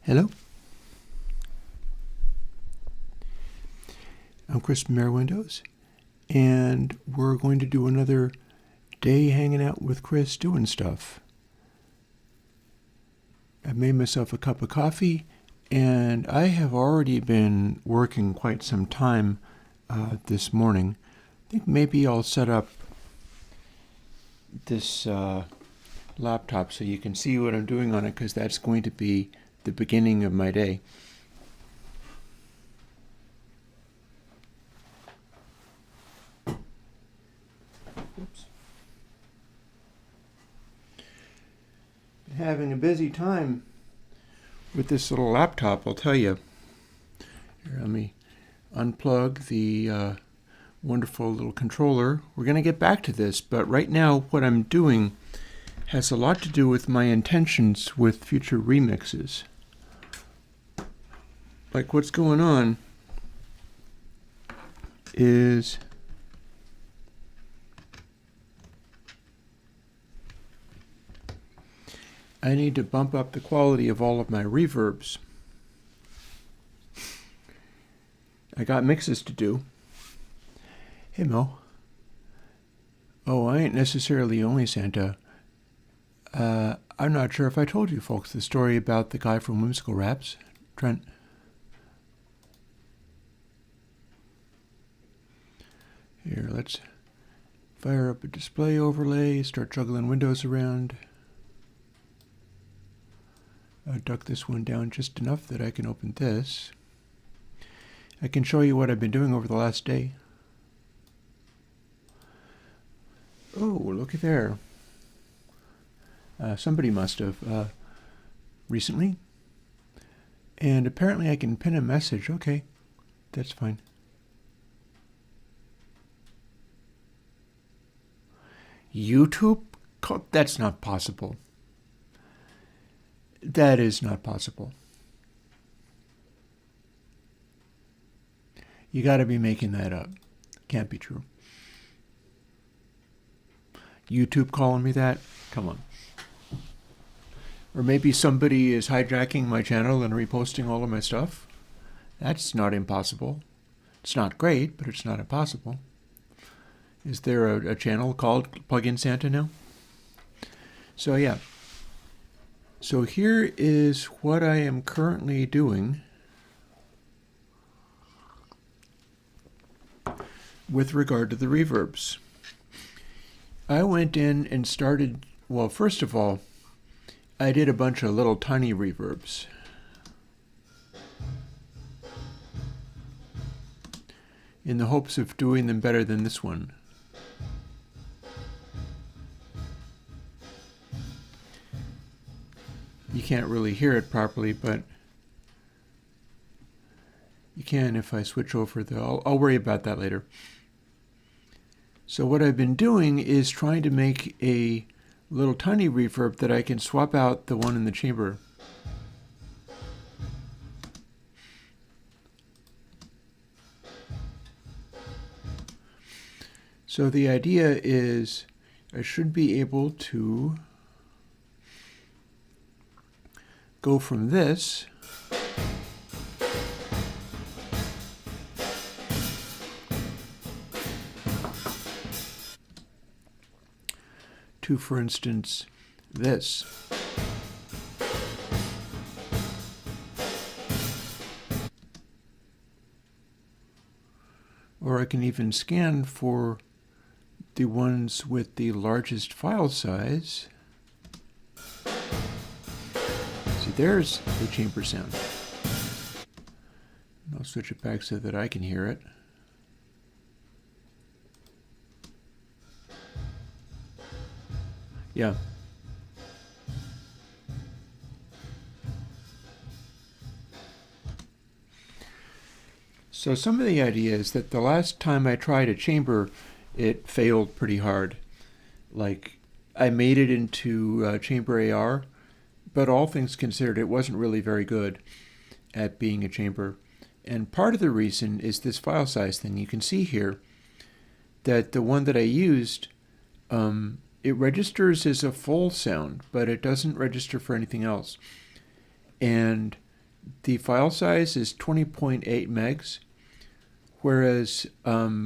Hello, I'm Chris from Airwindows, and we're going to do another day hanging out with Chris doing stuff. I made myself a cup of coffee, and I have already been working quite some time this morning. I think maybe I'll set up this laptop so you can see what I'm doing on it, because that's going to be the beginning of my day. Oops. Been having a busy time with this little laptop, I'll tell you. Here, let me unplug the wonderful little controller. We're going to get back to this, but right now what I'm doing has a lot to do with my intentions with future remixes. Like, what's going on is I need to bump up the quality of all of my reverbs. I got mixes to do. Hey, Mo. Oh, I ain't necessarily only Santa. I'm not sure if I told you folks the story about the guy from Whimsical Raps, Trent. Here, let's fire up a display overlay, start juggling windows around. Duck this one down just enough that I can open this. I can show you what I've been doing over the last day. Oh, looky there. Somebody must have recently. And apparently I can pin a message. Okay, that's fine. YouTube? That's not possible. That is not possible. You got to be making that up. Can't be true. YouTube calling me that? Come on. Or maybe somebody is hijacking my channel and reposting all of my stuff. That's not impossible. It's not great, but it's not impossible. Is there a channel called Plugin Santa now? So yeah. So here is what I am currently doing with regard to the reverbs. I went in and started, well, first of all, I did a bunch of little tiny reverbs. In the hopes of doing them better than this one. You can't really hear it properly, but you can if I switch over. I'll worry about that later. So what I've been doing is trying to make a little tiny reverb that I can swap out the one in the chamber. So the idea is I should be able to go from this to, for instance, this. Or I can even scan for the ones with the largest file size. See, there's the chamber sound. I'll switch it back so that I can hear it. Yeah. So some of the idea is that the last time I tried a chamber, it failed pretty hard. Like, I made it into chamber AR, but all things considered, it wasn't really very good at being a chamber. And part of the reason is this file size thing. You can see here that the one that I used, it registers as a full sound, but it doesn't register for anything else. And the file size is 20.8 megs, whereas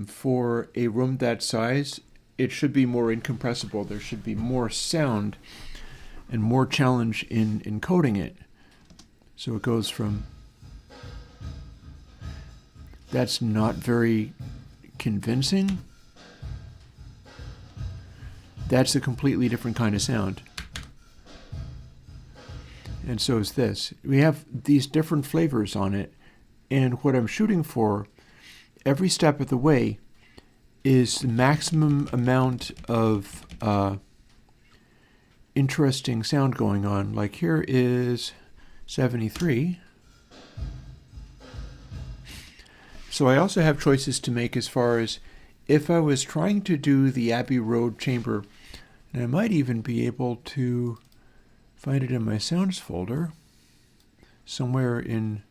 for a room that size, it should be more incompressible. There should be more sound and more challenge in encoding it. So it goes from, that's not very convincing. That's a completely different kind of sound. And so is this. We have these different flavors on it, and what I'm shooting for every step of the way is the maximum amount of interesting sound going on. Like here is 73. So I also have choices to make as far as if I was trying to do the Abbey Road chamber, and I might even be able to find it in my sounds folder somewhere in,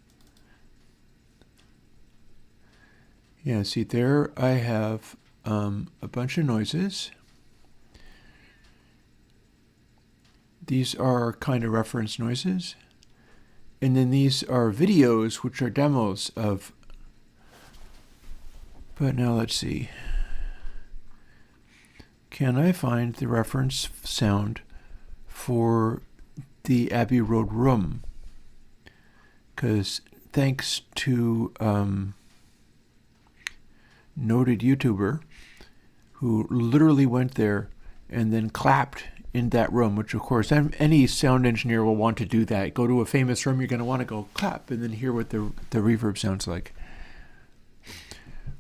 yeah, see there I have a bunch of noises. These are kind of reference noises. And then these are videos, which are demos of, but now let's see. Can I find the reference sound for the Abbey Road room? Because thanks to noted YouTuber who literally went there and then clapped in that room, which of course any sound engineer will want to do that. Go to a famous room, you're going to want to go clap and then hear what the reverb sounds like.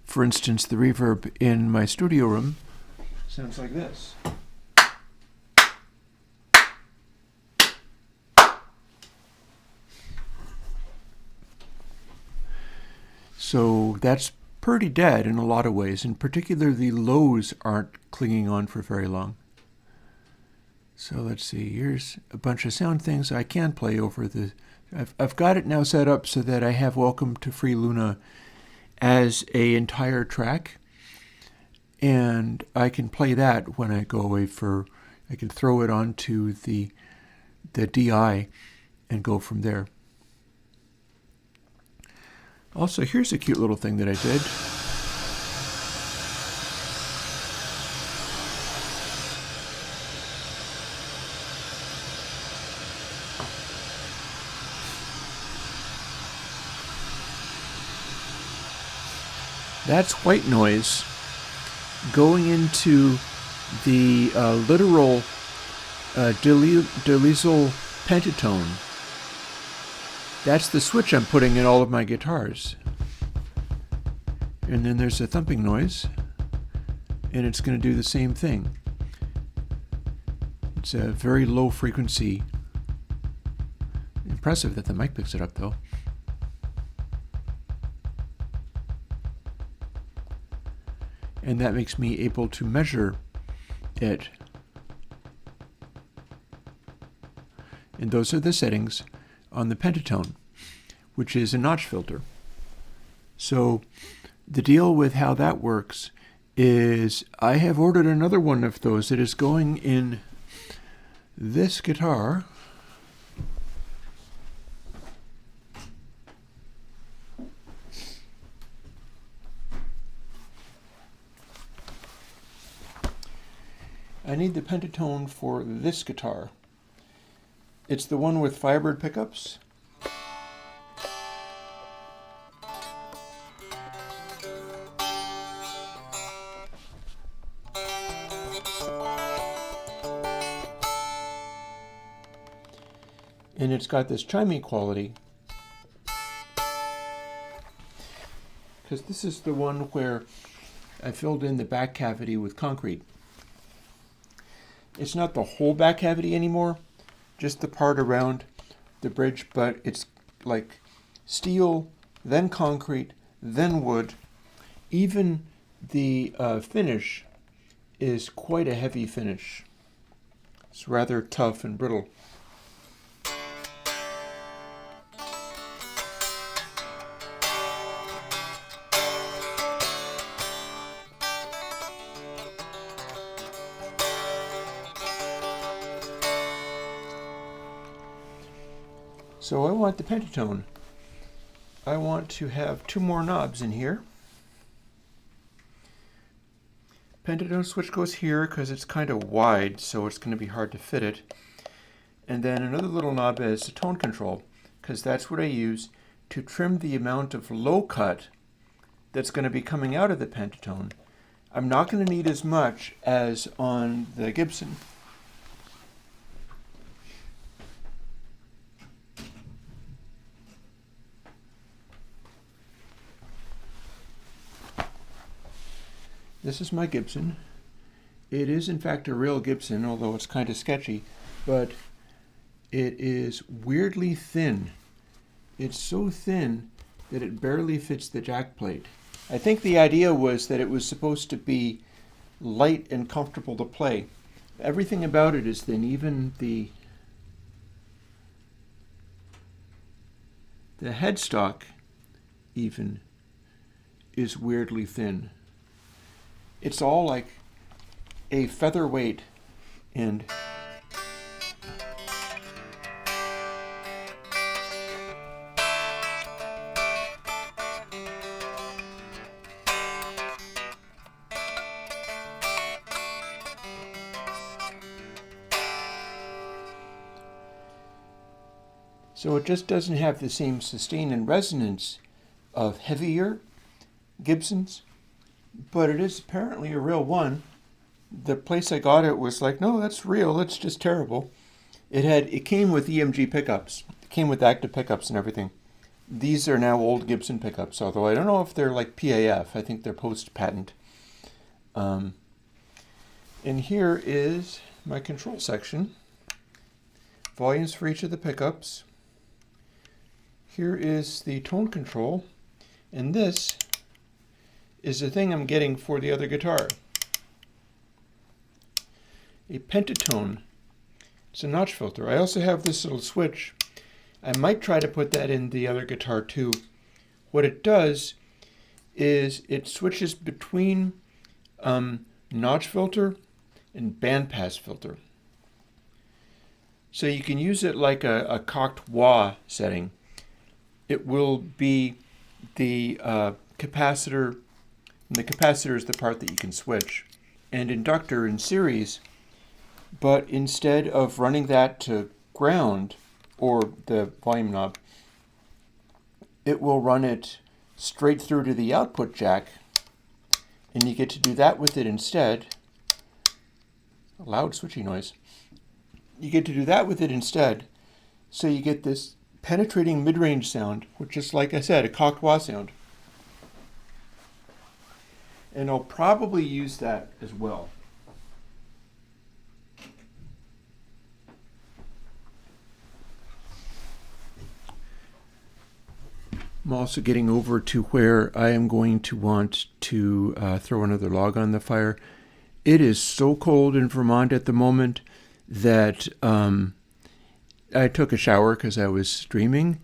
For instance, the reverb in my studio room sounds like this. So that's pretty dead in a lot of ways. In particular, the lows aren't clinging on for very long. So let's see, here's a bunch of sound things I can play over the, I've got it now set up so that I have Welcome to Free Luna as a entire track, and I can play that when I go away for, I can throw it onto the DI and go from there. Also, here's a cute little thing that I did. That's white noise going into the literal Delizel pentatone. That's the switch I'm putting in all of my guitars. And then there's a thumping noise, and it's going to do the same thing. It's a very low frequency. Impressive that the mic picks it up though. And that makes me able to measure it. And those are the settings on the pentatone, which is a notch filter. So the deal with how that works is I have ordered another one of those that is going in this guitar. I need the pentatone for this guitar. It's the one with Firebird pickups. And it's got this chimey quality. Because this is the one where I filled in the back cavity with concrete. It's not the whole back cavity anymore, just the part around the bridge, but it's like steel, then concrete, then wood. Even the finish is quite a heavy finish. It's rather tough and brittle. So I want the pentatone I want to have 2 more knobs in here. Pentatone switch goes here because it's kind of wide, so it's going to be hard to fit it. And then another little knob is a tone control, because that's what I use to trim the amount of low cut that's going to be coming out of the pentatone. I'm not going to need as much as on the Gibson. This is my Gibson. It is in fact a real Gibson, although it's kind of sketchy, but it is weirdly thin. It's so thin that it barely fits the jack plate. I think the idea was that it was supposed to be light and comfortable to play. Everything about it is thin, even the headstock even is weirdly thin. It's all like a featherweight, and so it just doesn't have the same sustain and resonance of heavier Gibsons, but it is apparently a real one. The place I got it was like, no, that's real, it's just terrible. It came with EMG pickups. It came with active pickups and everything. These are now old Gibson pickups, although I don't know if they're like PAF. I think they're post-patent. And here is my control section. Volumes for each of the pickups. Here is the tone control, and this is the thing I'm getting for the other guitar. A pentatone. It's a notch filter. I also have this little switch. I might try to put that in the other guitar too. What it does is it switches between notch filter and bandpass filter. So you can use it like a cocked wah setting. It will be the capacitor. And the capacitor is the part that you can switch, and inductor in series, but instead of running that to ground or the volume knob, it will run it straight through to the output jack, and you get to do that with it instead. A loud switchy noise. You get to do that with it instead, so you get this penetrating mid-range sound, which is, like I said, a cocked wah sound. And I'll probably use that as well. I'm also getting over to where I am going to want to throw another log on the fire. It is so cold in Vermont at the moment that I took a shower because I was streaming,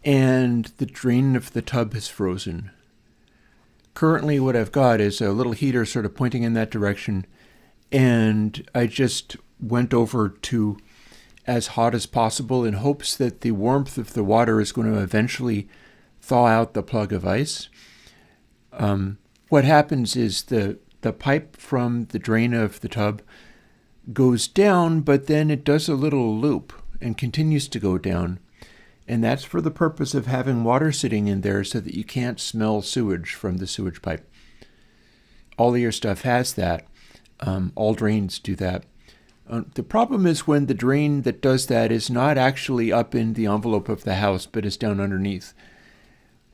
and the drain of the tub has frozen. Currently what I've got is a little heater sort of pointing in that direction, and I just went over to as hot as possible in hopes that the warmth of the water is going to eventually thaw out the plug of ice. What happens is the pipe from the drain of the tub goes down, but then it does a little loop and continues to go down. And that's for the purpose of having water sitting in there so that you can't smell sewage from the sewage pipe. All of your stuff has that. All drains do that. The problem is when the drain that does that is not actually up in the envelope of the house, but is down underneath,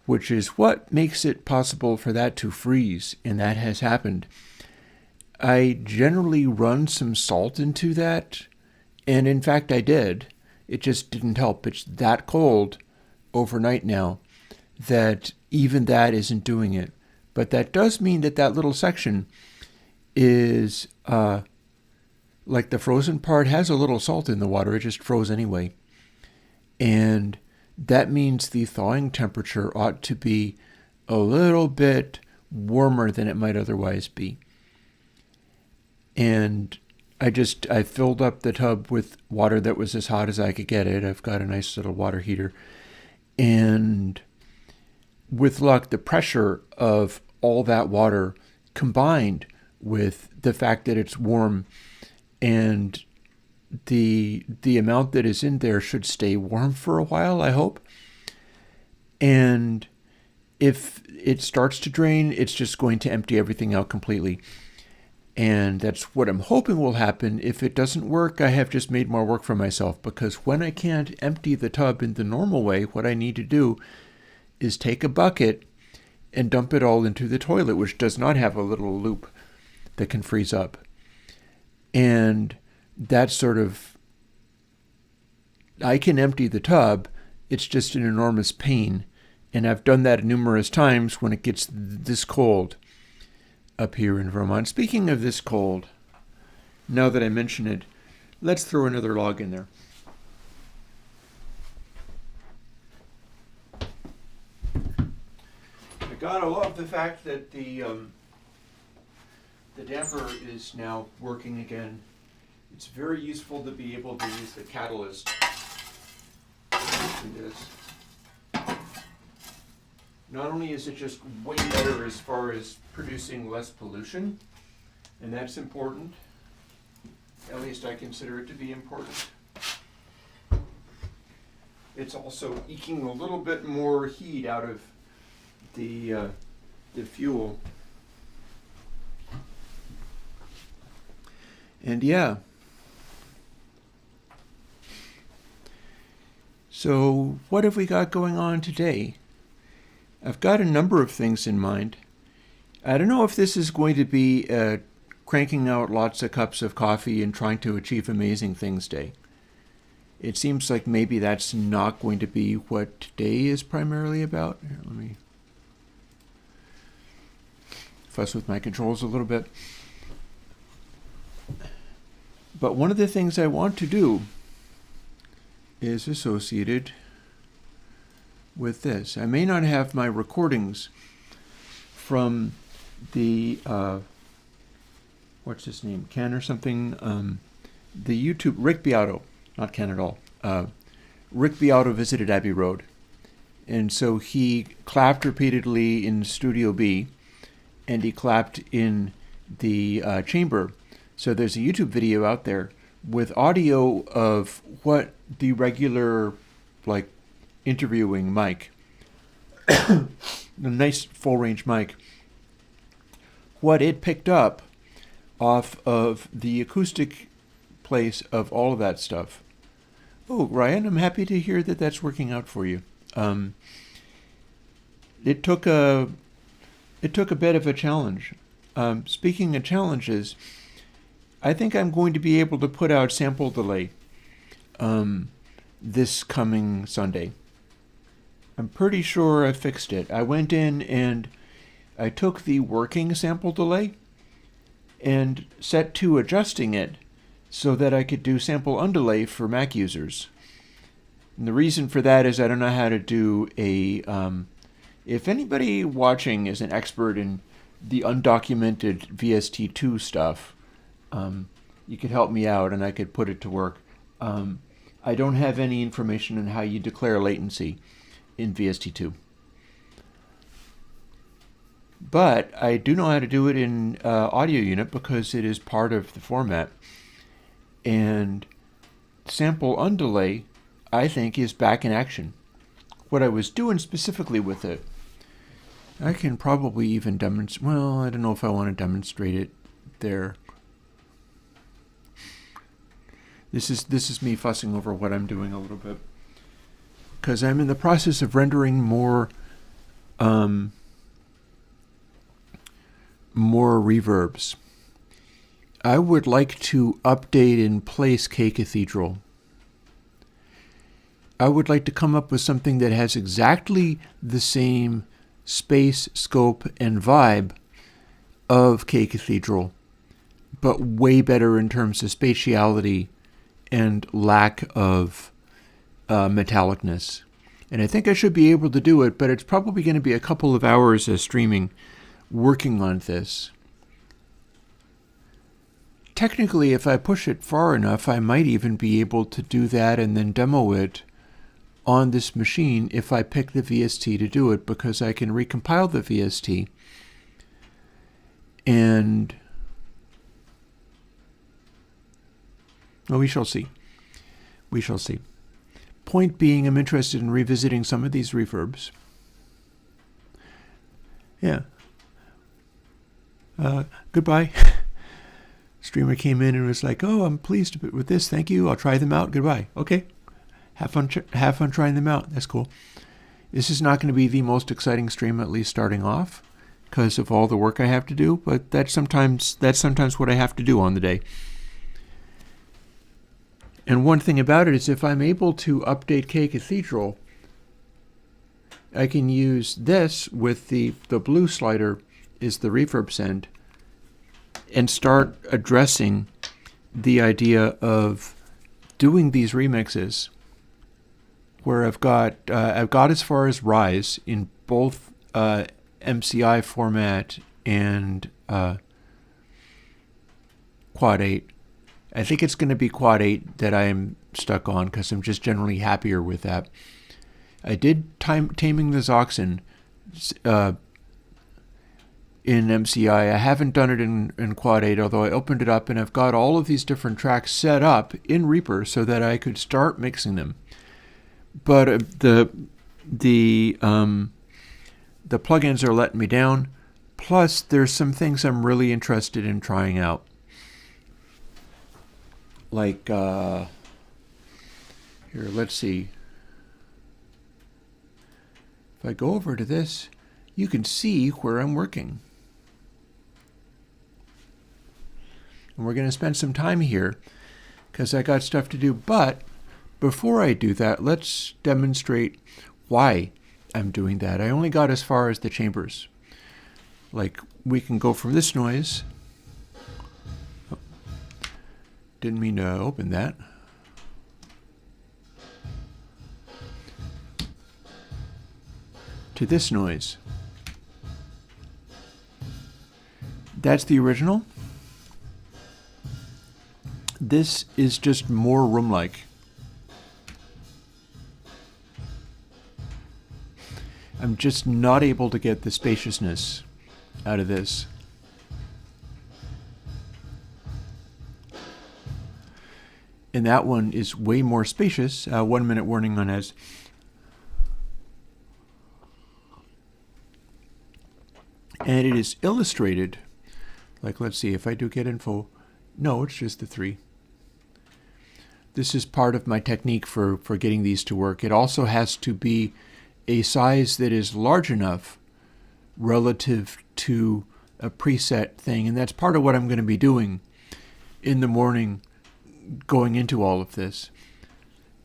which is what makes it possible for that to freeze, and that has happened. I generally run some salt into that, and in fact I did. It just didn't help. It's that cold overnight now that even that isn't doing it. But that does mean that that little section is, like the frozen part has a little salt in the water. It just froze anyway. And that means the thawing temperature ought to be a little bit warmer than it might otherwise be. And I filled up the tub with water that was as hot as I could get it. I've got a nice little water heater. And with luck, the pressure of all that water combined with the fact that it's warm and the amount that is in there should stay warm for a while, I hope. And if it starts to drain, it's just going to empty everything out completely. And that's what I'm hoping will happen. If it doesn't work, I have just made more work for myself, because when I can't empty the tub in the normal way, what I need to do is take a bucket and dump it all into the toilet, which does not have a little loop that can freeze up. And that's sort of, I can empty the tub, it's just an enormous pain. And I've done that numerous times when it gets this cold up here in Vermont. Speaking of this cold, now that I mention it, let's throw another log in there. I gotta love the fact that the damper is now working again. It's very useful to be able to use the catalyst in this. Not only is it just way better as far as producing less pollution, and that's important, at least I consider it to be important. It's also eking a little bit more heat out of the fuel. And yeah. So what have we got going on today? I've got a number of things in mind. I don't know if this is going to be a cranking out lots of cups of coffee and trying to achieve amazing things day. It seems like maybe that's not going to be what today is primarily about. Here, let me fuss with my controls a little bit. But one of the things I want to do is associated with this. I may not have my recordings from the, what's his name, Ken or something, the YouTube, Rick Beato, not Ken at all. Rick Beato visited Abbey Road. And so he clapped repeatedly in Studio B, and he clapped in the chamber. So there's a YouTube video out there with audio of what the regular, like, interviewing mic, a nice full-range mic, what it picked up off of the acoustic place of all of that stuff. Oh, Ryan, I'm happy to hear that that's working out for you. It took a bit of a challenge. Speaking of challenges, I think I'm going to be able to put out sample delay this coming Sunday. I'm pretty sure I fixed it. I went in and I took the working sample delay and set to adjusting it so that I could do sample undelay for Mac users. And the reason for that is I don't know how to do a... if anybody watching is an expert in the undocumented VST2 stuff, you could help me out and I could put it to work. I don't have any information on how you declare latency in VST2. But I do know how to do it in audio unit because it is part of the format. And sample undelay, I think, is back in action. What I was doing specifically with it, I can probably even demonstrate, well, I don't know if I want to demonstrate it there. This is me fussing over what I'm doing a little bit, because I'm in the process of rendering more reverbs. I would like to update and place K Cathedral. I would like to come up with something that has exactly the same space, scope, and vibe of K Cathedral, but way better in terms of spatiality and lack of metallicness. And I think I should be able to do it, but it's probably going to be a couple of hours of streaming working on this. Technically, if I push it far enough, I might even be able to do that and then demo it on this machine if I pick the VST to do it, because I can recompile the VST and we shall see. We shall see. Point being, I'm interested in revisiting some of these reverbs. Yeah. Goodbye. Streamer came in and was like, "Oh, I'm pleased with this. Thank you. I'll try them out. Goodbye." Okay. Have fun trying them out. That's cool. This is not going to be the most exciting stream, at least starting off, because of all the work I have to do, but that's sometimes what I have to do on the day. And one thing about it is, if I'm able to update K Cathedral, I can use this with the blue slider is the reverb send, and start addressing the idea of doing these remixes where I've got as far as Rise in both MCI format and Quad 8. I think it's going to be Quad 8 that I'm stuck on, because I'm just generally happier with that. I did Taming the Zoxen in MCI. I haven't done it in Quad 8, although I opened it up and I've got all of these different tracks set up in Reaper so that I could start mixing them. But the plugins are letting me down. Plus, there's some things I'm really interested in trying out. Like, here, let's see. If I go over to this, you can see where I'm working. And we're going to spend some time here because I got stuff to do. But before I do that, let's demonstrate why I'm doing that. I only got as far as the chambers. Like, we can go from this noise. Oh, didn't mean to open that. To this noise. That's the original. This is just more room-like. I'm just not able to get the spaciousness out of this. And that one is way more spacious. 1 minute warning on as. And it is illustrated. Like, let's see, if I do get info. No, it's just the 3. This is part of my technique for getting these to work. It also has to be a size that is large enough relative to a preset thing. And that's part of what I'm going to be doing in the morning going into all of this.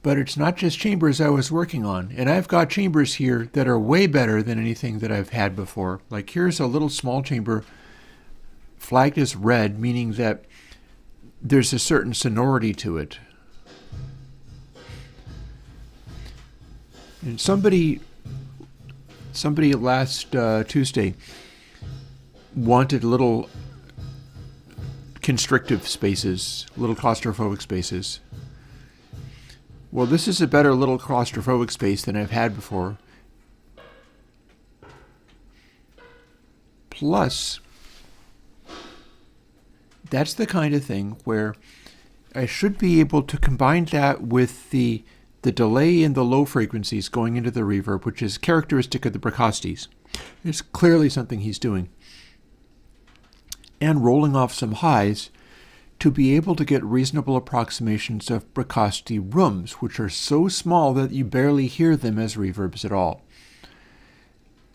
But it's not just chambers I was working on. And I've got chambers here that are way better than anything that I've had before. Like, here's a little small chamber flagged as red, meaning that there's a certain sonority to it. And somebody last Tuesday wanted little constrictive spaces, little claustrophobic spaces. Well, this is a better little claustrophobic space than I've had before. Plus, that's the kind of thing where I should be able to combine that with the delay in the low frequencies going into the reverb, which is characteristic of the Bricostes. It's clearly something he's doing. And rolling off some highs to be able to get reasonable approximations of Bricoste rooms, which are so small that you barely hear them as reverbs at all.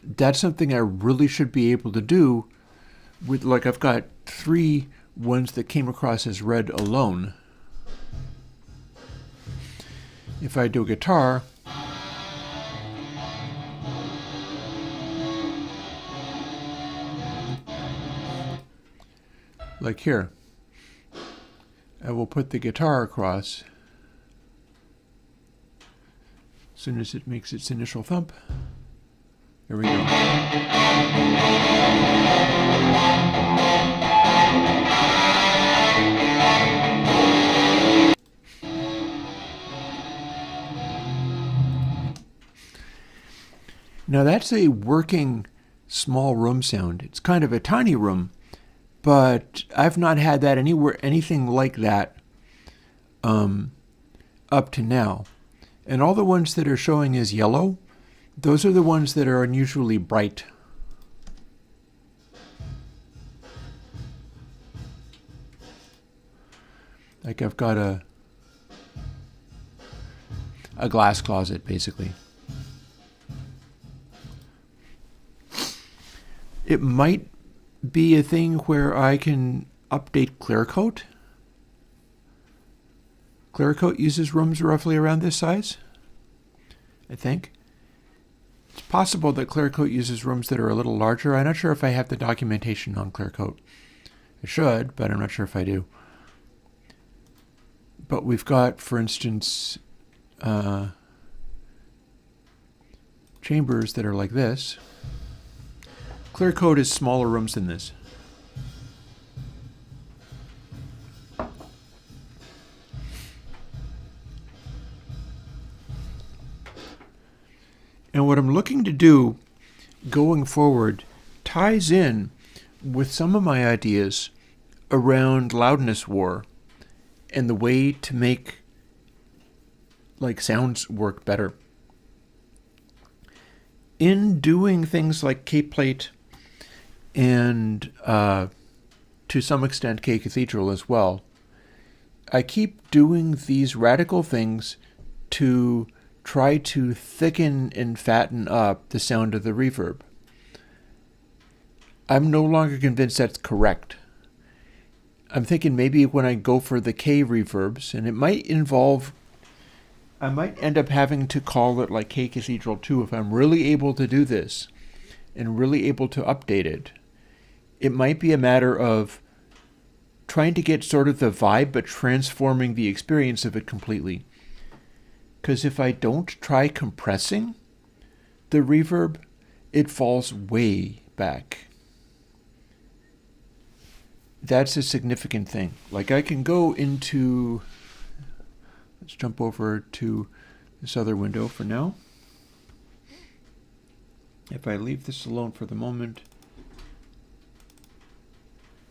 That's something I really should be able to do with, like, I've got 3 ones that came across as red alone. If I do a guitar, like here, I will put the guitar across as soon as it makes its initial thump. There we go. Now that's a working small room sound. It's kind of a tiny room, but I've not had that anything like that up to now. And all the ones that are showing as yellow, those are the ones that are unusually bright. Like I've got a glass closet, basically. It might be a thing where I can update ClearCoat. ClearCoat uses rooms roughly around this size, I think. It's possible that ClearCoat uses rooms that are a little larger. I'm not sure if I have the documentation on ClearCoat. I should, but I'm not sure if I do. But we've got, for instance, chambers that are like this. ClearCoat is smaller rooms than this. And what I'm looking to do going forward ties in with some of my ideas around loudness war and the way to make sounds work better. In doing things like K-Plate and to some extent K-Cathedral as well, I keep doing these radical things to try to thicken and fatten up the sound of the reverb. I'm no longer convinced that's correct. I'm thinking maybe when I go for the K reverbs, and it might involve, I might end up having to call it like K Cathedral 2 if I'm really able to do this and really able to update it. It might be a matter of trying to get sort of the vibe but transforming the experience of it completely. Because if I don't try compressing the reverb, it falls way back. That's a significant thing. Like I can go into, let's jump over to this other window for now. If I leave this alone for the moment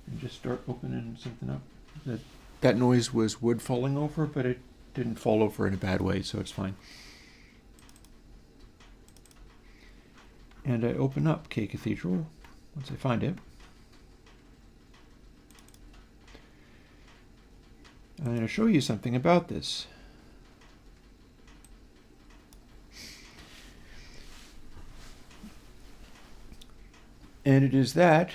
and just start opening something up. That noise was wood falling over, but it didn't fall over in a bad way, so it's fine. And I open up K Cathedral once I find it. I'm going to show you something about this. And it is that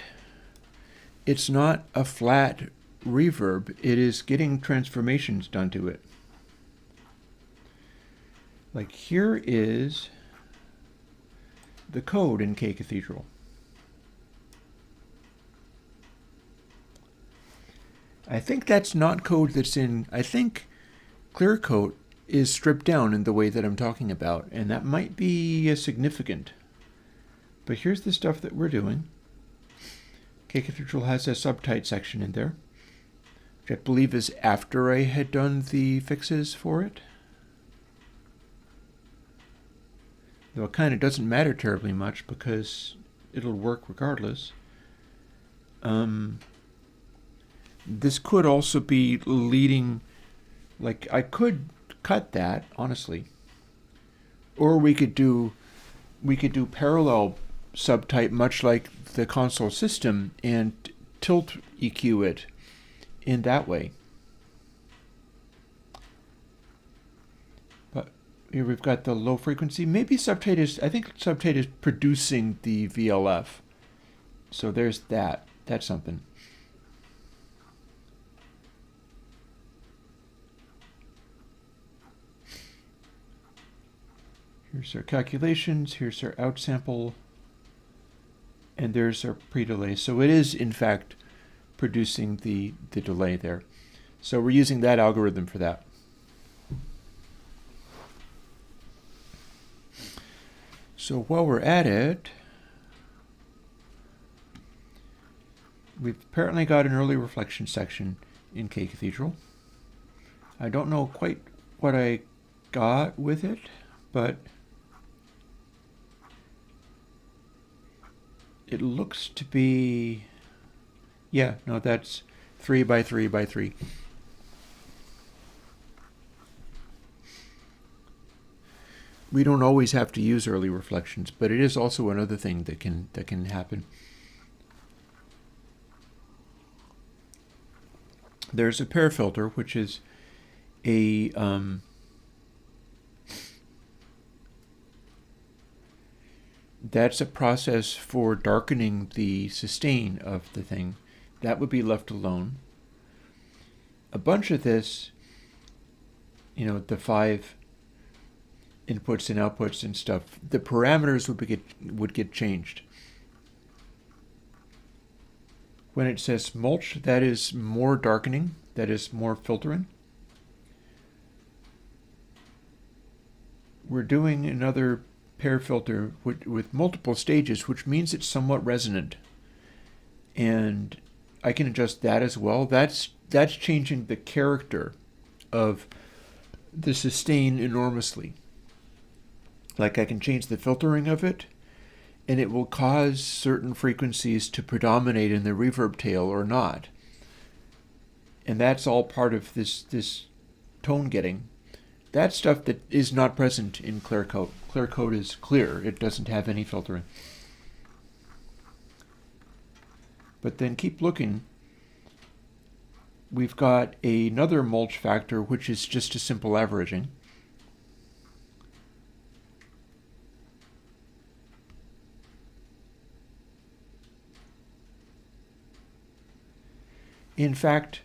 it's not a flat reverb, it is getting transformations done to it. Like here is the code in K Cathedral. I think that's not code that's in, I think ClearCoat is stripped down in the way that I'm talking about, and that might be significant. But here's the stuff that we're doing. K Cathedral has a subtype section in there, which I believe is after I had done the fixes for it. Though it kind of doesn't matter terribly much because it'll work regardless. This could also be leading, like I could cut that, honestly. Or we could do parallel subtype much like the console system and tilt EQ it in that way. Here we've got the low frequency. Maybe subtype is, I think subtype is producing the VLF. So there's that. That's something. Here's our calculations. Here's our outsample. And there's our pre-delay. So it is, in fact, producing the delay there. So we're using that algorithm for that. So while we're at it, we've apparently got an early reflection section in K Cathedral. I don't know quite what I got with it, but It looks to be, yeah, no, that's 3 by 3 by 3. We don't always have to use early reflections, but it is also another thing that can happen. There's a pair filter, which is a that's a process for darkening the sustain of the thing. That would be left alone. A bunch of this, the 5 inputs and outputs and stuff, the parameters would get changed. When it says mulch, that is more darkening, that is more filtering. We're doing another pair filter with multiple stages, which means it's somewhat resonant. And I can adjust that as well. That's changing the character of the sustain enormously. Like I can change the filtering of it, and it will cause certain frequencies to predominate in the reverb tail or not. And that's all part of this tone getting. That's stuff that is not present in Clear Coat. Clear Coat is clear. It doesn't have any filtering. But then keep looking. We've got another mulch factor, which is just a simple averaging. In fact,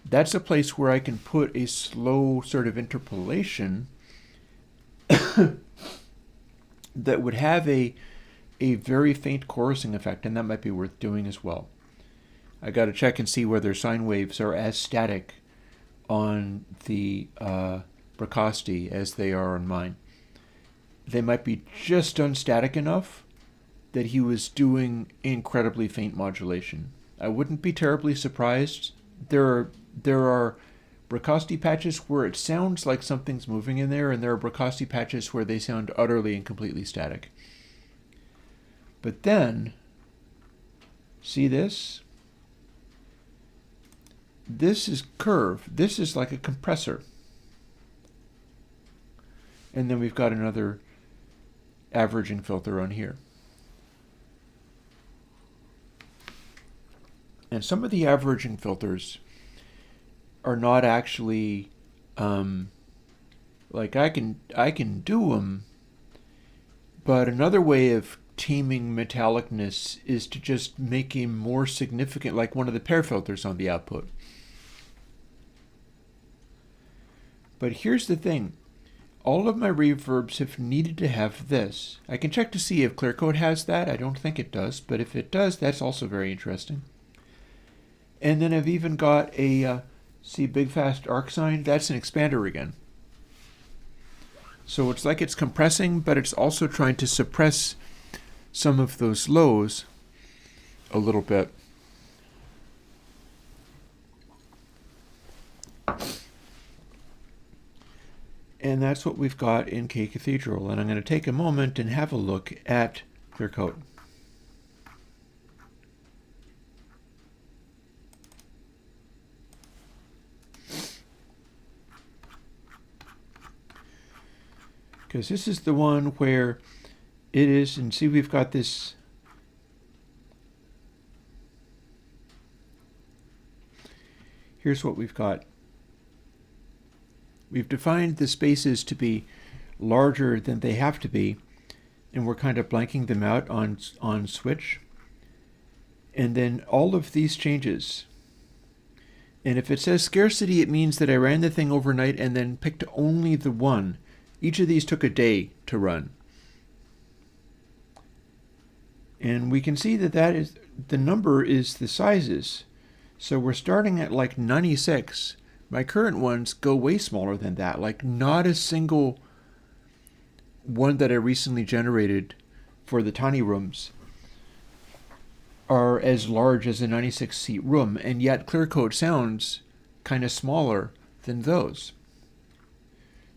that's a place where I can put a slow sort of interpolation that would have a very faint chorusing effect, and that might be worth doing as well. I got to check and see whether sine waves are as static on the Bracasti as they are on mine. They might be just unstatic enough that he was doing incredibly faint modulation. I wouldn't be terribly surprised. There are Bracasti patches where it sounds like something's moving in there, and there are Bracasti patches where they sound utterly and completely static. But then, see this? This is curve. This is like a compressor. And then we've got another averaging filter on here. And some of the averaging filters are not actually like I can do them, but another way of taming metallicness is to just make him more significant, like one of the pair filters on the output. But here's the thing. All of my reverbs have needed to have this. I can check to see if Clear Coat has that. I don't think it does, but if it does, that's also very interesting. And then I've even got a, see big fast arc sign? That's an expander again. So it's like it's compressing, but it's also trying to suppress some of those lows a little bit. And that's what we've got in K Cathedral. And I'm going to take a moment and have a look at Clear Coat. Because this is the one where it is, and see we've got this, here's what we've got. We've defined the spaces to be larger than they have to be, and we're kind of blanking them out on switch. And then all of these changes. And if it says scarcity, it means that I ran the thing overnight and then picked only the one. Each of these took a day to run. And we can see that that is, the number is the sizes. So we're starting at like 96. My current ones go way smaller than that. Like not a single one that I recently generated for the tiny rooms are as large as a 96 seat room, and yet Clear Coat sounds kind of smaller than those.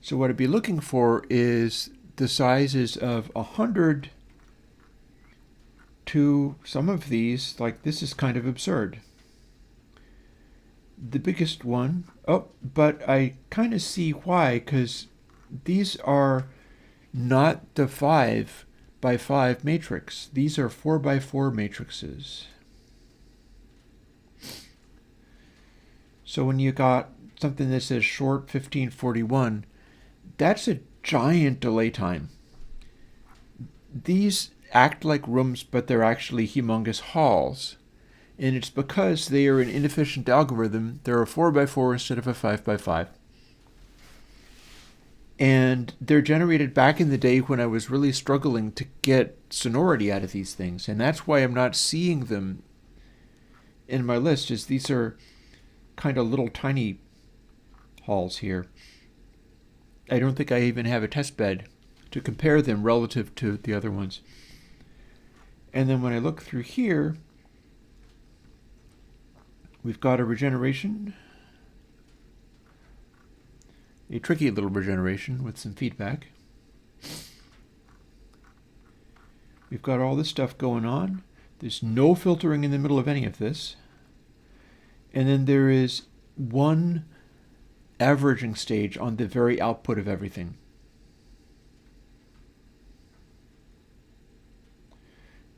So what I'd be looking for is the sizes of 100 to some of these, like this is kind of absurd. The biggest one, oh, but I kind of see why, because these are not the 5 by 5 matrix. These are 4 by 4 matrices. So when you got something that says short 1541, that's a giant delay time. These act like rooms, but they're actually humongous halls. And it's because they are an inefficient algorithm. They're a 4 by 4 instead of a 5 by 5. And they're generated back in the day when I was really struggling to get sonority out of these things. And that's why I'm not seeing them in my list, is these are kind of little tiny halls here. I don't think I even have a test bed to compare them relative to the other ones. And then when I look through here, we've got a regeneration, a tricky little regeneration with some feedback. We've got all this stuff going on. There's no filtering in the middle of any of this. And then there is one averaging stage on the very output of everything.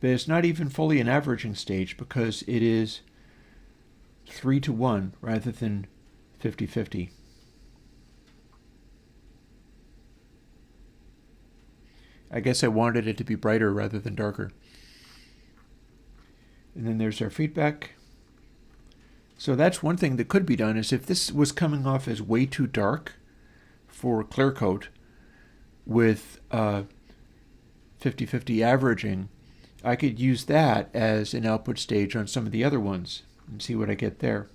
But it's not even fully an averaging stage because it is 3:1 rather than 50-50. I guess I wanted it to be brighter rather than darker. And then there's our feedback. So that's one thing that could be done, is if this was coming off as way too dark for clear coat with 50-50 averaging, I could use that as an output stage on some of the other ones and see what I get there.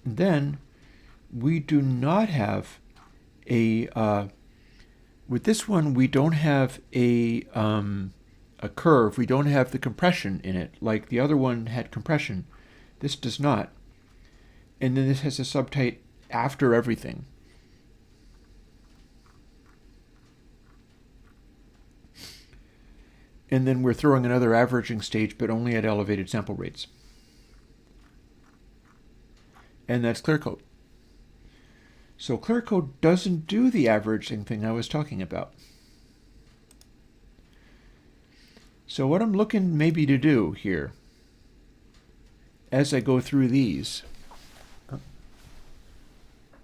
And then we do not have a with this one, we don't have a curve. We don't have the compression in it. Like the other one had compression. This does not. And then this has a subtype after everything. And then we're throwing another averaging stage, but only at elevated sample rates. And that's clear coat. So clear coat doesn't do the averaging thing I was talking about. So what I'm looking maybe to do here, as I go through these, I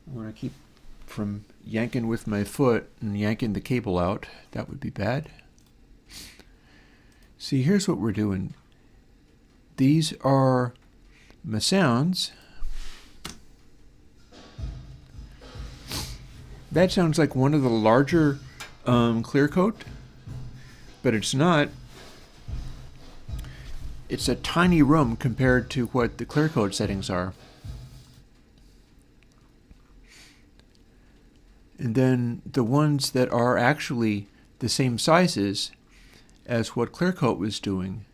want to keep from yanking with my foot and yanking the cable out. That would be bad. See, here's what we're doing. These are my sounds. That sounds like one of the larger clear coat, but it's not. It's a tiny room compared to what the clear coat settings are. And then the ones that are actually the same sizes as what clear coat was doing.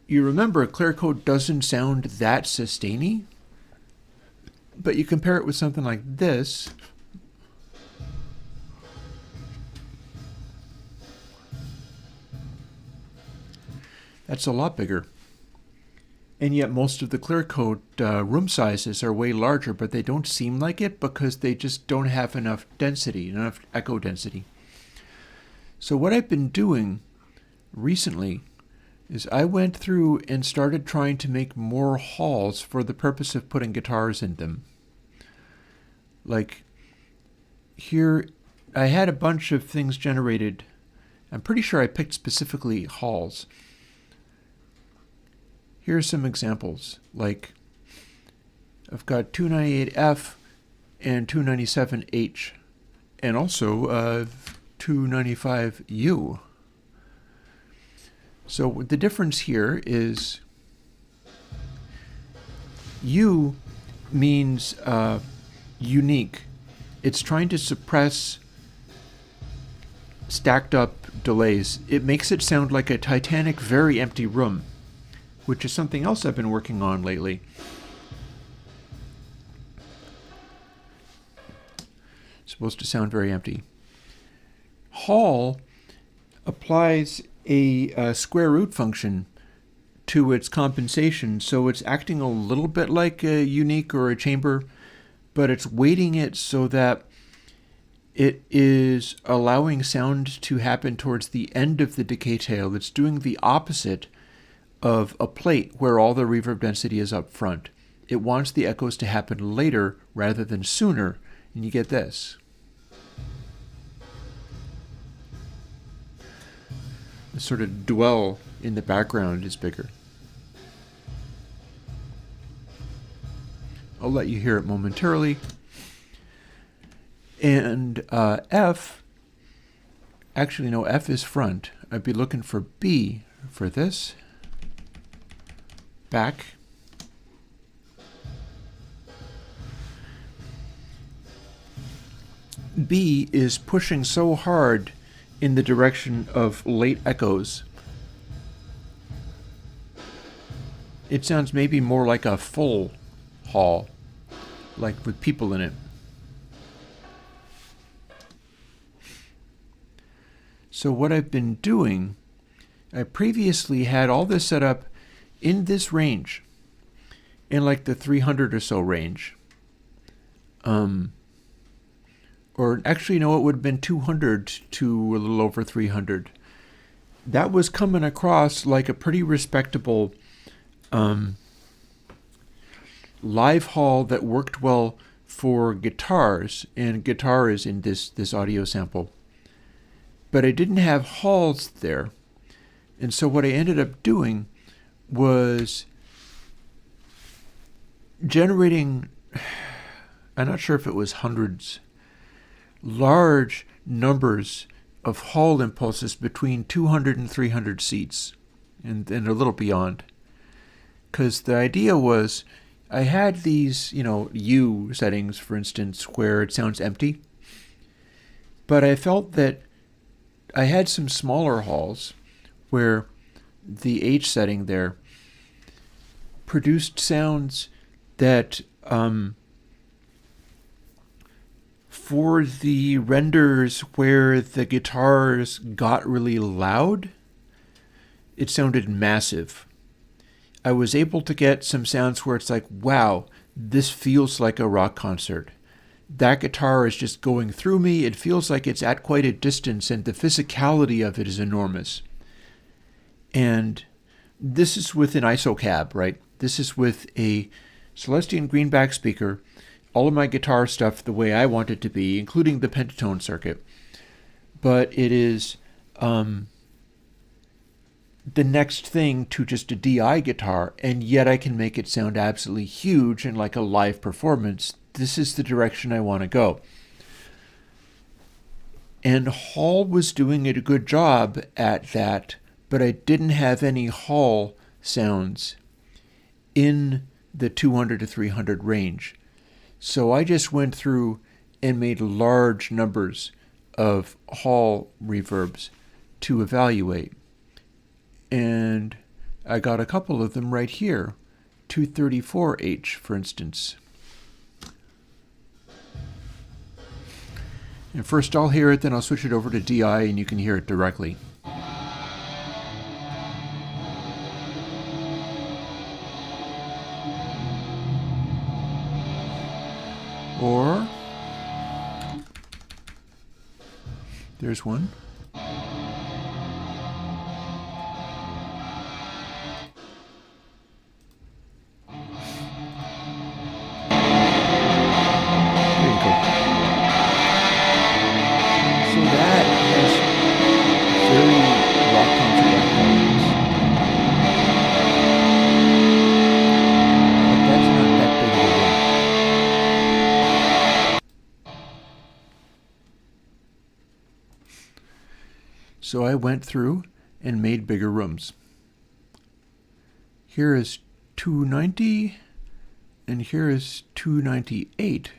You remember clear coat doesn't sound that sustainy, but you compare it with something like this. That's a lot bigger. And yet most of the clear coat room sizes are way larger, but they don't seem like it because they just don't have enough density, enough echo density. So what I've been doing recently is I went through and started trying to make more halls for the purpose of putting guitars in them. Like here, I had a bunch of things generated. I'm pretty sure I picked specifically halls. Here are some examples. Like I've got 298F and 297H, and also 295U. So the difference here is U means unique. It's trying to suppress stacked up delays. It makes it sound like a Titanic, very empty room, which is something else I've been working on lately. It's supposed to sound very empty. Hall, applies a square root function to its compensation, so it's acting a little bit like a unique or a chamber, but it's weighting it so that it is allowing sound to happen towards the end of the decay tail. It's doing the opposite of a plate where all the reverb density is up front. It wants the echoes to happen later rather than sooner, and you get this. The sort of dwell in the background is bigger. I'll let you hear it momentarily. And F, actually no, F is front. I'd be looking for B for this. Back. B is pushing so hard in the direction of late echoes. It sounds maybe more like a full hall, like with people in it. So what I've been doing, I previously had all this set up in this range, in like the 300 or so range. Or actually, no, it would have been 200 to a little over 300. That was coming across like a pretty respectable live hall that worked well for guitars, and guitar is in this audio sample. But I didn't have halls there. And so what I ended up doing was generating, I'm not sure if it was hundreds, large numbers of hall impulses between 200 and 300 seats, and a little beyond. Because the idea was, I had these, U settings, for instance, where it sounds empty. But I felt that I had some smaller halls where the H setting there produced sounds that, for the renders where the guitars got really loud, it sounded massive. I was able to get some sounds where it's like, wow, this feels like a rock concert. That guitar is just going through me. It feels like it's at quite a distance, and the physicality of it is enormous. And this is with an ISO cab, right? This is with a Celestion Greenback speaker, all of my guitar stuff the way I want it to be, including the pentatone circuit. But it is the next thing to just a DI guitar, and yet I can make it sound absolutely huge and like a live performance. This is the direction I want to go. And Hall was doing a good job at that, but I didn't have any Hall sounds in the 200 to 300 range. So I just went through and made large numbers of Hall reverbs to evaluate. And I got a couple of them right here, 234H, for instance. And first I'll hear it, then I'll switch it over to DI, and you can hear it directly. Or, there's one. So I went through and made bigger rooms. Here is 290, and here is 298.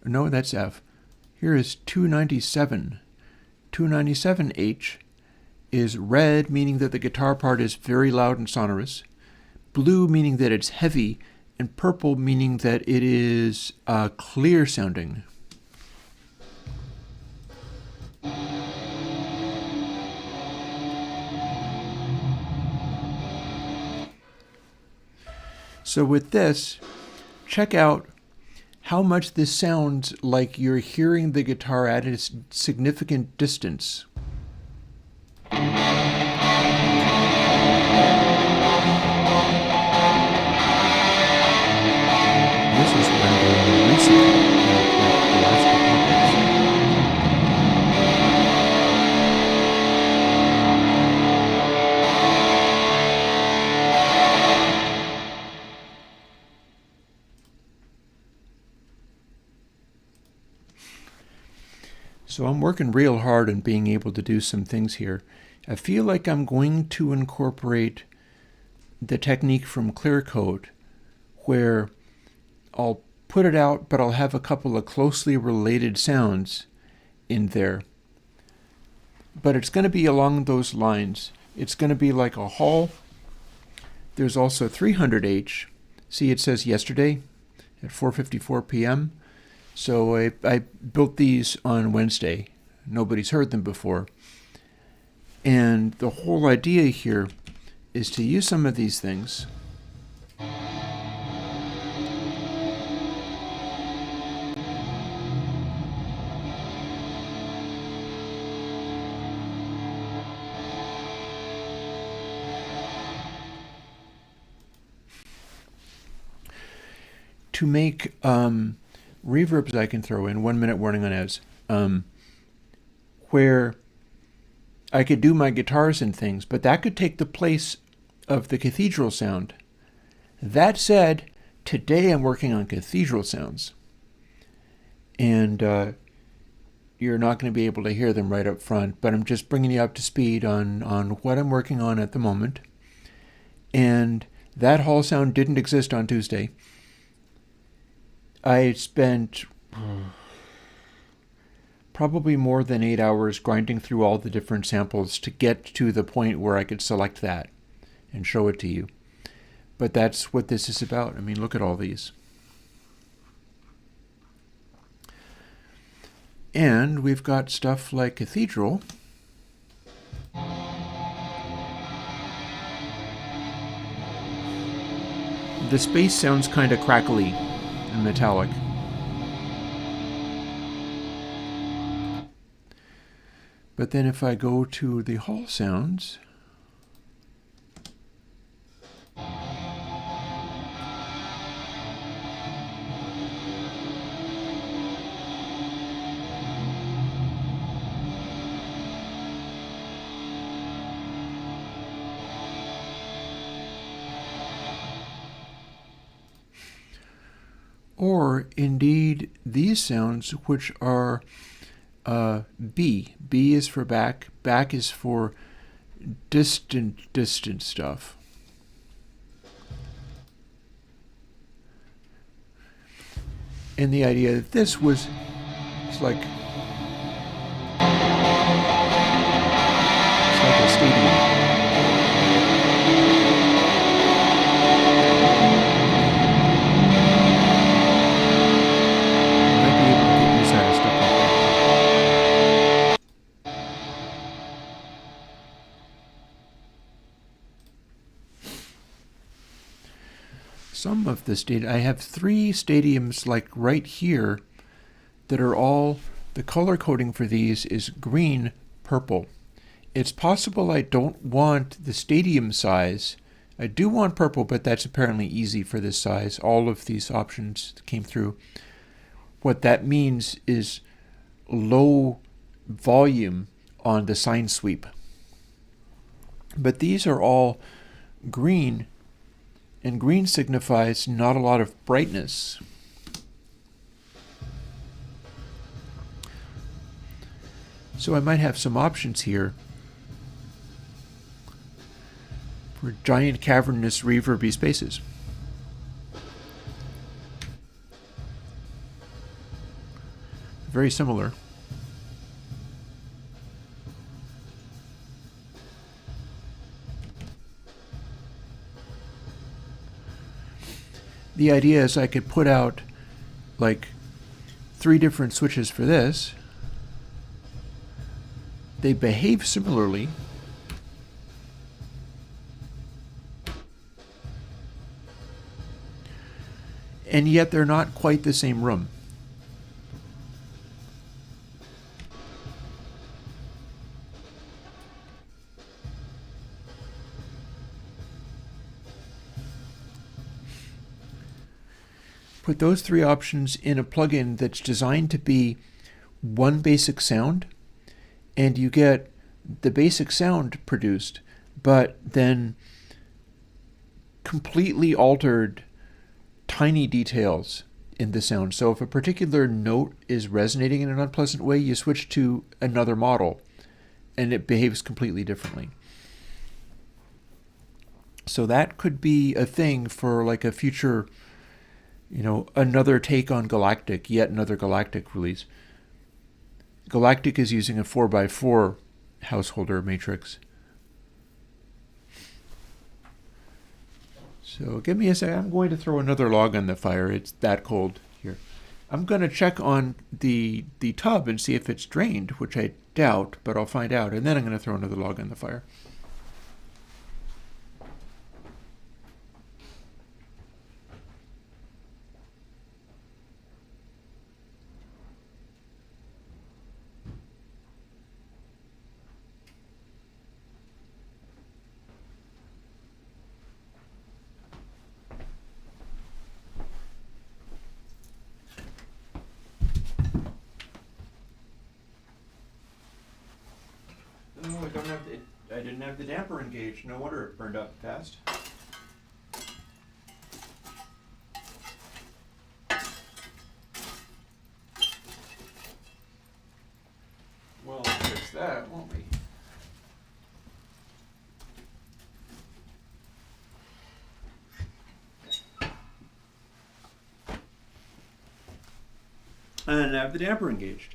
No, that's F. Here is 297. 297H is red, meaning that the guitar part is very loud and sonorous, blue meaning that it's heavy, and purple meaning that it is clear sounding. So with this, check out how much this sounds like you're hearing the guitar at a significant distance. This is what I'm doing recently, like the last couple of days. So I'm working real hard on being able to do some things here. I feel like I'm going to incorporate the technique from ClearCode, where I'll put it out, but I'll have a couple of closely related sounds in there. But it's going to be along those lines. It's going to be like a hall. There's also 300H. See, it says yesterday at 4:54 p.m. So I built these on Wednesday. Nobody's heard them before. And the whole idea here is to use some of these things to make reverbs I can throw in, 1 minute warning on ads, where I could do my guitars and things, but that could take the place of the cathedral sound. That said, today I'm working on cathedral sounds. And you're not going to be able to hear them right up front, but I'm just bringing you up to speed on what I'm working on at the moment. And that hall sound didn't exist on Tuesday. I spent probably more than 8 hours grinding through all the different samples to get to the point where I could select that and show it to you. But that's what this is about. I mean, look at all these. And we've got stuff like Cathedral. The space sounds kind of crackly and metallic. But then if I go to the hall sounds, or indeed these sounds, which are B. B is for back. Back is for distant stuff. And the idea that this was, it's like a stadium. Some of the stadium, I have 3 stadiums like right here that are all, the color coding for these is green, purple. It's possible I don't want the stadium size. I do want purple, but that's apparently easy for this size. All of these options came through. What that means is low volume on the sine sweep. But these are all green, and green signifies not a lot of brightness. So I might have some options here for giant cavernous reverby spaces. Very similar. The idea is I could put out like 3 different switches for this. They behave similarly. and yet they're not quite the same room. Put those three options in a plugin that's designed to be one basic sound, and you get the basic sound produced, but then completely altered tiny details in the sound. So if a particular note is resonating in an unpleasant way, you switch to another model and it behaves completely differently. So that could be a thing for like a future, another take on Galactic, yet another Galactic release. Galactic is using a 4x4 householder matrix. So give me a second. I'm going to throw another log on the fire. It's that cold here. I'm going to check on the tub and see if it's drained, which I doubt, but I'll find out. And then I'm going to throw another log on the fire. I didn't have the damper engaged. No wonder it burned up fast. Well, we'll fix that, won't we? And I have the damper engaged.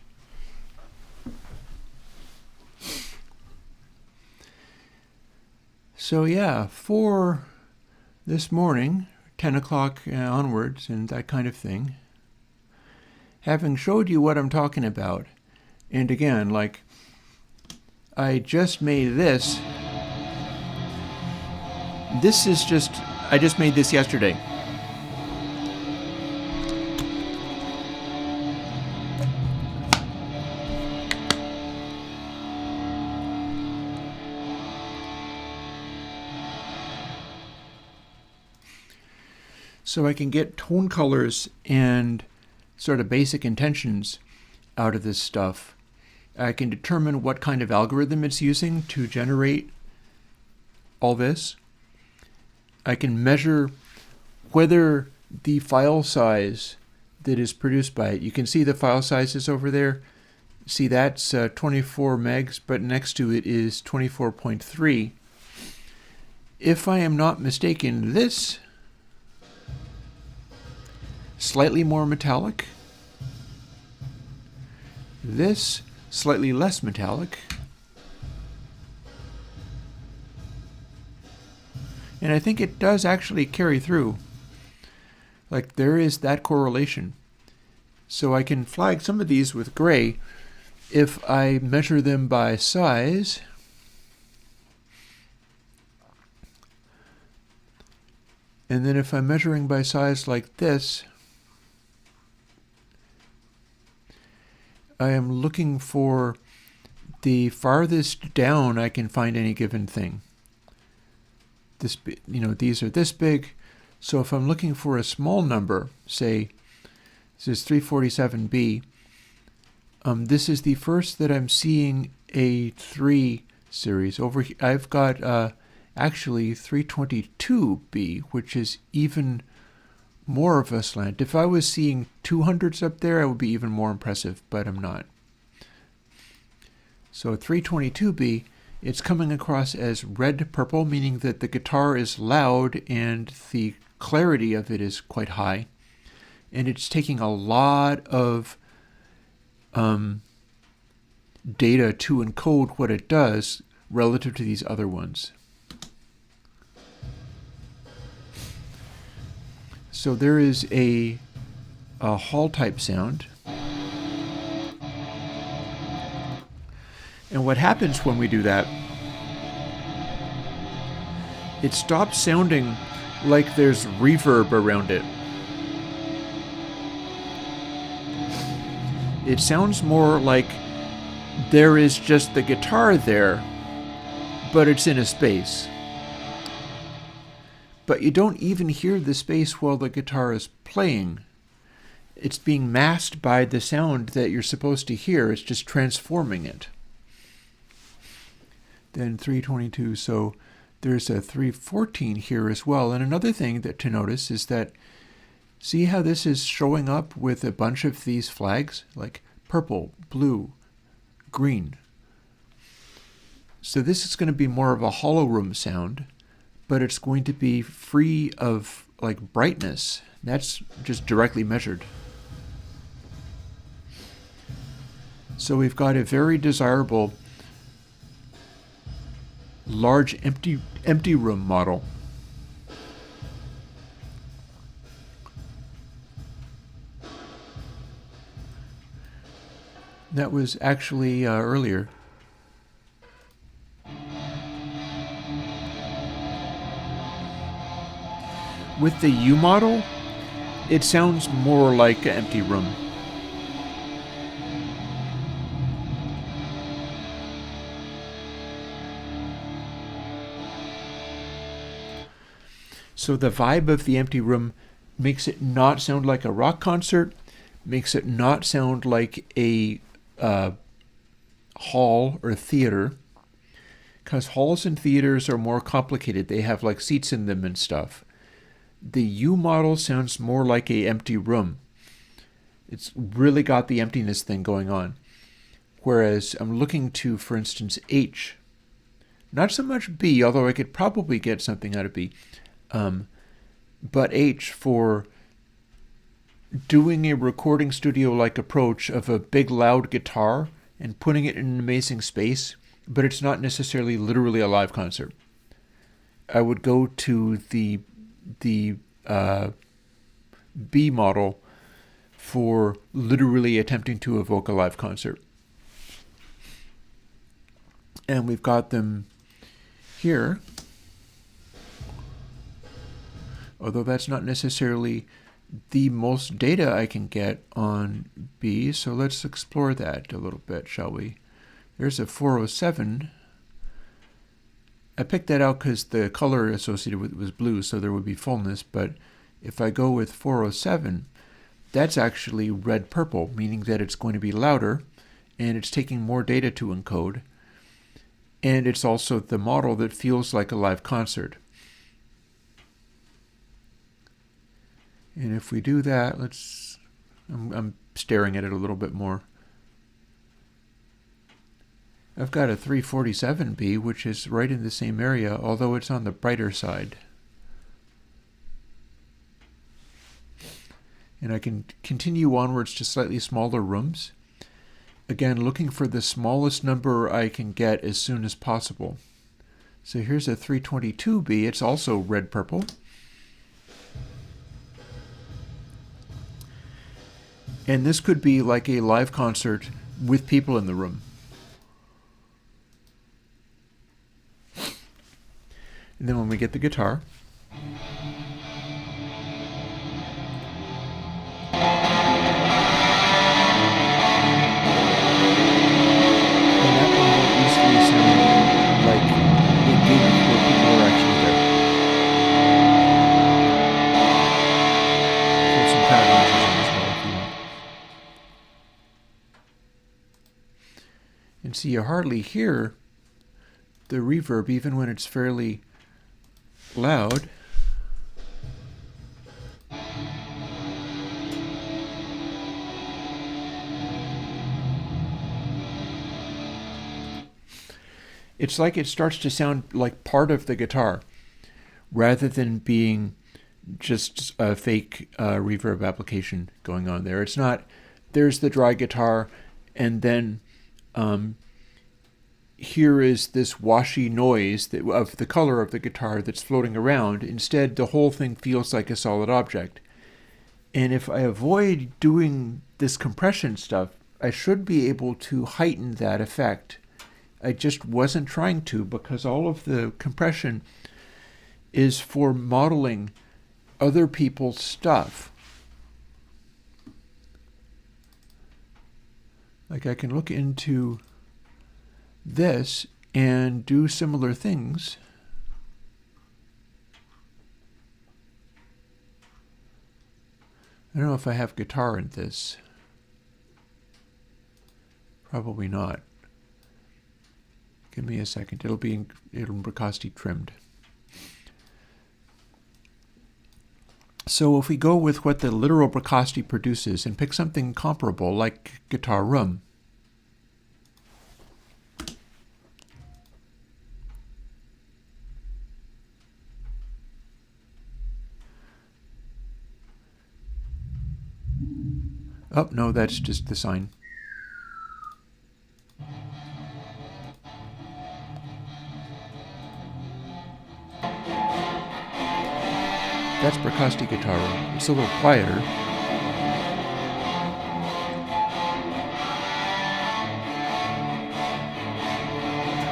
So yeah, for this morning, 10 o'clock onwards and that kind of thing, having showed you what I'm talking about, and again, like, I just made this. I just made this yesterday. So I can get tone colors and sort of basic intentions out of this stuff. I can determine what kind of algorithm it's using to generate all this. I can measure whether the file size that is produced by it, you can see the file sizes over there. See, that's 24 megs, but next to it is 24.3. If I am not mistaken, this slightly more metallic, this slightly less metallic, and I think it does actually carry through. Like, there is that correlation. So I can flag some of these with gray if I measure them by size. And then if I'm measuring by size like this, I am looking for the farthest down I can find any given thing. This, these are this big. So if I'm looking for a small number, say this is 347B, this is the first that I'm seeing a 3 series. Over here, I've got actually 322B, which is even more of a slant. If I was seeing 200s up there, I would be even more impressive, but I'm not. So 322B, it's coming across as red-purple, meaning that the guitar is loud and the clarity of it is quite high. And it's taking a lot of data to encode what it does relative to these other ones. So there is a Hall type sound. And what happens when we do that, it stops sounding like there's reverb around it. it sounds more like there is just the guitar there, but it's in a space. But you don't even hear the space while the guitar is playing. It's being masked by the sound that you're supposed to hear. It's just transforming it. Then 322, so there's a 314 here as well. And another thing that to notice is that, see how this is showing up with a bunch of these flags, like purple, blue, green. So this is going to be more of a hollow room sound, but it's going to be free of like brightness. That's just directly measured. So we've got a very desirable large empty room model. That was actually earlier. With the U model, it sounds more like an empty room. So the vibe of the empty room makes it not sound like a rock concert, makes it not sound like a hall or theater, because halls and theaters are more complicated. They have like seats in them and stuff. The U model sounds more like an empty room. It's really got the emptiness thing going on. Whereas I'm looking to, for instance, H. Not so much B, although I could probably get something out of B. But H for doing a recording studio-like approach of a big loud guitar and putting it in an amazing space, but it's not necessarily literally a live concert. I would go to the B model for literally attempting to evoke a live concert. And we've got them here, although that's not necessarily the most data I can get on B, so let's explore that a little bit, shall we? There's a 407. I picked that out because the color associated with it was blue, so there would be fullness, but if I go with 407, that's actually red-purple, meaning that it's going to be louder, and it's taking more data to encode, and it's also the model that feels like a live concert. And if we do that, I'm staring at it a little bit more. I've got a 347B, which is right in the same area, although it's on the brighter side. And I can continue onwards to slightly smaller rooms. Again, looking for the smallest number I can get as soon as possible. So here's a 322B. It's also red-purple. And this could be like a live concert with people in the room. And then when we get the guitar, and that will more easily sound like a gig where people are actually there. Put some crowd noises in as well if you want. And see, you hardly hear the reverb even when it's fairly loud. It's like it starts to sound like part of the guitar rather than being just a fake reverb application going on there. It's not, there's the dry guitar and then here is this washy noise of the color of the guitar that's floating around. Instead, the whole thing feels like a solid object. And if I avoid doing this compression stuff, I should be able to heighten that effect. I just wasn't trying to because all of the compression is for modeling other people's stuff. Like I can look into this and do similar things. I don't know if I have guitar in this. Probably not. Give me a second. It'll be Bricasti trimmed. So if we go with what the literal Bricasti produces and pick something comparable like Guitar Room, oh, no, that's just the sign. That's Bricasti Guitar Room. It's a little quieter.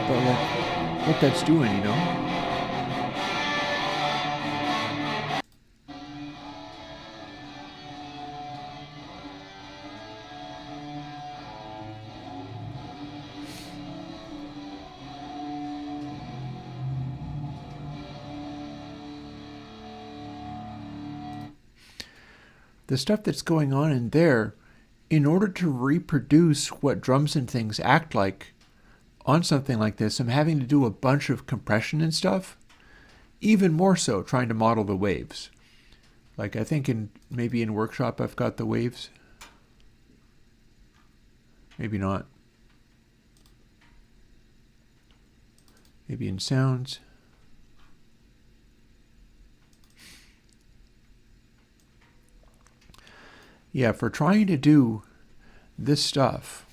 But like, what that's doing, you know? The stuff that's going on in there, in order to reproduce what drums and things act like on something like this, I'm having to do a bunch of compression and stuff, even more so trying to model the waves. Like I think maybe in Workshop I've got the waves. Maybe not. Maybe in Sounds. Yeah, for trying to do this stuff,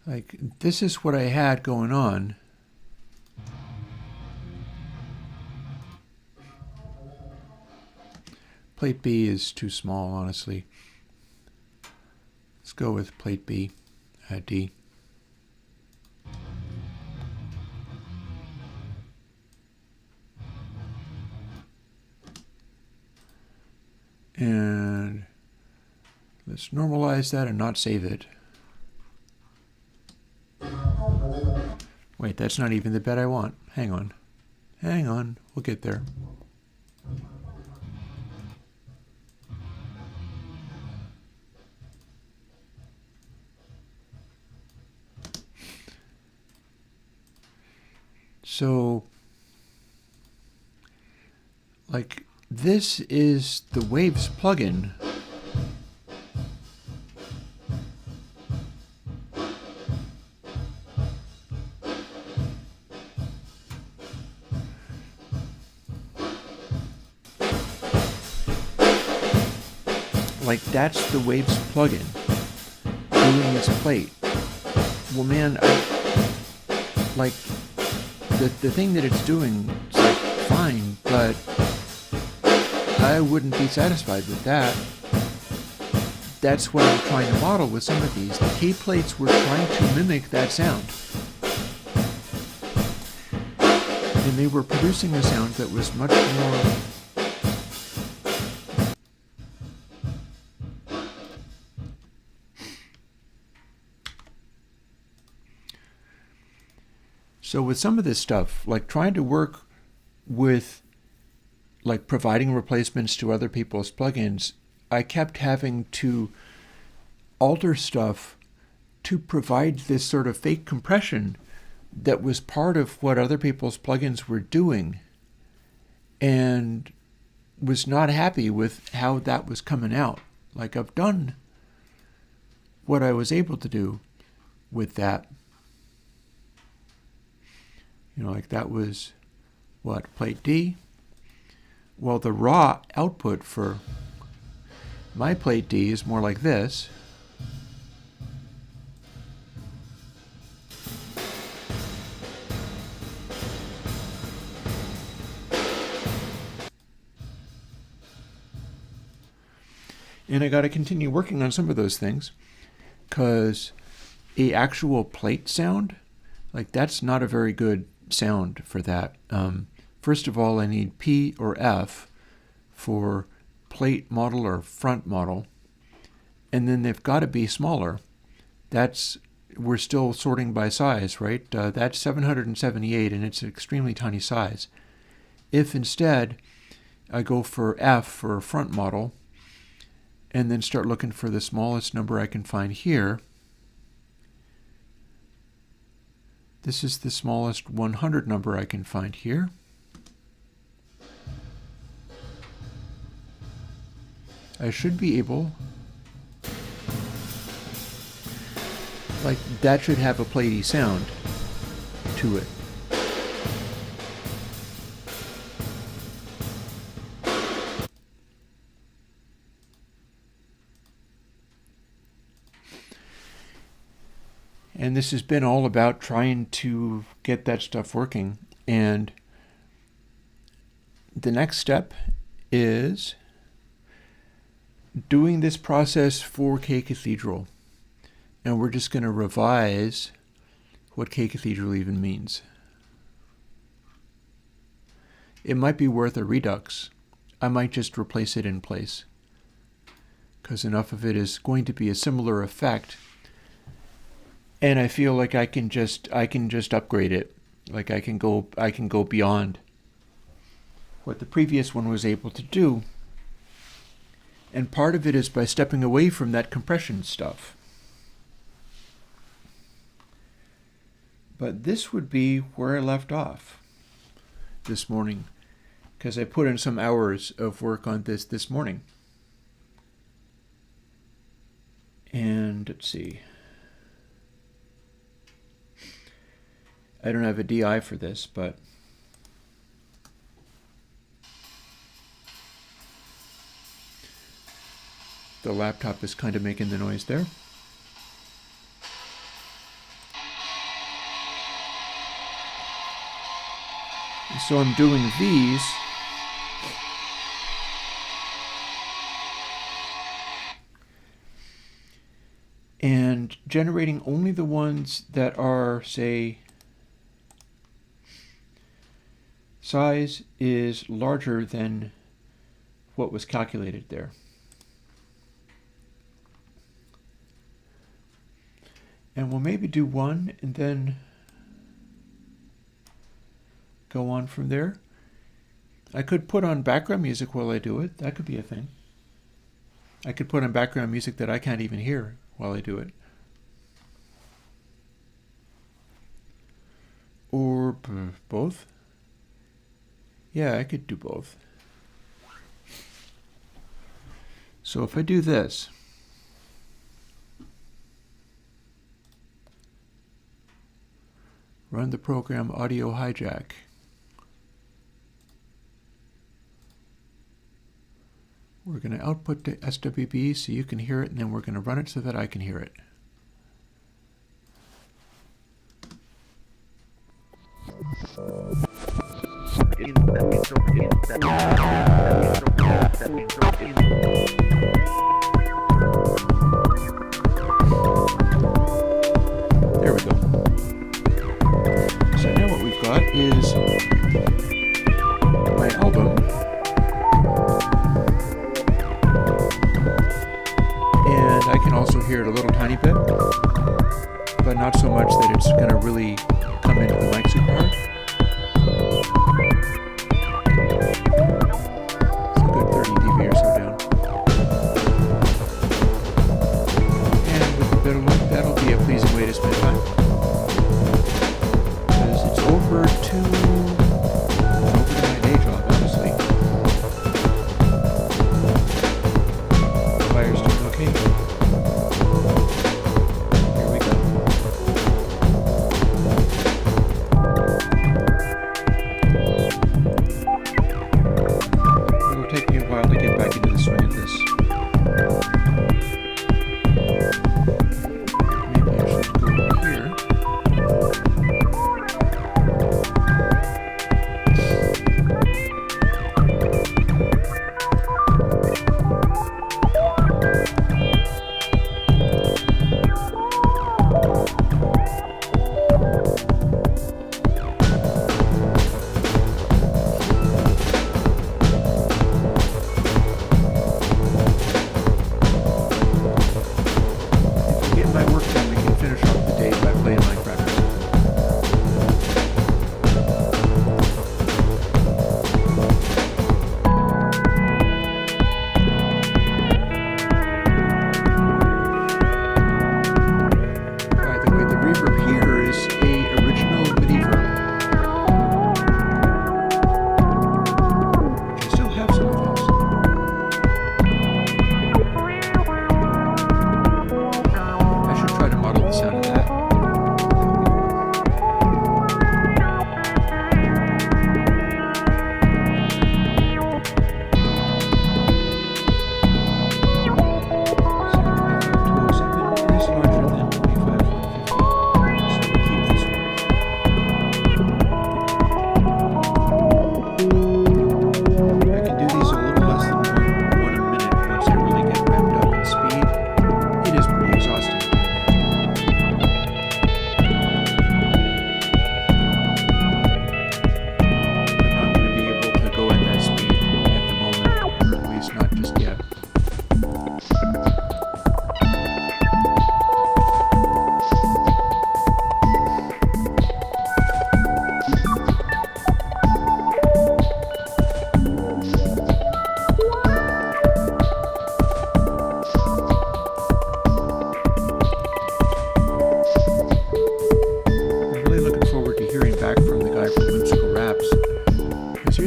like this is what I had going on. Plate B is too small, honestly. Let's go with plate B at D. And let's normalize that and not save it. Wait, that's not even the bed I want. Hang on. Hang on. We'll get there. So, like, this is the Waves plugin. Like, that's the Waves plugin doing its plate. Well, man, like, the thing that it's doing is like fine, but I wouldn't be satisfied with that. That's what I'm trying to model with some of these. The K plates were trying to mimic that sound. And they were producing a sound that was much more so with some of this stuff, like trying to work with like providing replacements to other people's plugins, I kept having to alter stuff to provide this sort of fake compression that was part of what other people's plugins were doing, and was not happy with how that was coming out. Like, I've done what I was able to do with that. You know, like that was, what, plate D? Well, the raw output for my plate D is more like this. And I got to continue working on some of those things, because a actual plate sound, like that's not a very good sound for that. First of all, I need P or F for plate model or front model, and then they've got to be smaller. We're still sorting by size, right? That's 778, and it's an extremely tiny size. If instead I go for F for a front model, and then start looking for the smallest number I can find here, this is the smallest 100 number I can find here. I should be able, like that should have a platey sound to it. And this has been all about trying to get that stuff working. And the next step is doing this process for K Cathedral. And we're just going to revise what K Cathedral even means. It might be worth a redux. I might just replace it in place, because enough of it is going to be a similar effect. And I feel like I can just upgrade it. Like I can go beyond what the previous one was able to do. And part of it is by stepping away from that compression stuff. But this would be where I left off this morning, because I put in some hours of work on this morning. And let's see. I don't have a DI for this, but the laptop is kind of making the noise there. So I'm doing these and generating only the ones that are, say, size is larger than what was calculated there. And we'll maybe do one and then go on from there. I could put on background music while I do it. That could be a thing. I could put on background music that I can't even hear while I do it. Or both. Yeah, I could do both. So if I do this, run the program audio hijack. We're going to output the SWB so you can hear it, and then we're going to run it so that I can hear it. There we go. So now what we've got is my album, and I can also hear it a little tiny bit, but not so much that it's going to really come into the mic super hard. It's a good 30 dB or so down. And with a bit of loop, that'll be a pleasing way to spend time. Because it's over to my day job, honestly. The wire's doing okay. Here we go.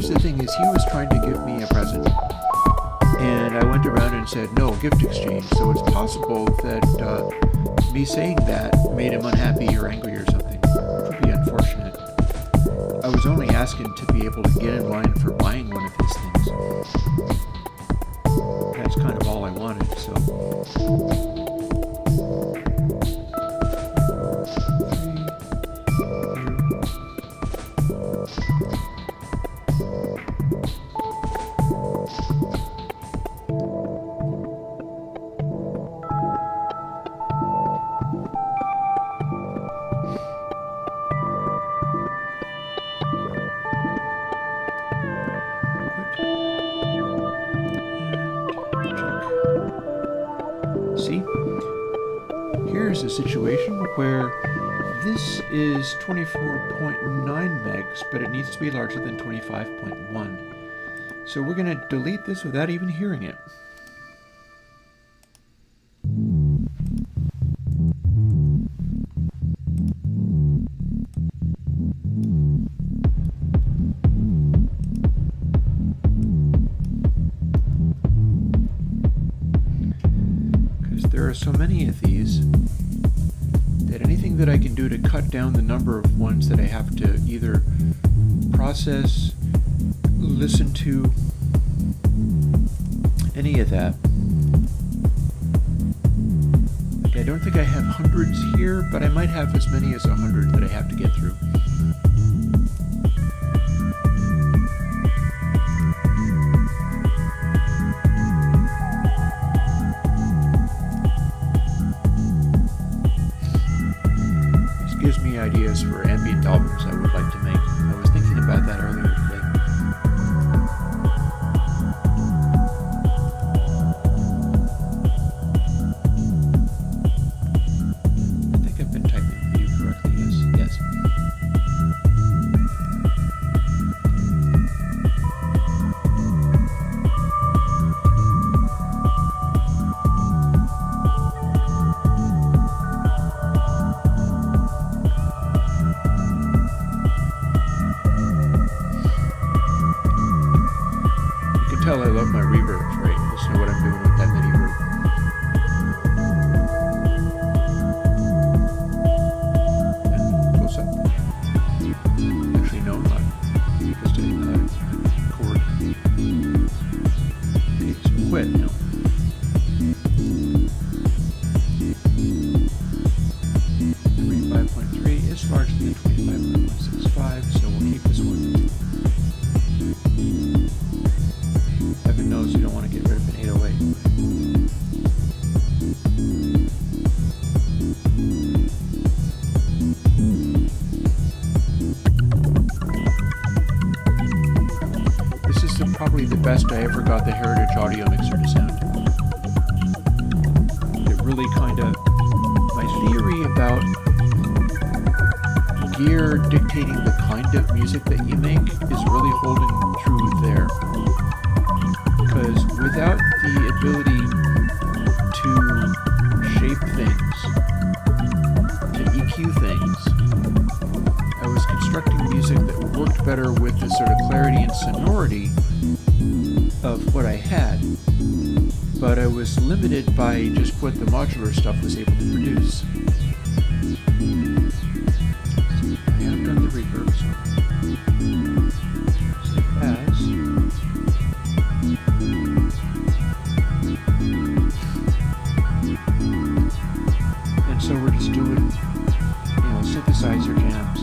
here's the thing: is he was trying to give me a present, and I went around and said no, gift exchange. So it's possible that me saying that made him unhappy or angry or something. It would be unfortunate. I was only asking to be able to get in line for buying one of his things. That's kind of all I wanted, so. See, here's a situation where this is 24.9 megs, but it needs to be larger than 25.1. So we're going to delete this without even hearing it. There are so many of these that anything that I can do to cut down the number of ones that I have to either process, listen to, any of that. Like, I don't think I have hundreds here, but I might have as many as 100 that I have to get through. Gives me ideas for ambient albums I would like to make. I was thinking about that earlier today. I think I've been typing you correctly. Yes. I love my reverbs, right? Listen to what I'm doing with that MIDI reverb. And close up. Actually, no, not. Just a chord. Okay, so quit now. Is larger than 25.165, so we'll keep this one. Heaven knows you don't want to get rid of an 808. This is probably the best I ever got the Heritage Audio Mixer to sound. It really kind of, my theory about gear dictating the kind of music that you make is really holding true there. Because without the ability to shape things, to EQ things, I was constructing music that worked better with the sort of clarity and sonority of what I had, but I was limited by just what the modular stuff was able to produce. I have done the reverb, so save as. And so we're just doing, synthesizer jams,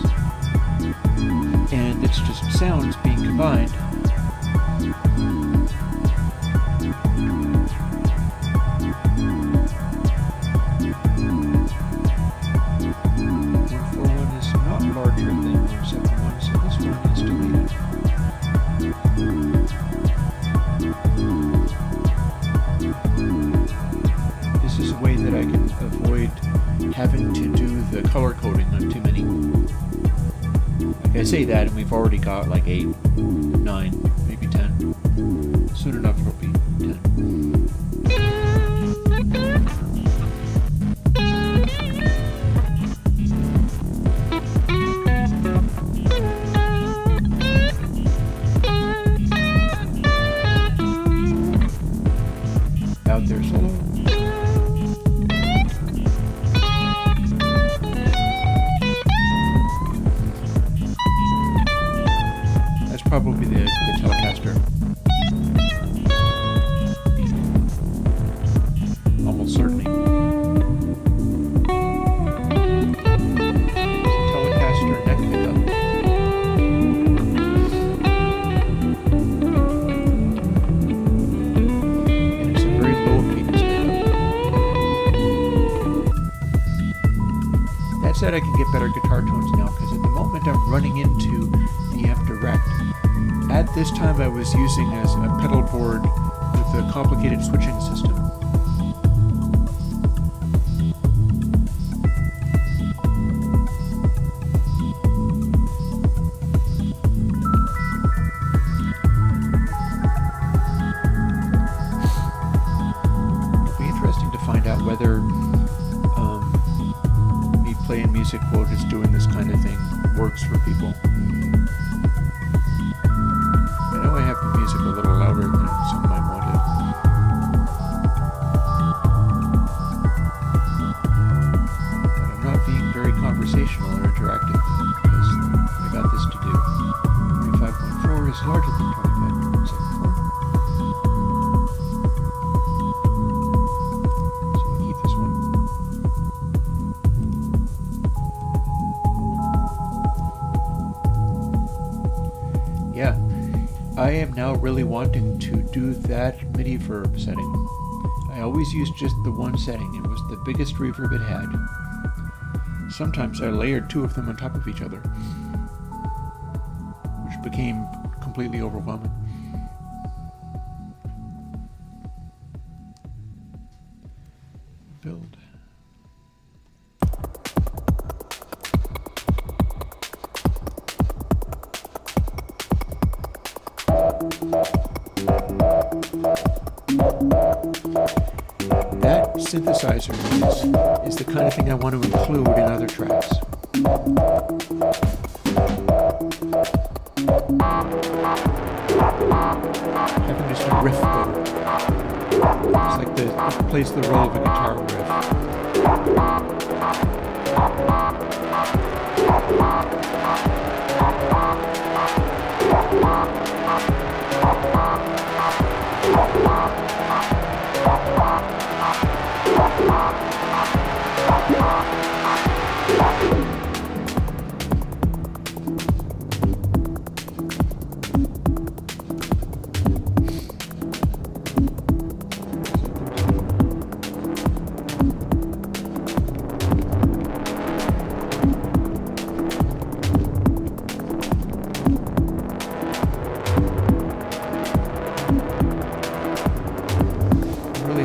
and it's just sounds being combined. Having to do the color coding on too many. Like I say that, and we've already got like 8, 9, maybe 10. Soon enough it'll be 10. probably the Telecaster. Almost certainly. Telecaster neck pickup. And it's a very low impedance pickup. That said, I can get better guitar tones now because at the moment I'm running into the amp direct. At this time I was using as a pedal board with a complicated switching system. It'll be interesting to find out whether me playing music while just doing this kind of thing works for people. I know I have the music a little louder than some might want it. But I'm not being very conversational or interactive because I got this to do. 25.4 is larger than 25.74. So we'll keep this one. Yeah. I am now really wanting to do that MIDI verb setting. I always used just the one setting. It was the biggest reverb it had. Sometimes I layered two of them on top of each other, which became completely overwhelming. Build. That synthesizer is the kind of thing I want to include in other tracks. Having just a riff go. It's like it plays the role of a guitar riff.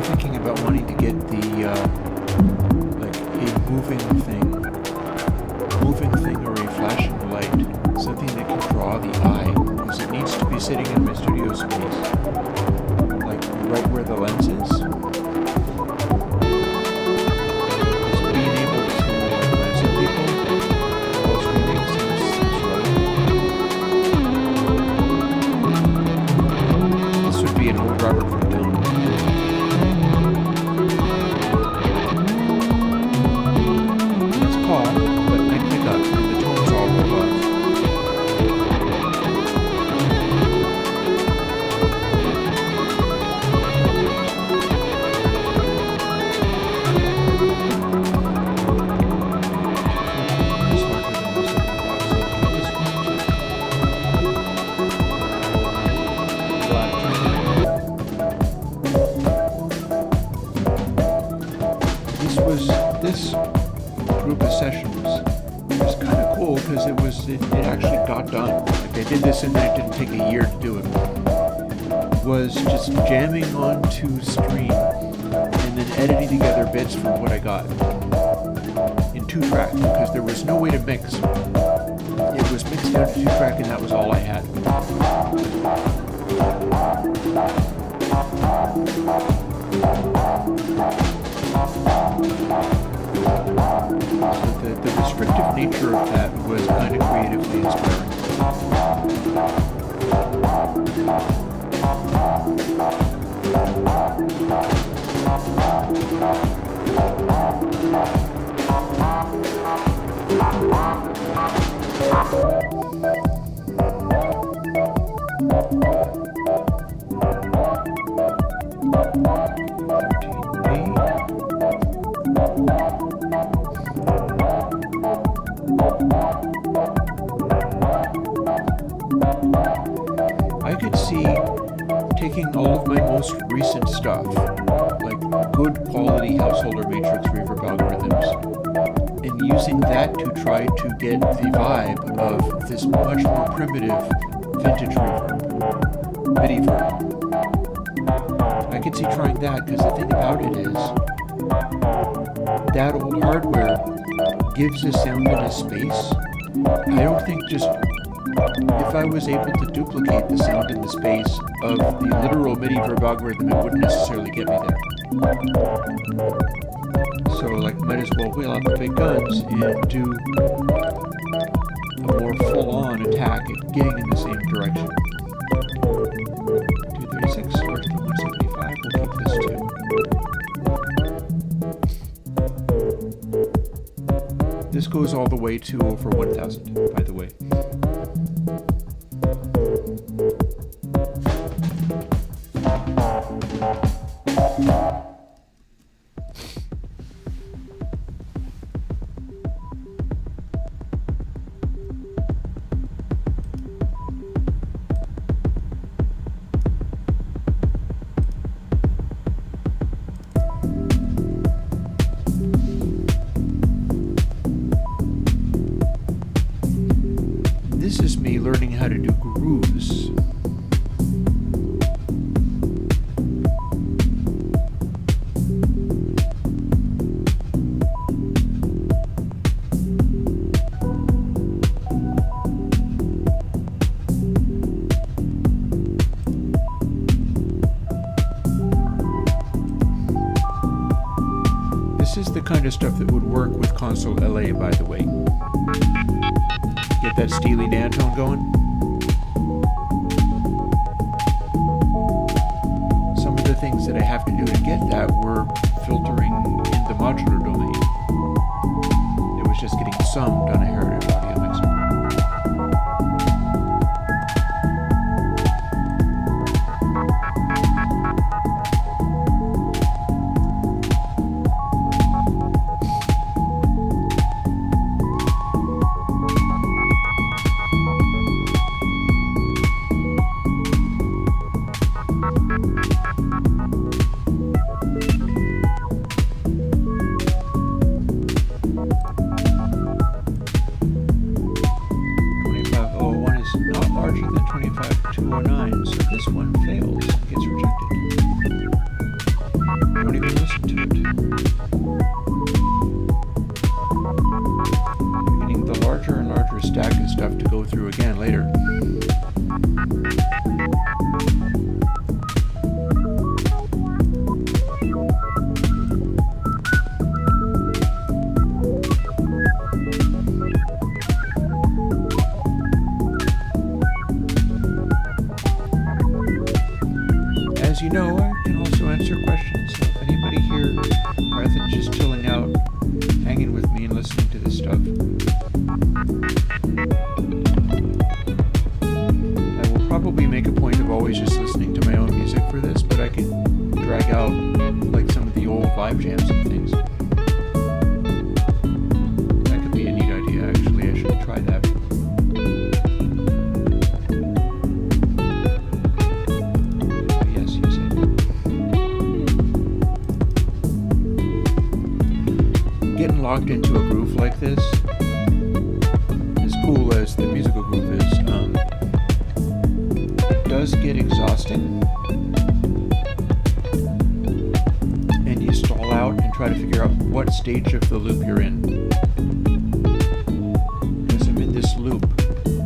Thinking about wanting to get the like a moving thing or a flashing light, something that can draw the eye, because it needs to be sitting in my studio space, like right where the lens is. Just being able to glance at people while streaming seems relevant. This would be an old Robert from Dylan. This group of sessions was kind of cool because it actually got done. Like I did this and then it didn't take a year to do it. Was just jamming onto Stream and then editing together bits from what I got in 2-track because there was no way to mix. It was mixed down to 2-track and that was all I had. So the restrictive nature of that was kind of creatively inspiring. I could see taking all of my most recent stuff, like good quality householder matrix reverb algorithms, and using that to try to get the vibe of this much more primitive vintage reverb, MIDI verb. I could see trying that, because the thing about it is that old hardware gives a sound in a space. I don't think just if I was able to duplicate the sound in the space of the literal MIDI verb algorithm, it wouldn't necessarily get me there. So, like, might as well wheel out the big guns and do a more full-on attack at getting in the same direction. 236 starts to 175. We'll keep this too. This goes all the way to over 1,000, by the way. This is me learning how to do grooves. This is the kind of stuff that would work with console LA, by the way. Get that Steely Dan tone going. Some of the things that I have to do to get that were filtering in the modular domain. It was just getting summed on a Heritage Audio mixer. So this one fails, gets rejected. Don't even listen to it. You're getting the larger and larger stack of stuff to go through again later. As you know, I can also answer questions, so if anybody here, rather than just chilling out, hanging with me and listening to this stuff, I will probably make a point of always just listening to my own music for this, but I can drag out like some of the old live jams and things. That could be a neat idea, actually. I should try that. Getting locked into a groove like this, as cool as the musical groove is, it does get exhausting, and you stall out and try to figure out what stage of the loop you're in. Because I'm in this loop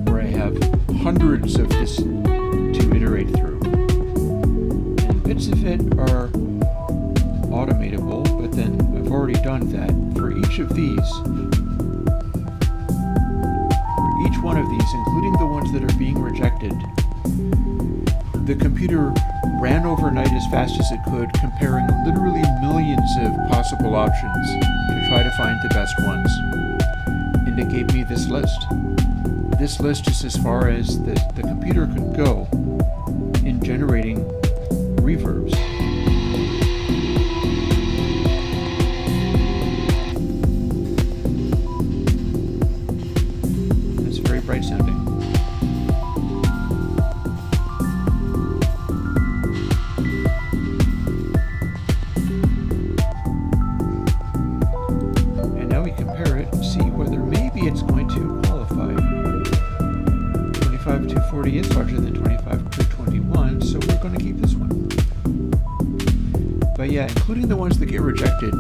where I have hundreds of this to iterate through, and bits of it are automatable, but then I've already done that. For each of these, for each one of these, including the ones that are being rejected, the computer ran overnight as fast as it could, comparing literally millions of possible options to try to find the best ones. And it gave me this list. This list is as far as the computer could go 240 is larger than 25 to 21, so we're going to keep this one. But yeah, including the ones that get rejected,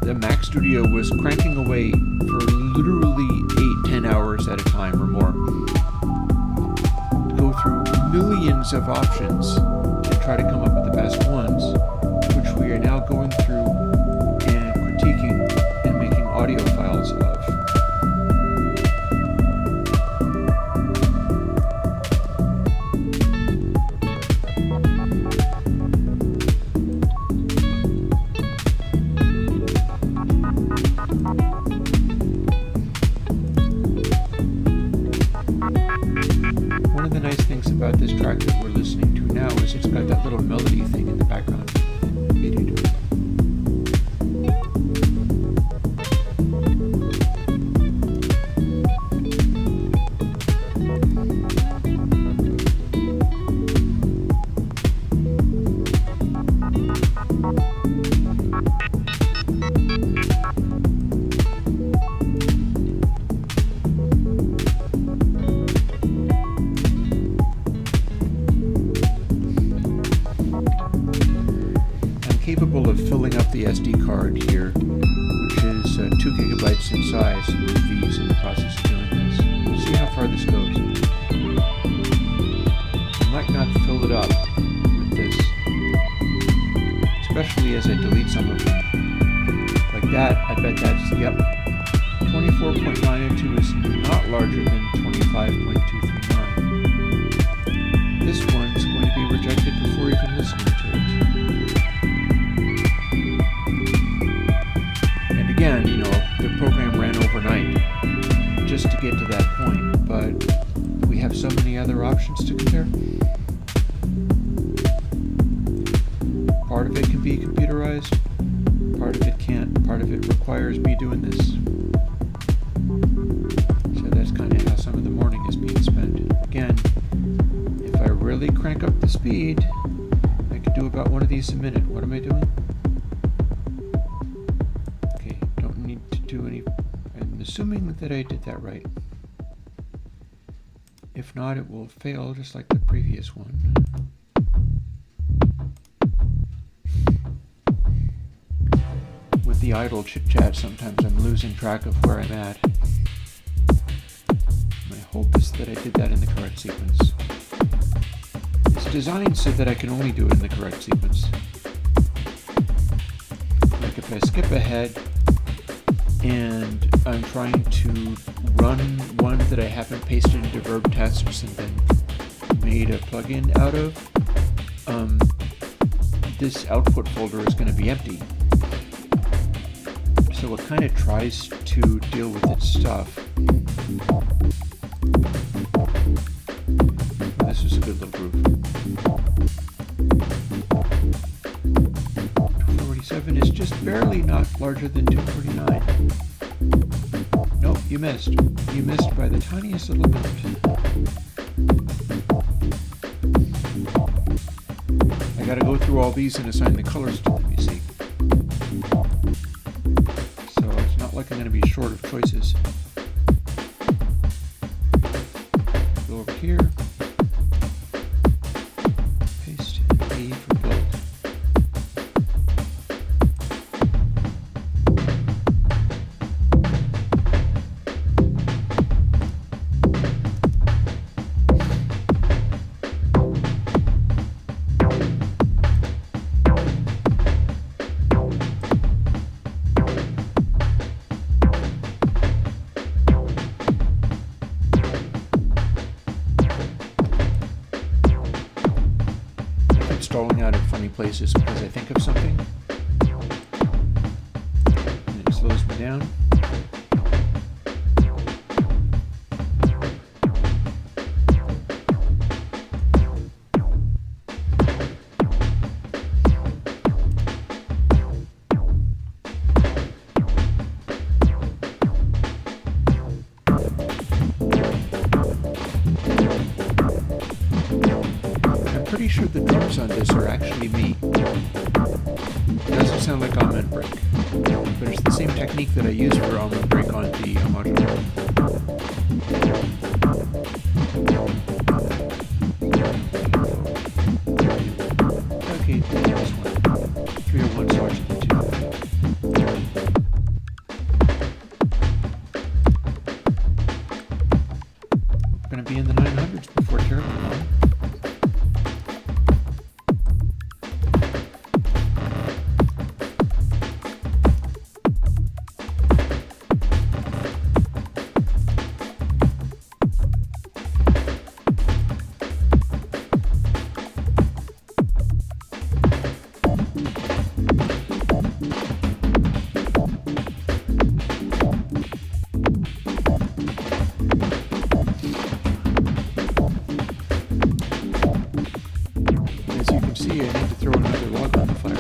the Mac Studio was cranking away for literally 8-10 hours at a time or more to go through millions of options and try to come up with the best ones, which we are now going through and critiquing and making audio files of. One of the nice things about this track that we're listening to now is it's got that little melody thing in the background. Capable of filling up the SD card here, which is 2 gigabytes in size, with V's in the process of doing this. We'll see how far this goes. I might not fill it up with this, especially as I delete some of them. Like that, I bet that's, yep, 24.902 is not larger than 25.239. This one's going to be rejected before even listening to it. Again, you know, the program ran overnight just to get to that point, but we have so many other options to compare. Part of it can be computerized, part of it can't, part of it requires me doing this. So that's kind of how some of the morning is being spent. Again, if I really crank up the speed, I could do about one of these a minute. What am I doing? I'm assuming that I did that right. If not, it will fail just like the previous one. With the idle chit-chat, sometimes I'm losing track of where I'm at. My hope is that I did that in the correct sequence. It's designed so that I can only do it in the correct sequence. Like if I skip ahead, and I'm trying to run one that I haven't pasted into verb tests and then made a plugin out of, this output folder is going to be empty. So it kind of tries to deal with its stuff. This is a good little groove. 247 is just barely not larger than 249. Nope, you missed. You missed by the tiniest little bit. I gotta go through all these and assign the colors to them, you see. So it's not like I'm gonna be short of choices. Go over here. Paste A for build. Stalling out at funny places because I think of something and it slows me down. Pretty sure the drums on this are actually me. It doesn't sound like almond break, but it's the same technique that I use for almond break on the module. going to be in the 900s before terribly long. I need to throw another log on the fire.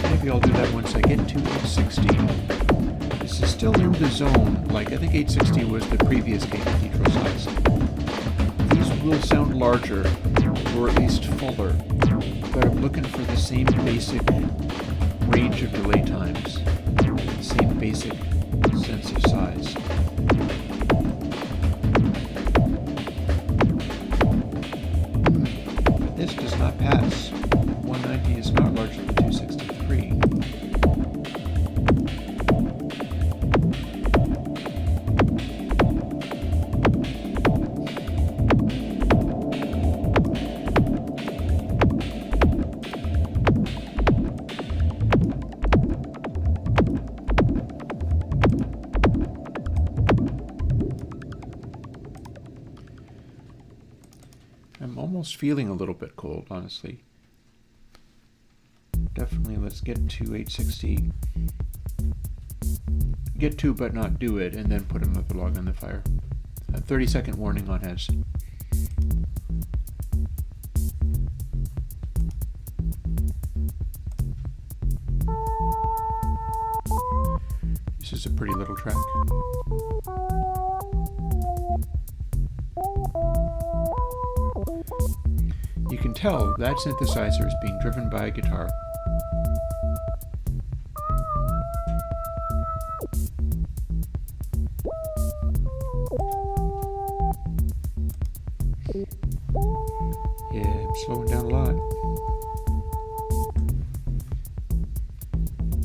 Maybe I'll do that once I get to 860. This is still in the zone. Like, I think 860 was the previous gate cathedral size. Will sound larger, or at least fuller, but I'm looking for the same basic range of delay times, the same basic sense of size. But this does not pass. 190 is not larger than 263. I'm almost feeling a little bit cold, honestly. Definitely, let's get to 860. Get to, but not do it, and then put another log on the fire. A 30-second warning on heads. This is a pretty little track. You can tell that synthesizer is being driven by a guitar. Yeah, I'm slowing down a lot.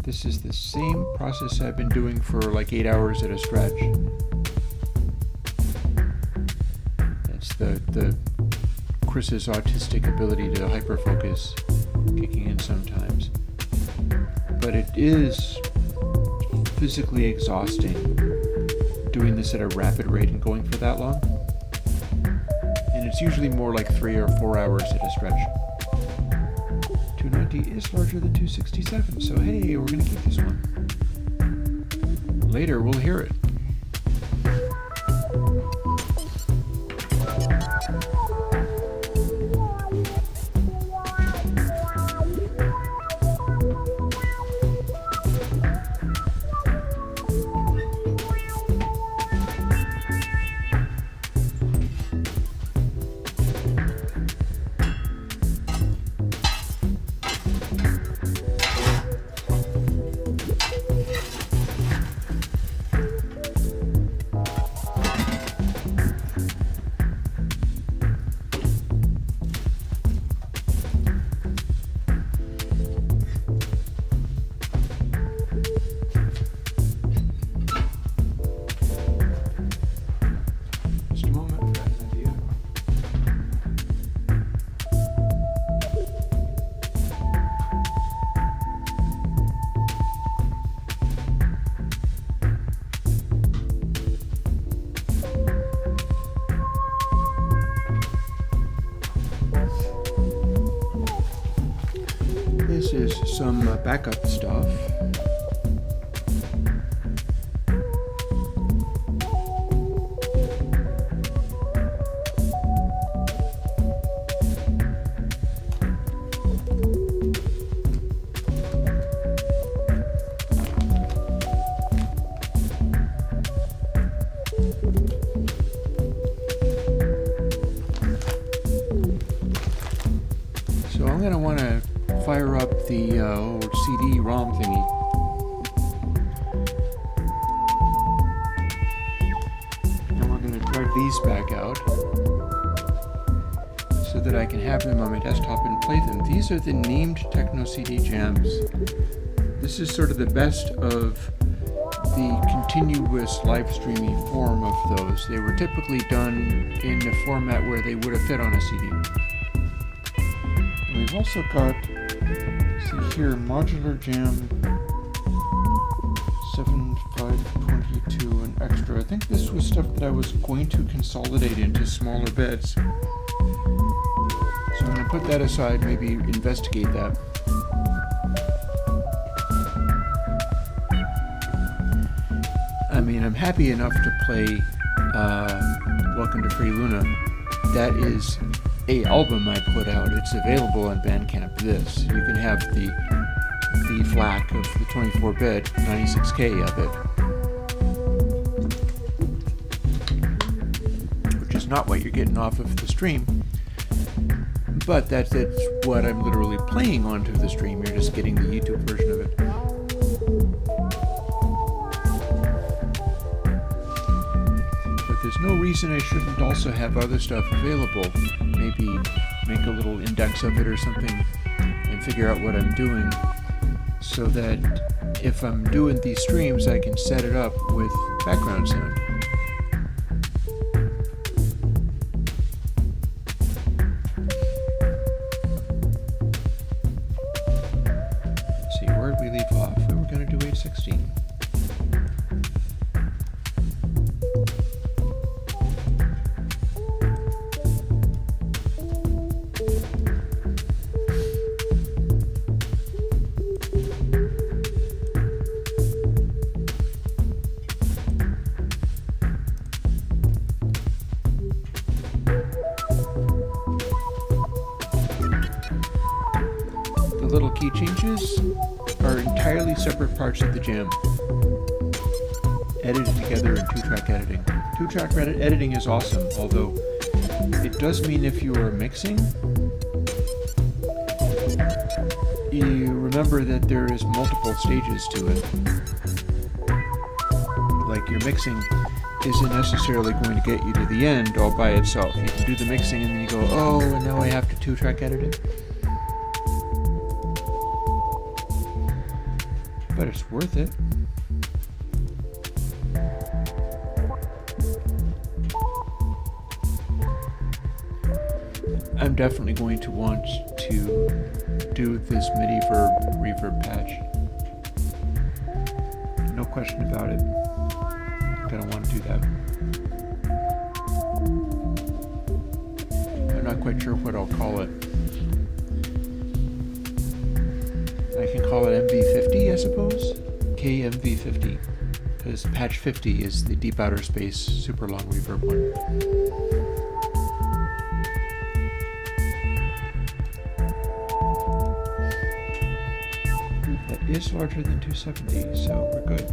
This is the same process I've been doing for like 8 hours at a stretch. It's the Chris's autistic ability to hyperfocus kicking in sometimes. But it is physically exhausting doing this at a rapid rate and going for that long. And it's usually more like 3 or 4 hours at a stretch. 290 is larger than 267, so hey, we're gonna keep this one. Later we'll hear it. This is some backup stuff. So I'm going to want to fire up the old CD-ROM thingy. these back out so that I can have them on my desktop and play them. These are the named Techno CD jams. This is sort of the best of the continuous live streaming form of those. They were typically done in a format where they would have fit on a CD. And we've also got, see here, Modular Jam 7522 and extra. I think this was stuff that I was going to consolidate into smaller beds. So I'm going to put that aside, maybe investigate that. I mean, I'm happy enough to play Welcome to Free Luna. That is a album I put out. It's available on Bandcamp. This, you can have the FLAC of the 24-bit, 96K of it, which is not what you're getting off of the stream, but that's what I'm literally playing onto the stream. You're just getting the YouTube version of it. But there's no reason I shouldn't also have other stuff available. Maybe make a little index of it or something and figure out what I'm doing, so that if I'm doing these streams, I can set it up with background sound. Let's see, where did we leave off? We were going to do 816. Little key changes are entirely separate parts of the jam, edited together in two-track editing. Two-track editing is awesome, although it does mean if you are mixing, you remember that there is multiple stages to it. Like, your mixing isn't necessarily going to get you to the end all by itself. You can do the mixing and then you go, oh, and now I have to two-track edit it. But it's worth it. I'm definitely going to want to do this MIDI reverb patch. No question about it. I'm gonna want to do that. I'm not quite sure what I'll call it. I can call it MV50, I suppose? KMV50, because patch 50 is the deep outer space super long reverb one. That is larger than 270, so we're good.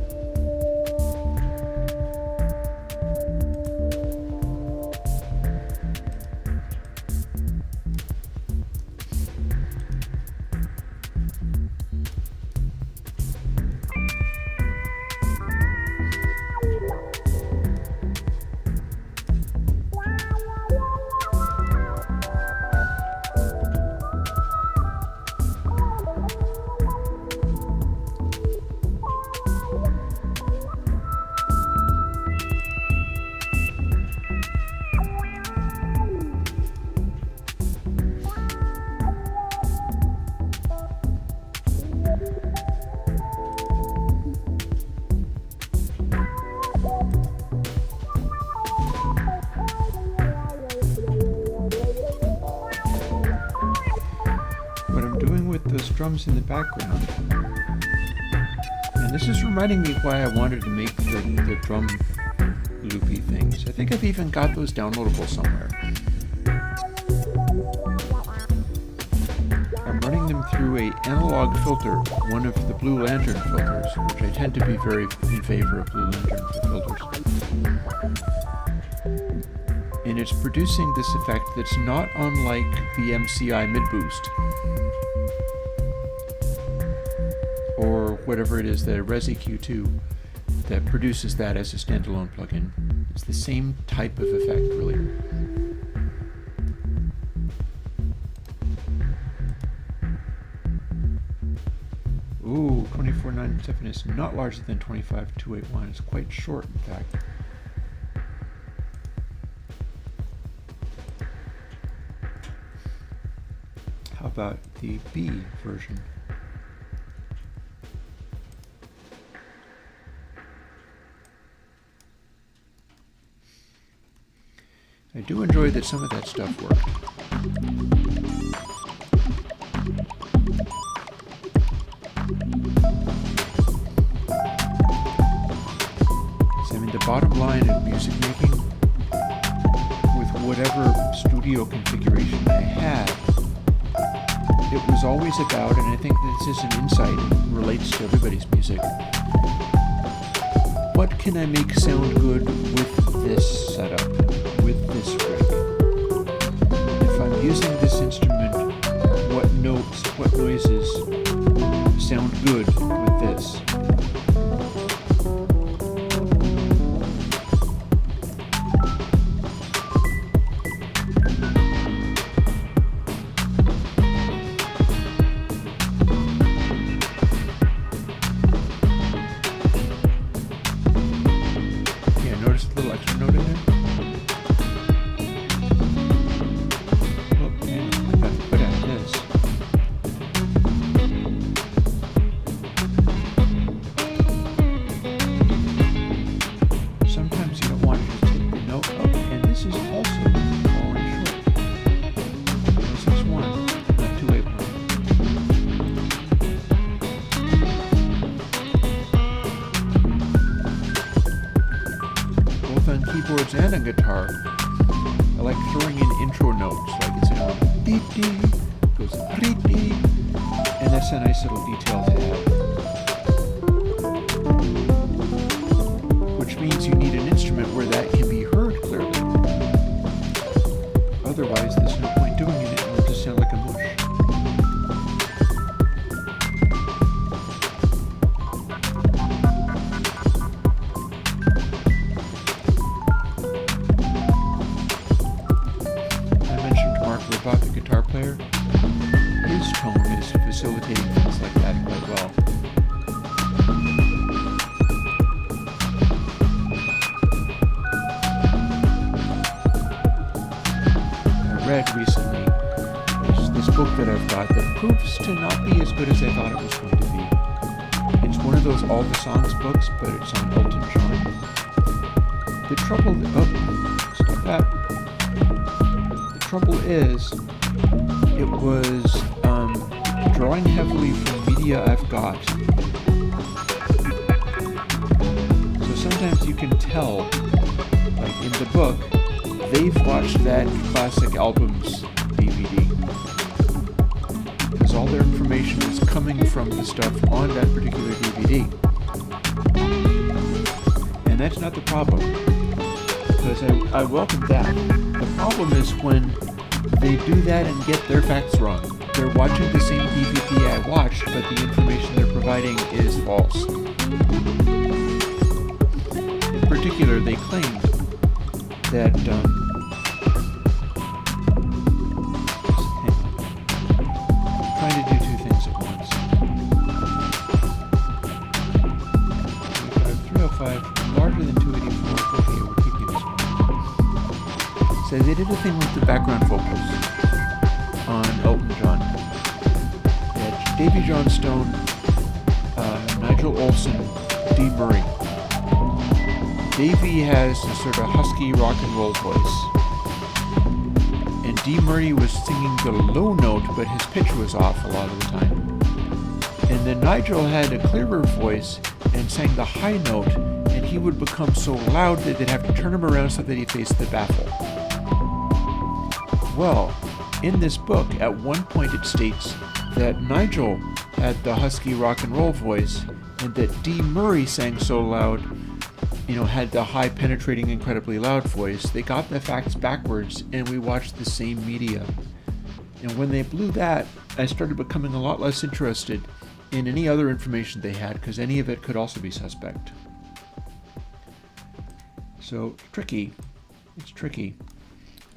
Those drums in the background. And this is reminding me why I wanted to make the drum loopy things. I think I've even got those downloadable somewhere. I'm running them through a analog filter, one of the Blue Lantern filters, which I tend to be very in favor of Blue Lantern filters. And it's producing this effect that's not unlike the MCI mid-boost, or whatever it is, the Resi Q2 that produces that as a standalone plugin. It's the same type of effect, really. Ooh, 2497 is not larger than 25281. It's quite short, in fact. How about the B version? I do enjoy that some of that stuff worked. So, I mean, the bottom line of music making, with whatever studio configuration I had, it was always about, and I think this is an insight and relates to everybody's music, what can I make sound good with this setup, with this rig? If I'm using this instrument, what notes, what noises sound good with this? Keyboards and on guitar, I like throwing in intro notes, like it's in dee dee, goes dee dee, and that's a nice little detail to add. Which means you need an instrument where that can be heard clearly. Otherwise, there's no point doing it, and it'll just sound like a mush. About the guitar player, his tone is facilitating things like that quite well. I read recently this book that I've got that proves to not be as good as I thought it was going to be. It's one of those all the songs books, but it's on Elton John. The trouble, stop that. Trouble is, it was drawing heavily from media I've got. So sometimes you can tell, like in the book, they've watched that classic albums DVD. Because all their information is coming from the stuff on that particular DVD. And that's not the problem. Because I welcome that. The problem is when they do that and get their facts wrong. They're watching the same DVD I watched, but the information they're providing is false. In particular, they claimed that trying to do two things at once. 305, larger than 284. Okay, we're keeping this one. So they did a thing with the background vocals on Elton John. They had Davy Johnstone, Nigel Olsson, Dee Murray. Davy has a sort of husky rock and roll voice. And Dee Murray was singing the low note, but his pitch was off a lot of the time. And then Nigel had a clearer voice and sang the high note, and he would become so loud that they'd have to turn him around so that he faced the baffle. Well, in this book, at one point it states that Nigel had the husky rock and roll voice, and that Dee Murray sang so loud, had the high penetrating, incredibly loud voice. They got the facts backwards, and we watched the same media. And when they blew that, I started becoming a lot less interested in any other information they had, because any of it could also be suspect. So tricky. It's tricky.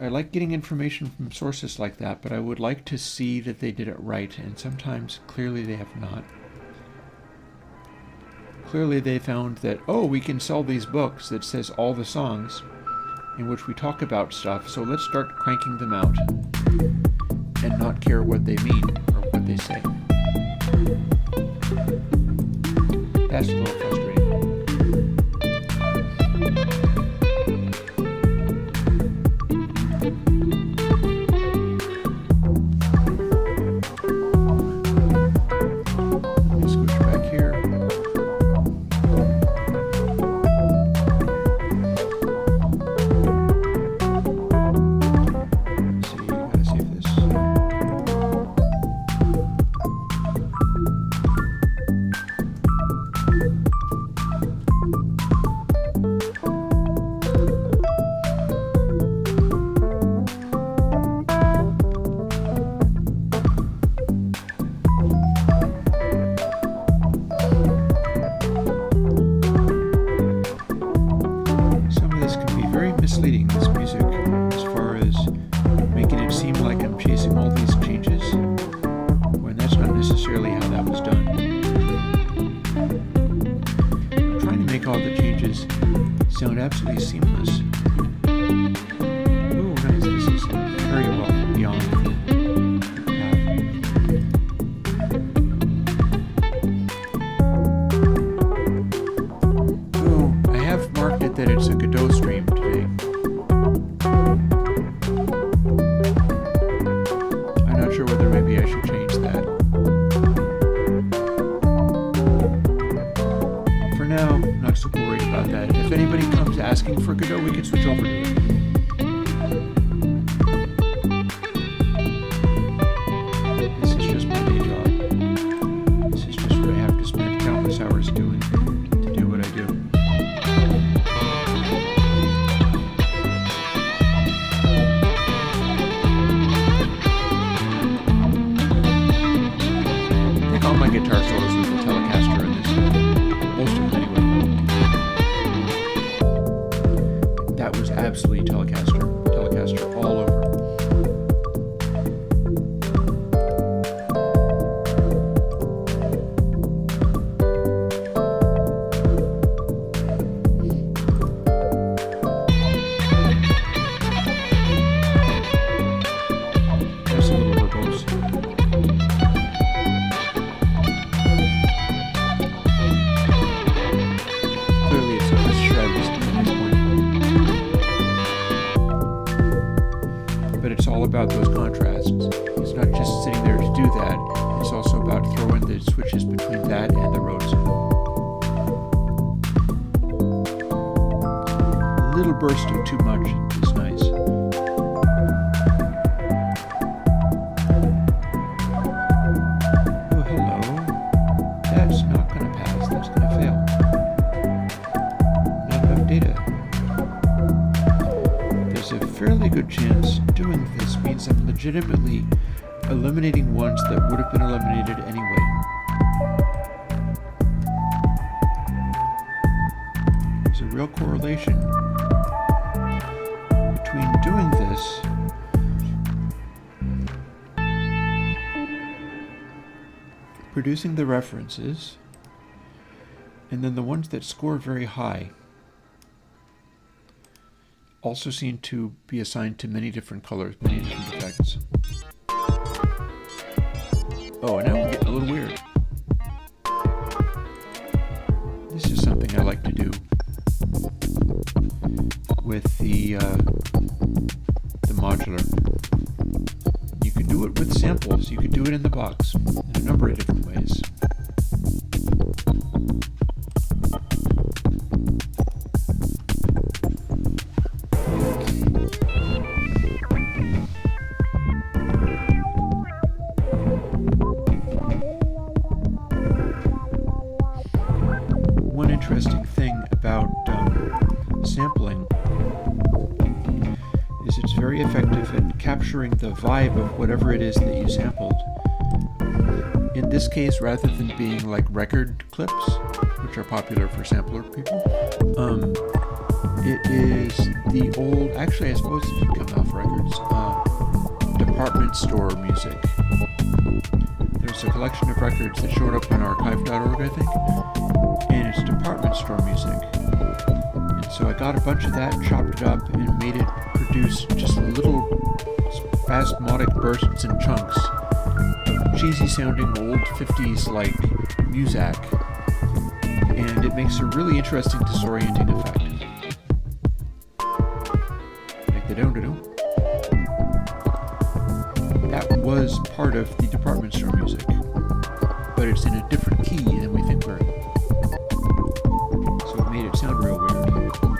I like getting information from sources like that, but I would like to see that they did it right, and sometimes clearly they have not. Clearly they found that, oh, we can sell these books that says all the songs in which we talk about stuff, so let's start cranking them out and not care what they mean or what they say. That's a little frustrating. Misleading, this music, as far as making it seem like I'm chasing all these changes, when that's not necessarily how that was done. I'm trying to make all the changes sound absolutely seamless. Ooh, nice, this is very well beyond Ooh, I have marked it that it's a Godot stream today. Whether maybe I should change that. For now, I'm not so worried about that. If anybody comes asking for Godot, we can switch over to it. This is just my day job. This is just what I have to spend countless hours doing to do what I do. All my guitar solos with the Telecaster in this, most of them anyway. That was absolutely Telecaster all over. That's a little verbose. But it's all about those contrasts. It's not just sitting there to do that, it's also about throwing the switches between that and the Rhodes. A little burst of too much is nice. Oh, hello. That's not going to pass, that's going to fail. Not enough data. There's a fairly good chance doing this means I'm legitimately eliminating ones that would have been eliminated anyway. There's a real correlation between doing this producing the references and then the ones that score very high also seem to be assigned to many different colors, many different effects. Oh, and now we're getting a little weird. This is something I like to do with the modular. You can do it with samples. You can do it in the box in a number of different ways. Interesting thing about sampling is it's very effective at capturing the vibe of whatever it is that you sampled. In this case, rather than being like record clips, which are popular for sampler people, It is the old, actually I suppose it did come off records, department store music. There's a collection of records that showed up on archive.org, I think, and it's department store music. And so I got a bunch of that, chopped it up, and made it produce just little spasmodic bursts and chunks of cheesy sounding old 50s like muzak, and it makes a really interesting disorienting effect. Like the do-do-do. That was part of the department store music, but it's in a different key than we think we're in. So it made it sound real weird. Oh,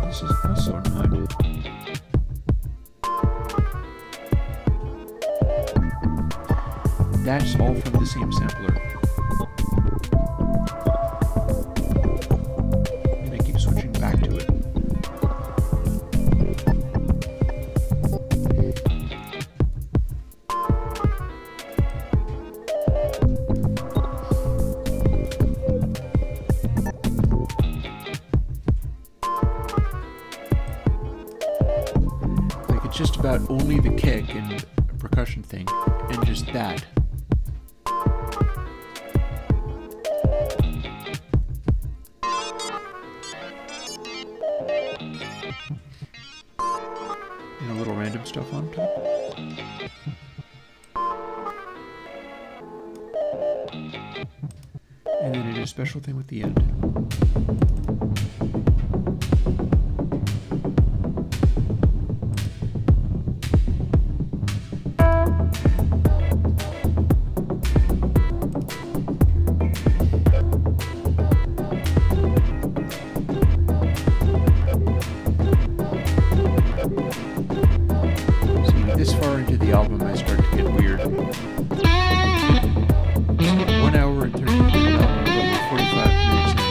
this is also not. That's all from the same sampler. And I keep switching back to it. Like it's just about only the kick and a percussion thing, and just that. And a little random stuff on top. And then I did a special thing with the end. This far into the album, I start to get weird. 1 hour and 30 minutes album, over 45 minutes in.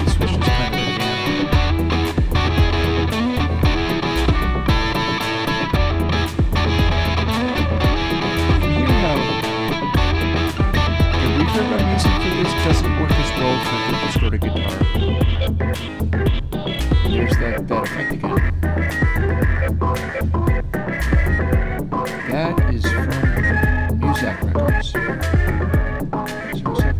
The switch is kind of a jam. Music for this doesn't work as well for the distorted guitar. There's that effect again. That is from Muzak Records. 078.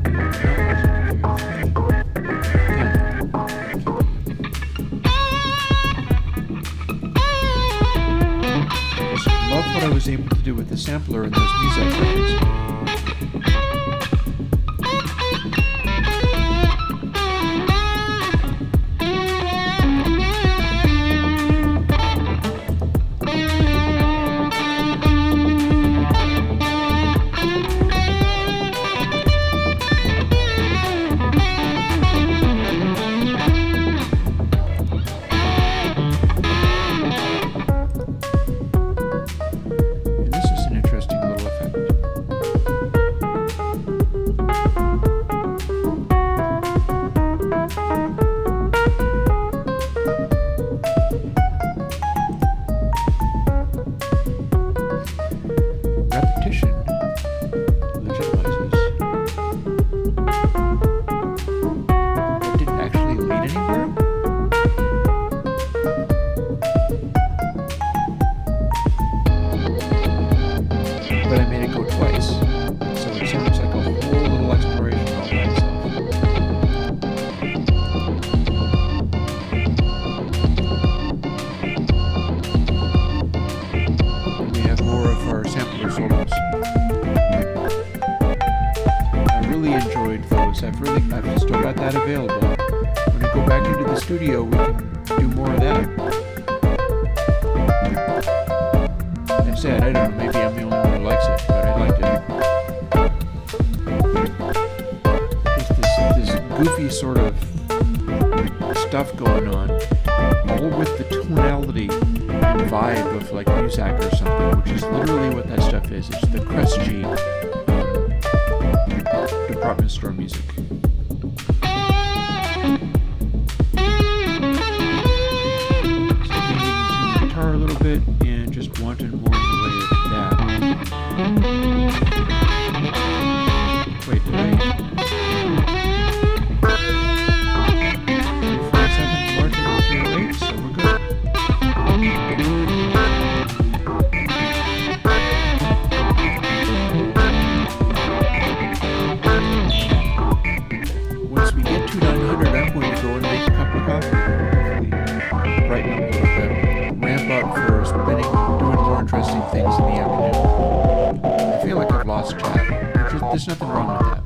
Just love what I was able to do with the sampler in those Muzak records. I've still got that available. When I go back into the studio, we can do more of that. I said, I don't know, maybe I'm the only one who likes it, but I liked it. Just this goofy sort of stuff going on, all with the tonality and vibe of like Muzak or something, which is literally what that stuff is. It's the Crest G department store music. So anonymous chat. There's nothing wrong with that.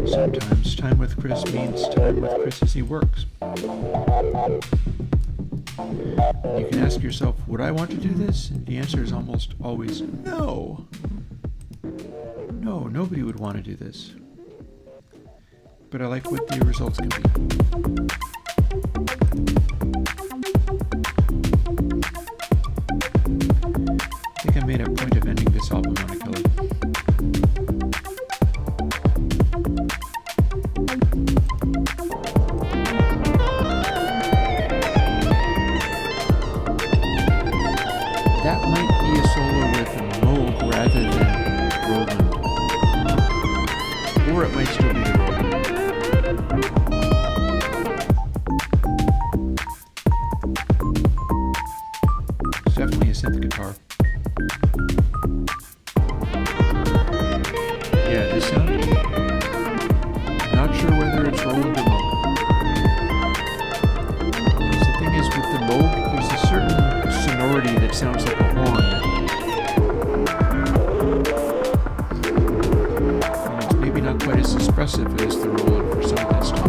Sometimes time with Chris means time with Chris as he works. You can ask yourself, would I want to do this? And the answer is almost always no. No, nobody would want to do this. But I like what the results can be. I think I made a point of ending this album on a killer. That might be a solo with a Moog rather than Roland. Or it might still be the Roland. It's definitely a synth guitar. Yeah, this sound? Not sure whether it's Roland or Moog. Because the thing is, with the Moog, there's a certain sonority that sounds like a horn. And it's maybe not quite as expressive as the Roland for some of that stuff.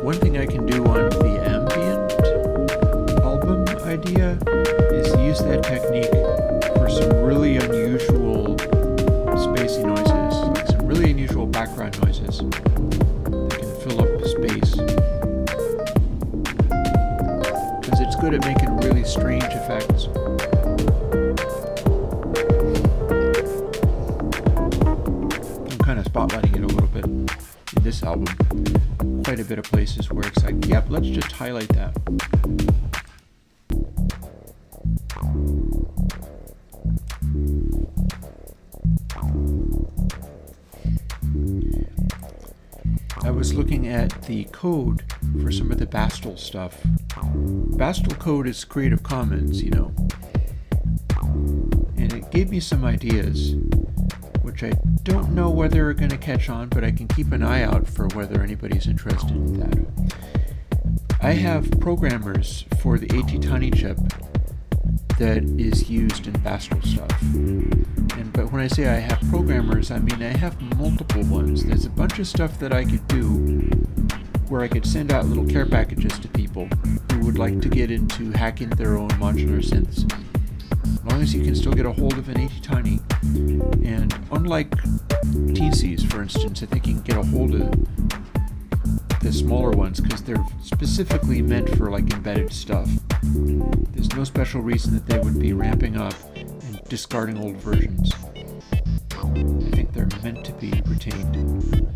One thing I can do on the ambient album idea is use that technique for some really unusual spacey noises, like some really unusual background noises that can fill up space. Because it's good at making really strange effects. I'm kind of spotlighting it a little bit in this album. Quite a bit of places where it's like, yep, let's just highlight that. I was looking at the code for some of the Bastel stuff. Bastel code is Creative Commons, you know. And it gave me some ideas, which I don't know whether they're going to catch on, but I can keep an eye out for whether anybody's interested in that. I have programmers for the AT-Tiny chip that is used in Bastel stuff. But when I say I have programmers, I mean I have multiple ones. There's a bunch of stuff that I could do where I could send out little care packages to people who would like to get into hacking their own modular synths. As long as you can still get a hold of an AT-Tiny. And unlike TCs, for instance, I think you can get a hold of the smaller ones because they're specifically meant for like embedded stuff. There's no special reason that they would be ramping up and discarding old versions. I think they're meant to be retained.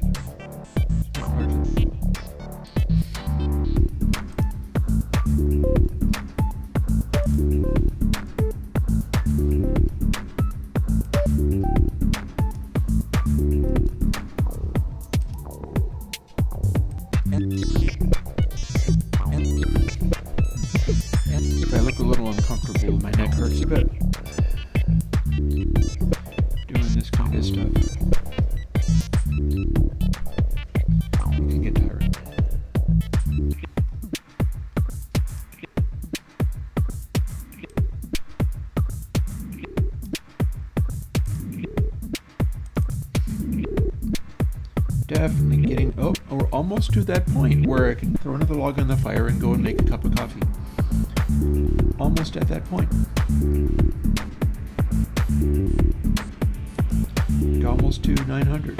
If I look a little uncomfortable, my neck hurts a bit doing this kind of stuff. It can get tiring. Definitely getting, we're almost to that point where I can throw another log on the fire and go and make a cup of coffee. Almost at that point. Almost to 900.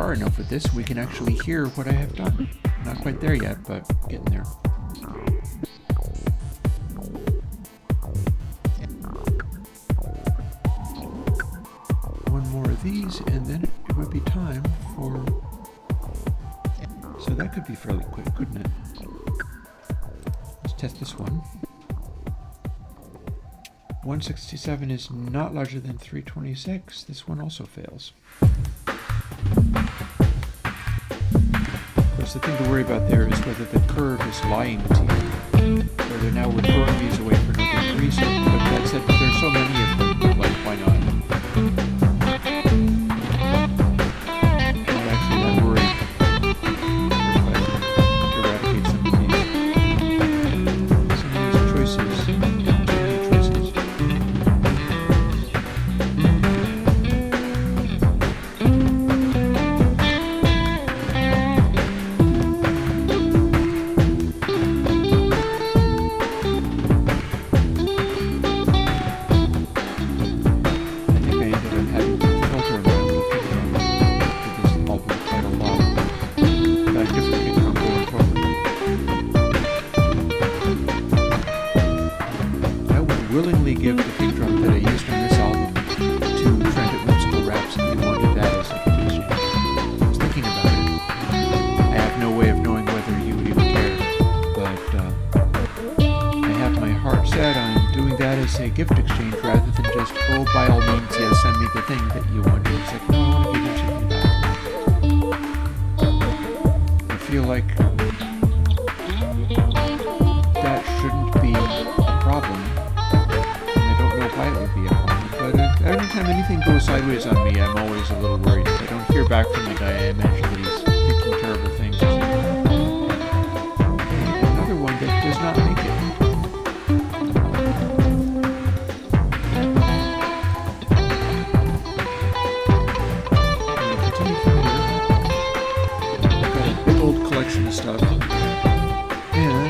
far enough with this, we can actually hear what I have done. Not quite there yet, but getting there. One more of these, and then it would be time for... So that could be fairly quick, couldn't it? Let's test this one. 167 is not larger than 326. This one also fails. Of course, the thing to worry about there is whether the curve is lying to you. Whether now we're throwing these away for no good reason, but that said, there's so many of them, like, why not? I'm actually not worried if I eradicate some of these choices. Too many choices. Willingly give the kick drum that I used on this album to Trent at Whimsical Raps if he wanted that as a condition. I was thinking about it. I have no way of knowing whether you would even care, but I have my heart set on doing that as a gift exchange rather than just, oh, by all means, yes, send me the thing that you wanted. It's like, no, I want to give you something back. I feel like that shouldn't be a problem. Why it would be a problem, but every time anything goes sideways on me, I'm always a little worried. If I don't hear back from the guy, I imagine that he's thinking terrible things. Another one that does not make it. And continue from here. I've got a big old collection of stuff. And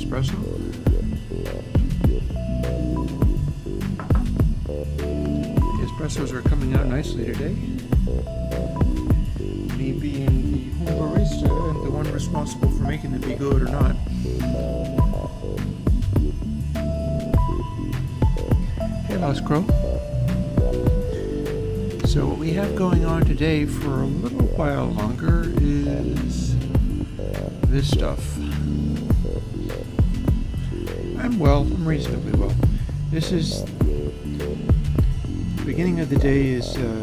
espresso. The espressos are coming out nicely today. Me being the home barista and the one responsible for making them be good or not. Hey, Lost Crow. So what we have going on today for a little while longer is this stuff. I'm reasonably well. This is, the beginning of the day is a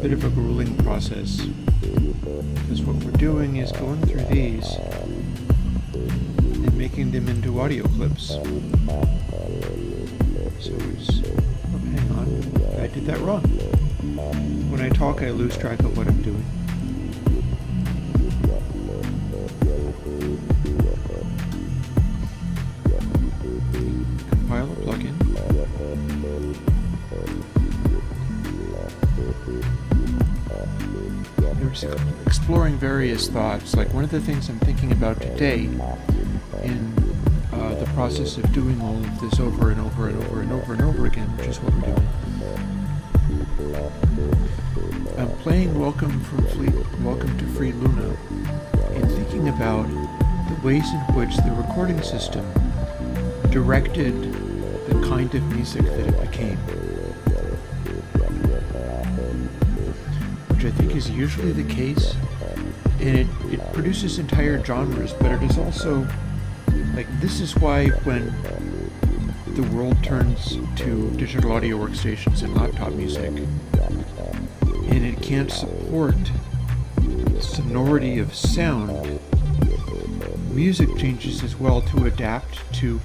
bit of a grueling process, because what we're doing is going through these and making them into audio clips. So hang on, I did that wrong. When I talk, I lose track of what I'm doing. Compile a plugin. There's exploring various thoughts. Like one of the things I'm thinking about today in the process of doing all of this over and over and over and over and over again, which is what we're doing. I'm playing Welcome to Free Luna and thinking about the ways in which the recording system directed the kind of music that it became, which I think is usually the case, and it produces entire genres, but it is also, like, this is why when the world turns to digital audio workstations and laptop music, and it can't support sonority of sound, music changes as well to adapt to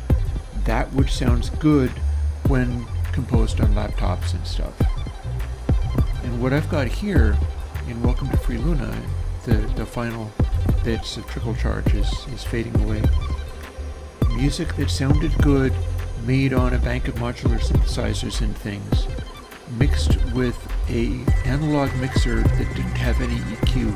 that which sounds good when composed on laptops and stuff. And what I've got here in Welcome to Free Luna, the final bits of trickle charge is fading away. Music that sounded good, made on a bank of modular synthesizers and things, mixed with a analog mixer that didn't have any EQ.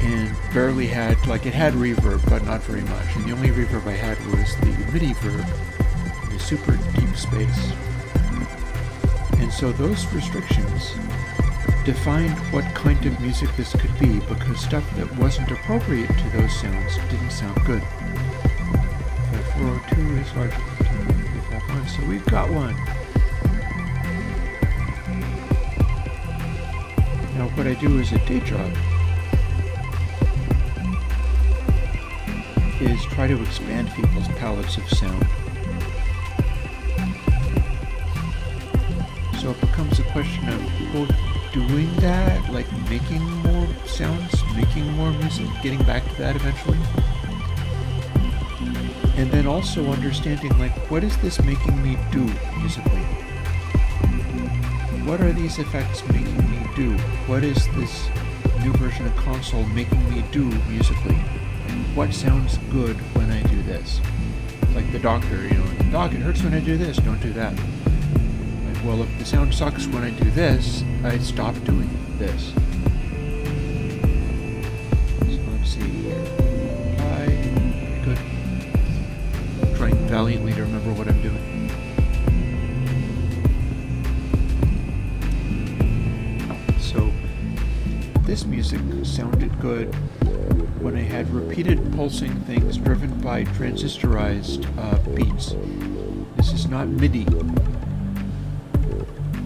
And barely had, like, it had reverb, but not very much. And the only reverb I had was the MIDI verb, the super deep space. And so those restrictions defined what kind of music this could be, because stuff that wasn't appropriate to those sounds didn't sound good. 5402 is larger than 351, so we've got one. Now what I do as a day job is try to expand people's palettes of sound. So it becomes a question of both doing that, like making more sounds, making more music, getting back to that eventually. And then also understanding, like, what is this making me do musically? What are these effects making me do? What is this new version of console making me do musically? And what sounds good when I do this? Like the doctor, Doc, it hurts when I do this, don't do that. Like, well, if the sound sucks when I do this, I stop doing this. So let's see here. Good. Trying valiantly to remember what I'm doing. So this music sounded good when I had repeated pulsing things driven by transistorized beats. This is not MIDI.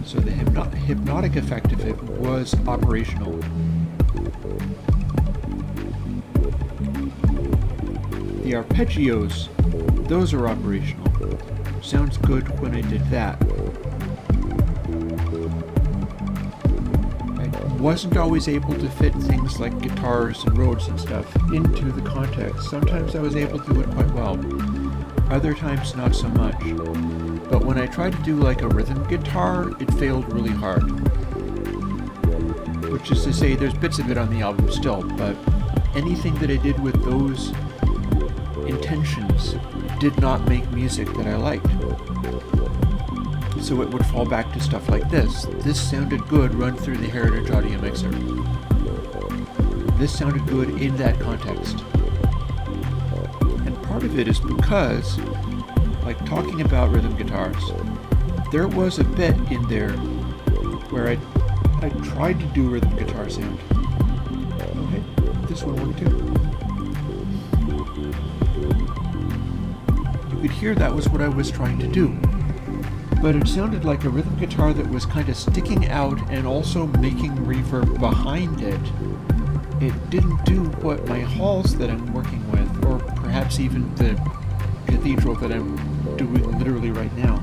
So the hypnotic effect of it was operational. The arpeggios, those are operational. Sounds good when I did that. I wasn't always able to fit things like guitars and Rhodes and stuff into the context. Sometimes I was able to do it quite well. Other times not so much. But when I tried to do like a rhythm guitar, it failed really hard. Which is to say, there's bits of it on the album still, but anything that I did with those intentions did not make music that I liked. So it would fall back to stuff like this. This sounded good run through the Heritage Audio Mixer. This sounded good in that context. And part of it is because, like talking about rhythm guitars, there was a bit in there where I tried to do rhythm guitar sound. Okay, this one worked too. You could hear that was what I was trying to do. But it sounded like a rhythm guitar that was kind of sticking out and also making reverb behind it. It didn't do what my halls that I'm working with, or perhaps even the cathedral that I'm doing literally right now.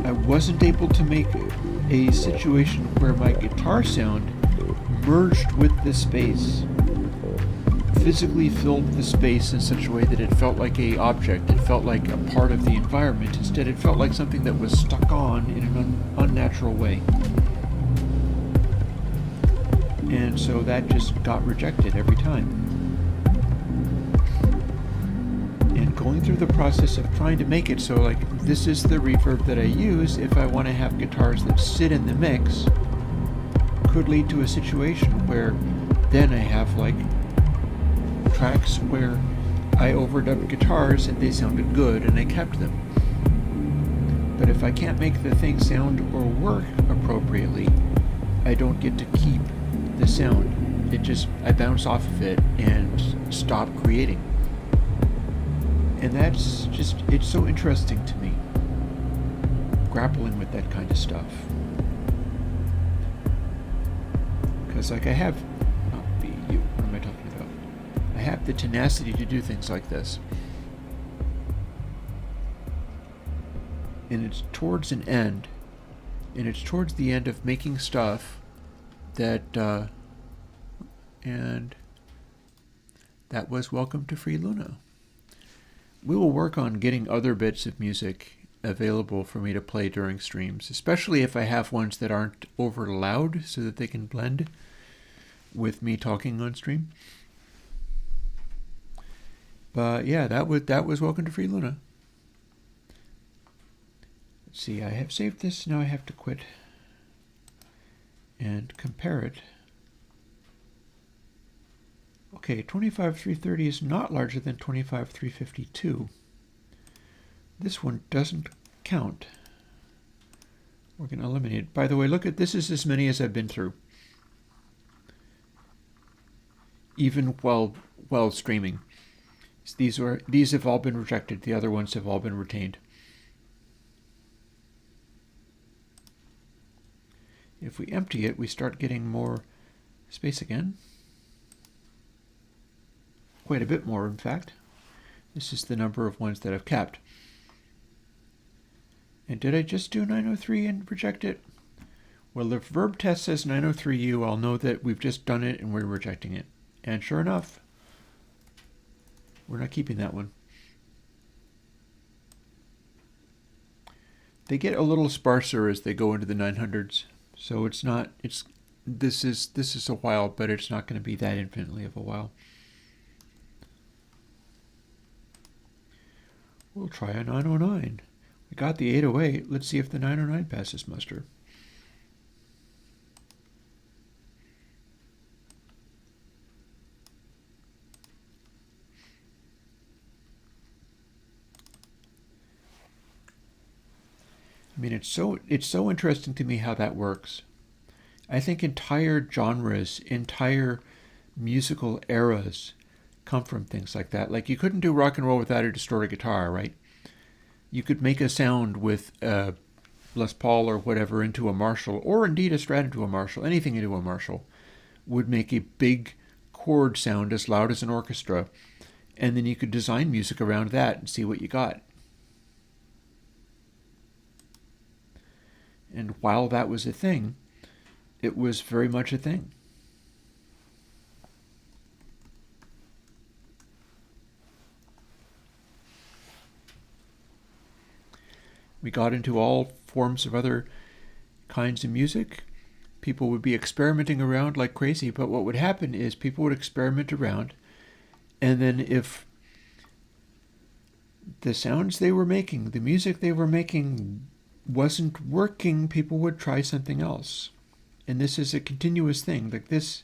I wasn't able to make a situation where my guitar sound merged with the space, physically filled the space in such a way that it felt like an object, it felt like a part of the environment. Instead, it felt like something that was stuck on in an unnatural way. And so that just got rejected every time. And going through the process of trying to make it so, like, this is the reverb that I use if I want to have guitars that sit in the mix, could lead to a situation where then I have, like, tracks where I overdubbed guitars and they sounded good and I kept them. But if I can't make the thing sound or work appropriately, I don't get to keep the sound. I bounce off of it and stop creating. And that's just, it's so interesting to me, grappling with that kind of stuff. Because like I have, what am I talking about? I have the tenacity to do things like this. And it's towards an end. And it's towards the end of making stuff that, and that was Welcome to Free Luna. We will work on getting other bits of music available for me to play during streams, especially if I have ones that aren't over loud so that they can blend with me talking on stream. But yeah, that was Welcome to Free Luna. Let's see, I have saved this, now I have to quit and compare it. Okay, 25,330 is not larger than 25,352. This one doesn't count. We're going to eliminate it. By the way, look at this, is as many as I've been through. Even while streaming. These have all been rejected. The other ones have all been retained. If we empty it, we start getting more space again. Quite a bit more, in fact. This is the number of ones that I've kept. And did I just do 903 and reject it? Well, if verb test says 903U, I'll know that we've just done it and we're rejecting it. And sure enough, we're not keeping that one. They get a little sparser as they go into the 900s. So this is a while, but it's not going to be that infinitely of a while. We'll try a 909. We got the 808. Let's see if the 909 passes muster. I mean, it's so interesting to me how that works. I think entire genres, entire musical eras come from things like that. Like, you couldn't do rock and roll without a distorted guitar, right? You could make a sound with a Les Paul or whatever into a Marshall, or indeed a Strat into a Marshall. Anything into a Marshall would make a big chord sound as loud as an orchestra. And then you could design music around that and see what you got. And while that was a thing, it was very much a thing. We got into all forms of other kinds of music. People would be experimenting around like crazy, but what would happen is people would experiment around, and then if the sounds they were making, the music they were making wasn't working, people would try something else. And this is a continuous thing. Like this,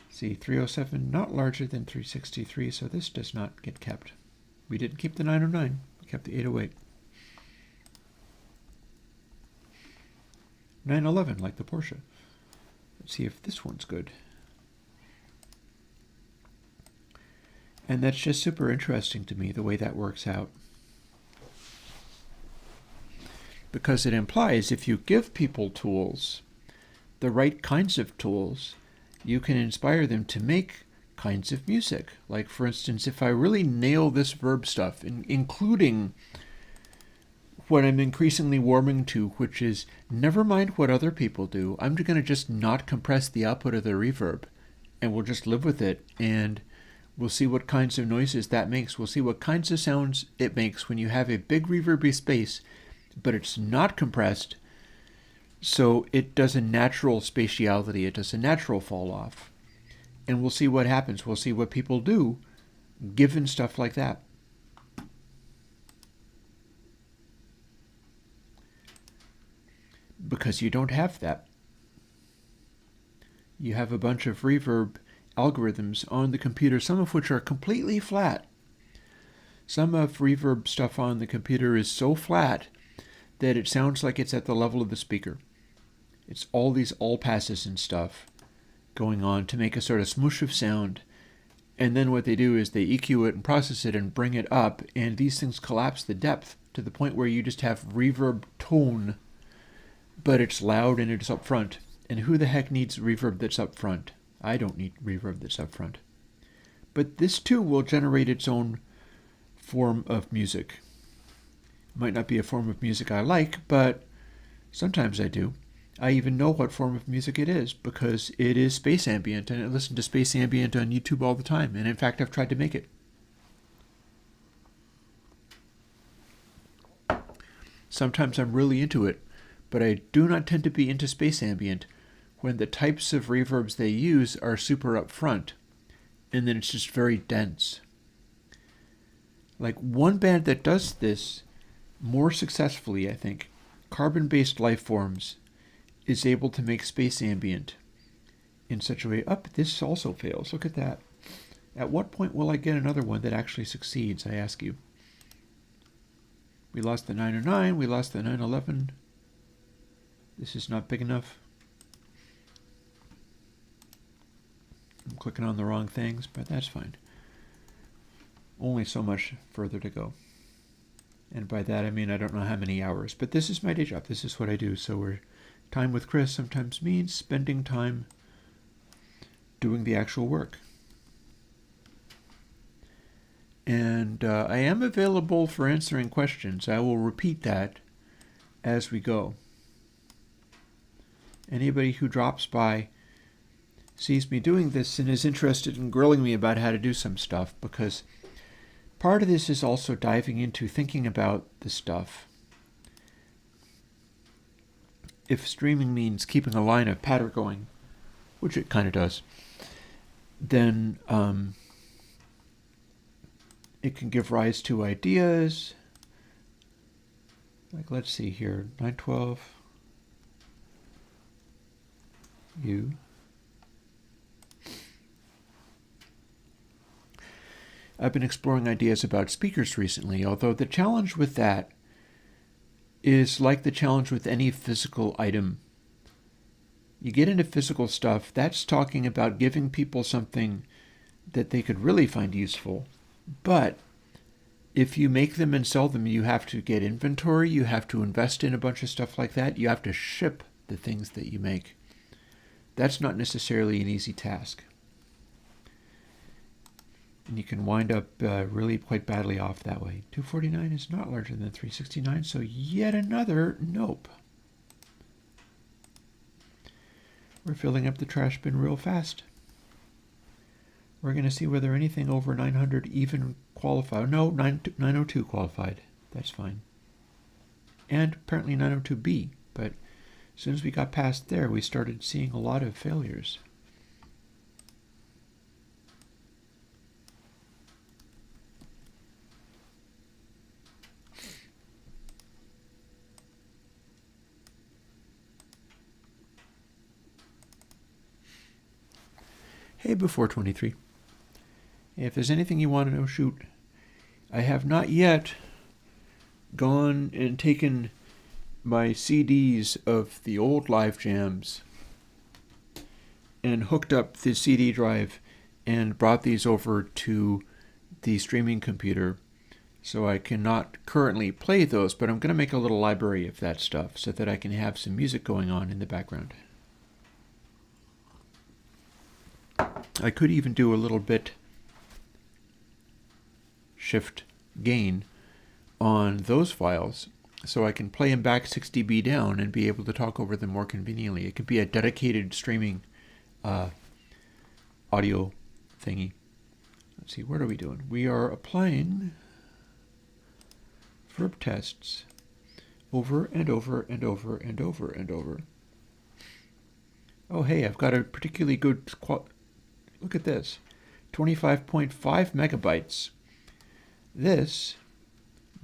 see, 307, not larger than 363, so this does not get kept. We didn't keep the 909, we kept the 808. 911, like the Porsche. Let's see if this one's good. And that's just super interesting to me, the way that works out. Because it implies if you give people tools, the right kinds of tools, you can inspire them to make kinds of music. Like, for instance, if I really nail this verb stuff, including what I'm increasingly warming to, which is never mind what other people do, I'm going to just not compress the output of the reverb, and we'll just live with it, and we'll see what kinds of noises that makes. We'll see what kinds of sounds it makes when you have a big reverby space, but it's not compressed, so it does a natural spatiality, it does a natural fall off. And we'll see what happens. We'll see what people do given stuff like that. Because you don't have that. You have a bunch of reverb algorithms on the computer, some of which are completely flat. Some of reverb stuff on the computer is so flat that it sounds like it's at the level of the speaker. It's all these all passes and stuff going on to make a sort of smoosh of sound. And then what they do is they EQ it and process it and bring it up, and these things collapse the depth to the point where you just have reverb tone, but it's loud and it's up front. And who the heck needs reverb that's up front? I don't need reverb that's up front. But this too will generate its own form of music. It might not be a form of music I like, but sometimes I do. I even know what form of music it is because it is space ambient, and I listen to space ambient on YouTube all the time, and in fact I've tried to make it. Sometimes I'm really into it, but I do not tend to be into space ambient when the types of reverbs they use are super upfront, and then it's just very dense. Like one band that does this more successfully, I think, Carbon-Based Lifeforms, is able to make space ambient in such a way. This also fails. Look at that. At what point will I get another one that actually succeeds, I ask you? We lost the 909. We lost the 911. This is not big enough. I'm clicking on the wrong things, but that's fine. Only so much further to go. And by that I mean I don't know how many hours. But this is my day job. This is what I do. So time with Chris sometimes means spending time doing the actual work. And I am available for answering questions. I will repeat that as we go. Anybody who drops by sees me doing this and is interested in grilling me about how to do some stuff, because part of this is also diving into thinking about the stuff. If streaming means keeping a line of patter going, which it kind of does, then it can give rise to ideas. Like, let's see here, 912, U. I've been exploring ideas about speakers recently, although the challenge with that is like the challenge with any physical item. You get into physical stuff, that's talking about giving people something that they could really find useful. But if you make them and sell them, you have to get inventory, you have to invest in a bunch of stuff like that, you have to ship the things that you make. That's not necessarily an easy task. And you can wind up really quite badly off that way. 249 is not larger than 369, so yet another nope. We're filling up the trash bin real fast. We're going to see whether anything over 900 even qualified. No, 902 qualified. That's fine. And apparently 902B, but as soon as we got past there, we started seeing a lot of failures. Hey, before 23. If there's anything you want to know, shoot. I have not yet gone and taken my CDs of the old live jams and hooked up the CD drive and brought these over to the streaming computer. So I cannot currently play those, but I'm going to make a little library of that stuff so that I can have some music going on in the background. I could even do a little bit shift gain on those files so I can play them back 6 dB down and be able to talk over them more conveniently. It could be a dedicated streaming audio thingy. Let's see, what are we doing? We are applying verb tests over and over and over and over and over. Oh, hey, I've got a particularly good look at this, 25.5 megabytes. This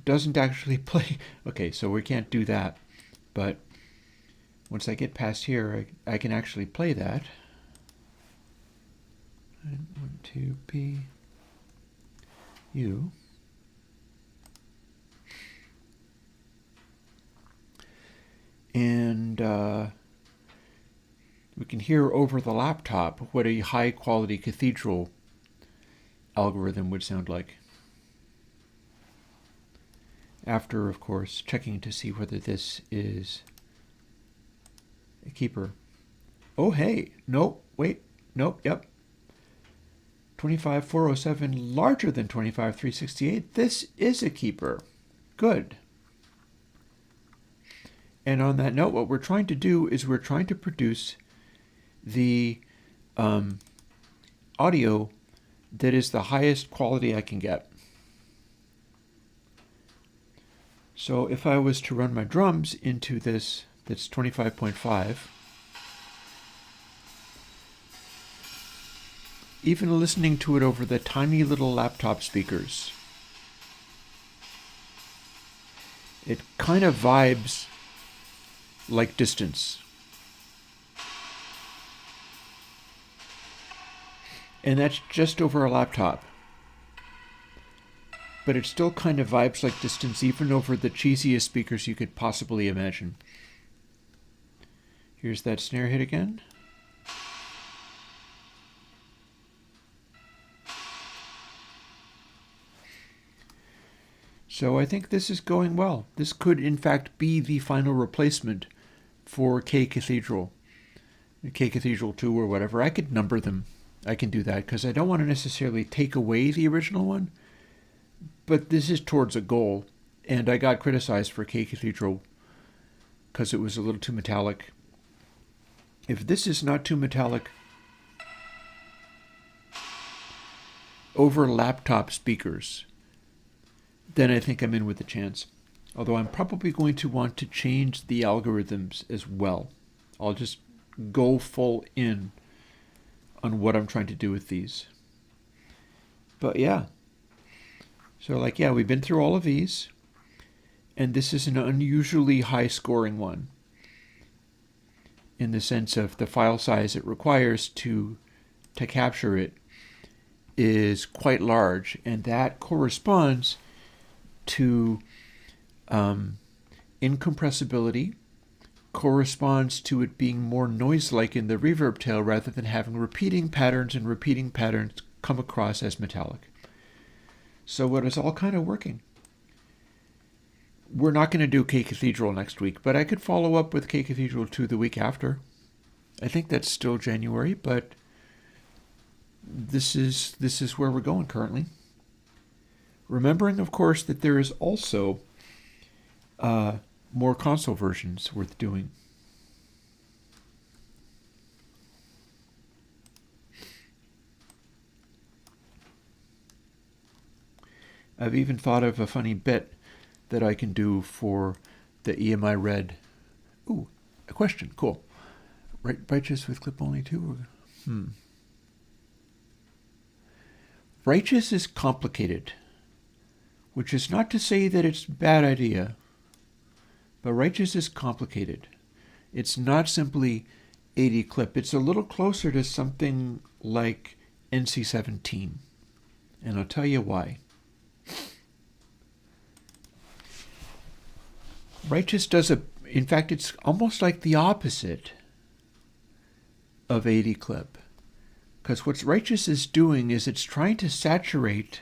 doesn't actually play. Okay, so we can't do that. But once I get past here, I can actually play that. And 1, 2, P, U. And we can hear over the laptop what a high-quality cathedral algorithm would sound like. After, of course, checking to see whether this is a keeper. Oh, hey, nope, wait, nope, yep. 25407 larger than 25368. This is a keeper. Good. And on that note, what we're trying to do is we're trying to produce the audio that is the highest quality I can get. So if I was to run my drums into this, that's 25.5, even listening to it over the tiny little laptop speakers, it kind of vibes like distance. And that's just over a laptop. But it still kind of vibes like distance even over the cheesiest speakers you could possibly imagine. Here's that snare hit again. So I think this is going well. This could in fact be the final replacement for K Cathedral. K Cathedral 2 or whatever. I could number them. I can do that because I don't want to necessarily take away the original one. But this is towards a goal. And I got criticized for K Cathedral because it was a little too metallic. If this is not too metallic over laptop speakers, then I think I'm in with a chance. Although I'm probably going to want to change the algorithms as well. I'll just go full in on what I'm trying to do with these. But yeah. So like, yeah, we've been through all of these. And this is an unusually high scoring one, in the sense of the file size it requires to capture it is quite large. And that corresponds to incompressibility, corresponds to it being more noise-like in the reverb tail rather than having repeating patterns and repeating patterns come across as metallic. So it is all kind of working. We're not going to do K Cathedral next week, but I could follow up with K Cathedral 2 the week after. I think that's still January, but this is where we're going currently. Remembering, of course, that there is also more console versions worth doing. I've even thought of a funny bit that I can do for the EMI Red. Ooh, a question. Cool. Righteous with clip only 2? Righteous is complicated, which is not to say that it's a bad idea, but Righteous is complicated. It's not simply 80 clip. It's a little closer to something like NC17, and I'll tell you why. Righteous does in fact, it's almost like the opposite of 80 clip. Because what Righteous is doing is it's trying to saturate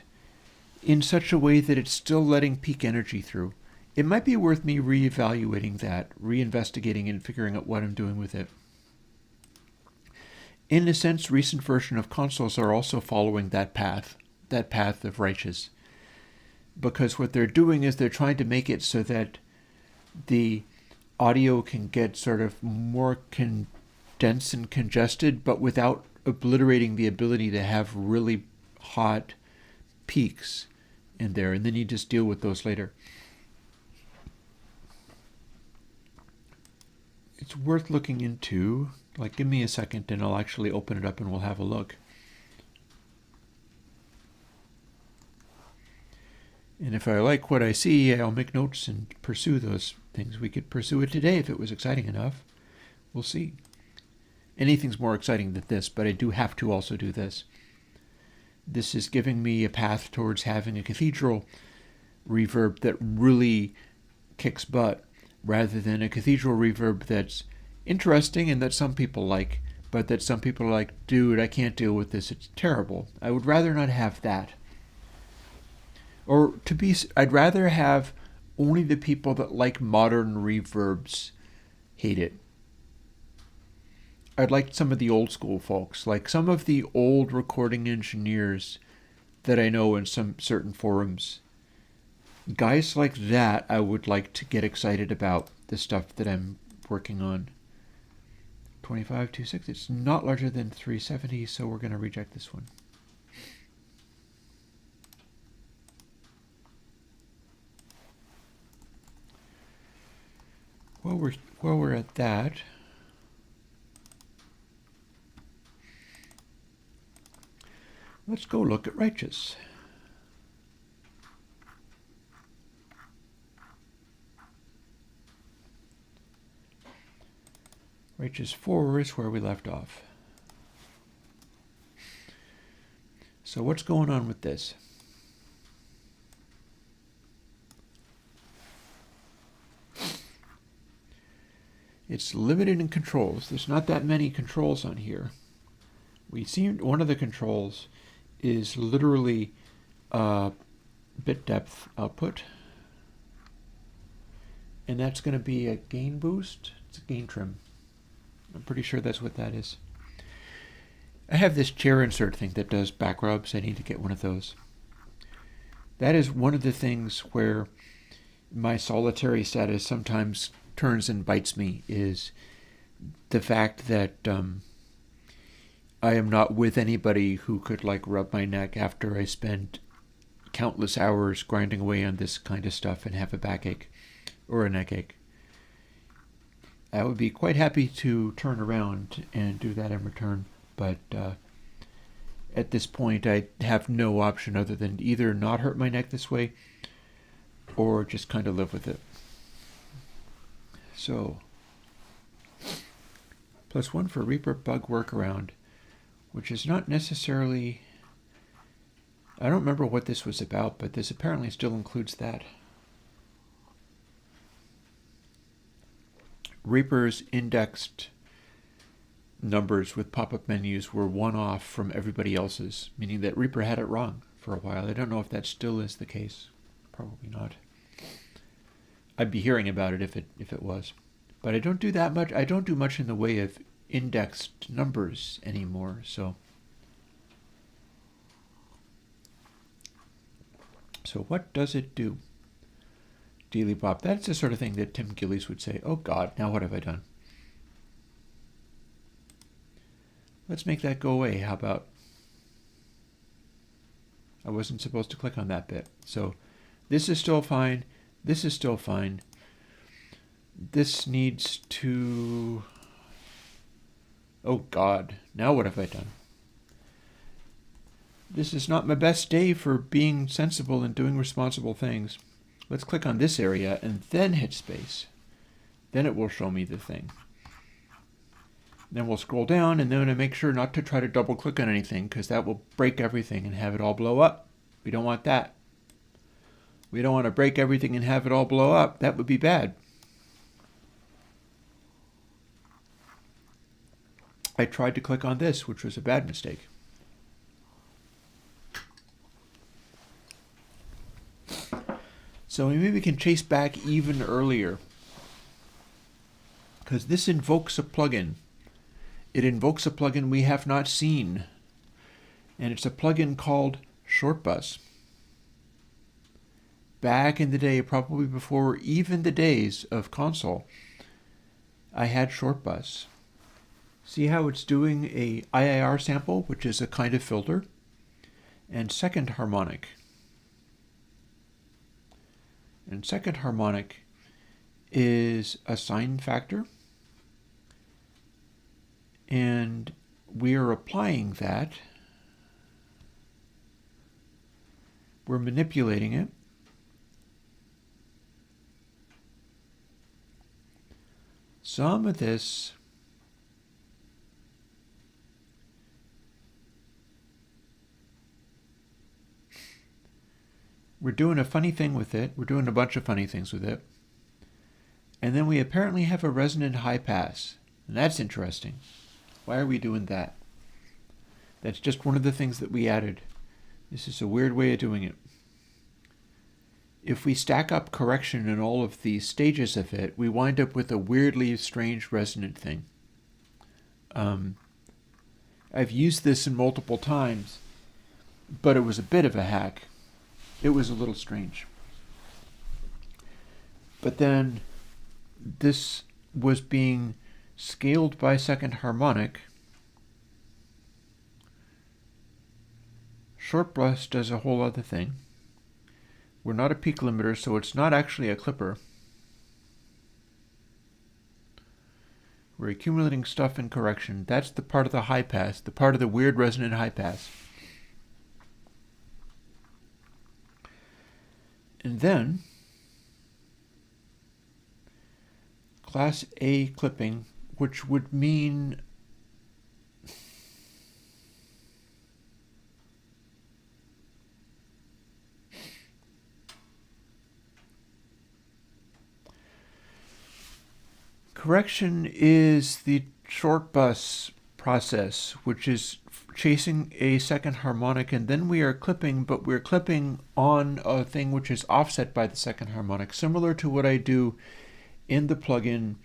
in such a way that it's still letting peak energy through. It might be worth me reevaluating that, reinvestigating and figuring out what I'm doing with it. In a sense, recent versions of consoles are also following that path of Righteous. Because what they're doing is they're trying to make it so that the audio can get sort of more condensed and congested, but without obliterating the ability to have really hot peaks in there, and then you just deal with those later. It's worth looking into. Like, give me a second and I'll actually open it up and we'll have a look. And if I like what I see, I'll make notes and pursue those things. We could pursue it today if it was exciting enough. We'll see. Anything's more exciting than this, but I do have to also do this. this is giving me a path towards having a cathedral reverb that really kicks butt, rather than a cathedral reverb that's interesting and that some people like, but that some people are like, dude, I can't deal with this, it's terrible. I would rather not have that. Or I'd rather have only the people that like modern reverbs hate it. I'd like some of the old school folks, like some of the old recording engineers that I know in some certain forums. Guys like that, I would like to get excited about the stuff that I'm working on. 2526, it's not larger than 370, so we're going to reject this one. While we're at that, let's go look at Righteous. Righteous 4 is where we left off. So what's going on with this? It's limited in controls. There's not that many controls on here. We see one of the controls is literally bit depth output. And that's going to be a gain boost. It's a gain trim. I'm pretty sure that's what that is. I have this chair insert thing that does back rubs. I need to get one of those. That is one of the things where my solitary status sometimes turns and bites me, is the fact that I am not with anybody who could like rub my neck after I spend countless hours grinding away on this kind of stuff and have a backache or a neck ache. I would be quite happy to turn around and do that in return, but at this point I have no option other than either not hurt my neck this way or just kind of live with it. So, +1 for Reaper bug workaround, which is not necessarily, I don't remember what this was about, but this apparently still includes that. Reaper's indexed numbers with pop-up menus were one off from everybody else's, meaning that Reaper had it wrong for a while. I don't know if that still is the case. Probably not. I'd be hearing about it if it was. But I don't do that much. I don't do much in the way of indexed numbers anymore, so what does it do? Dealy Bop. That's the sort of thing that Tim Gillies would say, oh God, now what have I done? Let's make that go away. How about? I wasn't supposed to click on that bit. So this is still fine. This is still fine. This needs to... Oh God, now what have I done? This is not my best day for being sensible and doing responsible things. Let's click on this area and then hit space. Then it will show me the thing. Then we'll scroll down and then I make sure not to try to double click on anything because that will break everything and have it all blow up. We don't want that. We don't want to break everything and have it all blow up. That would be bad. I tried to click on this, which was a bad mistake. So maybe we can chase back even earlier, because this invokes a plugin. It invokes a plugin we have not seen, and it's a plugin called Shortbus. Back in the day, probably before even the days of console, I had Shortbus. See how it's doing a IIR sample, which is a kind of filter, and second harmonic. And second harmonic is a sine factor, and we are applying that. We're manipulating it. Some of this is we're doing a funny thing with it. We're doing a bunch of funny things with it. And then we apparently have a resonant high pass. And that's interesting. Why are we doing that? That's just one of the things that we added. This is a weird way of doing it. If we stack up correction in all of the stages of it, we wind up with a weirdly strange resonant thing. I've used this in multiple times, but it was a bit of a hack. It was a little strange. But then this was being scaled by second harmonic. Short bus does a whole other thing. We're not a peak limiter, so it's not actually a clipper. We're accumulating stuff in correction. That's the part of the high pass, the part of the weird resonant high pass. And then Class A clipping, which would mean correction is the short bus process, which is chasing a second harmonic, and then we are clipping, but we're clipping on a thing which is offset by the second harmonic, similar to what I do in the plugin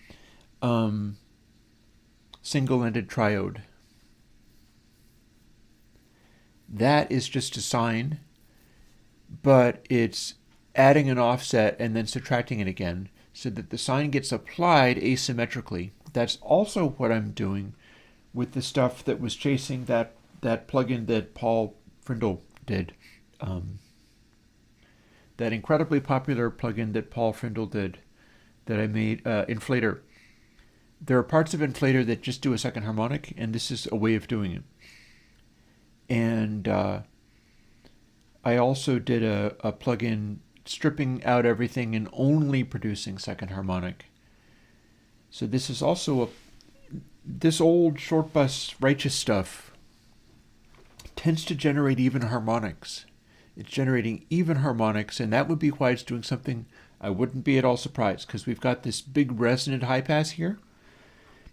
single-ended triode. That is just a sine, but it's adding an offset and then subtracting it again so that the sine gets applied asymmetrically. That's also what I'm doing with the stuff that was chasing that plugin that Paul Frindle did. That incredibly popular plugin that Paul Frindle did that I made, Inflator. There are parts of Inflator that just do a second harmonic, and this is a way of doing it. And I also did a plugin stripping out everything and only producing second harmonic. So this is also this old short bus righteous stuff tends to generate even harmonics. It's generating even harmonics, and that would be why it's doing something I wouldn't be at all surprised, because we've got this big resonant high pass here,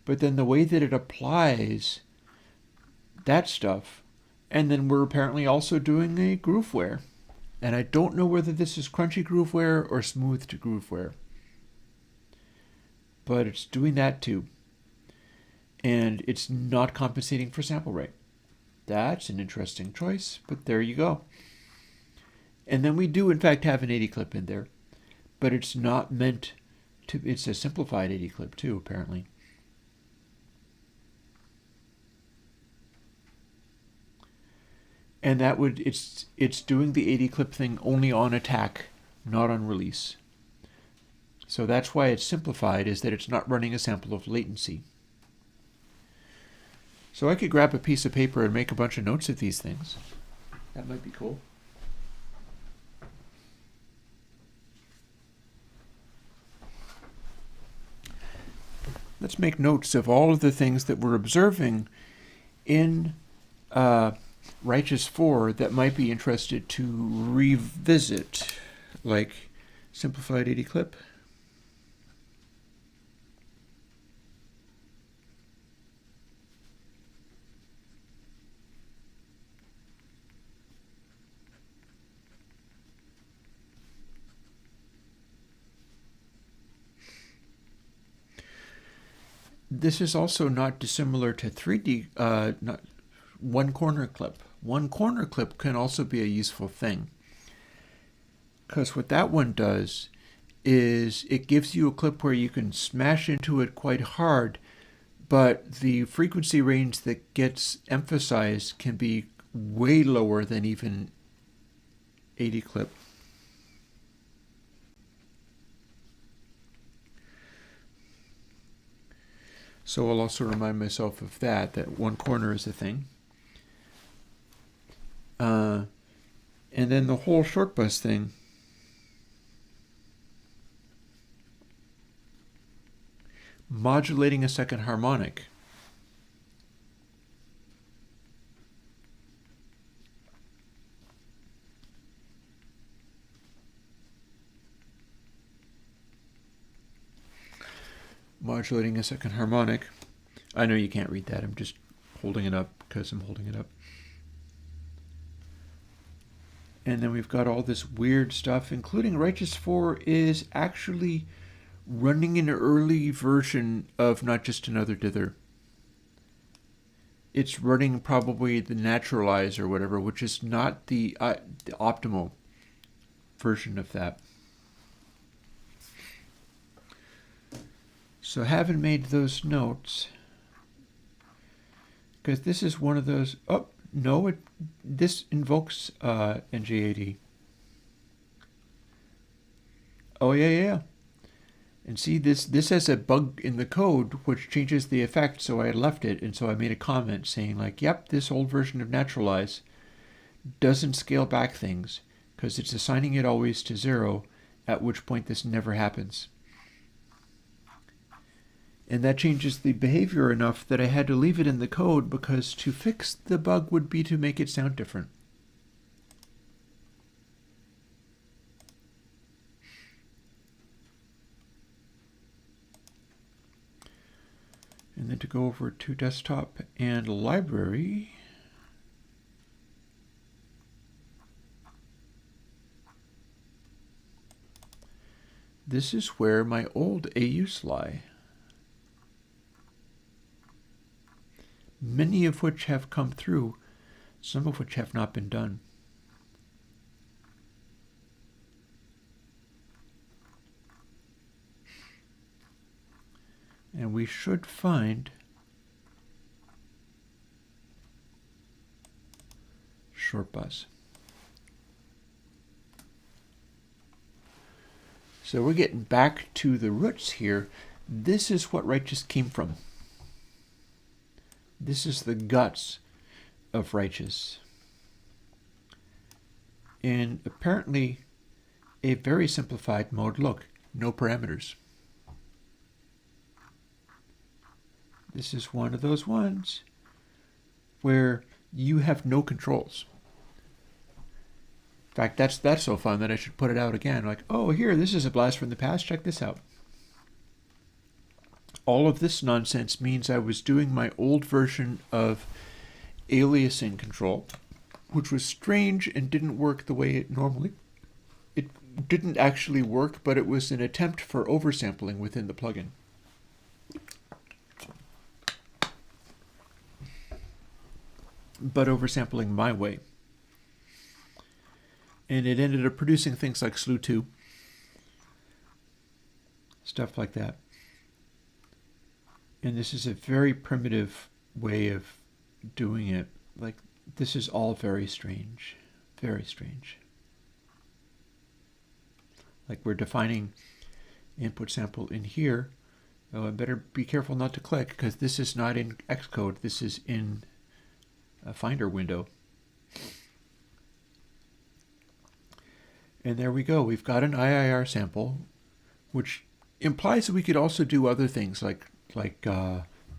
but then the way that it applies that stuff, and then we're apparently also doing a grooveware. And I don't know whether this is crunchy grooveware or smooth to grooveware, but it's doing that too. And it's not compensating for sample rate. That's an interesting choice, but there you go. And then we do in fact have an 80 clip in there, but it's not meant to, it's a simplified 80 clip too, apparently. And that would, it's doing the 80 clip thing only on attack, not on release. So that's why it's simplified, is that it's not running a sample of latency. So I could grab a piece of paper and make a bunch of notes of these things. That might be cool. Let's make notes of all of the things that we're observing in Righteous 4 that might be interested to revisit, like simplified 80 clip. This is also not dissimilar to 3D, one corner clip. One corner clip can also be a useful thing, because what that one does is it gives you a clip where you can smash into it quite hard, but the frequency range that gets emphasized can be way lower than even 80 clip. So I'll also remind myself of that one corner is a thing. And then the whole short bus thing. Modulating a second harmonic. modulating a second harmonic. I know you can't read that. I'm just holding it up because I'm holding it up. And then we've got all this weird stuff, including Righteous 4 is actually running an early version of Not Just Another Dither. It's running probably the Naturalize or whatever, which is not the optimal version of that. So having made those notes, because this is one of those, oh, no, this invokes NJAD. Oh, yeah. And see, this has a bug in the code which changes the effect, so I left it, and so I made a comment saying, like, yep, this old version of Naturalize doesn't scale back things, because it's assigning it always to 0, at which point this never happens. And that changes the behavior enough that I had to leave it in the code, because to fix the bug would be to make it sound different. And then to go over to desktop and library. This is where my old AUs lie. Many of which have come through, some of which have not been done. And we should find short bus. So we're getting back to the roots here. This is what Righteous came from. This is the guts of Righteous. In apparently a very simplified mode. Look, no parameters. This is one of those ones where you have no controls. In fact, that's so fun that I should put it out again. Like, oh, here, this is a blast from the past. Check this out. All of this nonsense means I was doing my old version of aliasing control, which was strange and didn't work the way it normally. It didn't actually work, but it was an attempt for oversampling within the plugin. But oversampling my way. And it ended up producing things like Slew 2. Stuff like that. And this is a very primitive way of doing it. Like, this is all very strange. Very strange. Like, we're defining input sample in here. Oh, I better be careful not to click, because this is not in Xcode. This is in a Finder window. And there we go. We've got an IIR sample, which implies that we could also do other things like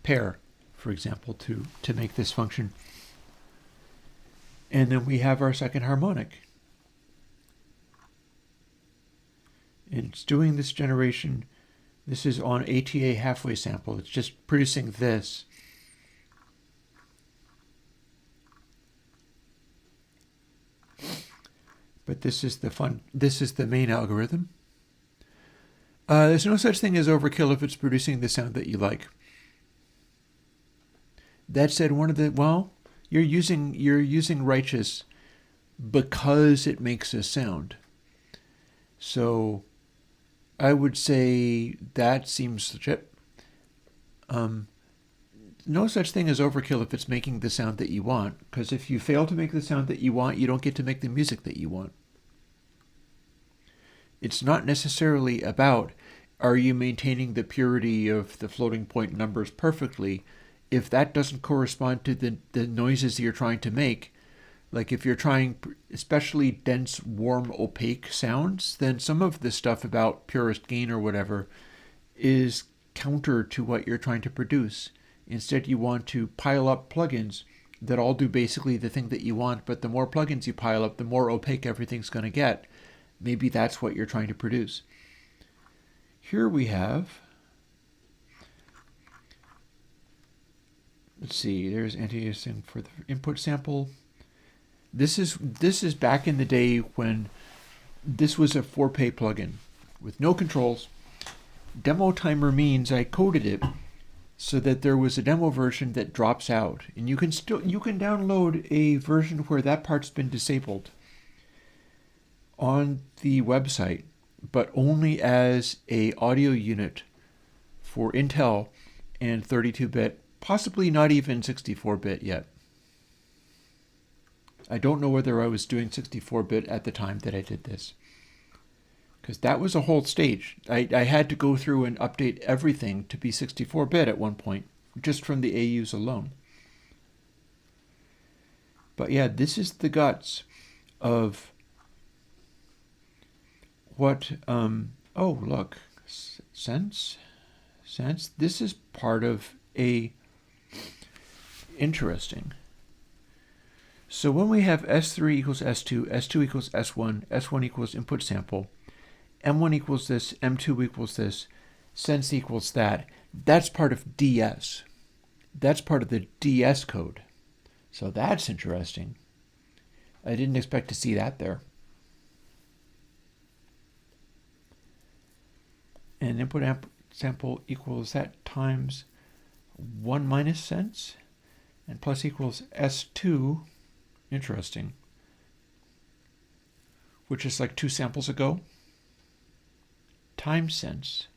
pair, for example, to make this function. And then we have our second harmonic. And it's doing this generation. This is on ATA halfway sample. It's just producing this. But this is the main algorithm. There's no such thing as overkill if it's producing the sound that you like. That said, you're using Righteous because it makes a sound. So I would say that seems legit. No such thing as overkill if it's making the sound that you want, because if you fail to make the sound that you want, you don't get to make the music that you want. It's not necessarily about, are you maintaining the purity of the floating point numbers perfectly? If that doesn't correspond to the noises you're trying to make, like if you're trying especially dense, warm, opaque sounds, then some of the stuff about purest gain or whatever is counter to what you're trying to produce. Instead, you want to pile up plugins that all do basically the thing that you want, but the more plugins you pile up, the more opaque everything's going to get. Maybe that's what you're trying to produce. Here we have Let's see, there's anti-aliasing for the input sample. This is back in the day when this was a 4-pay plugin with no controls. Demo timer means I coded it so that there was a demo version that drops out, and you can download a version where that part's been disabled on the website, but only as a audio unit for Intel and 32-bit, possibly not even 64-bit yet. I don't know whether I was doing 64-bit at the time that I did this, because that was a whole stage. I had to go through and update everything to be 64-bit at one point, just from the AUs alone. But yeah, this is the guts of what, oh, look, sense. This is part of a, interesting. So when we have S3 equals S2, S2 equals S1, S1 equals input sample, M1 equals this, M2 equals this, sense equals that, that's part of DS. That's part of the DS code. So that's interesting. I didn't expect to see that there. And input sample equals that times 1 minus sense, and plus equals S2, interesting, which is like 2 samples ago, times sense.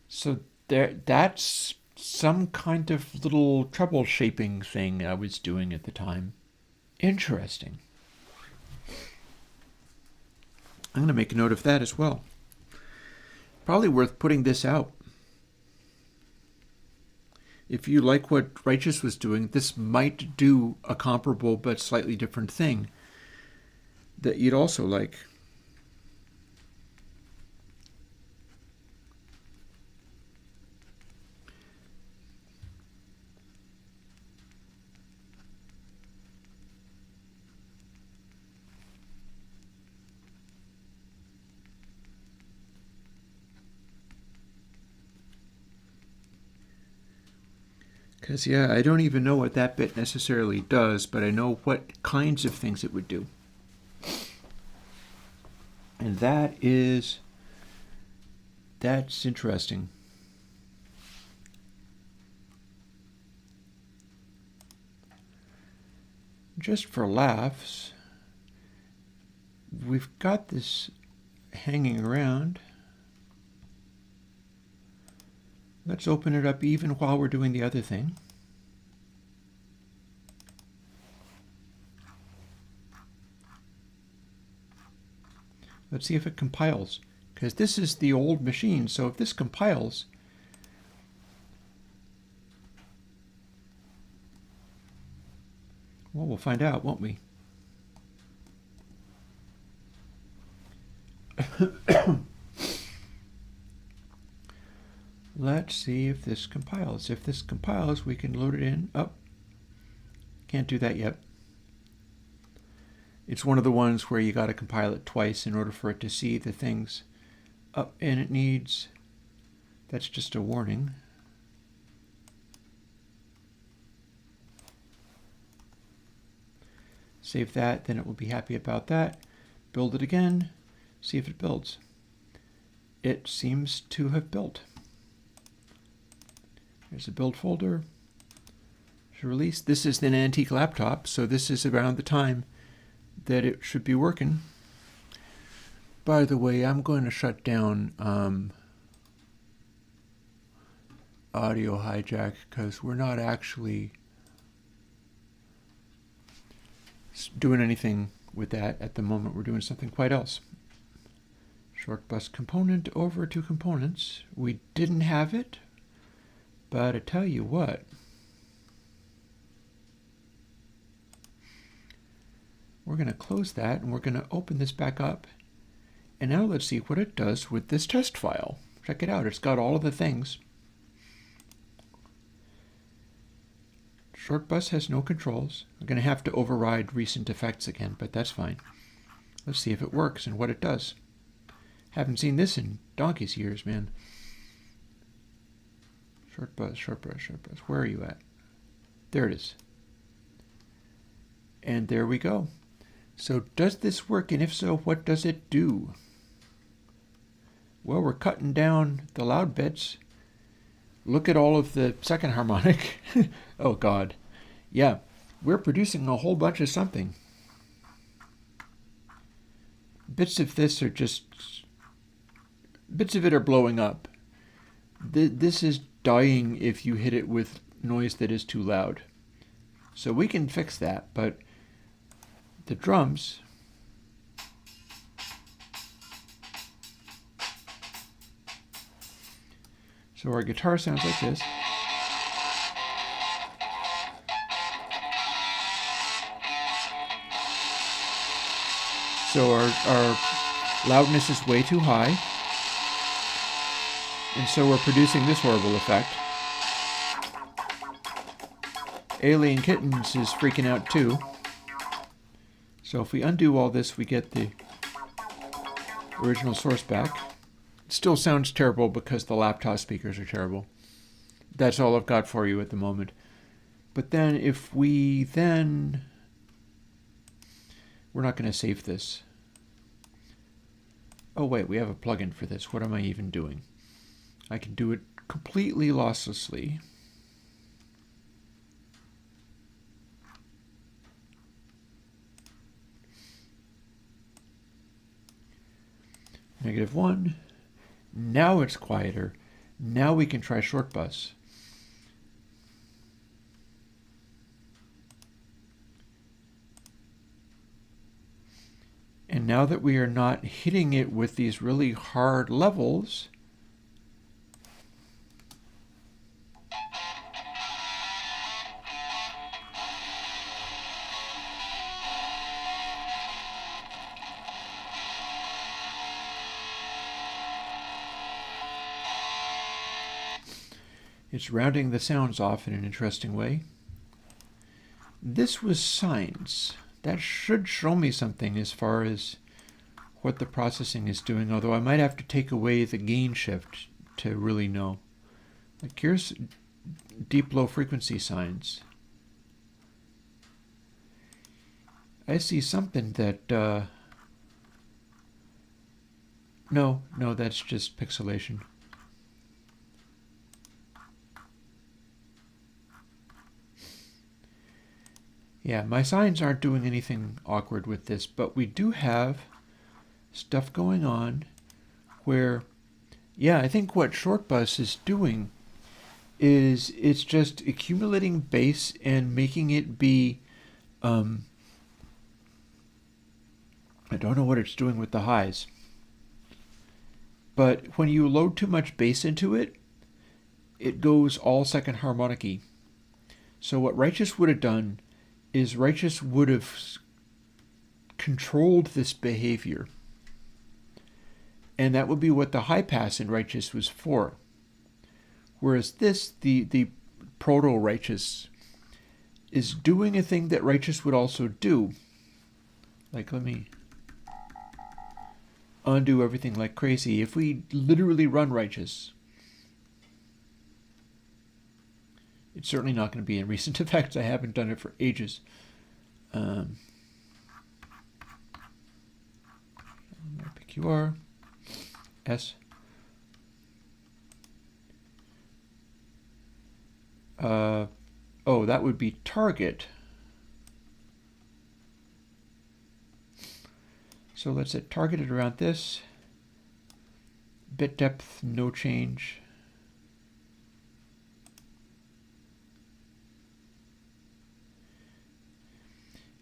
So that's some kind of little treble shaping thing I was doing at the time. Interesting. I'm going to make a note of that as well. Probably worth putting this out. If you like what Righteous was doing, this might do a comparable but slightly different thing that you'd also like. Because, yeah, I don't even know what that bit necessarily does, but I know what kinds of things it would do. And that's interesting. Just for laughs, we've got this hanging around. Let's open it up even while we're doing the other thing. Let's see if it compiles, because this is the old machine, so if this compiles, well, we'll find out, won't we? Let's see if this compiles. If this compiles, we can load it in. Oh, can't do that yet. It's one of the ones where you got to compile it twice in order for it to see the things. Oh, and it needs, that's just a warning. Save that, then it will be happy about that. Build it again, see if it builds. It seems to have built. There's a build folder. There's a release. This is an antique laptop, so this is around the time that it should be working. By the way, I'm going to shut down audio hijack because we're not actually doing anything with that at the moment. We're doing something quite else. Short bus component over to components. We didn't have it, but I tell you what, we're going to close that and we're going to open this back up. And now let's see what it does with this test file. Check it out. It's got all of the things. Short bus has no controls. I'm going to have to override recent effects again, but that's fine. Let's see if it works and what it does. Haven't seen this in donkey's years, man. Short bus, short bus, short bus. Where are you at? There it is. And there we go. So does this work? And if so, what does it do? Well, we're cutting down the loud bits. Look at all of the second harmonic. Oh, God. Yeah, we're producing a whole bunch of something. Bits of this are just... Bits of it are blowing up. This is dying if you hit it with noise that is too loud. So we can fix that, but the drums... So our guitar sounds like this. So our loudness is way too high. And so we're producing this horrible effect. Alien Kittens is freaking out too. So if we undo all this, we get the original source back. It still sounds terrible because the laptop speakers are terrible. That's all I've got for you at the moment. But then if we then... We're not going to save this. Oh wait, we have a plugin for this. What am I even doing? I can do it completely losslessly. -1. Now it's quieter. Now we can try short bus. And now that we are not hitting it with these really hard levels, it's rounding the sounds off in an interesting way. This was sines. That should show me something as far as what the processing is doing, although I might have to take away the gain shift to really know. Like here's deep low frequency sines. I see something that, no, that's just pixelation. Yeah, my sines aren't doing anything awkward with this, but we do have stuff going on where, yeah, I think what short bus is doing is it's just accumulating bass and making it be, I don't know what it's doing with the highs, but when you load too much bass into it, it goes all second harmonic-y. So what Righteous would have done is Righteous would have controlled this behavior. And that would be what the high pass in Righteous was for. Whereas this, the proto-Righteous, is doing a thing that Righteous would also do. Like, let me undo everything like crazy. If we literally run Righteous, it's certainly not going to be in recent effects. I haven't done it for ages. PQR, S. Oh, that would be target. So let's set targeted around this. Bit depth, no change.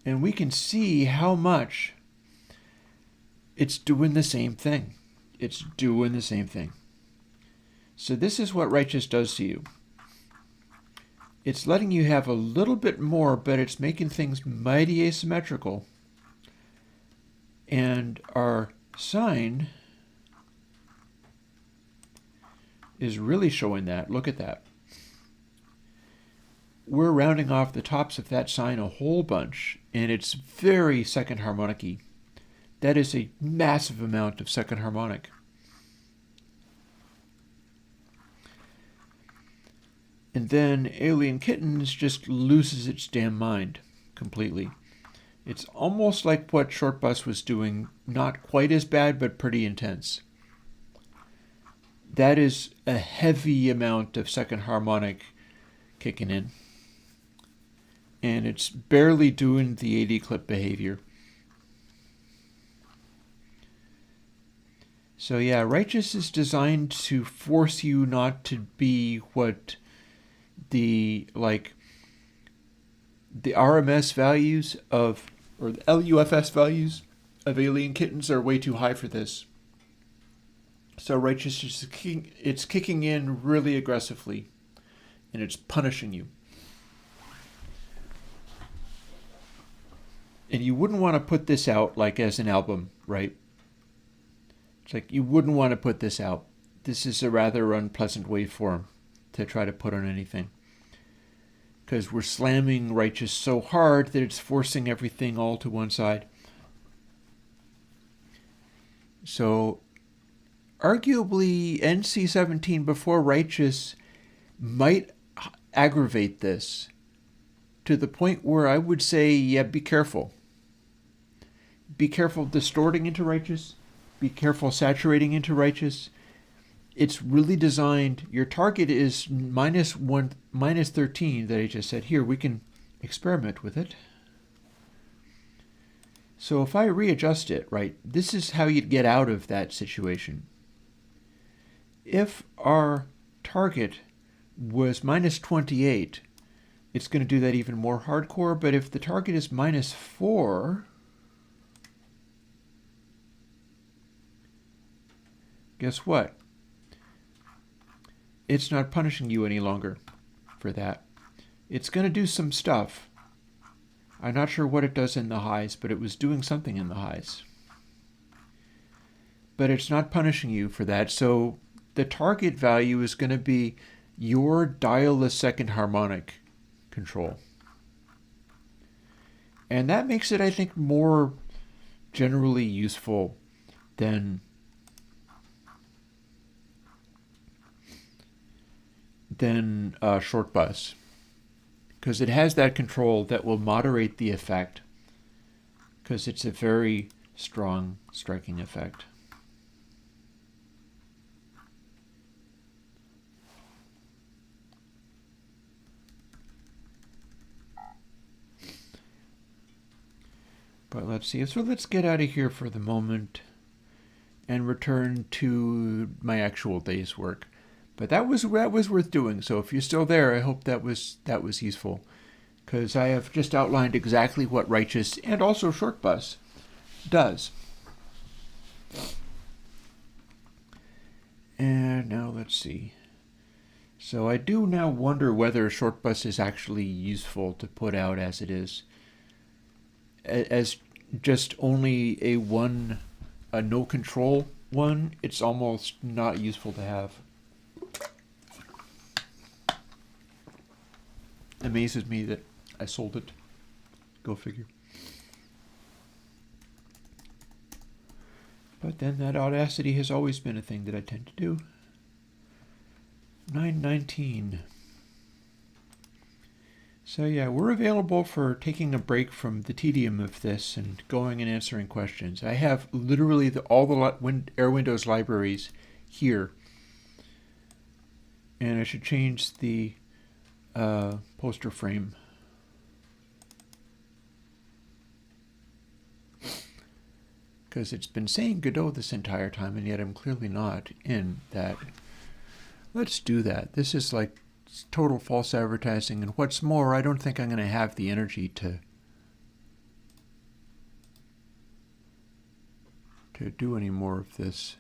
And we can see how much it's doing the same thing. It's doing the same thing. So this is what Righteous does to you. It's letting you have a little bit more, but it's making things mighty asymmetrical. And our sine is really showing that. Look at that. We're rounding off the tops of that sine a whole bunch, and it's very second harmonic-y. That is a massive amount of second harmonic. And then Alien Kittens just loses its damn mind completely. It's almost like what Shortbus was doing, not quite as bad, but pretty intense. That is a heavy amount of second harmonic kicking in. And it's barely doing the 80 clip behavior. So yeah, Righteous is designed to force you not to be what the RMS values of, or the LUFS values of Alien Kittens are way too high for this. So Righteous is kicking in really aggressively, and it's punishing you. And you wouldn't want to put this out like as an album, right? It's like you wouldn't want to put this out. This is a rather unpleasant waveform to try to put on anything. Because we're slamming Righteous so hard that it's forcing everything all to one side. So arguably NC17 before Righteous might aggravate this to the point where I would say, yeah, be careful. Be careful distorting into Righteous. Be careful saturating into Righteous. It's really designed, your target is minus 13 that I just said. Here, we can experiment with it. So if I readjust it, right, this is how you'd get out of that situation. If our target was minus 28, it's going to do that even more hardcore, but if the target is minus 4, guess what? It's not punishing you any longer for that. It's going to do some stuff. I'm not sure what it does in the highs, but it was doing something in the highs. But it's not punishing you for that, so the target value is going to be your dial-less second harmonic control. And that makes it, I think, more generally useful than short bus, because it has that control that will moderate the effect, because it's a very strong striking effect. But let's see. So let's get out of here for the moment and return to my actual day's work. But that was worth doing. So if you're still there, I hope that was useful, because I have just outlined exactly what Righteous and also Short Bus does. And now let's see. So I do now wonder whether Short Bus is actually useful to put out as it is, as just only a no control one. It's almost not useful to have. Amazes me that I sold it. Go figure. But then that Audacity has always been a thing that I tend to do. 9:19. So yeah, we're available for taking a break from the tedium of this and going and answering questions. I have literally all the Airwindows libraries here. And I should change the poster frame. Because it's been saying Godot this entire time, and yet I'm clearly not in that. Let's do that. This is like total false advertising, and what's more, I don't think I'm going to have the energy to do any more of this.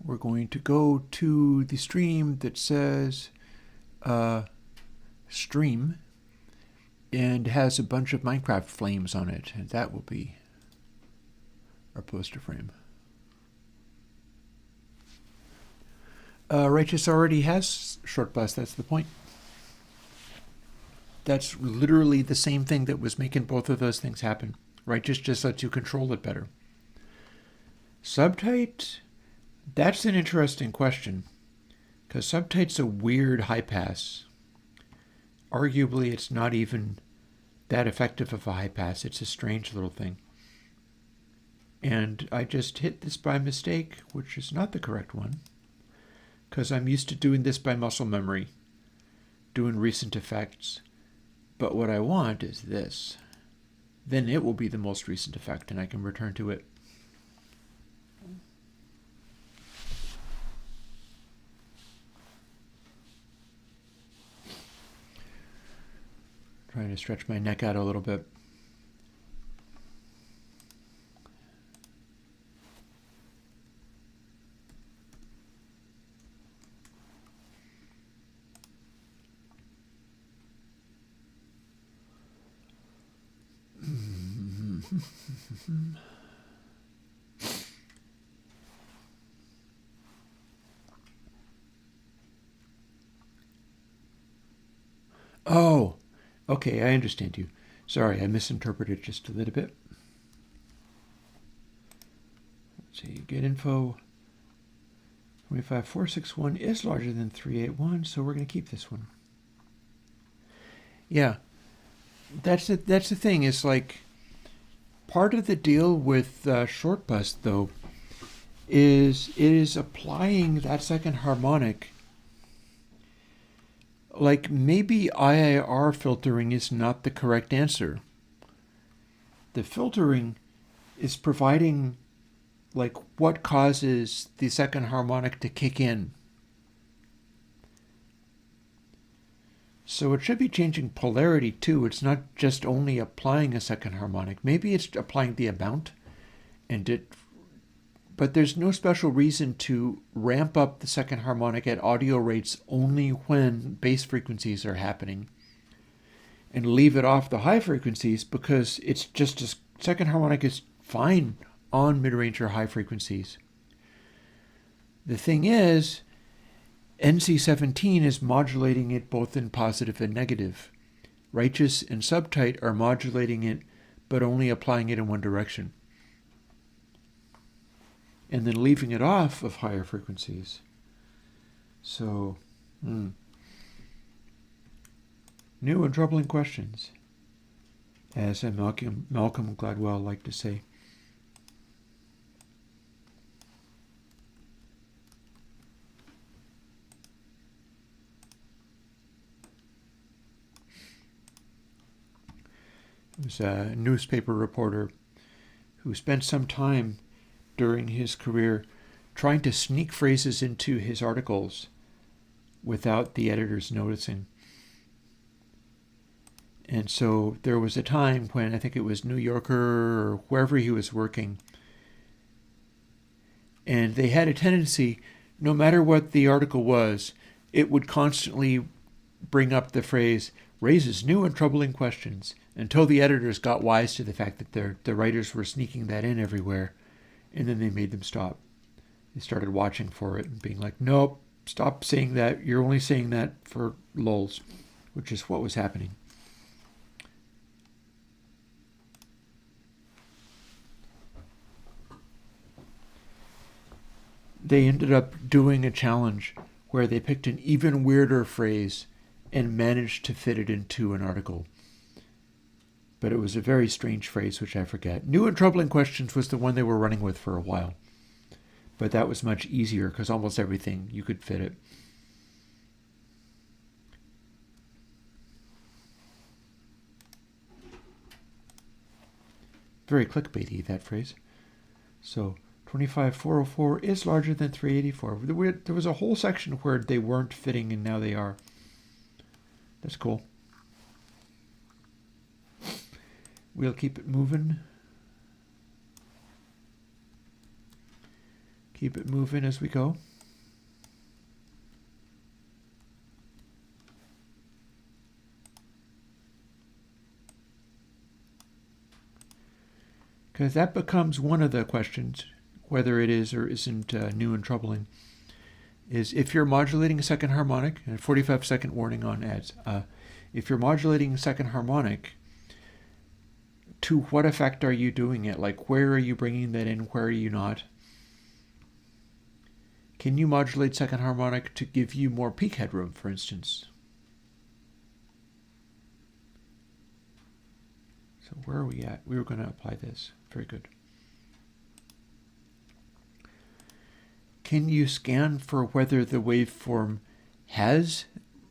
We're going to go to the stream that says stream and has a bunch of Minecraft flames on it, and that will be our poster frame. Righteous already has Short Bus, that's the point. That's literally the same thing that was making both of those things happen. Righteous just lets you control it better. Subtight, that's an interesting question, because subtight's a weird high pass. Arguably, it's not even that effective of a high pass. It's a strange little thing. And I just hit this by mistake, which is not the correct one, because I'm used to doing this by muscle memory, doing recent effects. But what I want is this. Then it will be the most recent effect, and I can return to it. Trying to stretch my neck out a little bit. Oh, okay, I understand you. Sorry, I misinterpreted just a little bit. Let's see, get info. 25461 is larger than 381, so we're going to keep this one. Yeah, that's the thing. Is like part of the deal with short bus, though, is it is applying that second harmonic. Like maybe IIR filtering is not the correct answer. The filtering is providing like what causes the second harmonic to kick in. So it should be changing polarity too. It's not just only applying a second harmonic. Maybe it's applying the amount, but there's no special reason to ramp up the second harmonic at audio rates only when bass frequencies are happening and leave it off the high frequencies, because it's just a second harmonic is fine on mid-range or high frequencies. The thing is, NC17 is modulating it both in positive and negative. Righteous and subtight are modulating it, but only applying it in one direction, and then leaving it off of higher frequencies. So, new and troubling questions, as Malcolm Gladwell liked to say. It was a newspaper reporter who spent some time during his career trying to sneak phrases into his articles without the editors noticing. And so there was a time when I think it was New Yorker or wherever he was working, and they had a tendency, no matter what the article was, it would constantly bring up the phrase, raises new and troubling questions, until the editors got wise to the fact that the writers were sneaking that in everywhere, and then they made them stop. They started watching for it and being like, nope, stop saying that. You're only saying that for lulz, which is what was happening. They ended up doing a challenge where they picked an even weirder phrase and managed to fit it into an article. But it was a very strange phrase, which I forget. New and troubling questions was the one they were running with for a while. But that was much easier because almost everything, you could fit it. Very clickbaity, that phrase. So 25404 is larger than 384. There was a whole section where they weren't fitting and now they are. That's cool. We'll keep it moving. Keep it moving as we go. Because that becomes one of the questions, whether it is or isn't new and troubling, is if you're modulating a second harmonic, and a 45-second warning on ads, if you're modulating a second harmonic, to what effect are you doing it? Like, where are you bringing that in? Where are you not? Can you modulate second harmonic to give you more peak headroom, for instance? So where are we at? We were going to apply this. Very good. Can you scan for whether the waveform has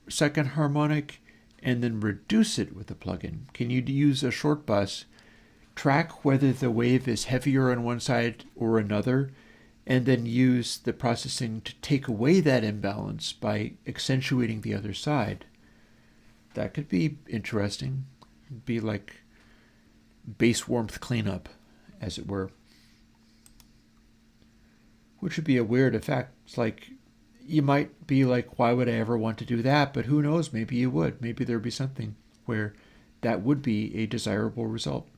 second harmonic and then reduce it with a plugin? Can you use a short bus, track whether the wave is heavier on one side or another, and then use the processing to take away that imbalance by accentuating the other side? That could be interesting. It'd be like base warmth cleanup, as it were. Which would be a weird effect. It's like, you might be like, why would I ever want to do that? But who knows, maybe you would. Maybe there'd be something where that would be a desirable result.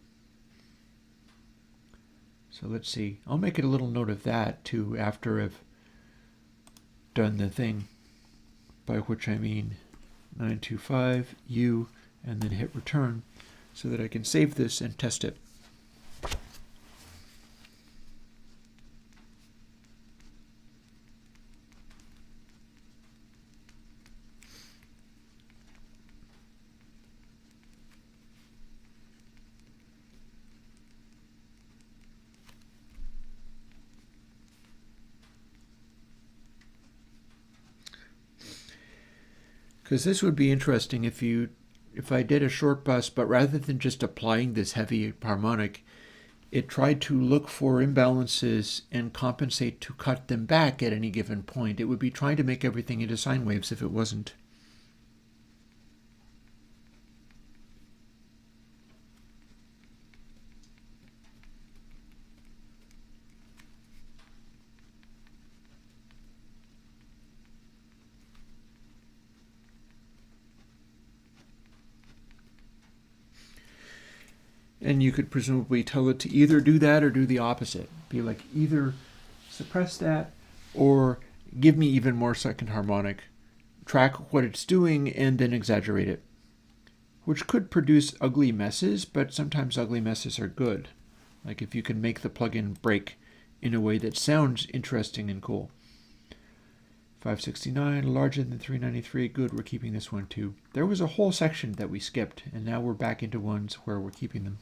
So let's see. I'll make it a little note of that too after I've done the thing, by which I mean 925U, and then hit return so that I can save this and test it. Because this would be interesting if I did a short bus, but rather than just applying this heavy harmonic, it tried to look for imbalances and compensate to cut them back at any given point. It would be trying to make everything into sine waves if it wasn't. And you could presumably tell it to either do that or do the opposite. Be like, either suppress that or give me even more second harmonic. Track what it's doing and then exaggerate it. Which could produce ugly messes, but sometimes ugly messes are good. Like if you can make the plugin break in a way that sounds interesting and cool. 569, larger than 393, good, we're keeping this one too. There was a whole section that we skipped, and now we're back into ones where we're keeping them.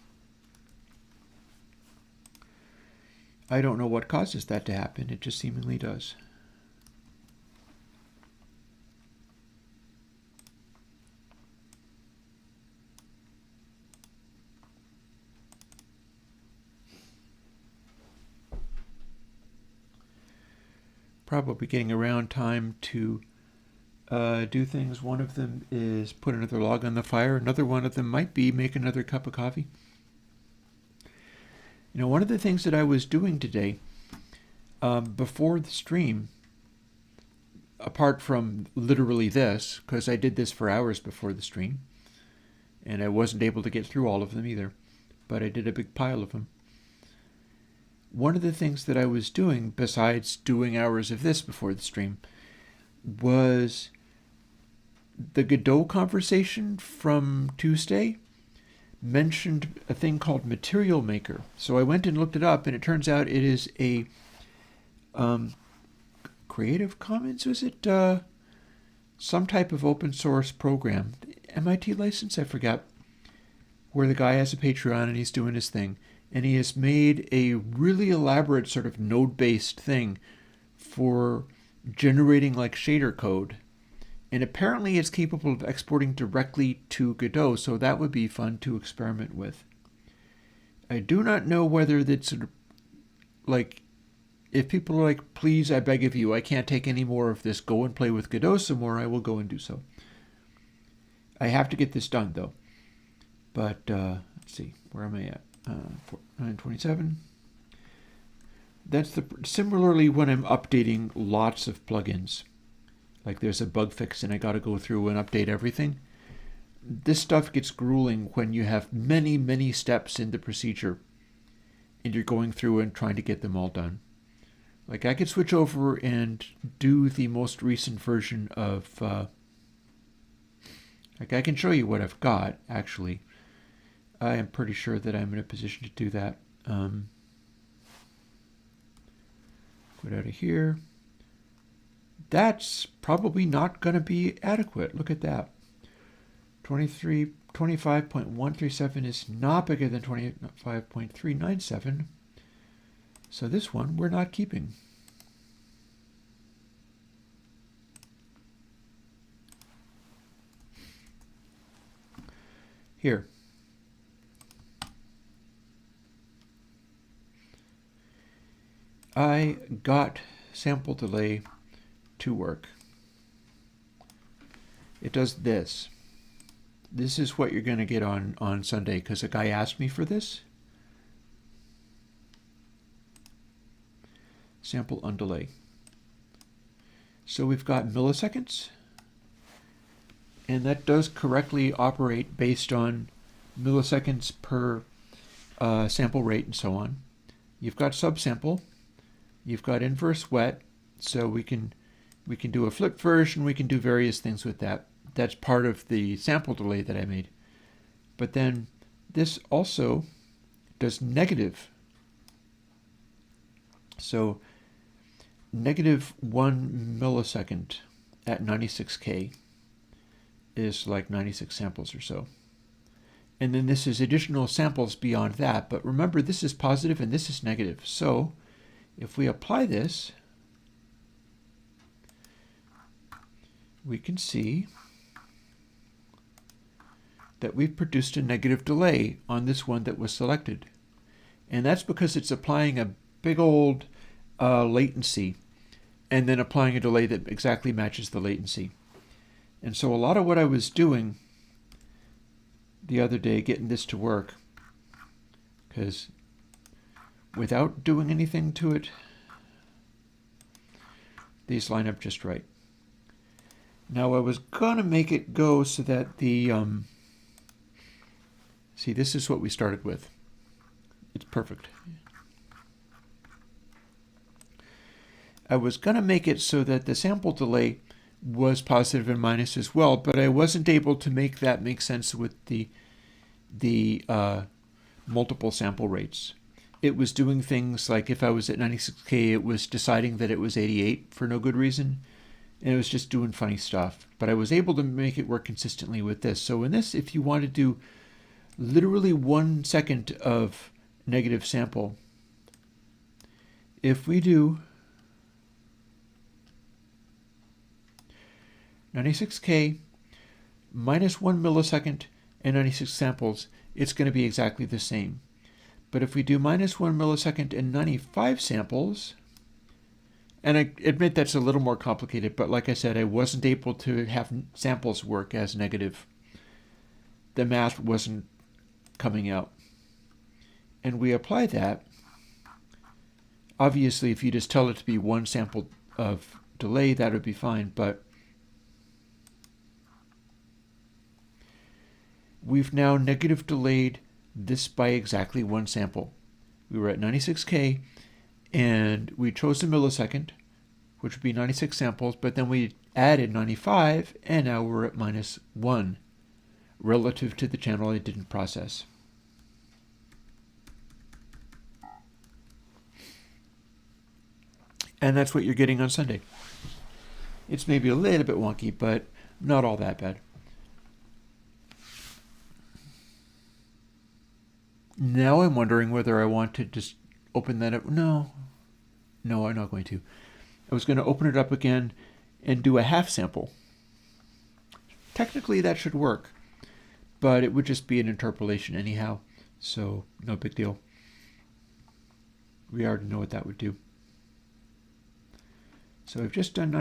I don't know what causes that to happen, it just seemingly does. Probably getting around time to do things. One of them is put another log on the fire. Another one of them might be make another cup of coffee. You know, one of the things that I was doing today before the stream, apart from literally this, because I did this for hours before the stream, and I wasn't able to get through all of them either, but I did a big pile of them. One of the things that I was doing, besides doing hours of this before the stream, was the Godot conversation from Tuesday mentioned a thing called Material Maker. So I went and looked it up, and it turns out it is a Creative Commons, was it? Some type of open source program. MIT license, I forgot. Where the guy has a Patreon and he's doing his thing. And he has made a really elaborate sort of node-based thing for generating like shader code. And apparently it's capable of exporting directly to Godot, so that would be fun to experiment with. I do not know whether that's sort of like, if people are like, please, I beg of you, I can't take any more of this, go and play with Godot some more, I will go and do so. I have to get this done though. But let's see, where am I at? 927. That's similarly when I'm updating lots of plugins. Like there's a bug fix and I got to go through and update everything. This stuff gets grueling when you have many, many steps in the procedure and you're going through and trying to get them all done. Like I could switch over and do the most recent version of, like I can show you what I've got actually. I am pretty sure that I'm in a position to do that. Put out of here. that's probably not going to be adequate. Look at that. 25.137 is not bigger than 25.397. So this one we're not keeping. Here. I got sample delay to work. It does this. This is what you're going to get on Sunday, because a guy asked me for this. Sample undelay. So we've got milliseconds, and that does correctly operate based on milliseconds per sample rate and so on. You've got subsample. You've got inverse wet, so we can do a flip version. We can do various things with that. That's part of the sample delay that I made. But then this also does negative. So -1 millisecond at 96K is like 96 samples or so. And then this is additional samples beyond that. But remember, this is positive and this is negative. So if we apply this, we can see that we've produced a negative delay on this one that was selected. And that's because it's applying a big old latency and then applying a delay that exactly matches the latency. And so a lot of what I was doing the other day, getting this to work, because without doing anything to it, these line up just right. Now I was going to make it go so that the, see, this is what we started with. It's perfect. I was going to make it so that the sample delay was positive and minus as well, but I wasn't able to make that make sense with the multiple sample rates. It was doing things like if I was at 96K, it was deciding that it was 88 for no good reason, and it was just doing funny stuff. But I was able to make it work consistently with this. So in this, if you want to do literally 1 second of negative sample, if we do 96K minus 1 millisecond and 96 samples, it's going to be exactly the same. But if we do minus 1 millisecond and 95 samples, and I admit that's a little more complicated, but like I said, I wasn't able to have samples work as negative. The math wasn't coming out. And we apply that. Obviously, if you just tell it to be 1 sample of delay, that would be fine, but we've now negative delayed this by exactly 1 sample. We were at 96K and we chose a millisecond, which would be 96 samples, but then we added 95 and now we're at -1 relative to the channel I didn't process. And that's what you're getting on Sunday. It's maybe a little bit wonky, but not all that bad. Now I'm wondering whether I want to just open that up. No, I'm not going to. I was going to open it up again and do a half sample. Technically that should work, but it would just be an interpolation anyhow, so no big deal. We already know what that would do. So I've just done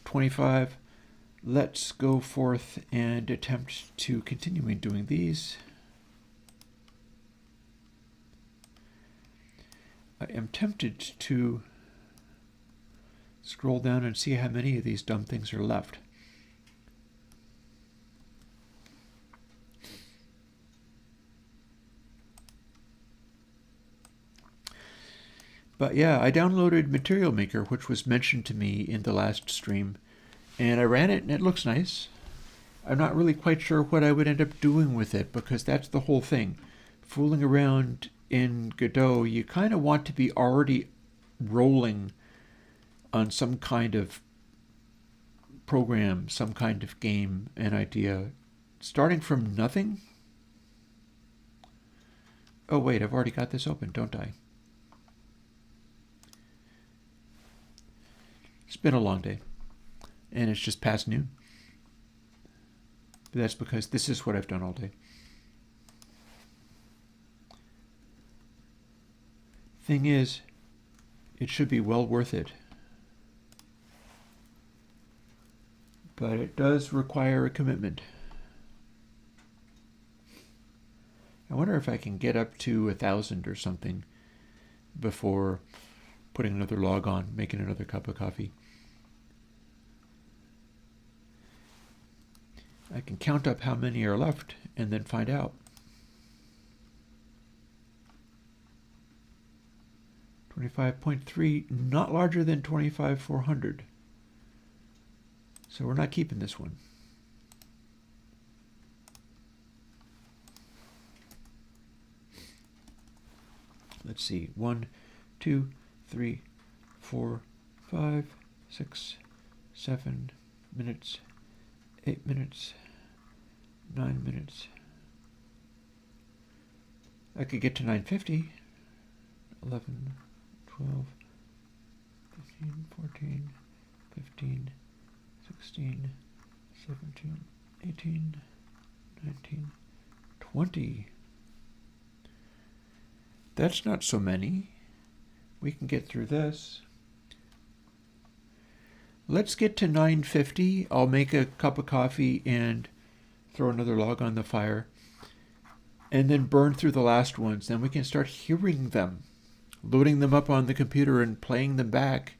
25. Let's go forth and attempt to continue doing these. I am tempted to scroll down and see how many of these dumb things are left. But yeah, I downloaded Material Maker, which was mentioned to me in the last stream, and I ran it and it looks nice. I'm not really quite sure what I would end up doing with it, because that's the whole thing. Fooling around in Godot, you kind of want to be already rolling on some kind of program, some kind of game, an idea, starting from nothing. Oh wait, I've already got this open, don't I? It's been a long day, and it's just past noon. But that's because this is what I've done all day. Thing is, it should be well worth it. But it does require a commitment. I wonder if I can get up to 1,000 or something before putting another log on, making another cup of coffee. I can count up how many are left and then find out. 25.3, not larger than 25,400. So we're not keeping this one. Let's see, 1, 2, 3, 4, 5, 6, 7 minutes, 8 minutes, 9 minutes. I could get to 950. 11, 12, 13, 14, 15, 16, 17, 18, 19, 20. That's not so many. We can get through this. Let's get to 950. I'll make a cup of coffee and throw another log on the fire. And then burn through the last ones. Then we can start hearing them, loading them up on the computer and playing them back,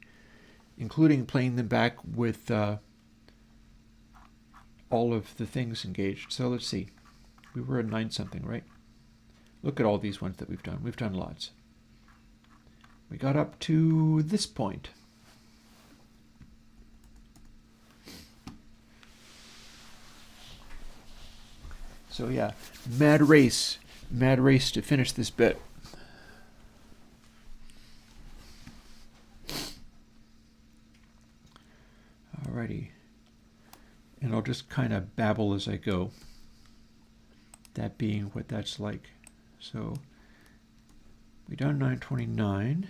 including playing them back with all of the things engaged. So let's see. We were at 9 something, right? Look at all these ones that we've done. We've done lots. We got up to this point. So yeah, mad race to finish this bit. Alrighty. And I'll just kind of babble as I go. That being what that's like. So we done 929.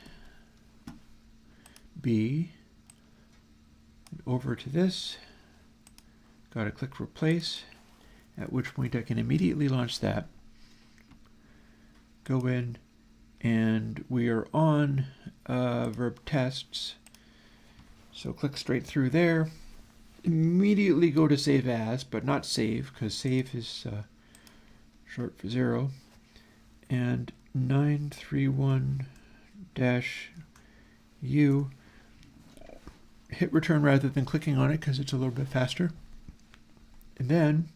B. Over to this. Got to click replace. At which point I can immediately launch that. Go in, and we are on verb tests. So click straight through there. Immediately go to save as, but not save, because save is short for 0. And 931-U. Hit return rather than clicking on it because it's a little bit faster. And then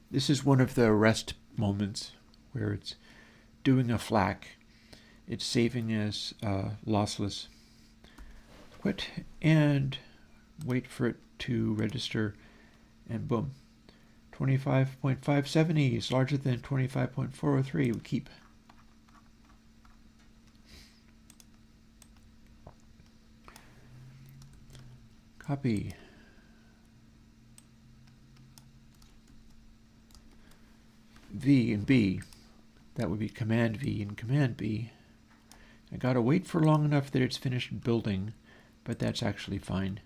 this is one of the rest moments where it's doing a FLAC. It's saving as lossless. Quit and wait for it to register, and boom. 25.570 is larger than 25.403. We keep. Copy. V and B. That would be Command V and Command B. I gotta wait for long enough that it's finished building, but that's actually fine.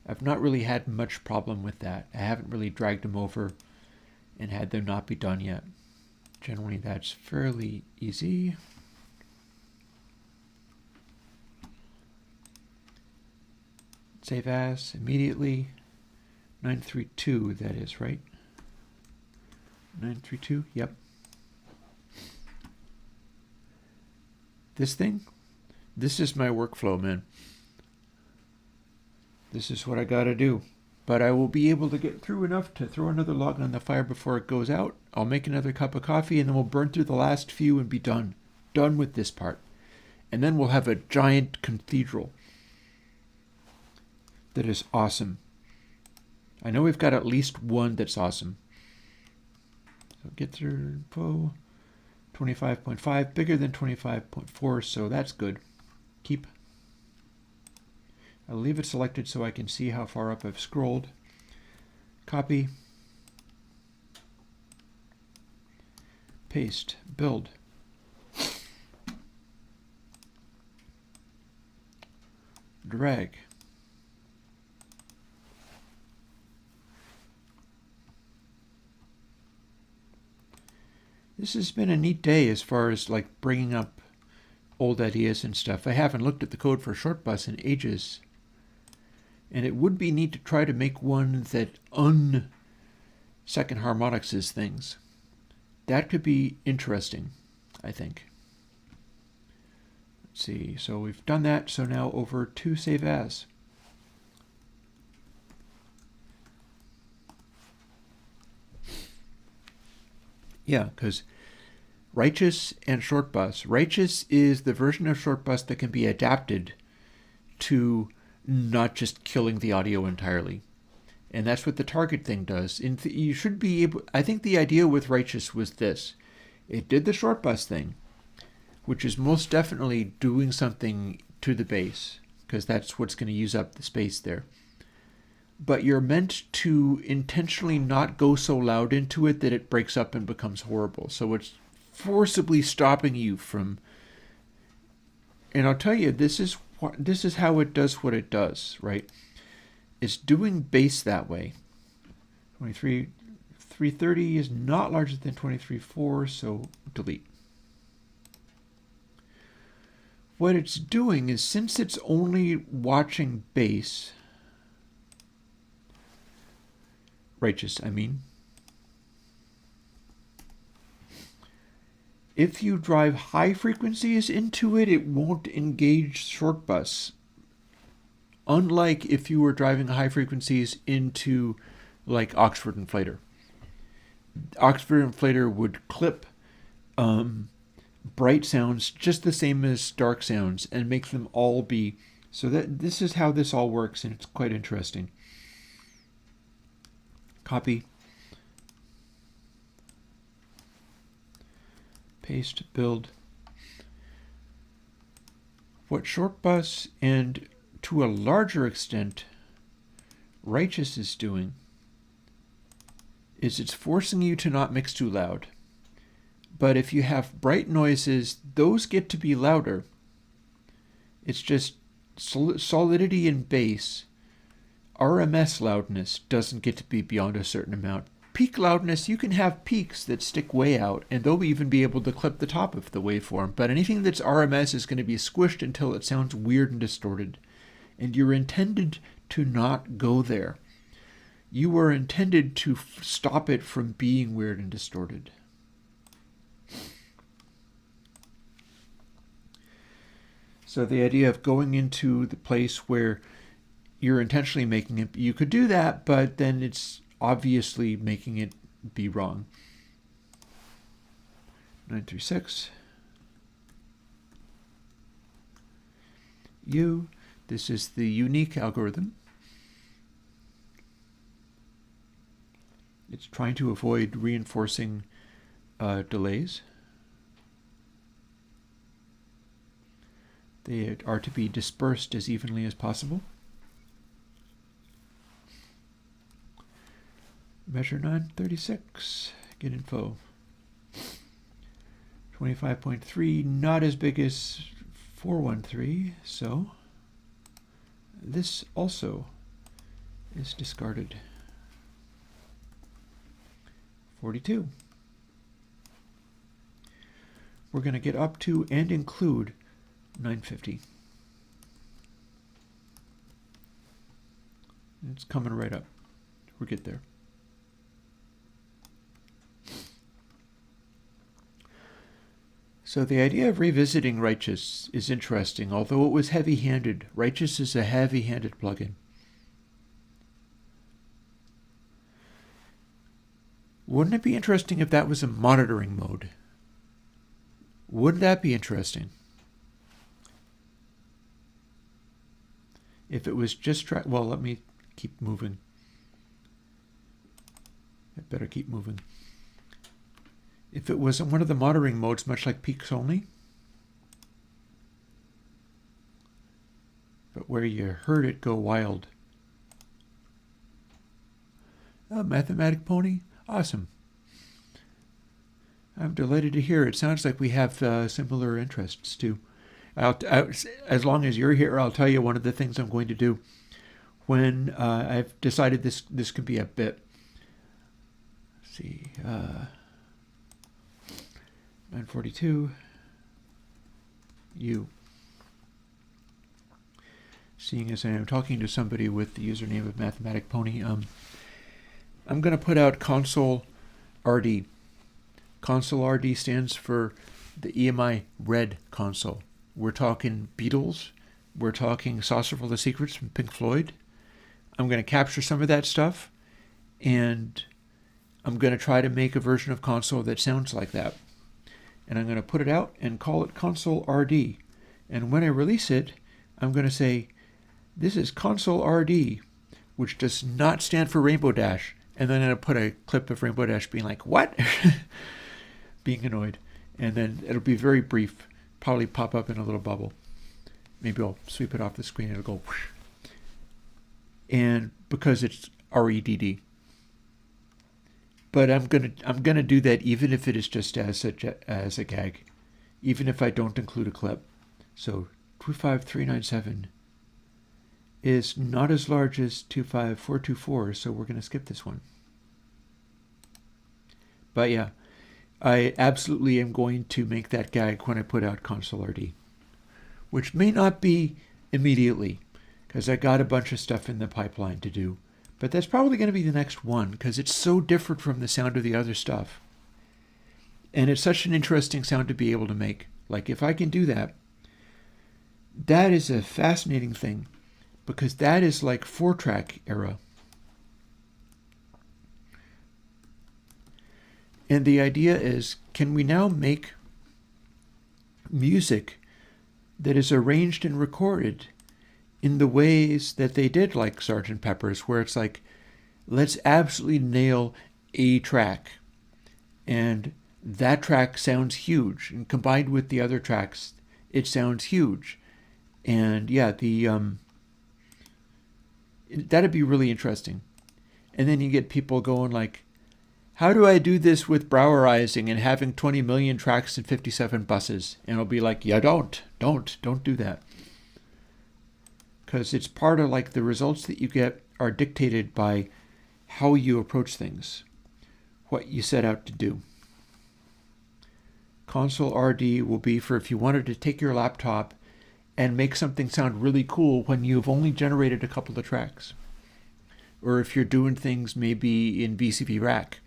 I've not really had much problem with that. I haven't really dragged them over and had them not be done yet. Generally that's fairly easy. Save as immediately. 932, that is, right? 932, yep. This thing, this is my workflow, man. This is what I gotta do. But I will be able to get through enough to throw another log on the fire before it goes out. I'll make another cup of coffee, and then we'll burn through the last few and be done. Done with this part. And then we'll have a giant cathedral that is awesome. I know we've got at least one that's awesome. So get through 25.5, bigger than 25.4, so that's good. Keep. I'll leave it selected so I can see how far up I've scrolled. Copy, paste, build. Drag. This has been a neat day as far as like bringing up old ideas and stuff. I haven't looked at the code for shortbus in ages. And it would be neat to try to make one that second harmonics is things. That could be interesting, I think. Let's see, so we've done that, so now over to save as. Yeah, because Righteous and Shortbus. Righteous is the version of Shortbus that can be adapted to not just killing the audio entirely. And that's what the target thing does. You should be able, I think the idea with Righteous was this. It did the Shortbus thing, which is most definitely doing something to the bass, because that's what's going to use up the space there. But you're meant to intentionally not go so loud into it that it breaks up and becomes horrible. So it's forcibly stopping you from... And I'll tell you, this is how it does what it does, right? It's doing bass that way. 23.330 is not larger than 23.4, so delete. What it's doing is, since it's only watching bass, Righteous, I mean, if you drive high frequencies into it, it won't engage shortbus. Unlike if you were driving high frequencies into like Oxford Inflator. Oxford Inflator would clip bright sounds just the same as dark sounds and make them all be... So that this is how this all works, and it's quite interesting. Copy, paste, build. What Shortbus and to a larger extent Righteous is doing is it's forcing you to not mix too loud. But if you have bright noises, those get to be louder. It's just solidity in bass. RMS loudness doesn't get to be beyond a certain amount. Peak loudness, you can have peaks that stick way out, and they'll even be able to clip the top of the waveform. But anything that's RMS is going to be squished until it sounds weird and distorted. And you're intended to not go there. You were intended to stop it from being weird and distorted. So the idea of going into the place where you're intentionally making it, you could do that, but then it's obviously making it be wrong. 936. This is the unique algorithm. It's trying to avoid reinforcing delays. They are to be dispersed as evenly as possible. Measure 936, get info. 25.3, not as big as 413, so this also is discarded. 42. We're going to get up to and include 950. It's coming right up. We'll get there. So the idea of revisiting Righteous is interesting. Although it was heavy-handed, Righteous is a heavy-handed plugin. Wouldn't it be interesting if that was a monitoring mode? Wouldn't that be interesting? If it was just well, let me keep moving. I better keep moving. If it was one of the monitoring modes, much like peaks only. but where you heard it go wild. Oh, Mathematic Pony? Awesome. I'm delighted to hear. It sounds like we have similar interests, too. As long as you're here, I'll tell you one of the things I'm going to do when I've decided this could be a bit. Let's see. 942. Seeing as I am talking to somebody with the username of Mathematic Pony, I'm going to put out console RD. Console RD stands for the EMI Red console. We're talking Beatles. We're talking Saucer Full of Secrets from Pink Floyd. I'm going to capture some of that stuff, and I'm going to try to make a version of console that sounds like that. And I'm going to put it out and call it console RD. And when I release it, I'm going to say, this is console RD, which does not stand for Rainbow Dash. And then I'm going to put a clip of Rainbow Dash being like, what? Being annoyed. And then it'll be very brief, probably pop up in a little bubble. Maybe I'll sweep it off the screen and it'll go whoosh. And because it's REDD. But I'm gonna do that even if it is just as a gag, even if I don't include a clip. So 25397 is not as large as 25424, so we're gonna skip this one. But yeah, I absolutely am going to make that gag when I put out console RD, which may not be immediately, because I got a bunch of stuff in the pipeline to do. But that's probably going to be the next one, because it's so different from the sound of the other stuff. And it's such an interesting sound to be able to make. Like, if I can do that, that is a fascinating thing, because that is like 4-track era. And the idea is, can we now make music that is arranged and recorded in the ways that they did like Sgt. Pepper's, where it's like, let's absolutely nail a track. And that track sounds huge. And combined with the other tracks, it sounds huge. And yeah, that'd be really interesting. And then you get people going like, how do I do this with Browerizing and having 20 million tracks and 57 buses? And it'll be like, yeah, don't do that. Because it's part of like the results that you get are dictated by how you approach things, what you set out to do. Console RD will be for if you wanted to take your laptop and make something sound really cool when you've only generated a couple of tracks. Or if you're doing things maybe in VCV Rack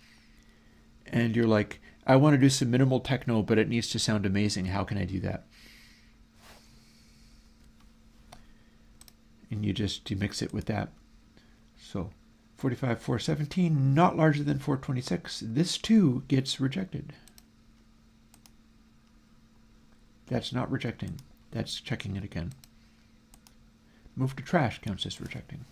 and you're like, I want to do some minimal techno, but it needs to sound amazing. How can I do that? And you mix it with that. So 45417, not larger than 426. This too gets rejected. That's not rejecting. That's checking it again. Move to trash counts as rejecting.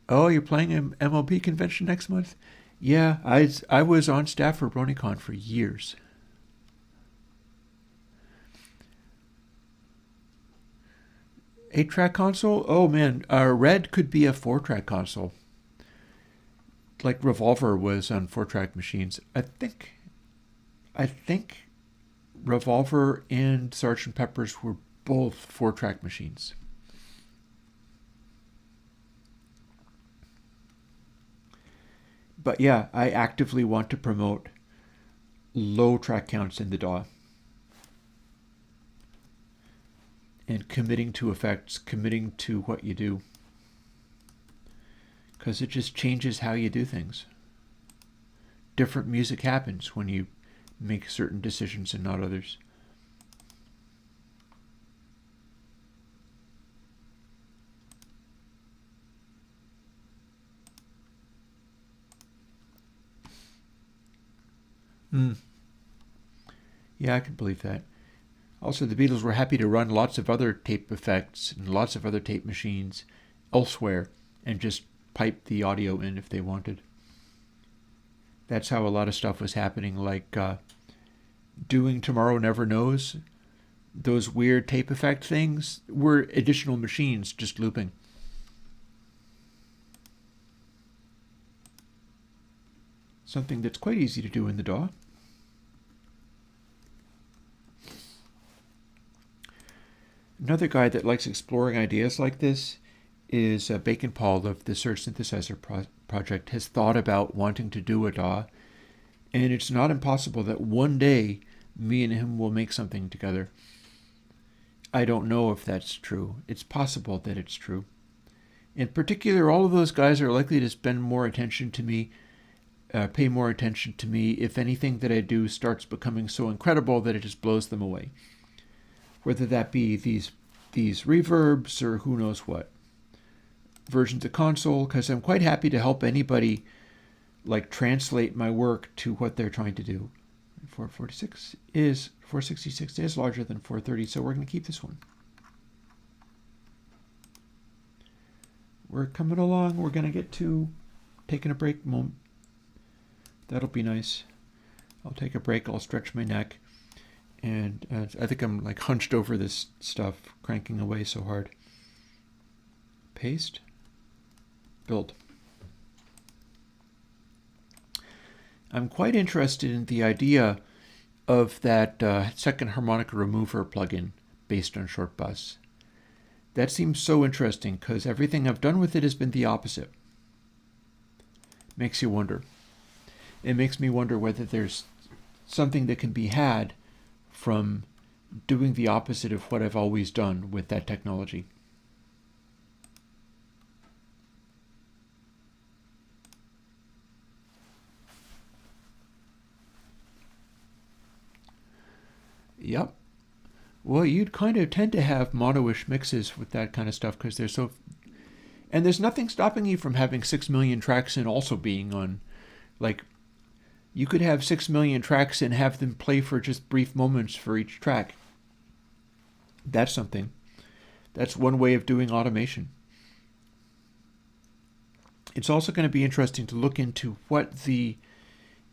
Oh, you're playing an MLB convention next month? Yeah, I was on staff for BronyCon for years. Eight-track console? Oh man, Red could be a 4-track console. Like Revolver was on 4-track machines. I think Revolver and Sgt. Pepper's were both 4-track machines. But yeah, I actively want to promote low track counts in the DAW. And committing to effects, committing to what you do. Because it just changes how you do things. Different music happens when you make certain decisions and not others. Yeah, I can believe that. Also, the Beatles were happy to run lots of other tape effects and lots of other tape machines elsewhere and just pipe the audio in if they wanted. That's how a lot of stuff was happening, like doing Tomorrow Never Knows those weird tape effect things were additional machines just looping. Something that's quite easy to do in the DAW. Another guy that likes exploring ideas like this is Bacon Paul of the Surge Synthesizer project has thought about wanting to do a DAW, and it's not impossible that one day me and him will make something together. I don't know if that's true. It's possible that it's true. In particular, all of those guys are likely to spend more attention to me, pay more attention to me if anything that I do starts becoming so incredible that it just blows them away. Whether that be these reverbs or who knows what. Versions of console, because I'm quite happy to help anybody like translate my work to what they're trying to do. 466 is larger than 430, so we're going to keep this one. We're coming along. We're going to get to taking a break moment. That'll be nice. I'll take a break. I'll stretch my neck. And I think I'm like hunched over this stuff, cranking away so hard. Paste. Build. I'm quite interested in the idea of that second harmonica remover plugin based on short bus. That seems so interesting because everything I've done with it has been the opposite. Makes you wonder. It makes me wonder whether there's something that can be had from doing the opposite of what I've always done with that technology. Yep. Well, you'd kind of tend to have mono-ish mixes with that kind of stuff because they're so... And there's nothing stopping you from having 6 million tracks and also being on... Like, you could have 6 million tracks and have them play for just brief moments for each track. That's something. That's one way of doing automation. It's also going to be interesting to look into what the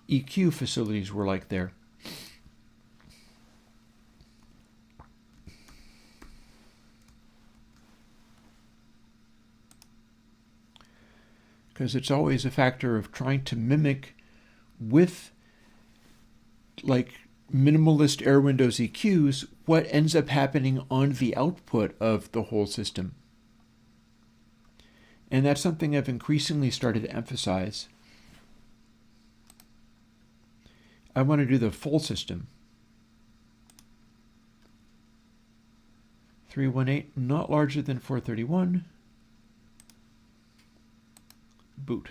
EQ facilities were like there. Because it's always a factor of trying to mimic with like minimalist Airwindows EQs what ends up happening on the output of the whole system. And that's something I've increasingly started to emphasize. I want to do the full system. 318, not larger than 431. Boot.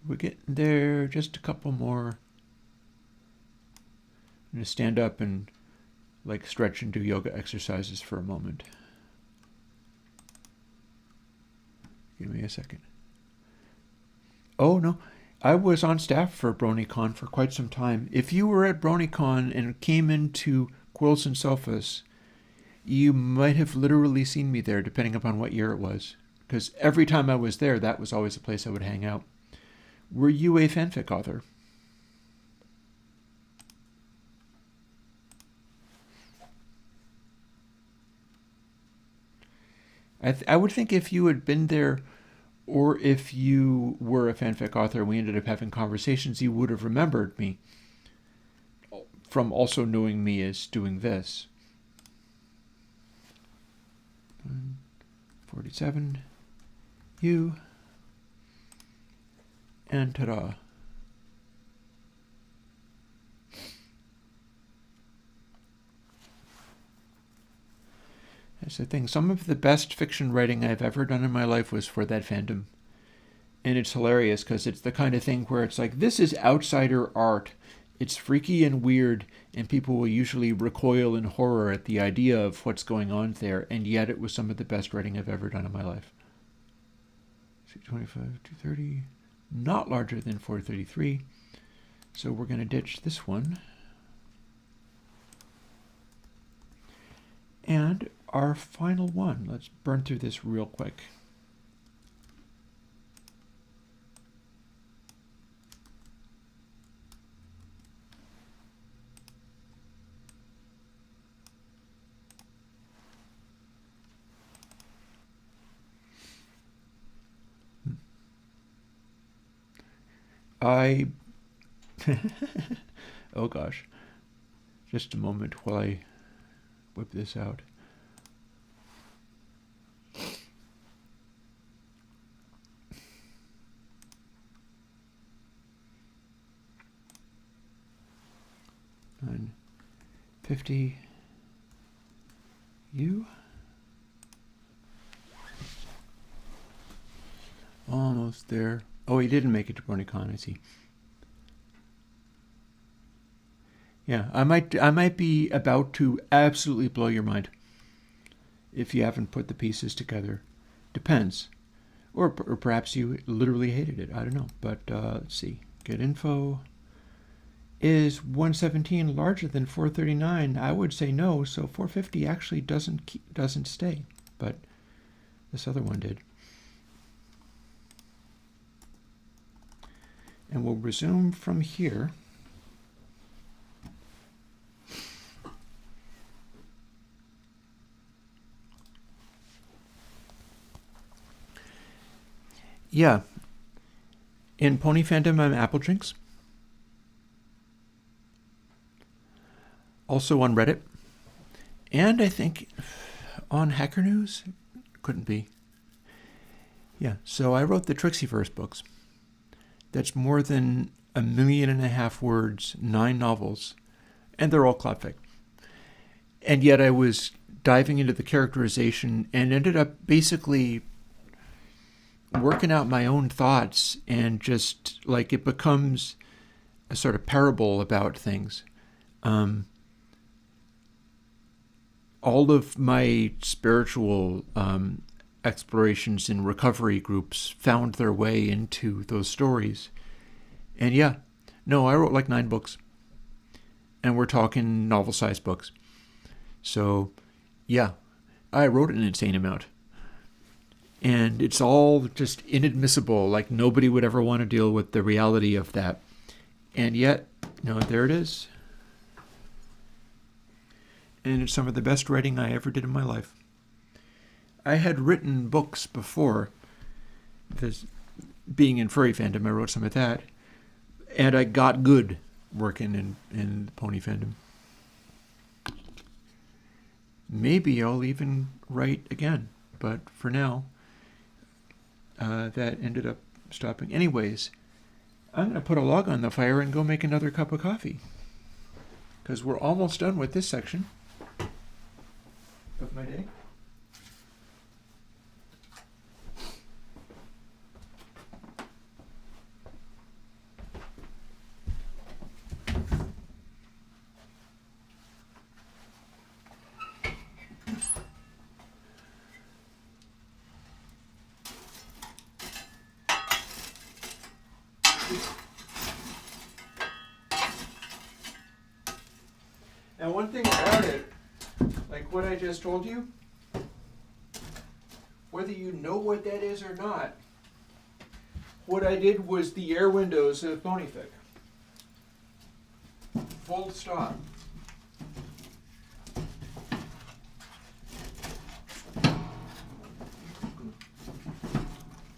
We're getting there, just a couple more. I'm going to stand up and like stretch and do yoga exercises for a moment. Give me a second. Oh no, I was on staff for BronyCon for quite some time. If you were at BronyCon and came into Quills and Sofas, you might have literally seen me there, depending upon what year it was. Because every time I was there, that was always the place I would hang out. Were you a fanfic author? I would think if you had been there, or if you were a fanfic author and we ended up having conversations, you would have remembered me from also knowing me as doing this. 47, you, and ta-da. That's the thing. Some of the best fiction writing I've ever done in my life was for that fandom. And it's hilarious because it's the kind of thing where it's like, this is outsider art. It's freaky and weird, and people will usually recoil in horror at the idea of what's going on there, and yet it was some of the best writing I've ever done in my life. 225, 230, not larger than 433. So we're going to ditch this one. And our final one. Let's burn through this real quick. Oh gosh, just a moment while I whip this out. And 50 U. Almost there. Oh, he didn't make it to BronyCon, I see. Yeah, I might be about to absolutely blow your mind if you haven't put the pieces together. Depends. Or perhaps you literally hated it. I don't know. But let's see. Get info. Is 117 larger than 439? I would say no. So 450 actually doesn't stay. But this other one did. And we'll resume from here. Yeah. In Pony Fandom, I'm Applejinx. Also on Reddit. And I think on Hacker News? Couldn't be. Yeah, so I wrote the Trixieverse books. That's more than 1.5 million words, 9 novels, and they're all clapfic. And yet I was diving into the characterization and ended up basically working out my own thoughts, and just like it becomes a sort of parable about things. All of my spiritual explorations in recovery groups found their way into those stories. And yeah, no, I wrote like 9 books. And we're talking novel-sized books. So yeah, I wrote an insane amount. And it's all just inadmissible, like nobody would ever want to deal with the reality of that. And yet, no, there it is. And it's some of the best writing I ever did in my life. I had written books before. This, being in furry fandom, I wrote some of that. And I got good working in Pony Fandom. Maybe I'll even write again. But for now, that ended up stopping. Anyways, I'm going to put a log on the fire and go make another cup of coffee. Because we're almost done with this section of my day. And one thing about it, like what I just told you, whether you know what that is or not, what I did was the Airwindows of Ponyfic. Full stop.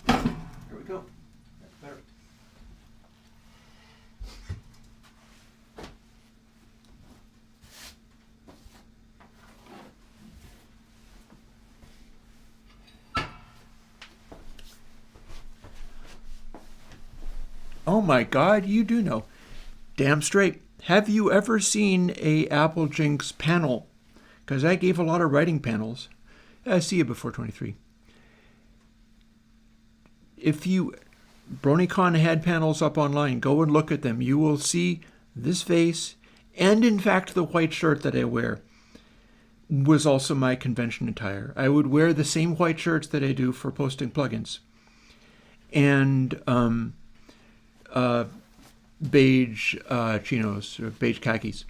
There we go. That's better. Oh my God, you do know. Damn straight. Have you ever seen a Applejinx panel? Because I gave a lot of writing panels. I see you before 23. If you... BronyCon had panels up online. Go and look at them. You will see this face, and in fact the white shirt that I wear was also my convention attire. I would wear the same white shirts that I do for posting plugins. And beige chinos, or beige khakis,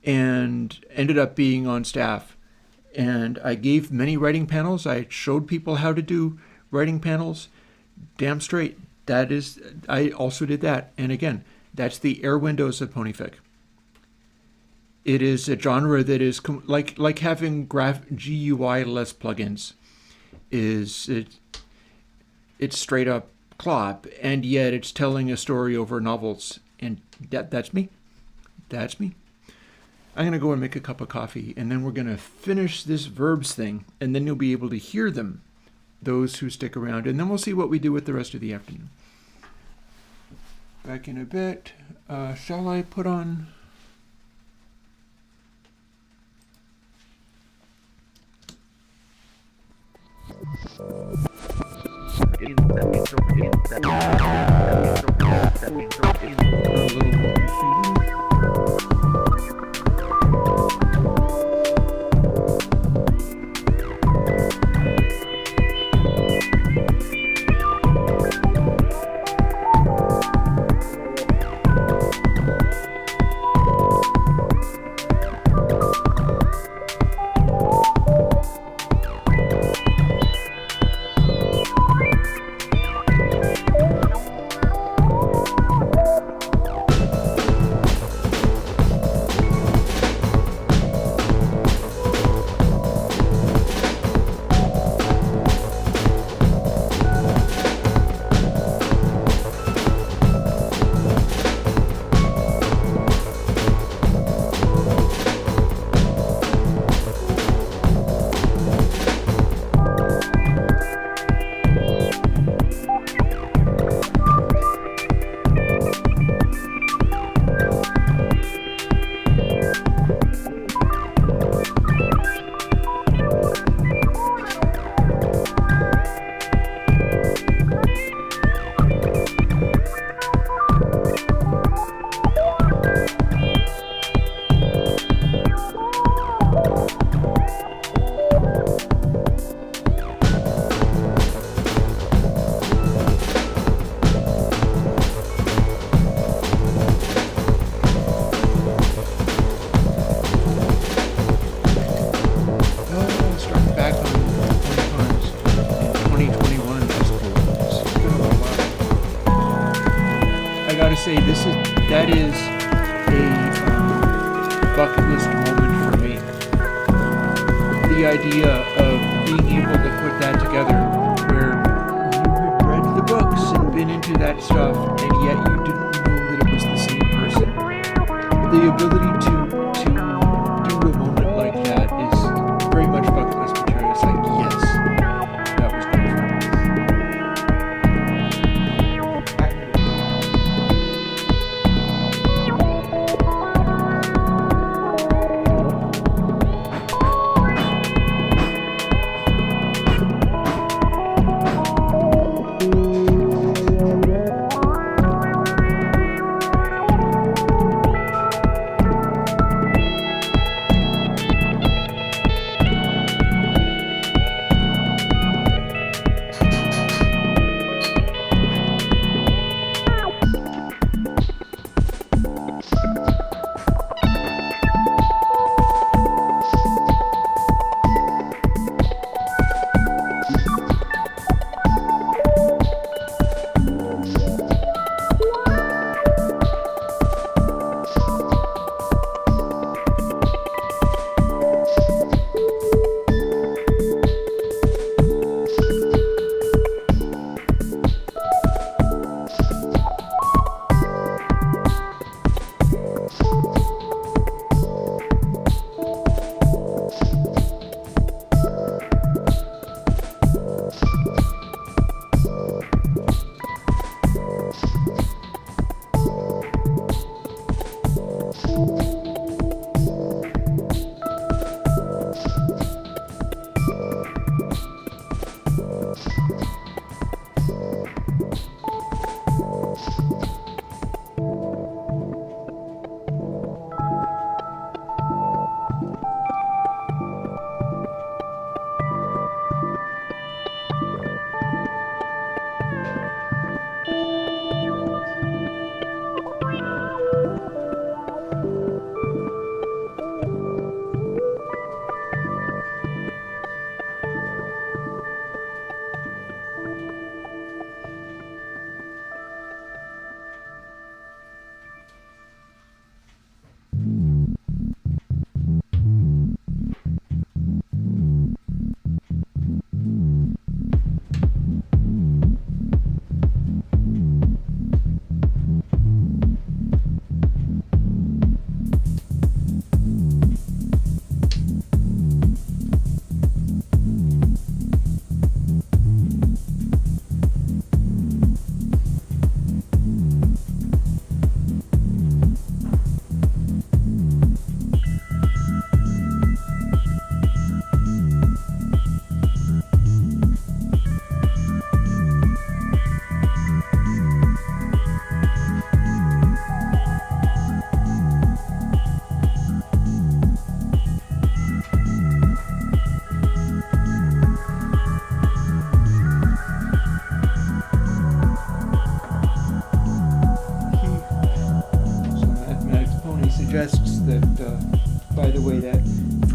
and ended up being on staff And I gave many writing panels. I showed people how to do writing panels. Damn straight. I also did that. And again, that's the Airwindows of Ponyfic. It is a genre that is like having GUI-less plugins. It's straight up clop, and yet it's telling a story over novels. And that's me. That's me. I'm going to go and make a cup of coffee, and then we're going to finish this verbs thing, and then you'll be able to hear them, those who stick around, and then we'll see what we do with the rest of the afternoon. Back in a bit. Shall I put on... Say that is a bucket list moment for me. The idea of being able to put that together, where you had read the books and been into that stuff, and yet you didn't know that it was the same person. The ability to do a moment like that is very much bucket list material. It's like, yes, that was good for me.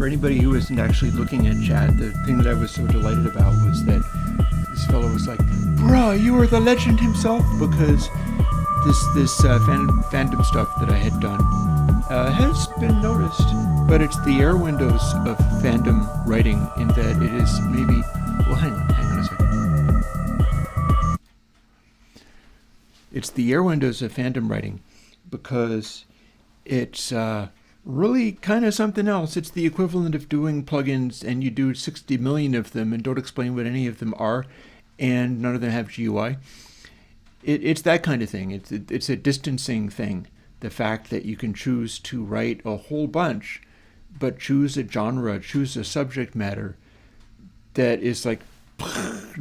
for anybody who isn't actually looking at chat, the thing that I was so delighted about was that this fellow was like, "Bruh, you are the legend himself," because this fandom stuff that I had done has been noticed, but it's the Airwindows of fandom writing in that it is maybe. Well, hang on a second. It's the Airwindows of fandom writing because it's really kind of something else. It's the equivalent of doing plugins and you do 60 million of them and don't explain what any of them are, and none of them have GUI. It's that kind of thing. It's a distancing thing. The fact that you can choose to write a whole bunch, but choose a genre, choose a subject matter that is like,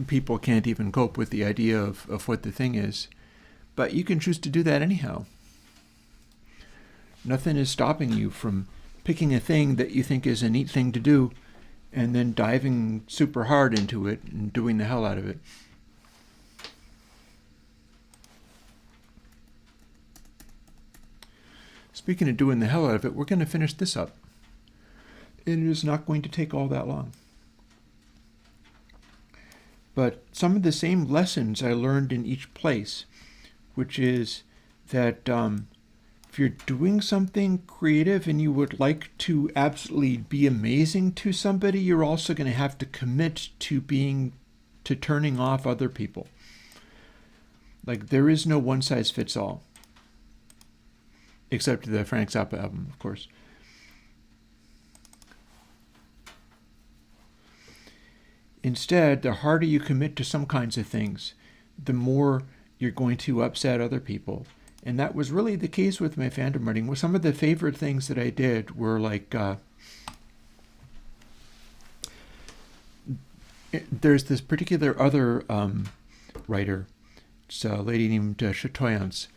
people can't even cope with the idea of what the thing is. But you can choose to do that anyhow. Nothing is stopping you from picking a thing that you think is a neat thing to do and then diving super hard into it and doing the hell out of it. Speaking of doing the hell out of it, we're going to finish this up. It is not going to take all that long. But some of the same lessons I learned in each place, which is that if you're doing something creative and you would like to absolutely be amazing to somebody, you're also going to have to commit to turning off other people. Like, there is no one size fits all. Except the Frank Zappa album, of course. Instead, the harder you commit to some kinds of things, the more you're going to upset other people. And that was really the case with my fandom writing. Well, some of the favorite things that I did were like, there's this particular other writer, it's a lady named Chatoyance,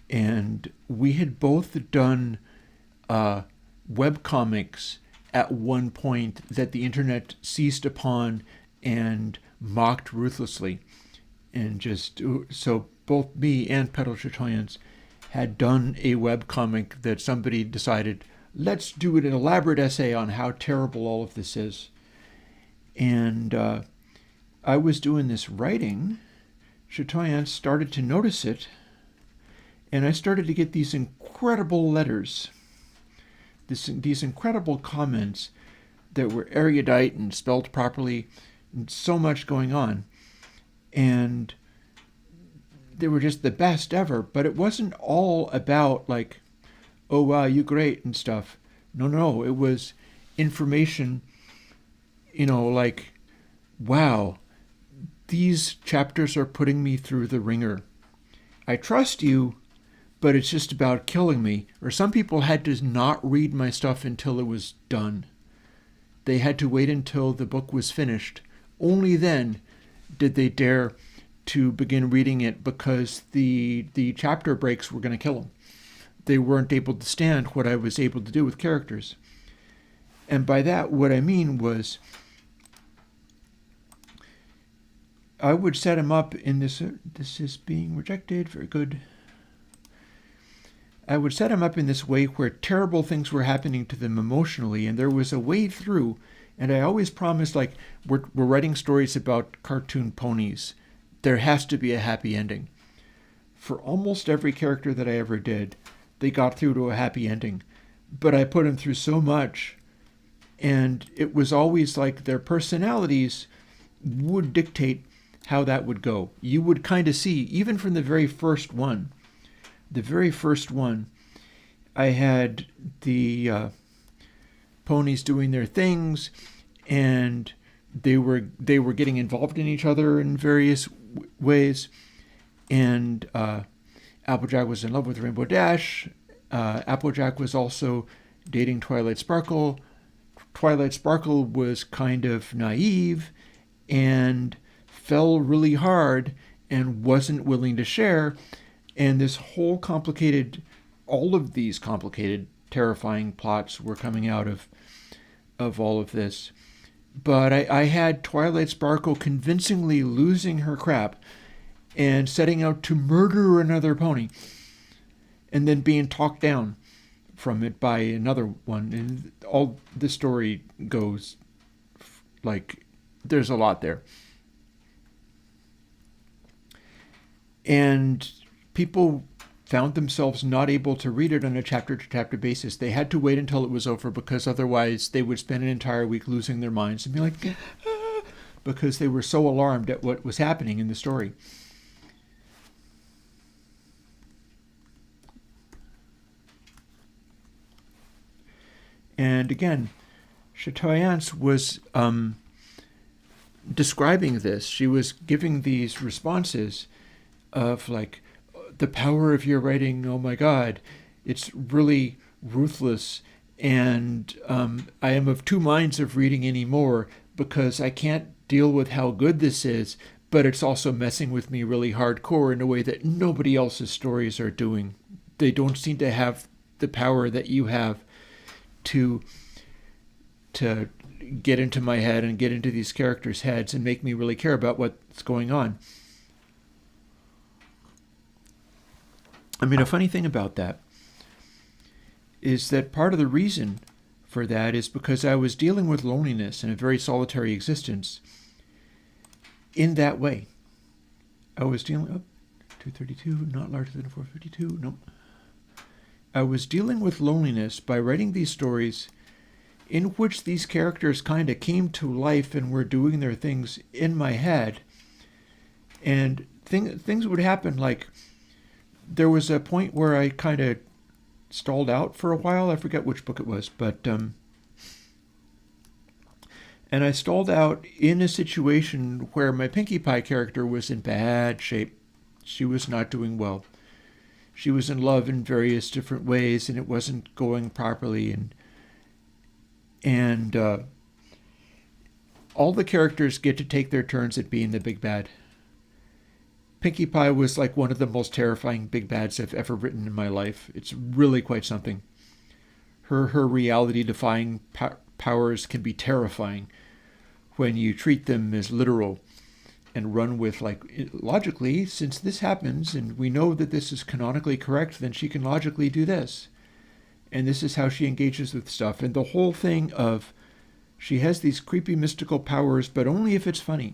and we had both done webcomics at one point that the internet seized upon and mocked ruthlessly. And just so both me and Pedal Chatoyance had done a webcomic that somebody decided, let's do an elaborate essay on how terrible all of this is. And I was doing this writing. Chatoyance started to notice it. And I started to get these incredible letters, these incredible comments that were erudite and spelled properly, and so much going on. And they were just the best ever. But it wasn't all about like, oh, wow, you great and stuff. No, it was information, like, wow, these chapters are putting me through the ringer. I trust you, but it's just about killing me. Or some people had to not read my stuff until it was done. They had to wait until the book was finished. Only then did they dare to begin reading it, because the chapter breaks were going to kill them. They weren't able to stand what I was able to do with characters. And by that, what I mean was, I would set them up in this is being rejected, very good. I would set them up in this way where terrible things were happening to them emotionally, and there was a way through. And I always promised, like, we're writing stories about cartoon ponies. There has to be a happy ending. For almost every character that I ever did, they got through to a happy ending. But I put them through so much, and it was always like their personalities would dictate how that would go. You would kind of see, even from the very first one, I had the ponies doing their things, and they were getting involved in each other in various ways. And Applejack was in love with Rainbow Dash. Applejack was also dating Twilight Sparkle. Twilight Sparkle was kind of naive and fell really hard and wasn't willing to share. And this whole all of these complicated, terrifying plots were coming out of all of this. But I had Twilight Sparkle convincingly losing her crap and setting out to murder another pony, and then being talked down from it by another one, and all the story goes like there's a lot there. And people found themselves not able to read it on a chapter-to-chapter basis. They had to wait until it was over, because otherwise they would spend an entire week losing their minds and be like, ah, because they were so alarmed at what was happening in the story. And again, Chateaubriand was describing this. She was giving these responses of like, the power of your writing, oh my God, it's really ruthless, and I am of two minds of reading anymore, because I can't deal with how good this is, but it's also messing with me really hardcore in a way that nobody else's stories are doing. They don't seem to have the power that you have to get into my head and get into these characters' heads and make me really care about what's going on. I mean, a funny thing about that is that part of the reason for that is because I was dealing with loneliness and a very solitary existence in that way. I was dealing, 232, not larger than 452, no. I was dealing with loneliness by writing these stories in which these characters kind of came to life and were doing their things in my head. And things would happen, like there was a point where I kind of stalled out for a while. I forget which book it was, but and I stalled out in a situation where my Pinkie Pie character was in bad shape. She was not doing well. She was in love in various different ways, and it wasn't going properly. And all the characters get to take their turns at being the big bad. Pinkie Pie was like one of the most terrifying big bads I've ever written in my life. It's really quite something. Her reality-defying powers can be terrifying when you treat them as literal and run with, like, logically, since this happens and we know that this is canonically correct, then she can logically do this. And this is how she engages with stuff. And the whole thing of she has these creepy mystical powers, but only if it's funny.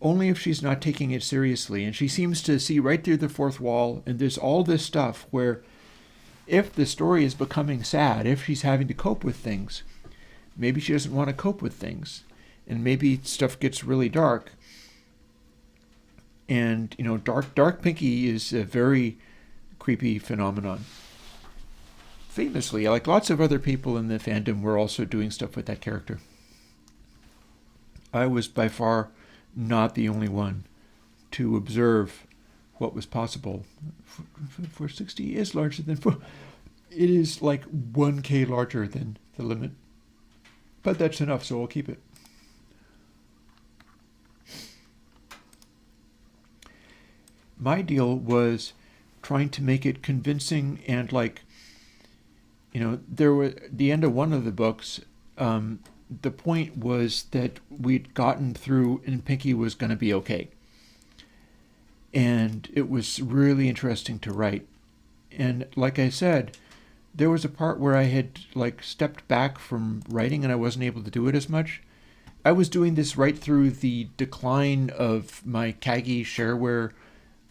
Only if she's not taking it seriously. And she seems to see right through the fourth wall. And there's all this stuff where if the story is becoming sad, if she's having to cope with things, maybe she doesn't want to cope with things. And maybe stuff gets really dark. And, you know, dark Pinkie is a very creepy phenomenon. Famously, like lots of other people in the fandom were also doing stuff with that character. I was by far not the only one to observe what was possible. 460 is larger than 4. It is like 1K larger than the limit. But that's enough, so I'll keep it. My deal was trying to make it convincing and, like, you know, there were the end of one of the books. The point was that we'd gotten through and Pinkie was going to be okay. And it was really interesting to write. And like I said, there was a part where I had like stepped back from writing and I wasn't able to do it as much. I was doing this right through the decline of my Kagi shareware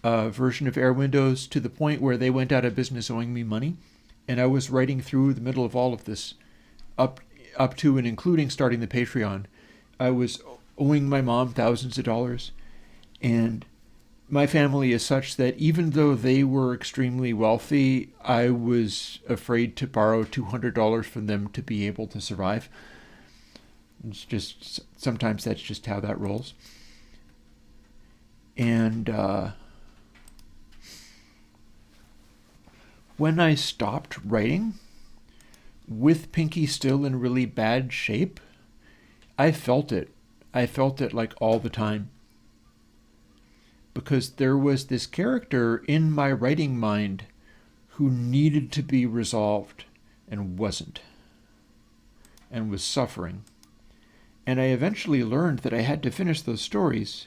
version of Airwindows, to the point where they went out of business owing me money. And I was writing through the middle of all of this, up to and including starting the Patreon. I was owing my mom thousands of dollars. And my family is such that even though they were extremely wealthy, I was afraid to borrow $200 from them to be able to survive. It's just, sometimes that's just how that rolls. And when I stopped writing, with Pinkie still in really bad shape, I felt it. I felt it like all the time. Because there was this character in my writing mind who needed to be resolved and wasn't, and was suffering. And I eventually learned that I had to finish those stories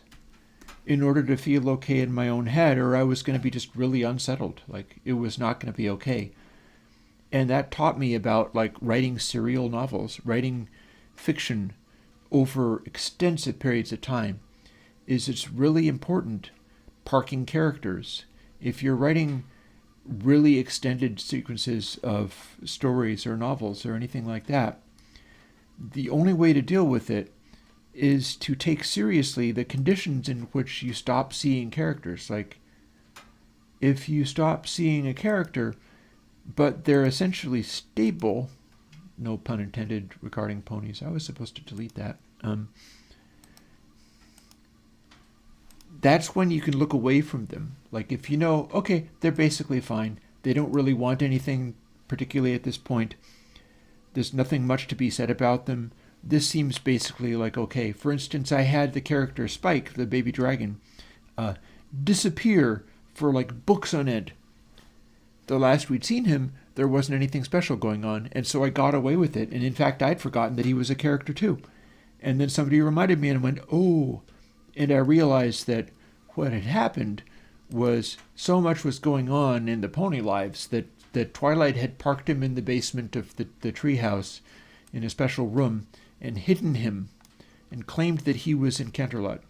in order to feel okay in my own head, or I was going to be just really unsettled. Like, it was not going to be okay. And that taught me about like writing serial novels, writing fiction over extensive periods of time. It's really important parking characters. If you're writing really extended sequences of stories or novels or anything like that, the only way to deal with it is to take seriously the conditions in which you stop seeing characters. Like, if you stop seeing a character, but they're essentially stable, no pun intended regarding ponies. I was supposed to delete that. That's when you can look away from them. Like, if you know, okay, they're basically fine. They don't really want anything particularly at this point. There's nothing much to be said about them. This seems basically like okay. For instance, I had the character Spike, the baby dragon, disappear for like books on end. The last we'd seen him, there wasn't anything special going on, and so I got away with it. And in fact, I'd forgotten that he was a character too. And then somebody reminded me and I went, oh, and I realized that what had happened was so much was going on in the pony lives that Twilight had parked him in the basement of the treehouse in a special room and hidden him and claimed that he was in Canterlot.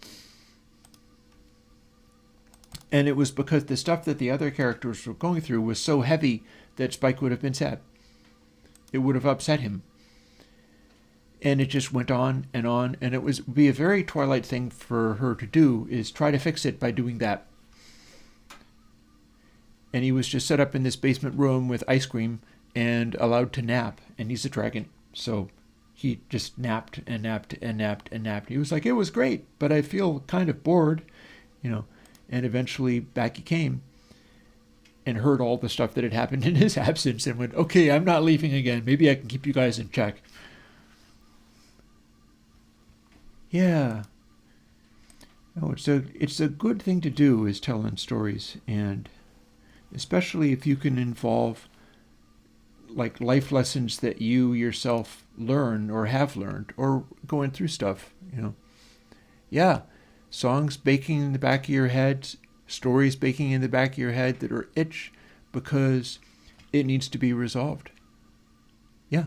And it was because the stuff that the other characters were going through was so heavy that Spike would have been sad. It would have upset him. And it just went on, and it would be a very Twilight thing for her to do, is try to fix it by doing that. And he was just set up in this basement room with ice cream and allowed to nap, and he's a dragon, so he just napped and napped and napped and napped. He was like, it was great, but I feel kind of bored, and eventually back he came and heard all the stuff that had happened in his absence and went, okay, I'm not leaving again. Maybe I can keep you guys in check. Yeah. No, it's a good thing to do, is telling stories, and especially if you can involve like life lessons that you yourself learn or have learned or going through stuff, Yeah. Songs baking in the back of your head, stories baking in the back of your head that are itch because it needs to be resolved. Yeah.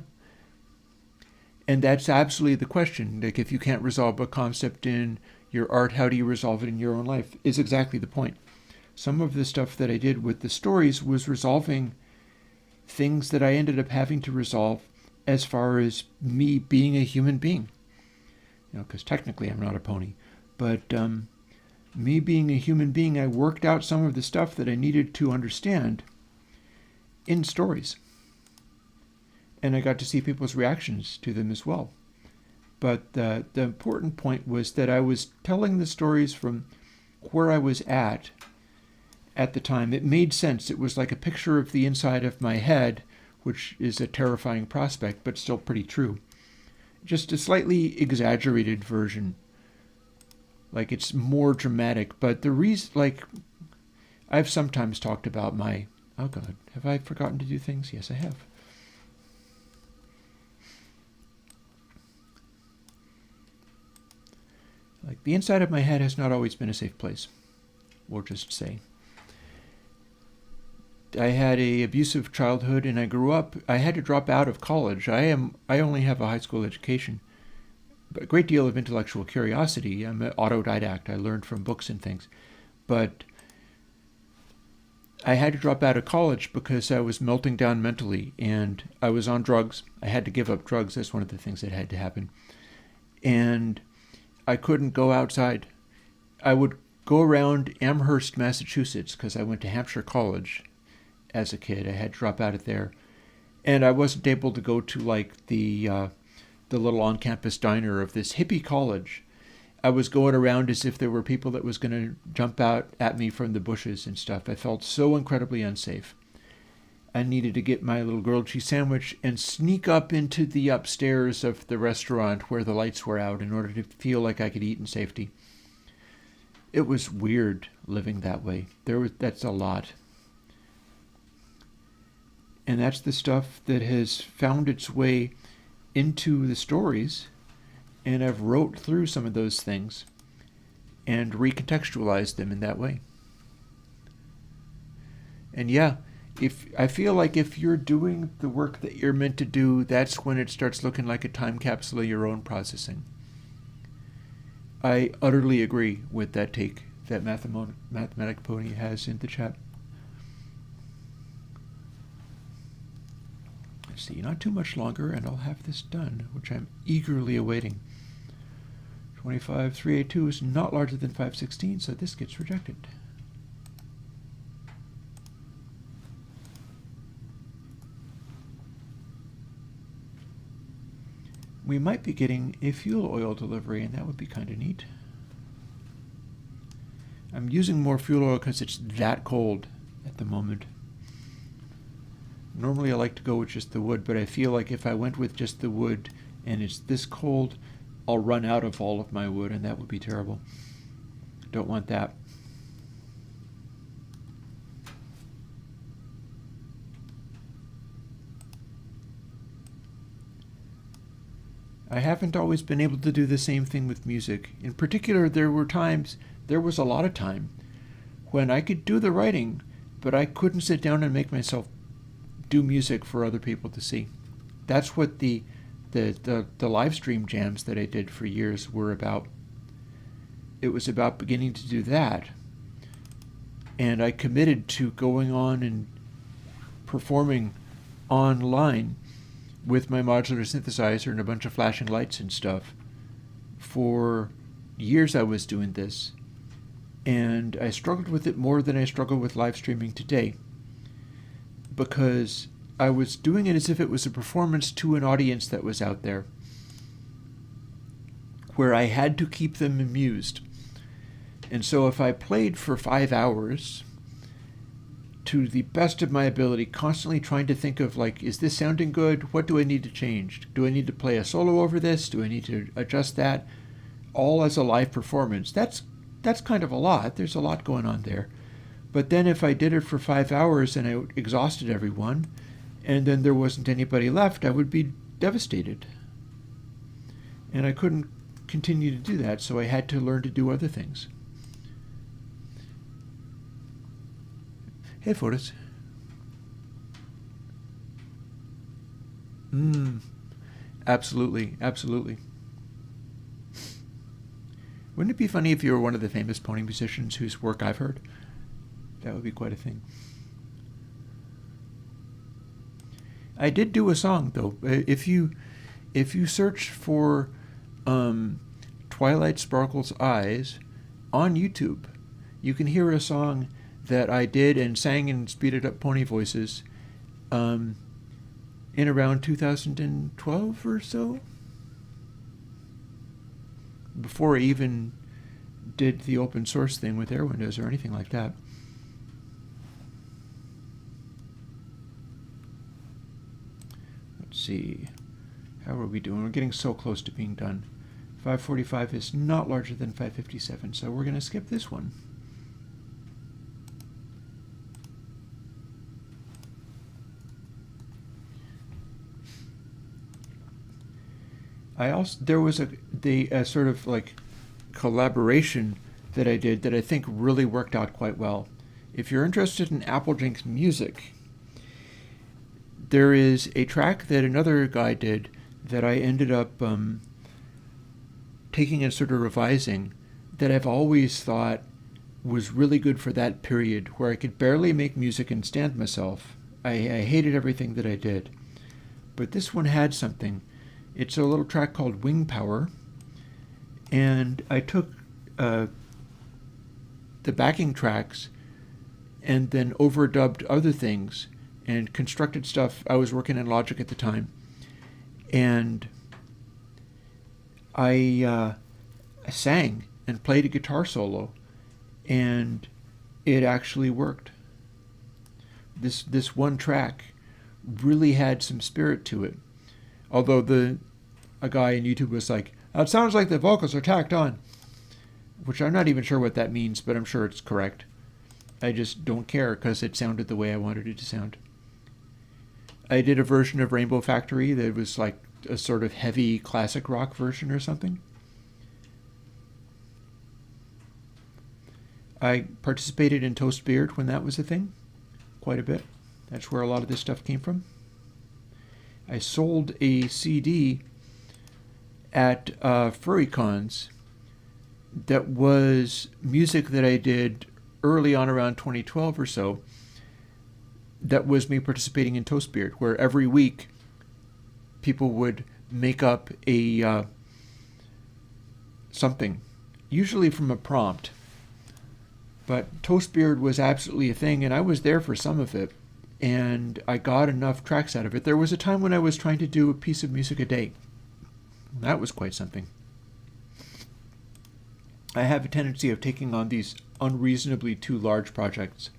And that's absolutely the question. Like, if you can't resolve a concept in your art, how do you resolve it in your own life? Is exactly the point. Some of the stuff that I did with the stories was resolving things that I ended up having to resolve as far as me being a human being. Because technically I'm not a pony. But me being a human being, I worked out some of the stuff that I needed to understand in stories. And I got to see people's reactions to them as well. But the important point was that I was telling the stories from where I was at the time. It made sense. It was like a picture of the inside of my head, which is a terrifying prospect, but still pretty true. Just a slightly exaggerated version. Like, it's more dramatic. But the reason, like, I've sometimes talked about my... Oh, God. Have I forgotten to do things? Yes, I have. Like, the inside of my head has not always been a safe place, we'll just say. I had an abusive childhood, and I had to drop out of college. I only have a high school education, but a great deal of intellectual curiosity. I'm an autodidact. I learned from books and things. But I had to drop out of college because I was melting down mentally, and I was on drugs. I had to give up drugs. That's one of the things that had to happen. And I couldn't go outside. I would go around Amherst, Massachusetts, because I went to Hampshire College as a kid. I had to drop out of there. And I wasn't able to go to like the little on-campus diner of this hippie college. I was going around as if there were people that was going to jump out at me from the bushes and stuff. I felt so incredibly unsafe. I needed to get my little grilled cheese sandwich and sneak up into the upstairs of the restaurant where the lights were out in order to feel like I could eat in safety. It was weird living that way. That's a lot. And that's the stuff that has found its way into the stories, and I've wrote through some of those things and recontextualized them in that way. And yeah, if I feel like if you're doing the work that you're meant to do, that's when it starts looking like a time capsule of your own processing. I utterly agree with that take that Mathematic Pony has in the chat. Let's see, not too much longer, and I'll have this done, which I'm eagerly awaiting. 25382 is not larger than 516, so this gets rejected. We might be getting a fuel oil delivery, and that would be kind of neat. I'm using more fuel oil because it's that cold at the moment. Normally I like to go with just the wood, but I feel like if I went with just the wood and it's this cold, I'll run out of all of my wood, and that would be terrible. Don't want that. I haven't always been able to do the same thing with music. In particular, there was a lot of time when I could do the writing, but I couldn't sit down and make myself do music for other people to see. That's what the live stream jams that I did for years were about. It was about beginning to do that, and I committed to going on and performing online with my modular synthesizer and a bunch of flashing lights and stuff. For years I was doing this, and I struggled with it more than I struggle with live streaming today, because I was doing it as if it was a performance to an audience that was out there, where I had to keep them amused. And so if I played for 5 hours, to the best of my ability, constantly trying to think of, like, is this sounding good? What do I need to change? Do I need to play a solo over this? Do I need to adjust that? All as a live performance. That's kind of a lot. There's a lot going on there. But then if I did it for 5 hours and I exhausted everyone, and then there wasn't anybody left, I would be devastated. And I couldn't continue to do that, so I had to learn to do other things. Hey, Fotis. Absolutely, absolutely. Wouldn't it be funny if you were one of the famous pony musicians whose work I've heard? That would be quite a thing. I did do a song, though. If you search for Twilight Sparkle's Eyes on YouTube, you can hear a song that I did and sang in speeded up pony voices in around 2012 or so, before I even did the open source thing with Airwindows or anything like that. Let's see, how are we doing? We're getting so close to being done. 545 is not larger than 557, so we're going to skip this one. There was a sort of like collaboration that I did that I think really worked out quite well. If you're interested in Applejinks music, there is a track that another guy did that I ended up taking and sort of revising, that I've always thought was really good for that period where I could barely make music and stand myself. I hated everything that I did. But this one had something. It's a little track called Wing Power, and I took the backing tracks and then overdubbed other things and constructed stuff. I was working in Logic at the time, and I sang and played a guitar solo, and it actually worked. This one track really had some spirit to it. Although a guy on YouTube was like, it sounds like the vocals are tacked on, which I'm not even sure what that means, but I'm sure it's correct. I just don't care because it sounded the way I wanted it to sound. I did a version of Rainbow Factory that was like a sort of heavy classic rock version or something. I participated in Toast Beard when that was a thing, quite a bit. That's where a lot of this stuff came from. I sold a CD at FurryCons that was music that I did early on around 2012 or so. That was me participating in Toastbeard, where every week people would make up a something, usually from a prompt. But Toastbeard was absolutely a thing, and I was there for some of it, and I got enough tracks out of it. There was a time when I was trying to do a piece of music a day. That was quite something. I have a tendency of taking on these unreasonably too large projects.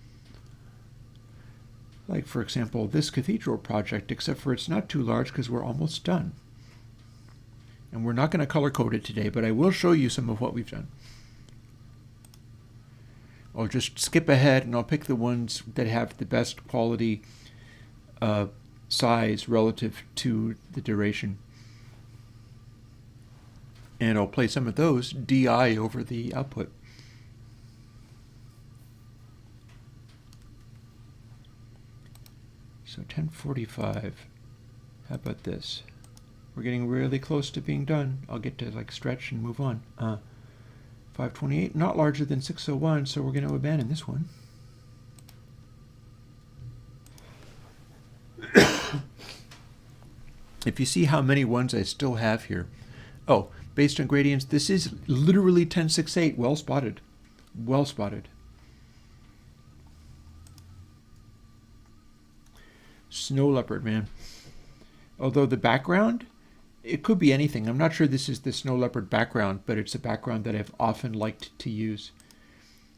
Like, for example, this cathedral project, except for it's not too large because we're almost done. And we're not going to color code it today, but I will show you some of what we've done. I'll just skip ahead and I'll pick the ones that have the best quality size relative to the duration. And I'll play some of those DI over the output. So 10:45. How about this? We're getting really close to being done. I'll get to like stretch and move on. 528, not larger than 601, so we're going to abandon this one. If you see how many ones I still have here. Oh, based on gradients, this is literally 1068. Well spotted. Well spotted. Snow leopard, man. Although the background, it could be anything. I'm not sure this is the snow leopard background, but it's a background that I've often liked to use.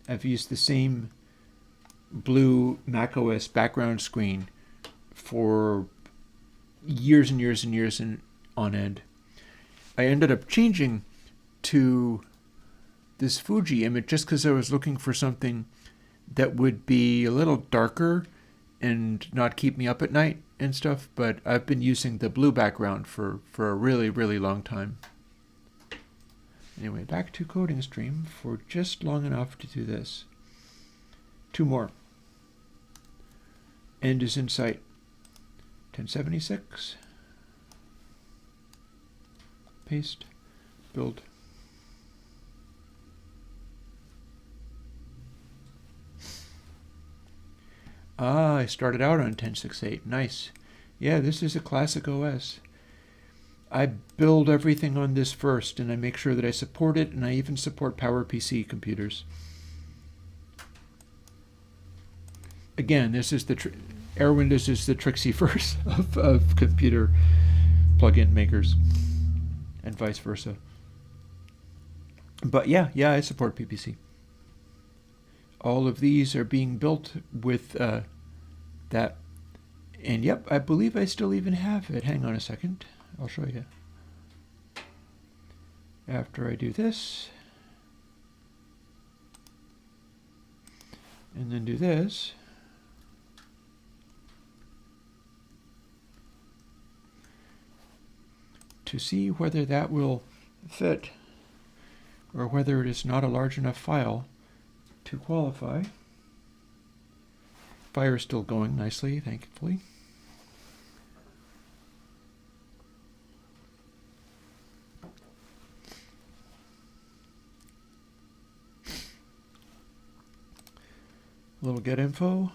I've used the same blue macOS background screen for years and years and years on end. I ended up changing to this Fuji image just because I was looking for something that would be a little darker and not keep me up at night and stuff, but I've been using the blue background for a really, really long time. Anyway, back to coding stream for just long enough to do this. 2 more. End is in sight. 1076. Paste. Build. I started out on 1068. Nice. Yeah, this is a classic OS. I build everything on this first, and I make sure that I support it, and I even support PowerPC computers. Again, this is the Airwindows is the tricksy verse of computer plugin makers, and vice versa. But yeah, I support PPC. All of these are being built with that. And yep, I believe I still even have it. Hang on a second. I'll show you. After I do this, and then do this, to see whether that will fit or whether it is not a large enough file to qualify. Fire is still going nicely, thankfully. A little get info.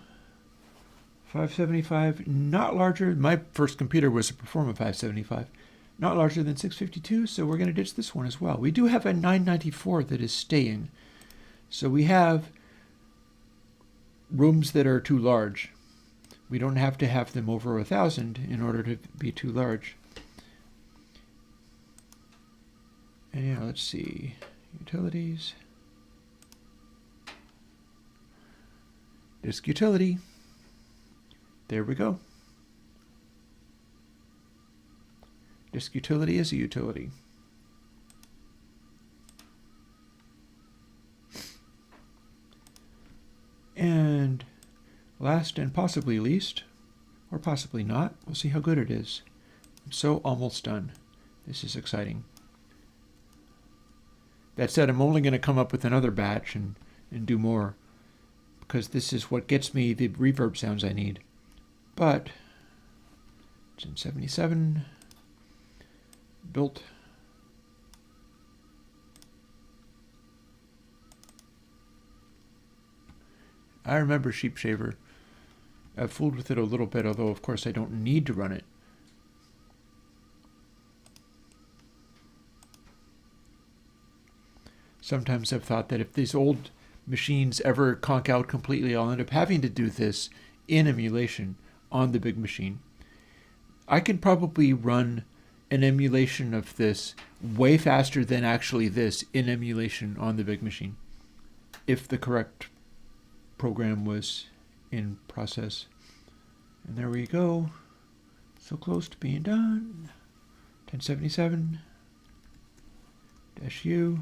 575, not larger. My first computer was a Performa 575. Not larger than 652, so we're going to ditch this one as well. We do have a 994 that is staying. So we have rooms that are too large. We don't have to have them over 1,000 in order to be too large. And yeah, let's see. Utilities. Disk utility. There we go. Disk utility is a utility. And last and possibly least, or possibly not, we'll see how good it is. I'm so almost done. This is exciting. That said, I'm only going to come up with another batch and do more, because this is what gets me the reverb sounds I need. but 1077 built. I remember Sheep Shaver. I've fooled with it a little bit, although of course I don't need to run it. Sometimes I've thought that if these old machines ever conk out completely, I'll end up having to do this in emulation on the big machine. I can probably run an emulation of this way faster than actually this in emulation on the big machine, if the correct program was in process. And there we go. So close to being done. 1077 -U.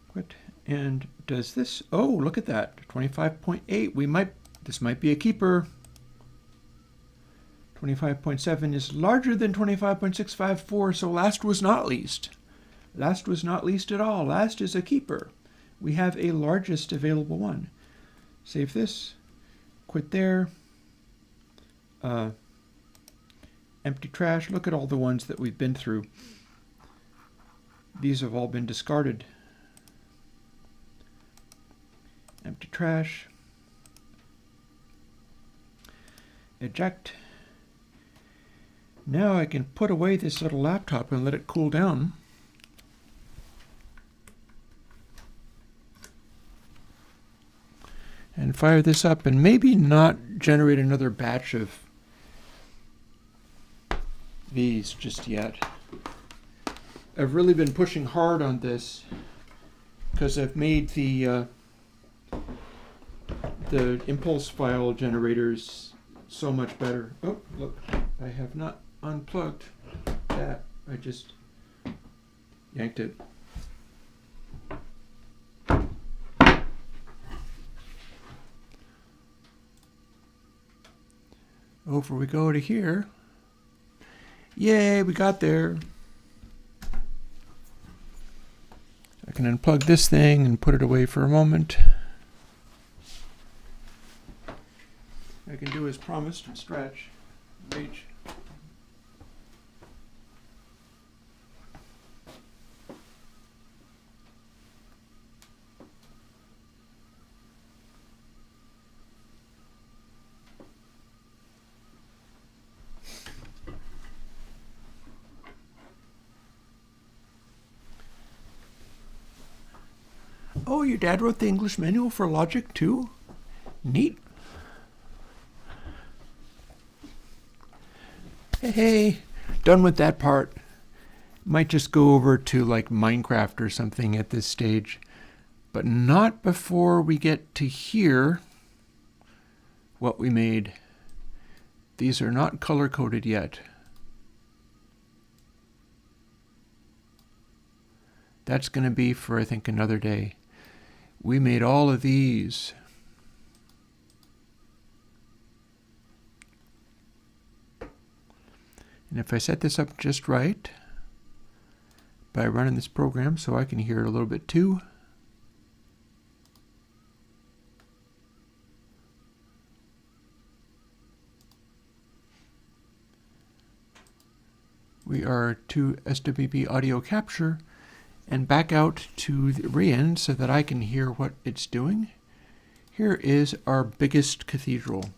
Quit. And does this, oh, look at that, 25.8. This might be a keeper. 25.7 is larger than 25.654, so last was not least. Last was not least at all. Last is a keeper. We have a largest available one. Save this, quit there. Empty trash. Look at all the ones that we've been through. These have all been discarded. Empty trash. Eject. Now I can put away this little laptop and let it cool down. And fire this up and maybe not generate another batch of these just yet. I've really been pushing hard on this because I've made the impulse file generators so much better. Oh, look, I have not unplugged that. I just yanked it. Over we go to here. Yay, we got there. I can unplug this thing and put it away for a moment. I can do as promised and stretch, reach. Oh, your dad wrote the English manual for Logic too? Neat. Hey, done with that part. Might just go over to like Minecraft or something at this stage, but not before we get to hear what we made. These are not color-coded yet. That's going to be for, I think, another day. We made all of these. And if I set this up just right, by running this program so I can hear it a little bit too, we are to SWB audio capture and back out to the re-end so that I can hear what it's doing. Here is our biggest cathedral.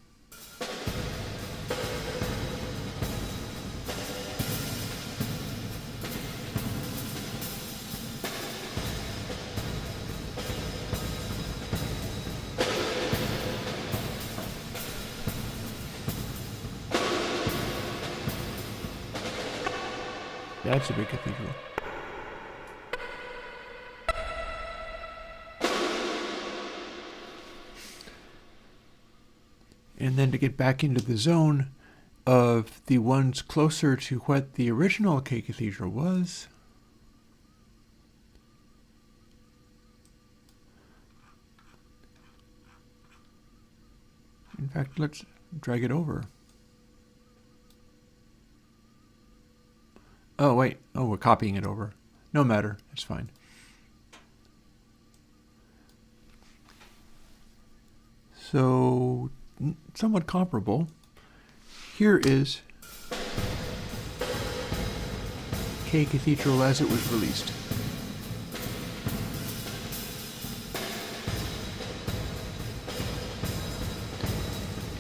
That's a big cathedral. And then to get back into the zone of the ones closer to what the original K Cathedral was, In fact, let's drag it over. Oh, wait. Oh, we're copying it over. No matter. It's fine. So, somewhat comparable. Here is K Cathedral as it was released.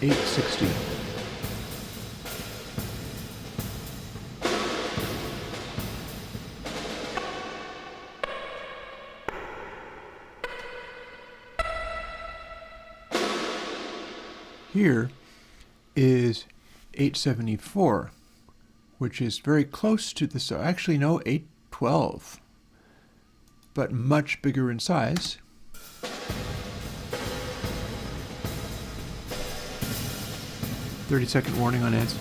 $860. Here is 874, which is very close to the, so actually no, 812, but much bigger in size. "30-second warning on ads."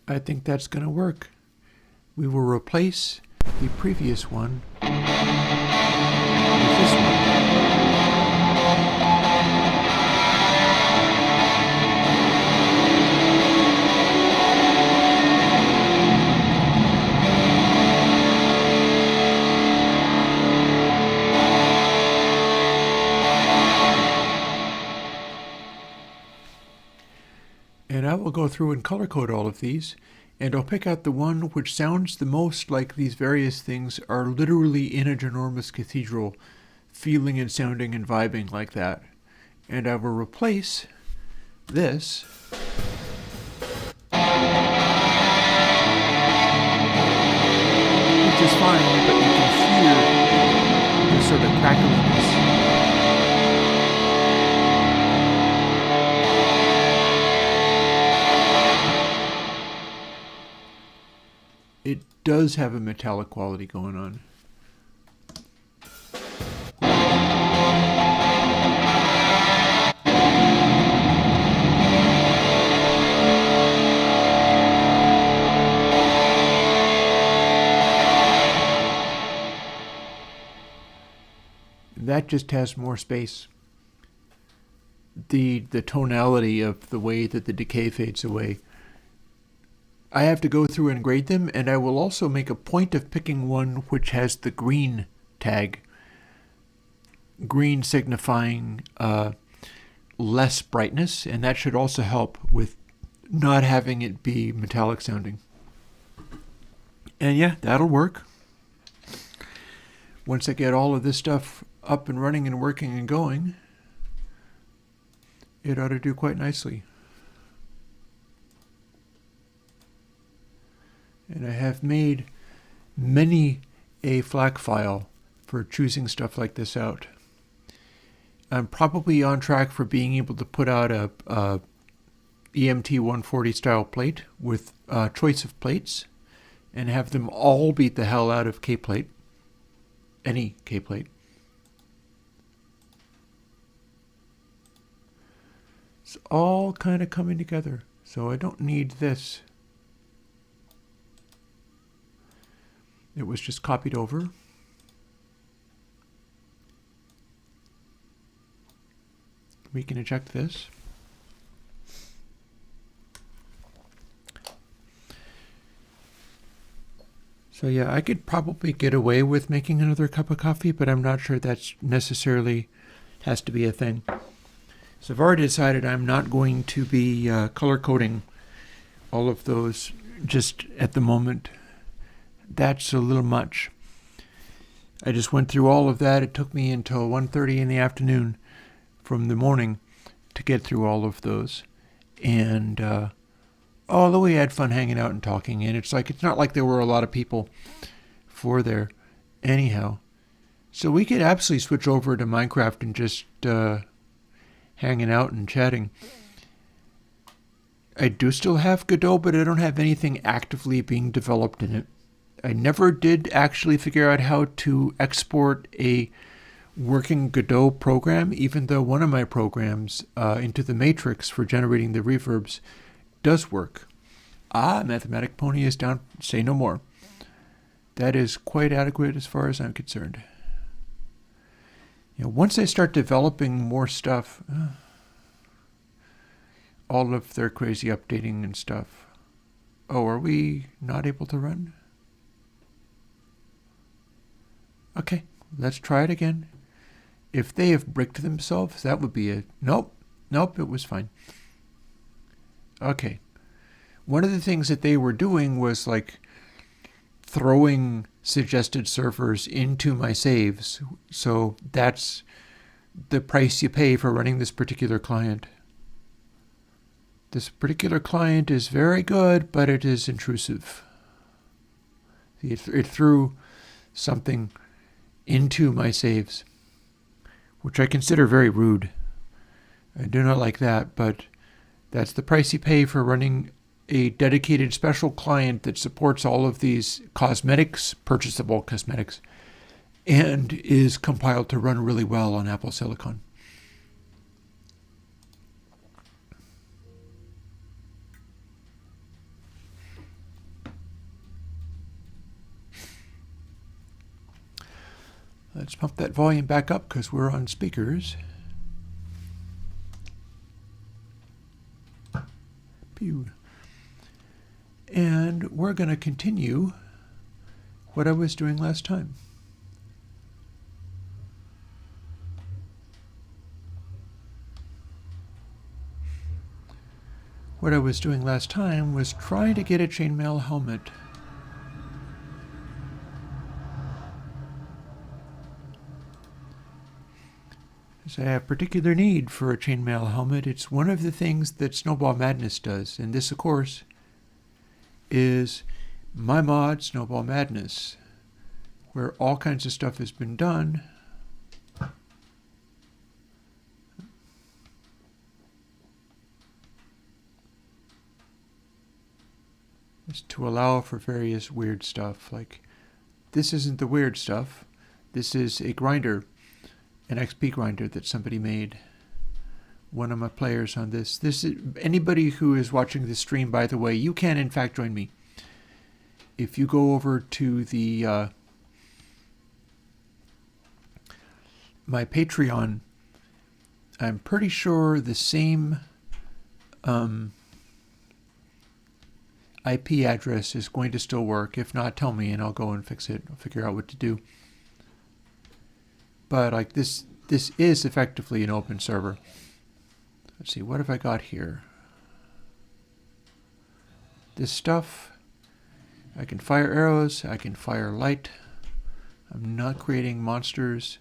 I think that's going to work. We will replace the previous one with this one. And I will go through and color code all of these, and I'll pick out the one which sounds the most like these various things are literally in a ginormous cathedral, feeling and sounding and vibing like that. And I will replace this which is fine, but you can hear the sort of crackliness. It does have a metallic quality going on. That just has more space. The tonality of the way that the decay fades away. I have to go through and grade them, and I will also make a point of picking one which has the green tag. Green signifying less brightness, and that should also help with not having it be metallic sounding. And yeah, that'll work. Once I get all of this stuff up and running and working and going, it ought to do quite nicely. And I have made many a FLAC file for choosing stuff like this out. I'm probably on track for being able to put out a EMT 140 style plate with choice of plates and have them all beat the hell out of K-plate, any K-plate. It's all kind of coming together, so I don't need this. It was just copied over. We can eject this. So yeah, I could probably get away with making another cup of coffee, but I'm not sure that's necessarily has to be a thing. So I've already decided I'm not going to be color coding all of those just at the moment. That's a little much. I just went through all of that. It took me until 1:30 in the afternoon from the morning to get through all of those. And although we had fun hanging out and talking, and it's not like there were a lot of people for there anyhow. So we could absolutely switch over to Minecraft and just hanging out and chatting. I do still have Godot, but I don't have anything actively being developed in it. I never did actually figure out how to export a working Godot program, even though one of my programs into the matrix for generating the reverbs does work. Mathematic Pony is down. Say no more. That is quite adequate as far as I'm concerned. Once I start developing more stuff, all of their crazy updating and stuff. Oh, are we not able to run? Okay, let's try it again. If they have bricked themselves, that would be a... Nope, it was fine. Okay. One of the things that they were doing was like throwing suggested servers into my saves. So that's the price you pay for running this particular client. This particular client is very good, but it is intrusive. It threw something into my saves, which I consider very rude. I do not like that, but that's the price you pay for running a dedicated special client that supports all of these cosmetics, purchasable cosmetics, and is compiled to run really well on Apple Silicon. Let's pump that volume back up because we're on speakers. Pew. And we're going to continue what I was doing last time. What I was doing last time was trying to get a chainmail helmet. Because I have particular need for a chainmail helmet. It's one of the things that Snowball Madness does. And this, of course, is my mod, Snowball Madness, where all kinds of stuff has been done. Is to allow for various weird stuff. Like, this isn't the weird stuff. This is a grinder, an XP grinder that somebody made. One of my players on this. This is anybody who is watching this stream, by the way, you can in fact join me. If you go over to the my Patreon, I'm pretty sure the same IP address is going to still work. If not, tell me and I'll go and fix it. I'll figure out what to do. But like this is effectively an open server. Let's see, what have I got here? This stuff, I can fire arrows, I can fire light. I'm not creating monsters.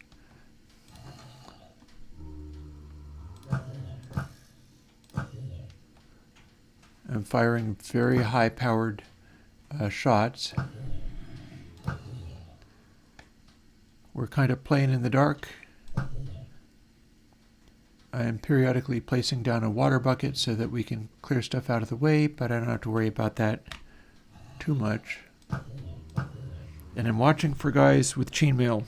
I'm firing very high-powered shots. We're kind of playing in the dark. I am periodically placing down a water bucket so that we can clear stuff out of the way, but I don't have to worry about that too much. And I'm watching for guys with chainmail.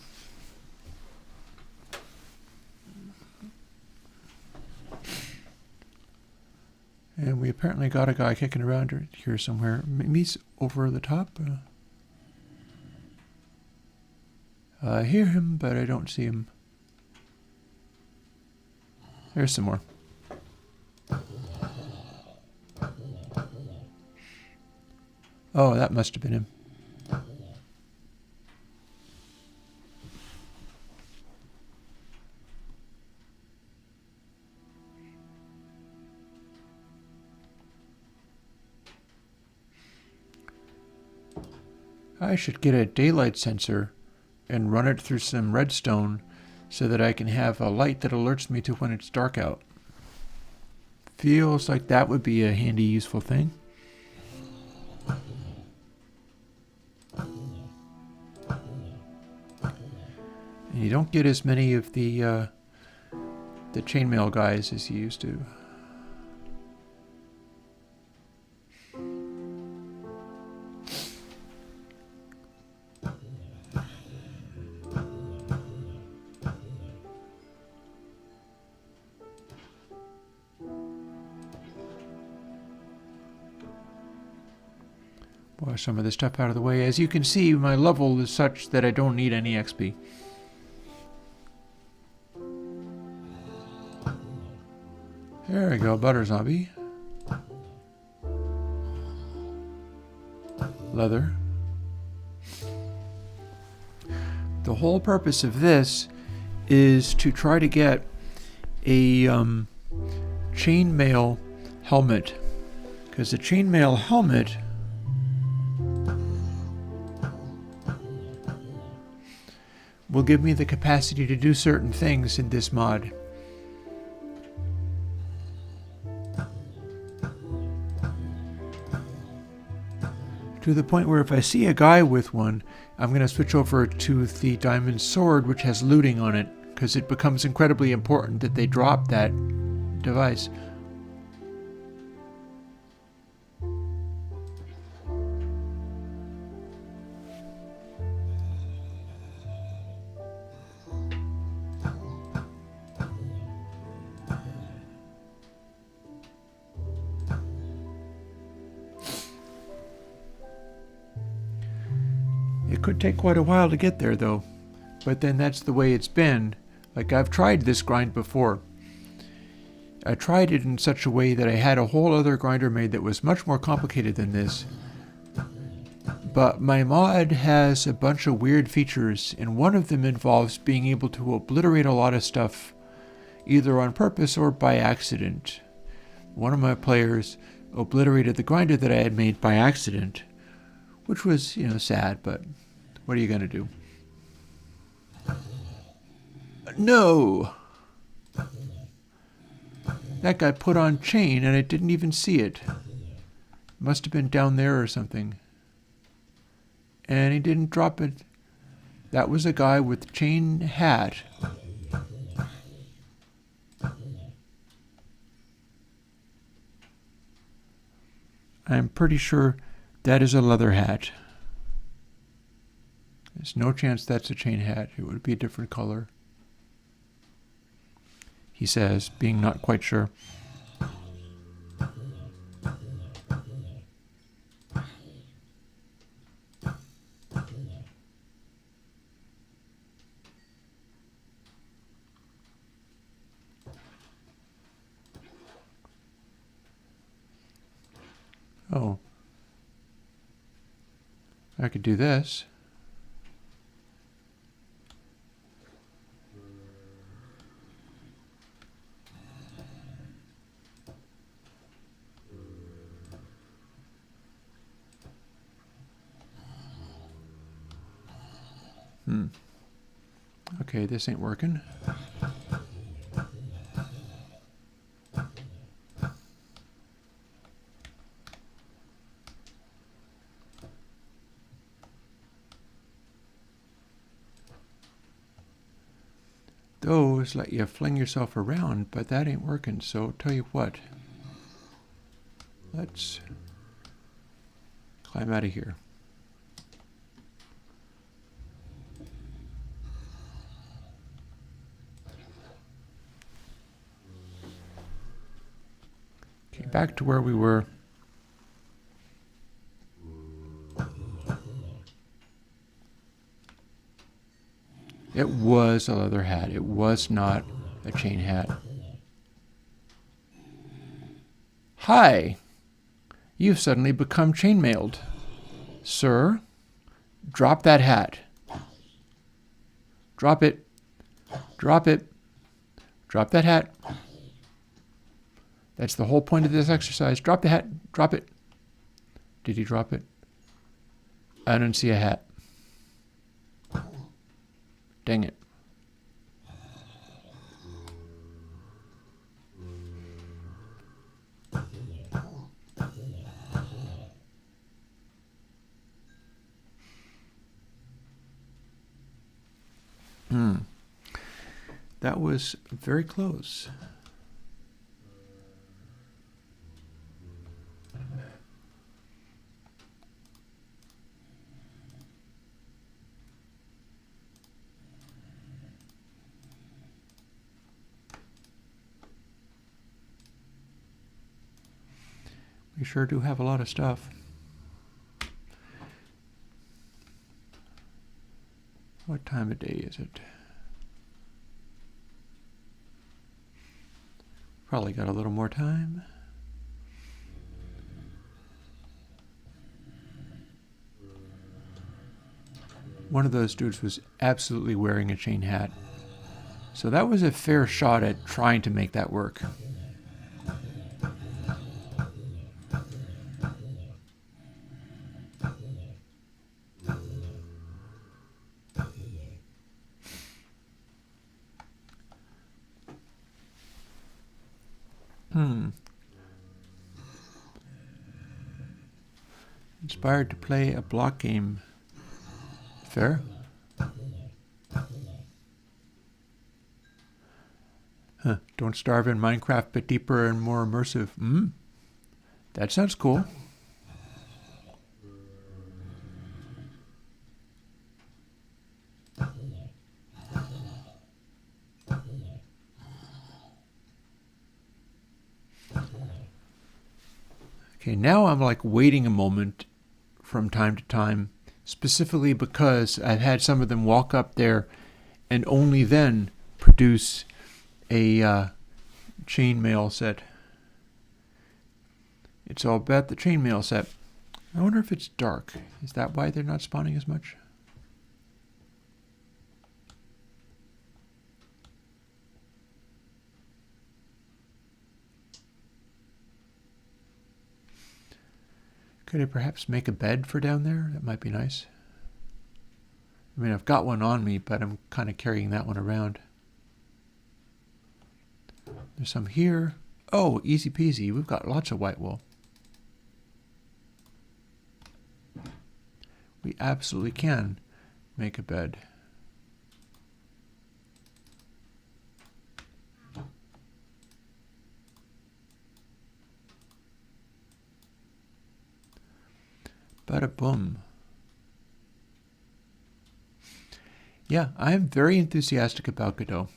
And we apparently got a guy kicking around here somewhere. Maybe he's over the top. I hear him, but I don't see him. There's some more. Oh, that must have been him. I should get a daylight sensor and run it through some redstone so that I can have a light that alerts me to when it's dark out. Feels like that would be a handy, useful thing. And you don't get as many of the chainmail guys as you used to. Wash some of this stuff out of the way. As you can see, my level is such that I don't need any XP. There we go, butter zombie. Leather. The whole purpose of this is to try to get a chainmail helmet, because the chainmail helmet will give me the capacity to do certain things in this mod. To the point where if I see a guy with one, I'm going to switch over to the diamond sword, which has looting on it, because it becomes incredibly important that they drop that device. It could take quite a while to get there, though. But then that's the way it's been. Like, I've tried this grind before. I tried it in such a way that I had a whole other grinder made that was much more complicated than this. But my mod has a bunch of weird features, and one of them involves being able to obliterate a lot of stuff, either on purpose or by accident. One of my players obliterated the grinder that I had made by accident, which was, you know, sad, but what are you going to do? No! That got put on chain and I didn't even see it. Must have been down there or something. And he didn't drop it. That was a guy with chain hat. I'm pretty sure that is a leather hat. There's no chance that's a chain hat. It would be a different color. He says, being not quite sure. Oh. I could do this. Okay, this ain't working. Those let you fling yourself around, but that ain't working, so tell you what. Let's climb out of here. Okay, back to where we were. It was a leather hat. It was not a chain hat. Hi! You've suddenly become chainmailed. Sir, drop that hat. Drop it. Drop it. Drop that hat. That's the whole point of this exercise. Drop the hat. Drop it. Did he drop it? I don't see a hat. Dang it. That was very close. We sure do have a lot of stuff. What time of day is it? Probably got a little more time. One of those dudes was absolutely wearing a chain hat. So that was a fair shot at trying to make that work. Inspired to play a block game. Fair. Huh. Don't starve in Minecraft, but deeper and more immersive. That sounds cool. Okay, now I'm like waiting a moment from time to time, specifically because I've had some of them walk up there and only then produce a chainmail set. It's all about the chainmail set. I wonder if it's dark. Is that why they're not spawning as much? Could I perhaps make a bed for down there? That might be nice. I mean, I've got one on me, but I'm kind of carrying that one around. There's some here. Oh, easy peasy. We've got lots of white wool. We absolutely can make a bed. Bada boom. Yeah, I am very enthusiastic about Godot.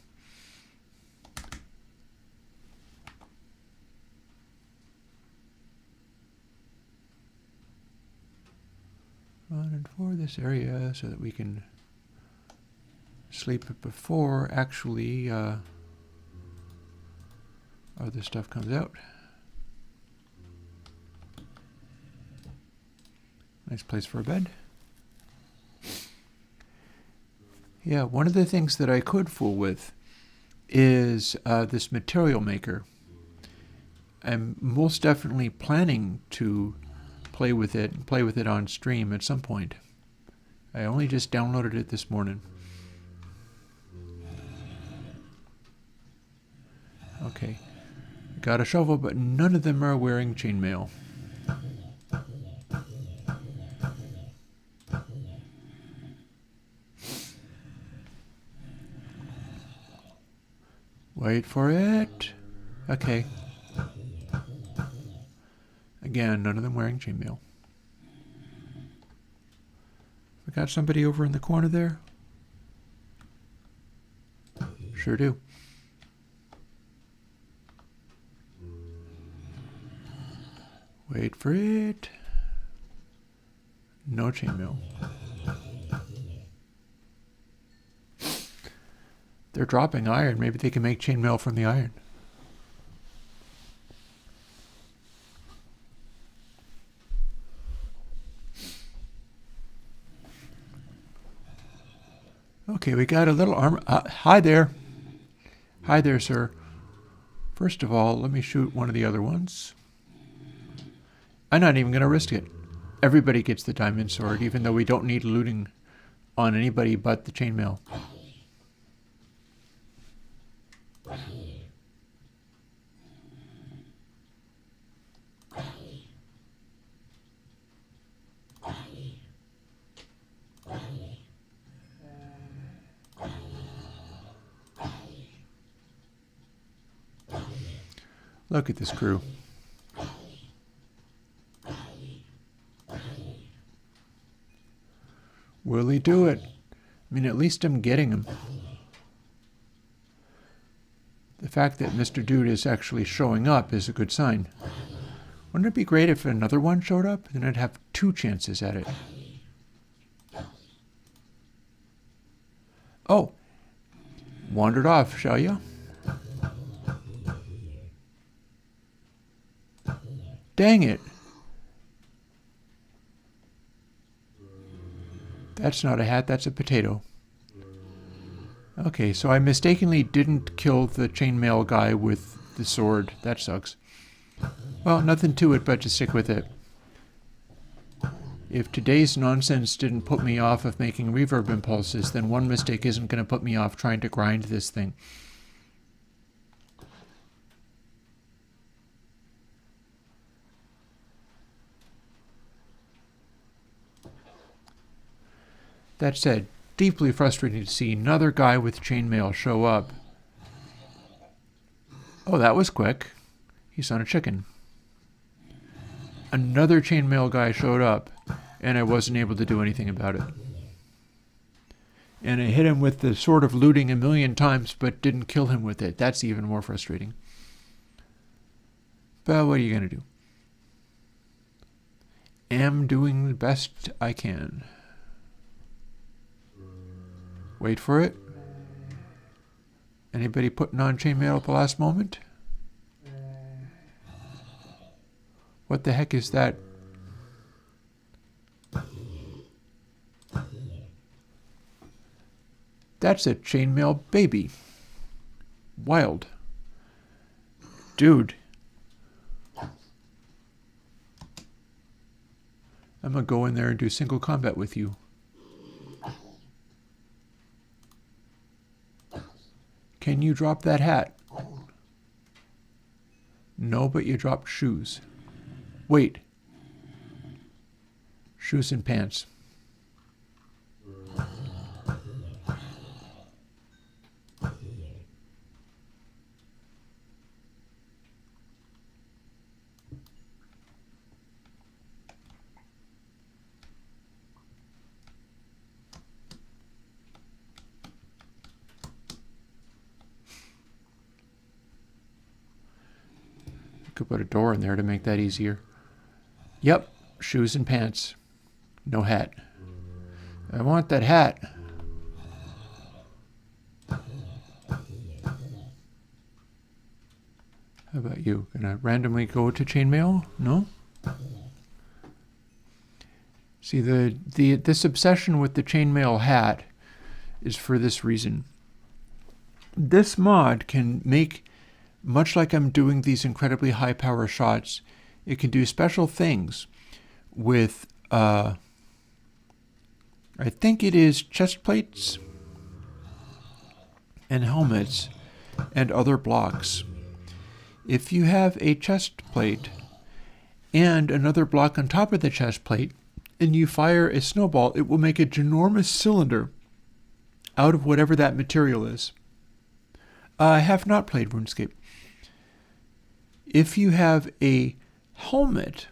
And for this area so that we can sleep before actually other stuff comes out. Nice place for a bed. Yeah, one of the things that I could fool with is this material maker. I'm most definitely planning to play with it on stream at some point. I only just downloaded it this morning. Okay, got a shovel, but none of them are wearing chainmail. Wait for it. Okay. Again, none of them wearing chainmail. We got somebody over in the corner there? Sure do. Wait for it. No chainmail. They're dropping iron. Maybe they can make chainmail from the iron. Okay, we got a little armor. Hi there. Hi there, sir. First of all, let me shoot one of the other ones. I'm not even going to risk it. Everybody gets the diamond sword, even though we don't need looting on anybody but the chainmail. Look at this crew. Will he do it? I mean, at least I'm getting him. The fact that Mr. Dude is actually showing up is a good sign. Wouldn't it be great if another one showed up? Then I'd have two chances at it. Oh, wandered off, shall you? Dang it. That's not a hat, that's a potato. Okay, so I mistakenly didn't kill the chainmail guy with the sword. That sucks. Well, nothing to it but to stick with it. If today's nonsense didn't put me off of making reverb impulses, then one mistake isn't going to put me off trying to grind this thing. That said, deeply frustrating to see another guy with chainmail show up. Oh, that was quick. He's on a chicken. Another chainmail guy showed up, and I wasn't able to do anything about it. And I hit him with the sword of looting 1,000,000 times, but didn't kill him with it. That's even more frustrating. But what are you going to do? Am doing the best I can. Wait for it. Anybody putting on chainmail at the last moment? What the heck is that? That's a chainmail baby. Wild. Dude. I'm gonna go in there and do single combat with you. Can you drop that hat? No, but you dropped shoes. Wait. Shoes and pants. Could put a door in there to make that easier. Yep, shoes and pants. No hat. I want that hat. How about you? Gonna randomly go to chainmail? No? See, this obsession with the chainmail hat is for this reason. This mod can make, much like I'm doing these incredibly high power shots, it can do special things with, I think it is chest plates and helmets and other blocks. If you have a chest plate and another block on top of the chest plate and you fire a snowball, it will make a ginormous cylinder out of whatever that material is. I have not played RuneScape. If you have a helmet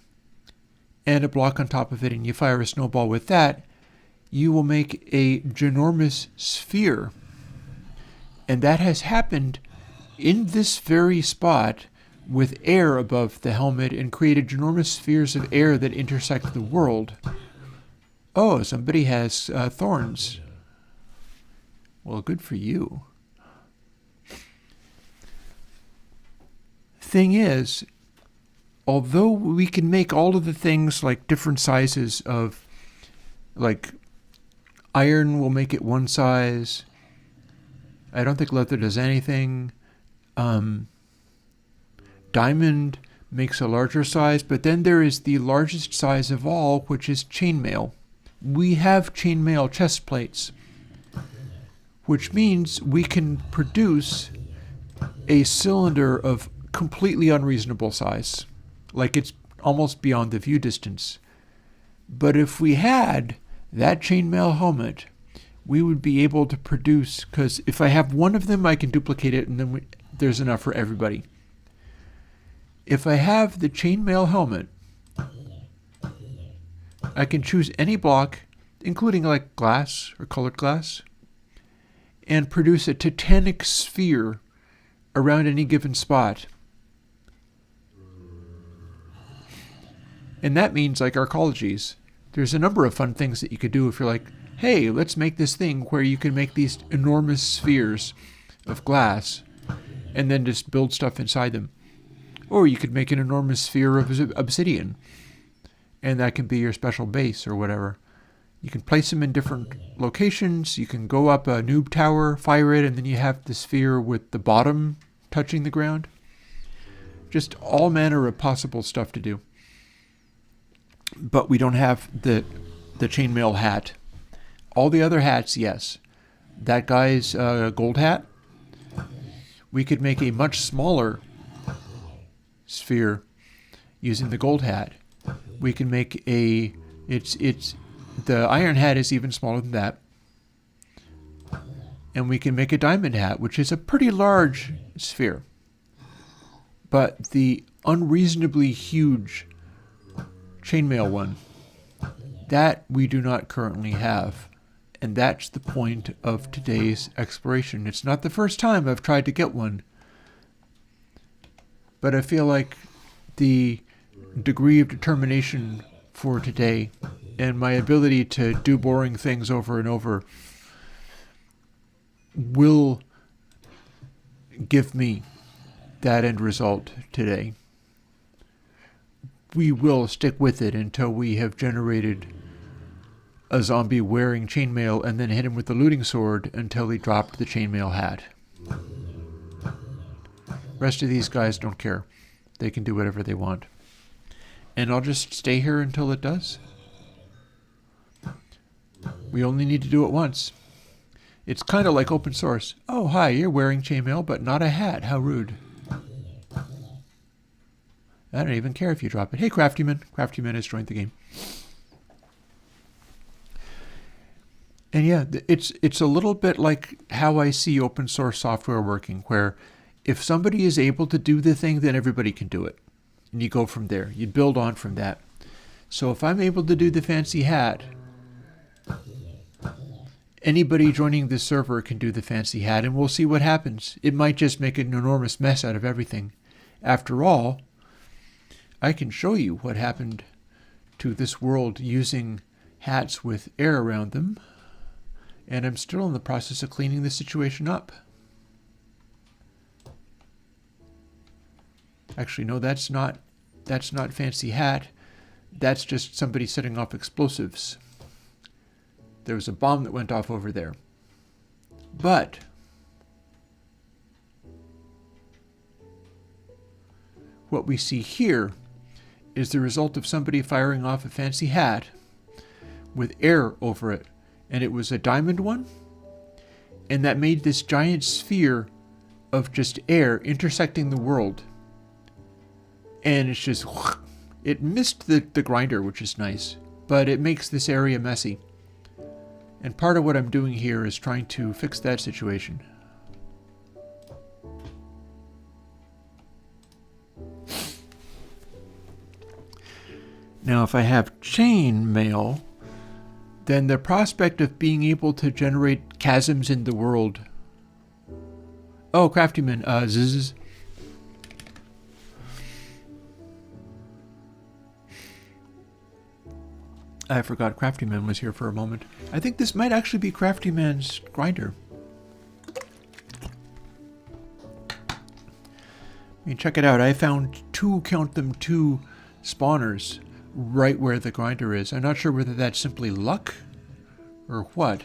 and a block on top of it and you fire a snowball with that, you will make a ginormous sphere. And that has happened in this very spot with air above the helmet and created ginormous spheres of air that intersect the world. Oh, somebody has thorns. Well, good for you. Thing is, although we can make all of the things like different sizes of, like iron will make it one size. I don't think leather does anything. Diamond makes a larger size, but then there is the largest size of all, which is chainmail. We have chainmail chest plates, which means we can produce a cylinder of completely unreasonable size, like it's almost beyond the view distance. But if we had that chainmail helmet, we would be able to produce, because if I have one of them, I can duplicate it, and then there's enough for everybody. If I have the chainmail helmet, I can choose any block, including like glass or colored glass, and produce a titanic sphere around any given spot. And that means like arcologies. There's a number of fun things that you could do if you're like, hey, let's make this thing where you can make these enormous spheres of glass and then just build stuff inside them. Or you could make an enormous sphere of obsidian, and that can be your special base or whatever. You can place them in different locations. You can go up a noob tower, fire it, and then you have the sphere with the bottom touching the ground. Just all manner of possible stuff to do. But we don't have the chainmail hat. All the other hats, yes. That guy's gold hat, we could make a much smaller sphere using the gold hat. We can make the iron hat is even smaller than that. And we can make a diamond hat, which is a pretty large sphere. But the unreasonably huge chainmail one, that we do not currently have. And that's the point of today's exploration. It's not the first time I've tried to get one. But I feel like the degree of determination for today and my ability to do boring things over and over will give me that end result today. We will stick with it until we have generated a zombie wearing chainmail and then hit him with the looting sword until he dropped the chainmail hat. Rest of these guys don't care. They can do whatever they want. And I'll just stay here until it does. We only need to do it once. It's kind of like open source. Oh, hi, you're wearing chainmail, but not a hat. How rude. I don't even care if you drop it. Hey, Craftyman. Craftyman has joined the game. And yeah, it's a little bit like how I see open source software working, where if somebody is able to do the thing, then everybody can do it. And you go from there. You build on from that. So if I'm able to do the fancy hat, anybody joining this server can do the fancy hat, and we'll see what happens. It might just make an enormous mess out of everything. After all, I can show you what happened to this world using hats with air around them, and I'm still in the process of cleaning the situation up. Actually, no, that's not fancy hat. That's just somebody setting off explosives. There was a bomb that went off over there. But what we see here is the result of somebody firing off a fancy hat with air over it. And it was a diamond one. And that made this giant sphere of just air intersecting the world. And it's just, it missed the grinder, which is nice. But it makes this area messy. And part of what I'm doing here is trying to fix that situation. Now, if I have chainmail, then the prospect of being able to generate chasms in the world... Oh, Craftyman, zzz. I forgot Craftyman was here for a moment. I think this might actually be Craftyman's grinder. I mean, check it out. I found two spawners right where the grinder is. I'm not sure whether that's simply luck or what.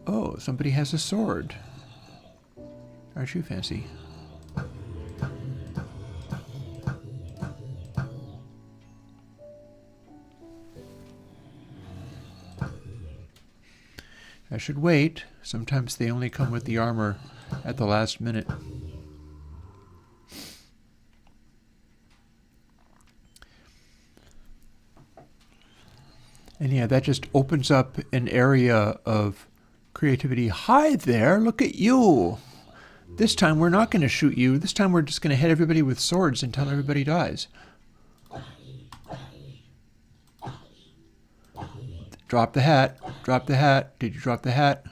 Oh, somebody has a sword. Aren't you fancy? I should wait. Sometimes they only come with the armor at the last minute. And yeah, that just opens up an area of creativity. Hi there, look at you. This time we're not going to shoot you. This time we're just going to hit everybody with swords until everybody dies. Drop the hat. Drop the hat. Did you drop the hat?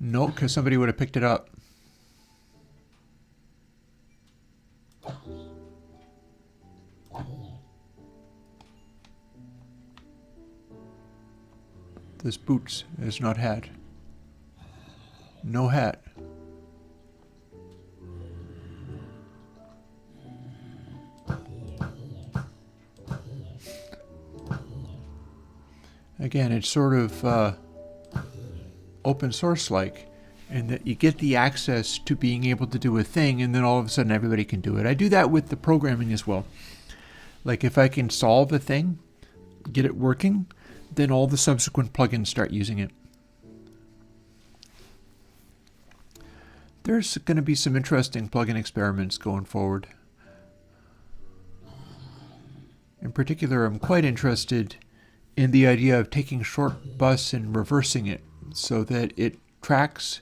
No, because somebody would have picked it up. This boots is not hat. No hat. Again, it's sort of open source like, in that you get the access to being able to do a thing, and then all of a sudden everybody can do it. I do that with the programming as well. Like if I can solve a thing, get it working, then all the subsequent plugins start using it. There's going to be some interesting plugin experiments going forward. In particular, I'm quite interested in the idea of taking short bus and reversing it so that it tracks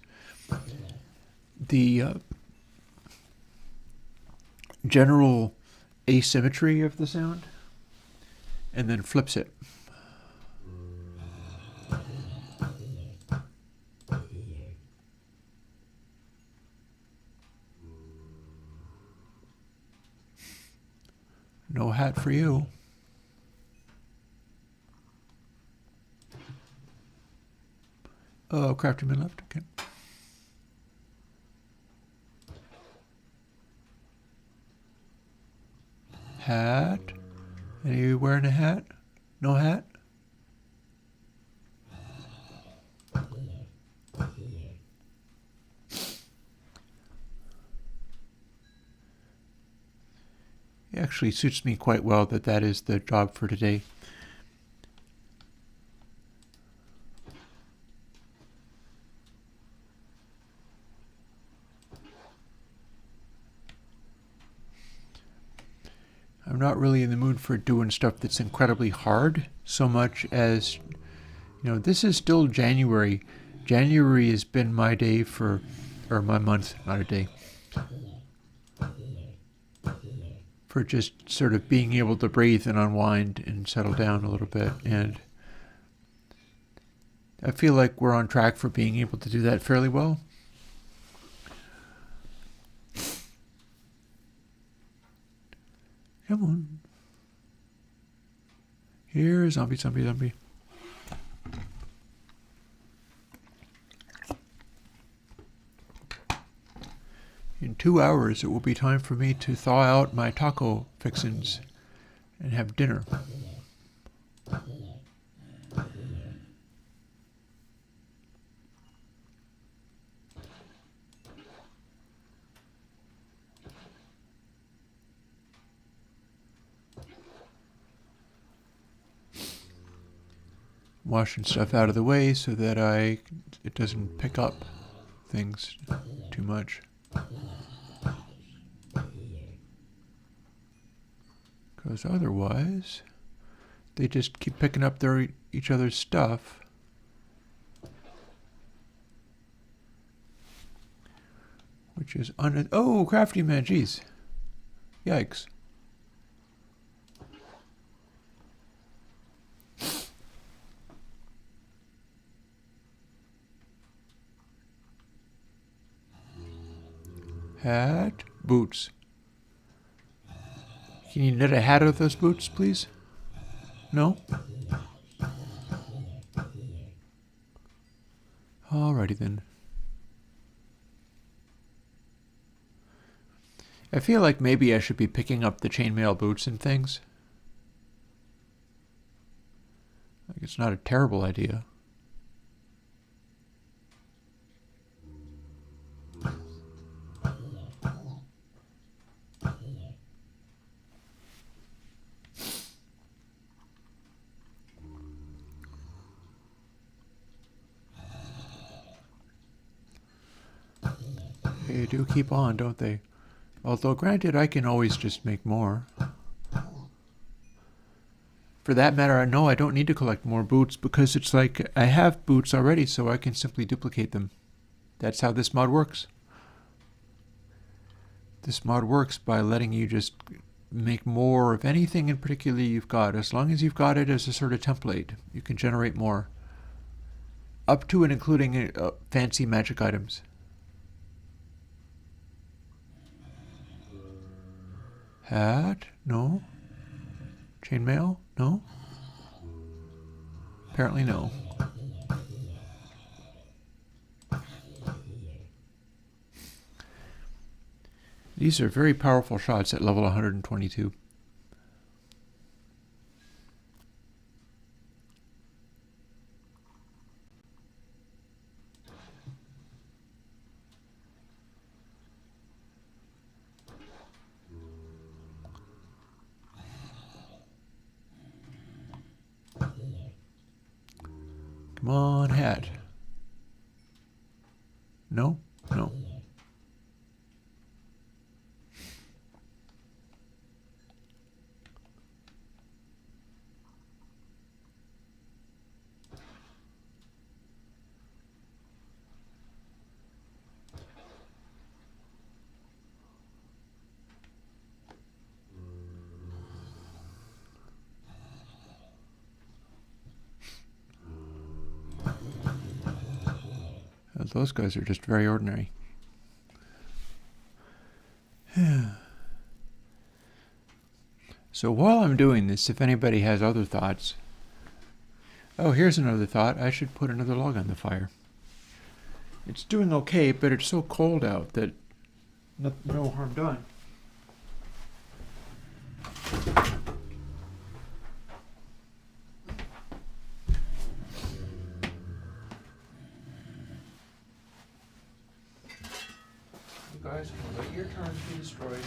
the general asymmetry of the sound and then flips it. No hat for you. Oh, Craftyman left. Okay. Hat. Are you wearing a hat? No hat? It actually suits me quite well that that is the job for today. I'm not really in the mood for doing stuff that's incredibly hard so much as, this is still January. January has been my day or my month, not a day, for just sort of being able to breathe and unwind and settle down a little bit. And I feel like we're on track for being able to do that fairly well. Come on. Here, zombie, zombie, zombie. In 2 hours, it will be time for me to thaw out my taco fixins and have dinner. Washing stuff out of the way so that it doesn't pick up things too much. Because otherwise, they just keep picking up each other's stuff. Which is oh, Crafty Man, jeez. Yikes. Hat, boots. Can you knit a hat out of those boots, please? No? Alrighty then. I feel like maybe I should be picking up the chainmail boots and things. Like, it's not a terrible idea. They do keep on, don't they? Although, granted, I can always just make more. For that matter, no, I don't need to collect more boots because it's like I have boots already, so I can simply duplicate them. That's how this mod works. This mod works by letting you just make more of anything in particular you've got. As long as you've got it as a sort of template, you can generate more. Up to and including fancy magic items. Hat? No. Chainmail? No. Apparently no. These are very powerful shots at level 122. Come on, hat. No? No. Those guys are just very ordinary. So while I'm doing this, if anybody has other thoughts... Oh, here's another thought. I should put another log on the fire. It's doing okay, but it's so cold out that no harm done. Guys, let your turns be destroyed.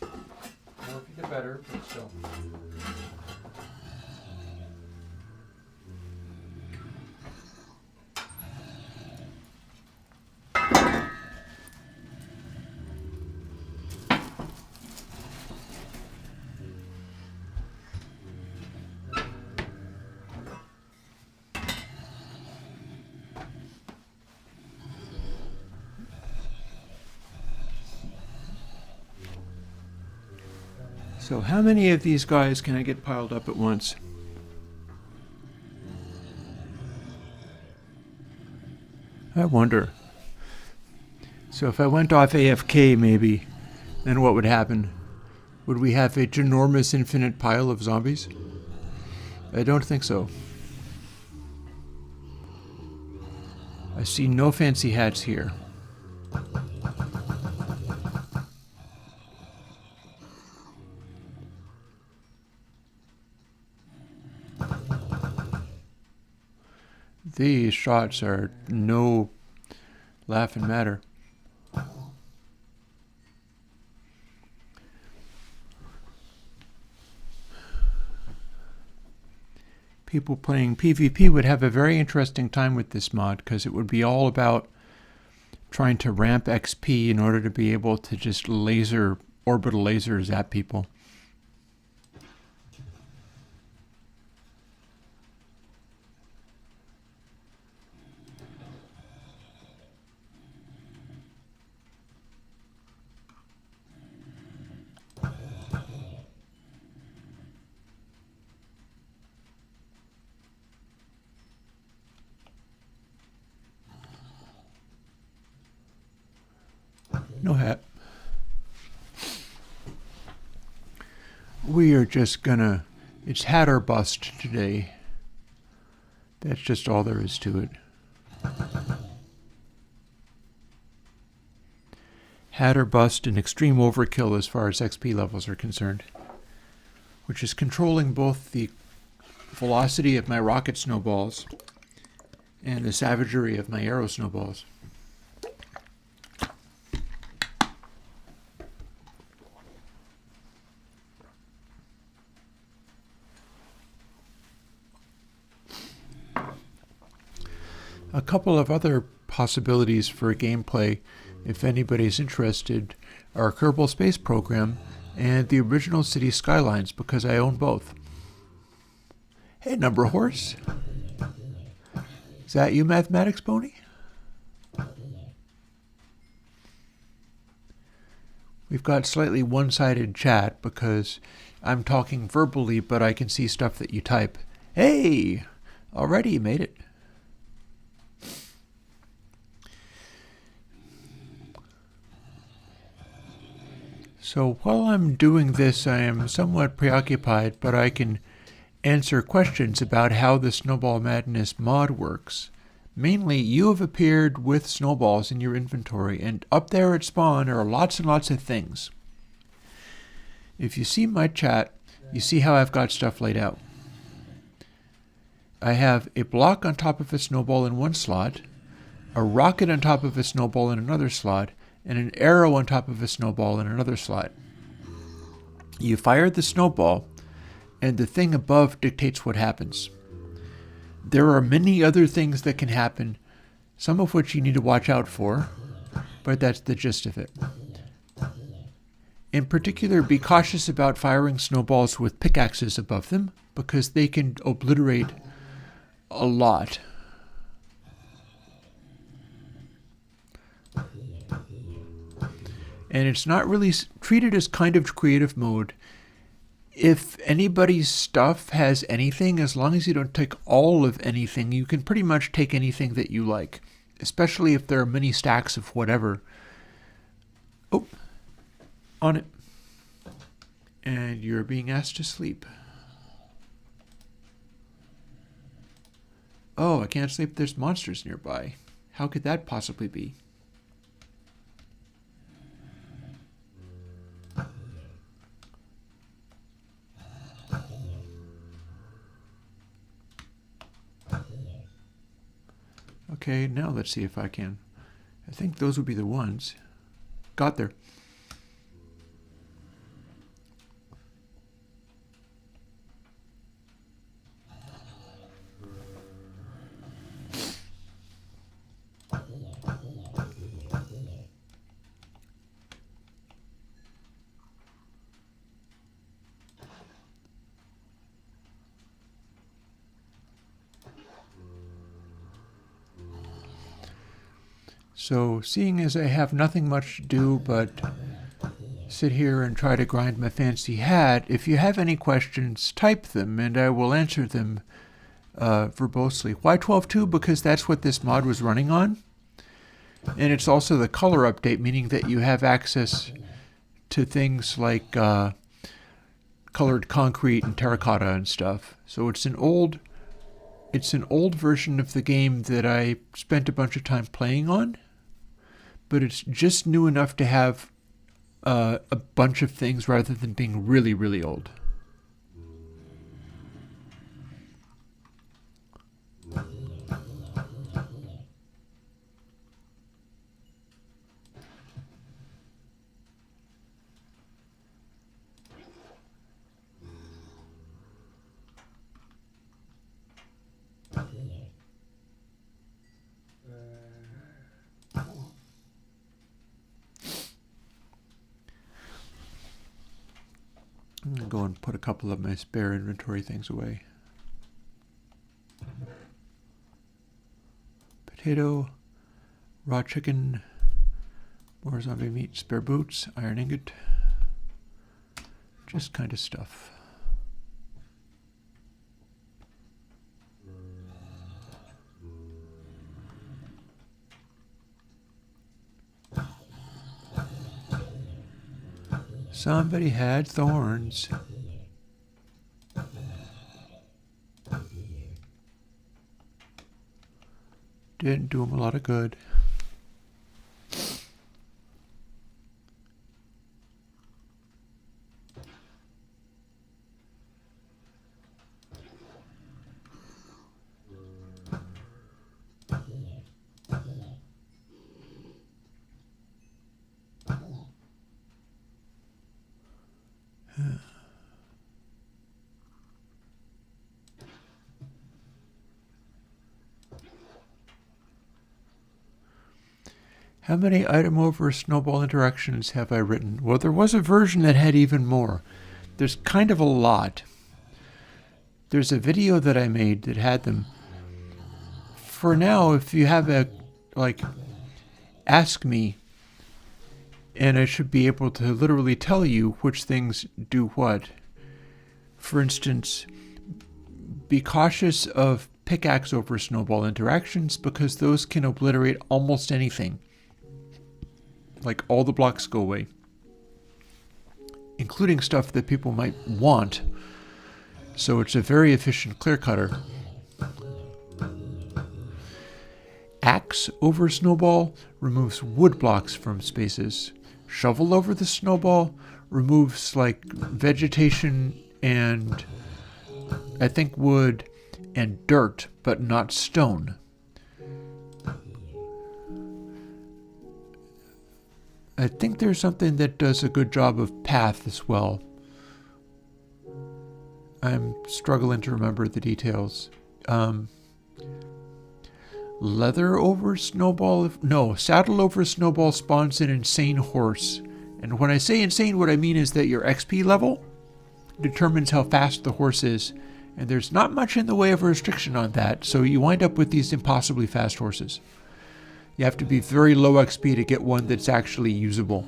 More if you get better, but still. So how many of these guys can I get piled up at once? I wonder. So if I went off AFK maybe, then what would happen? Would we have a ginormous infinite pile of zombies? I don't think so. I see no fancy hats here. These shots are no laughing matter. People playing PvP would have a very interesting time with this mod because it would be all about trying to ramp XP in order to be able to just laser orbital lasers at people. No hat. We are just gonna... It's hat or bust today. That's just all there is to it. Hat or bust and extreme overkill as far as XP levels are concerned. Which is controlling both the velocity of my rocket snowballs and the savagery of my arrow snowballs. A couple of other possibilities for gameplay, if anybody's interested, are Kerbal Space Program and the original City Skylines, because I own both. Hey, Number Horse. Is that you, Mathematics Pony? We've got slightly one-sided chat because I'm talking verbally, but I can see stuff that you type. Hey! Already you made it. So while I'm doing this, I am somewhat preoccupied, but I can answer questions about how the Snowball Madness mod works. Mainly, you have appeared with snowballs in your inventory, and up there at spawn are lots and lots of things. If you see my chat, you see how I've got stuff laid out. I have a block on top of a snowball in one slot, a rocket on top of a snowball in another slot, and an arrow on top of a snowball in another slot. You fire the snowball, and the thing above dictates what happens. There are many other things that can happen, some of which you need to watch out for, but that's the gist of it. In particular, be cautious about firing snowballs with pickaxes above them, because they can obliterate a lot. And it's not really treated as kind of creative mode. If anybody's stuff has anything, as long as you don't take all of anything, you can pretty much take anything that you like, especially if there are many stacks of whatever. Oh, on it. And you're being asked to sleep. Oh, I can't sleep. There's monsters nearby. How could that possibly be? Okay, now let's see if I can. I think those would be the ones. Got there. So, seeing as I have nothing much to do but sit here and try to grind my fancy hat, if you have any questions, type them and I will answer them verbosely. Why 12.2? Because that's what this mod was running on. And it's also the color update, meaning that you have access to things like colored concrete and terracotta and stuff. So it's an old version of the game that I spent a bunch of time playing on. But it's just new enough to have a bunch of things rather than being really, really old. I'm going to go and put a couple of my spare inventory things away. Potato, raw chicken, more zombie meat, spare boots, iron ingot. Just kind of stuff. Somebody had thorns. Didn't do him a lot of good. How many item over snowball interactions have I written? Well, there was a version that had even more. There's kind of a lot. There's a video that I made that had them. For now, if you have a, ask me, and I should be able to literally tell you which things do what. For instance, be cautious of pickaxe over snowball interactions because those can obliterate almost anything. Like all the blocks go away, including stuff that people might want. So it's a very efficient clear cutter. Axe over snowball removes wood blocks from spaces. Shovel over the snowball removes like vegetation and I think wood and dirt, but not stone. I think there's something that does a good job of path as well. I'm struggling to remember the details. Leather over snowball? No, saddle over snowball spawns an insane horse. And when I say insane, what I mean is that your XP level determines how fast the horse is. And there's not much in the way of a restriction on that, so you wind up with these impossibly fast horses. You have to be very low XP to get one that's actually usable.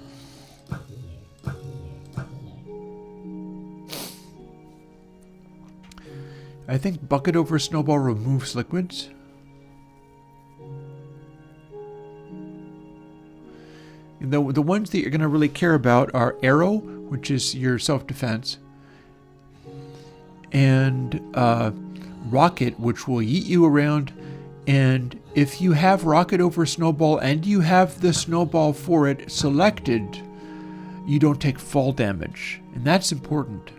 I think bucket over snowball removes liquids. And the ones that you're going to really care about are arrow, which is your self-defense, and rocket, which will yeet you around. And if you have rocket over snowball and you have the snowball for it selected, you don't take fall damage. And that's important.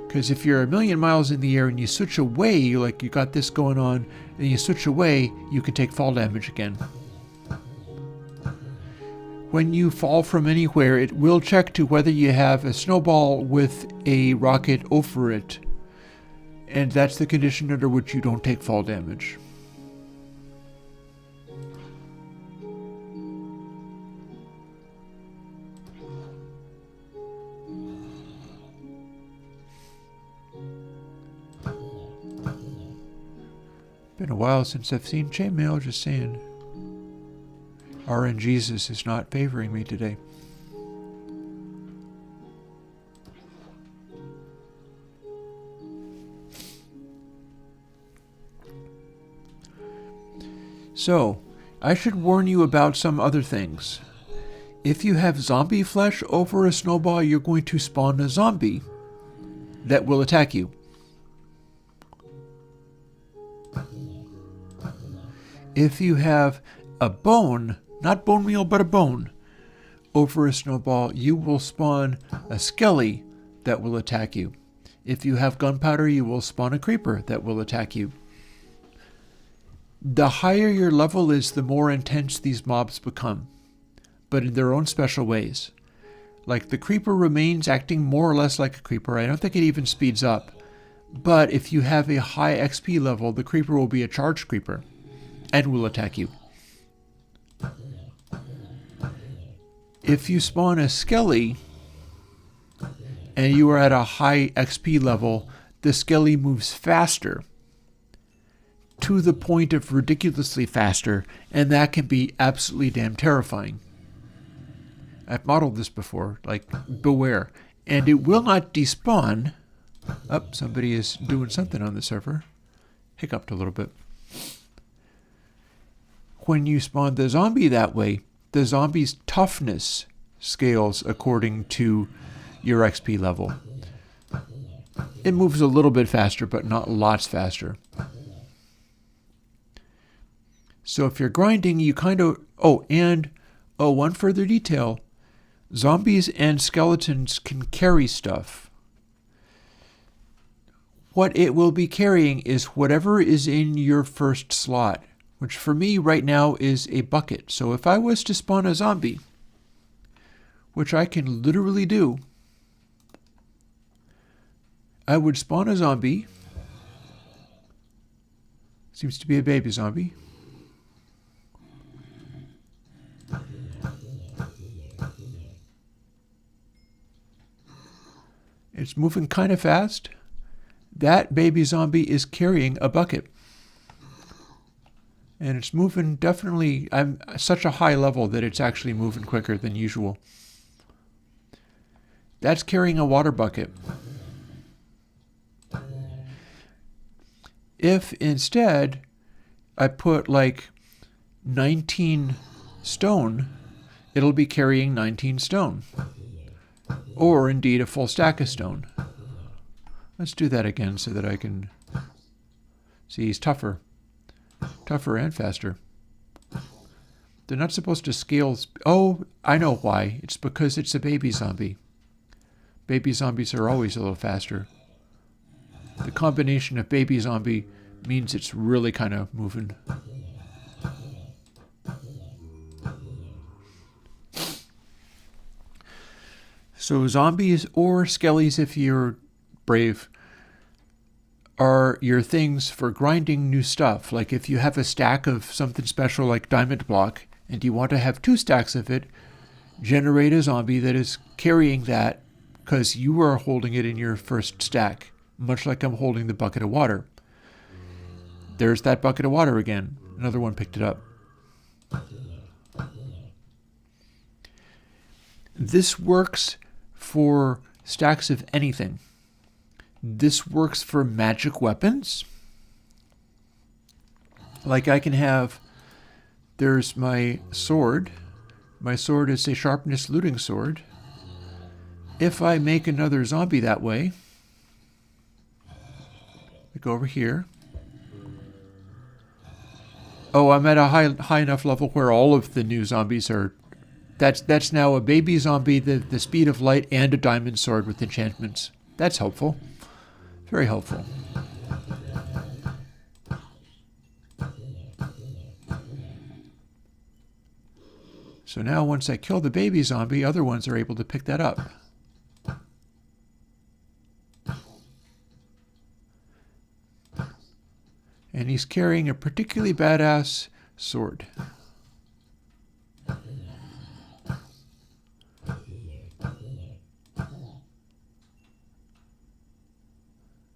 Because if you're a million miles in the air and you switch away, like you got this going on, and you switch away, you can take fall damage again. When you fall from anywhere, it will check to whether you have a snowball with a rocket over it. And that's the condition under which you don't take fall damage. Been a while since I've seen chainmail, just saying. RNGesus is not favoring me today. So, I should warn you about some other things. If you have zombie flesh over a snowball, you're going to spawn a zombie that will attack you. If you have a bone, not bone meal, but a bone, over a snowball, you will spawn a skelly that will attack you. If you have gunpowder, you will spawn a creeper that will attack you. The higher your level is, the more intense these mobs become, but in their own special ways. Like the creeper remains acting more or less like a creeper. I don't think it even speeds up. But if you have a high XP level, the creeper will be a charged creeper and will attack you. If you spawn a skelly and you are at a high XP level, the skelly moves faster, to the point of ridiculously faster, and that can be absolutely damn terrifying. I've modeled this before, like, beware. And it will not despawn. Oh, somebody is doing something on the server. Hiccuped a little bit. When you spawn the zombie that way, the zombie's toughness scales according to your XP level. It moves a little bit faster, but not lots faster. So if you're grinding, you kind of... one further detail. Zombies and skeletons can carry stuff. What it will be carrying is whatever is in your first slot, which for me right now is a bucket. So if I was to spawn a zombie, which I can literally do, I would spawn a zombie. Seems to be a baby zombie. It's moving kind of fast. That baby zombie is carrying a bucket. And it's moving definitely, I'm such a high level that it's actually moving quicker than usual. That's carrying a water bucket. If instead I put like 19 stone, it'll be carrying 19 stone. Or indeed a full stack of stone. Let's do that again so that I can see he's tougher. Tougher and faster. They're not supposed to scale. Oh, I know why. It's because it's a baby zombie. Baby zombies are always a little faster. The combination of baby zombie means it's really kind of moving. So zombies, or skellies if you're brave, are your things for grinding new stuff. Like if you have a stack of something special like diamond block and you want to have 2 stacks of it, generate a zombie that is carrying that because you are holding it in your first stack, much like I'm holding the bucket of water. There's that bucket of water again. Another one picked it up. This works for stacks of anything. This works for magic weapons. Like I can have, there's my sword. My sword is a sharpness looting sword. If I make another zombie that way, I go over here. Oh, I'm at a high enough level where all of the new zombies are. That's now a baby zombie, the speed of light, and a diamond sword with enchantments. That's helpful. Very helpful. So now once I kill the baby zombie, other ones are able to pick that up. And he's carrying a particularly badass sword.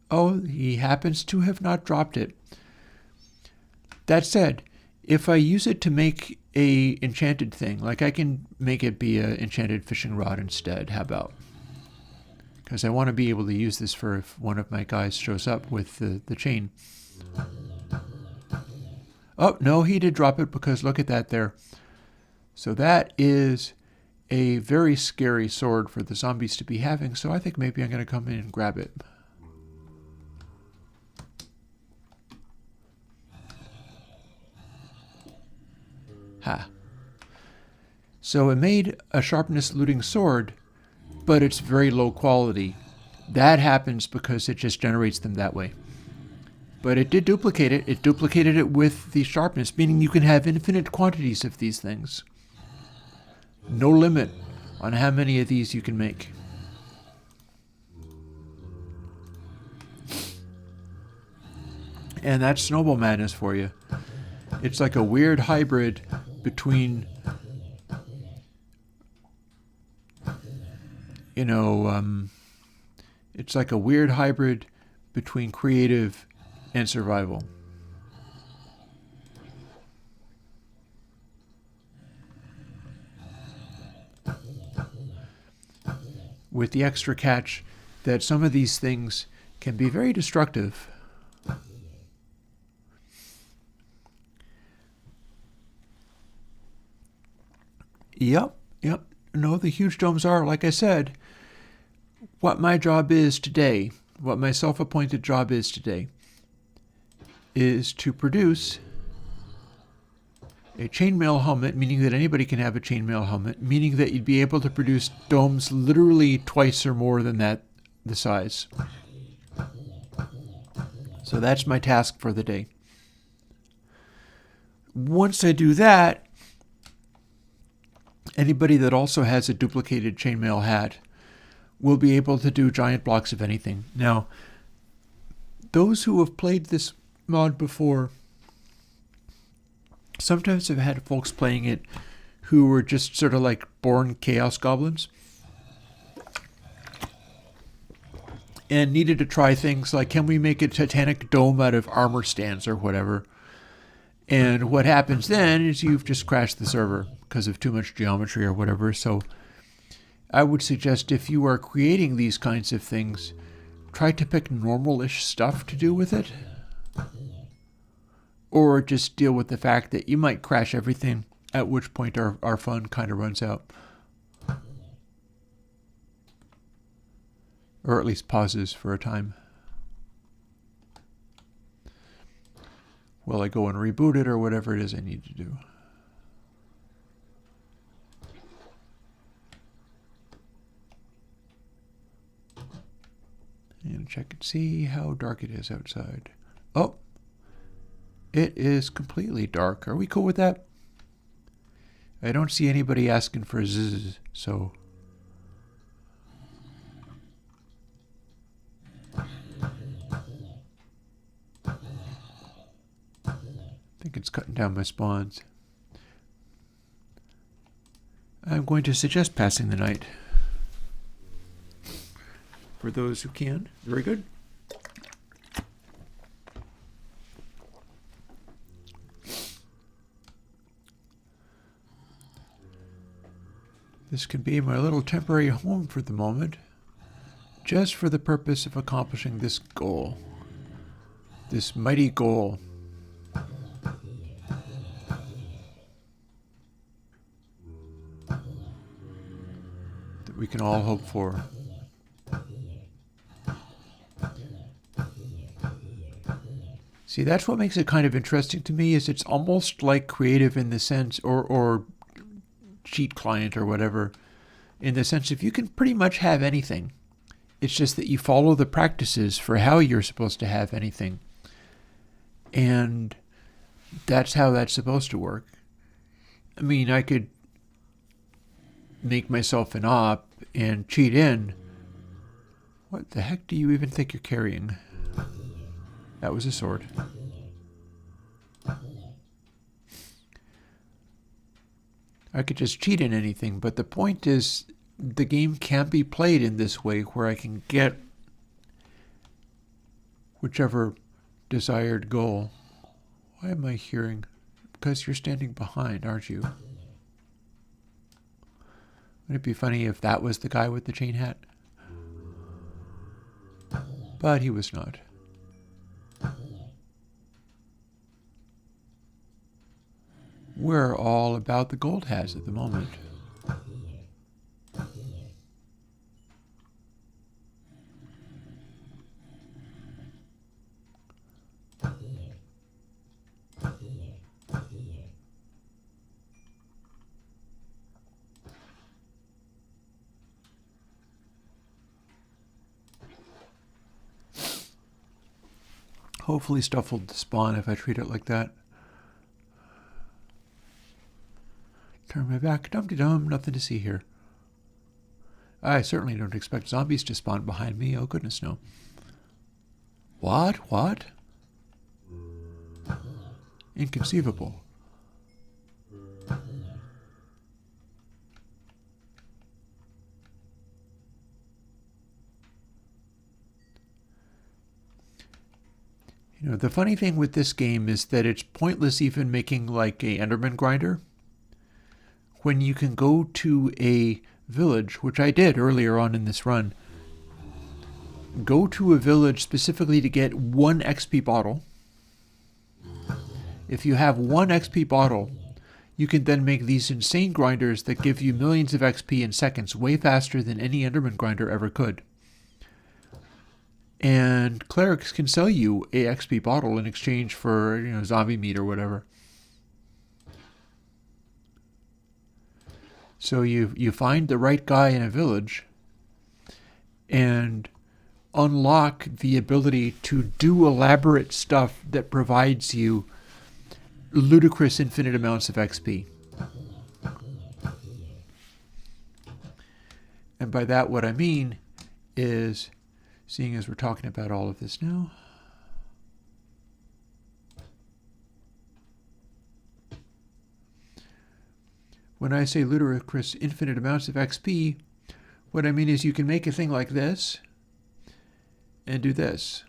Oh, he happens to have not dropped it. That said, if I use it to make a enchanted thing, like I can make it be an enchanted fishing rod instead, how about? Because I want to be able to use this for if one of my guys shows up with the chain. Oh, no, he did drop it because look at that there. So that is a very scary sword for the zombies to be having, so I think maybe I'm going to come in and grab it. Ha. So it made a sharpness looting sword, but it's very low quality. That happens because it just generates them that way. But it did duplicate it. It duplicated it with the sharpness, meaning you can have infinite quantities of these things. No limit on how many of these you can make. And that's snowball madness for you. It's like a weird hybrid between, it's like a weird hybrid between creative and survival. With the extra catch that some of these things can be very destructive. Yep. No, the huge domes are, like I said, what my job is today, what my self-appointed job is today, is to produce a chainmail helmet, meaning that anybody can have a chainmail helmet, meaning that you'd be able to produce domes literally twice or more than that, the size. So that's my task for the day. Once I do that, anybody that also has a duplicated chainmail hat will be able to do giant blocks of anything. Now, those who have played this mod before sometimes have had folks playing it who were just sort of like born chaos goblins and needed to try things like, can we make a titanic dome out of armor stands or whatever? And what happens then is you've just crashed the server because of too much geometry or whatever. So I would suggest if you are creating these kinds of things, try to pick normal-ish stuff to do with it. Or just deal with the fact that you might crash everything, at which point our fun kind of runs out. Or at least pauses for a time. While I go and reboot it or whatever it is I need to do. and check and see how dark it is outside. Oh, it is completely dark. Are we cool with that? I don't see anybody asking for a zzz, so... I think it's cutting down my spawns. I'm going to suggest passing the night. For those who can. Very good. This can be my little temporary home for the moment, just for the purpose of accomplishing this goal. This mighty goal. That we can all hope for. See, that's what makes it kind of interesting to me, is it's almost like creative in the sense, or cheat client or whatever, in the sense if you can pretty much have anything. It's just that you follow the practices for how you're supposed to have anything. And that's how that's supposed to work. I mean, I could make myself an op and cheat in. What the heck do you even think you're carrying? That was a sword. I could just cheat in anything, but the point is the game can't be played in this way where I can get whichever desired goal. Why am I hearing? Because you're standing behind, aren't you? Would it be funny if that was the guy with the chain hat? But he was not. We're all about the gold hats at the moment. Hopefully stuff will spawn if I treat it like that. Turn my back. Dum-de-dum. Nothing to see here. I certainly don't expect zombies to spawn behind me. Oh, goodness, no. What? What? Inconceivable. You know, the funny thing with this game is that it's pointless even making like a Enderman grinder. When you can go to a village, which I did earlier on in this run, go to a village specifically to get 1 XP bottle. If you have 1 XP bottle, you can then make these insane grinders that give you millions of XP in seconds, way faster than any Enderman grinder ever could. And clerics can sell you a XP bottle in exchange for, you know, zombie meat or whatever. So you find the right guy in a village and unlock the ability to do elaborate stuff that provides you ludicrous infinite amounts of XP. And by that what I mean is, seeing as we're talking about all of this now, when I say ludicrous infinite amounts of XP, what I mean is you can make a thing like this and do this.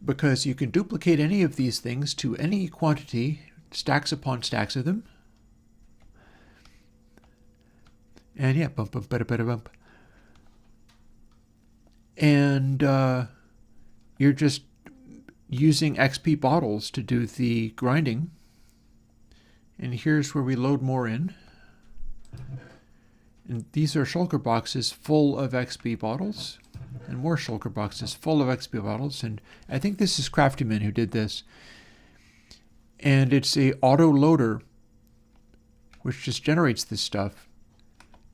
Because you can duplicate any of these things to any quantity, stacks upon stacks of them. And yeah, bump, bump, bada, bada, bump. And you're just using XP bottles to do the grinding. And here's where we load more in. And these are shulker boxes full of XP bottles. and more shulker boxes full of XP bottles. And I think this is Craftyman who did this. And it's a auto loader which just generates this stuff.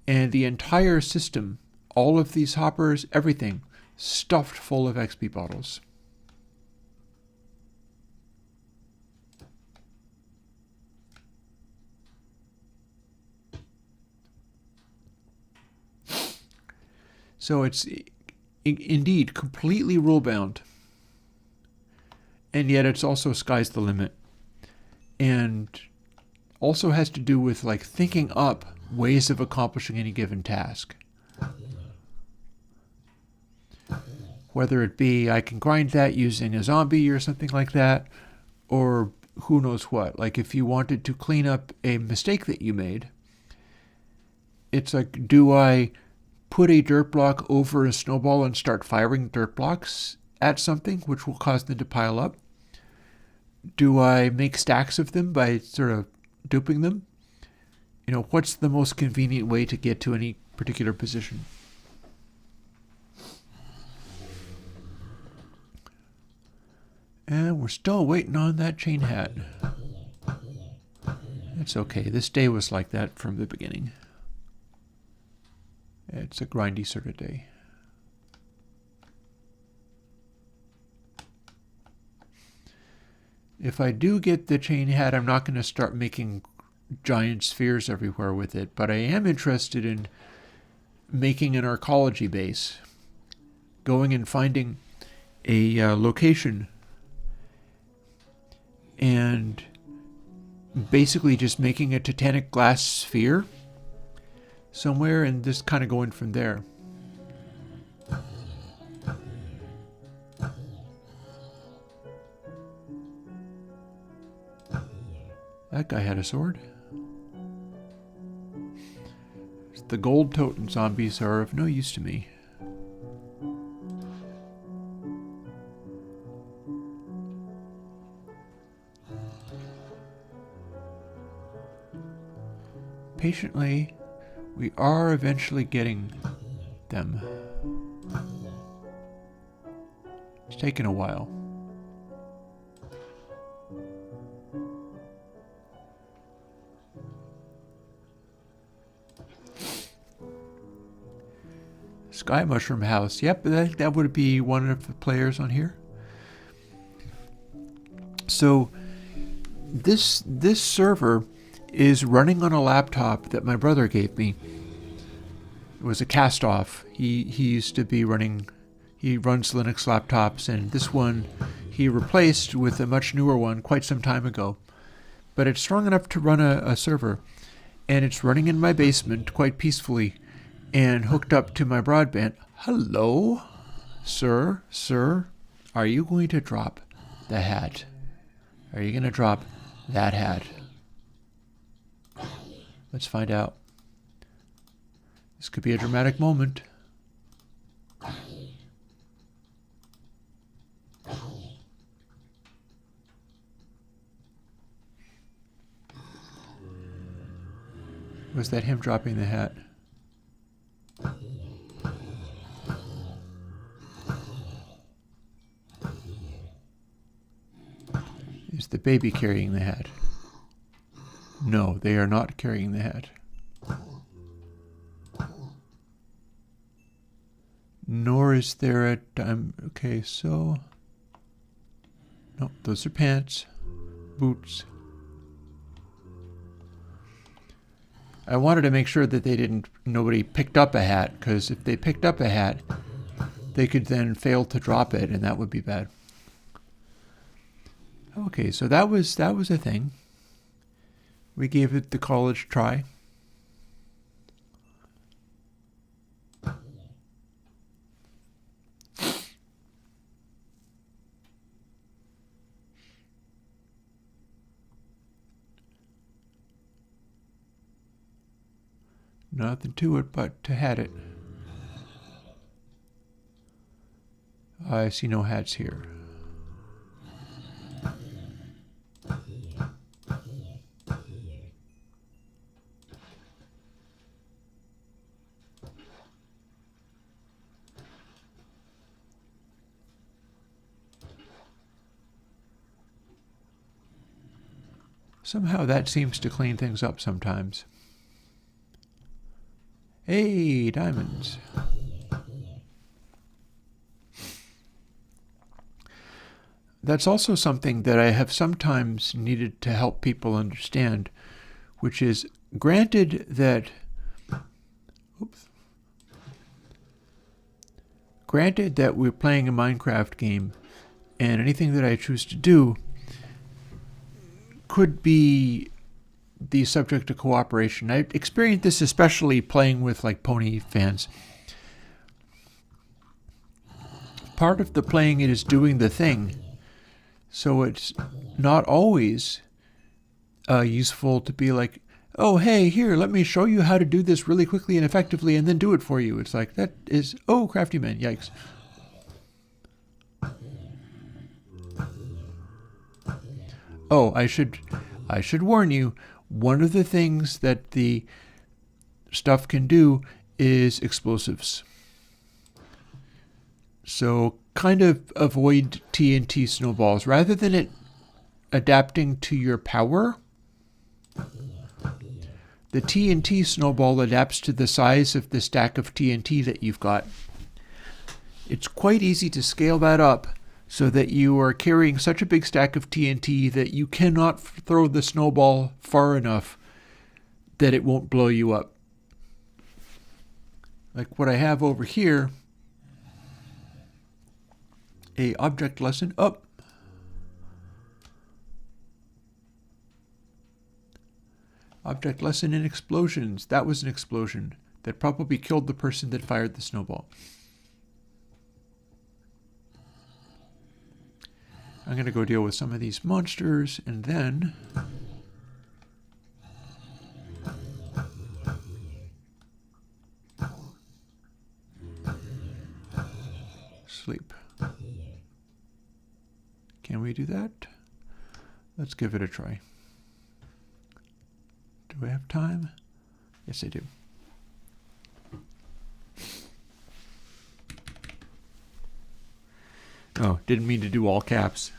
And the entire system, all of these hoppers, everything, stuffed full of XP bottles. So it's indeed completely rule-bound. And yet it's also sky's the limit. And also has to do with like thinking up ways of accomplishing any given task. Whether it be I can grind that using a zombie or something like that, or who knows what. Like if you wanted to clean up a mistake that you made, it's like, do I put a dirt block over a snowball and start firing dirt blocks at something, which will cause them to pile up? Do I make stacks of them by sort of duping them? You know, what's the most convenient way to get to any particular position? And we're still waiting on that chain hat. It's okay. This day was like that from the beginning. It's a grindy sort of day. If I do get the chain hat, I'm not going to start making giant spheres everywhere with it, but I am interested in making an arcology base. Going and finding a location and basically just making a titanic glass sphere somewhere and just kind of going from there. That guy had a sword. The gold totem zombies are of no use to me. Patiently, we are eventually getting them. It's taken a while. Sky Mushroom House. Yep, that would be one of the players on here. So this server is running on a laptop that my brother gave me. It was a cast-off. He used to be running, he runs Linux laptops, and this one he replaced with a much newer one quite some time ago. But it's strong enough to run a server, and it's running in my basement quite peacefully and hooked up to my broadband. Hello, sir, are you going to drop the hat? Are you going to drop that hat? Let's find out. This could be a dramatic moment. Was that him dropping the hat? Is the baby carrying the hat? No, they are not carrying the hat. Nor is there a time. Okay, so. No, those are pants. Boots. I wanted to make sure that nobody picked up a hat, because if they picked up a hat, they could then fail to drop it, and that would be bad. Okay, so that was a thing. We gave it the college try. Nothing to it but to hat it. I see no hats here. Somehow that seems to clean things up sometimes. Hey, diamonds. That's also something that I have sometimes needed to help people understand, which is granted that we're playing a Minecraft game, and anything that I choose to do could be the subject of cooperation. I experienced this especially playing with like pony fans. Part of the playing it is doing the thing, so it's not always useful to be like, oh, hey, here, let me show you how to do this really quickly and effectively and then do it for you. It's like, that is, oh, crafty man, yikes. Oh, I should warn you, one of the things that the stuff can do is explosives. So kind of avoid TNT snowballs. Rather than it adapting to your power, the TNT snowball adapts to the size of the stack of TNT that you've got. It's quite easy to scale that up so that you are carrying such a big stack of TNT that you cannot throw the snowball far enough that it won't blow you up. Like what I have over here, a object lesson up. Object lesson in explosions. That was an explosion that probably killed the person that fired the snowball. I'm going to go deal with some of these monsters and then sleep. Can we do that? Let's give it a try. Do I have time? Yes, I do. Oh, didn't mean to do all caps.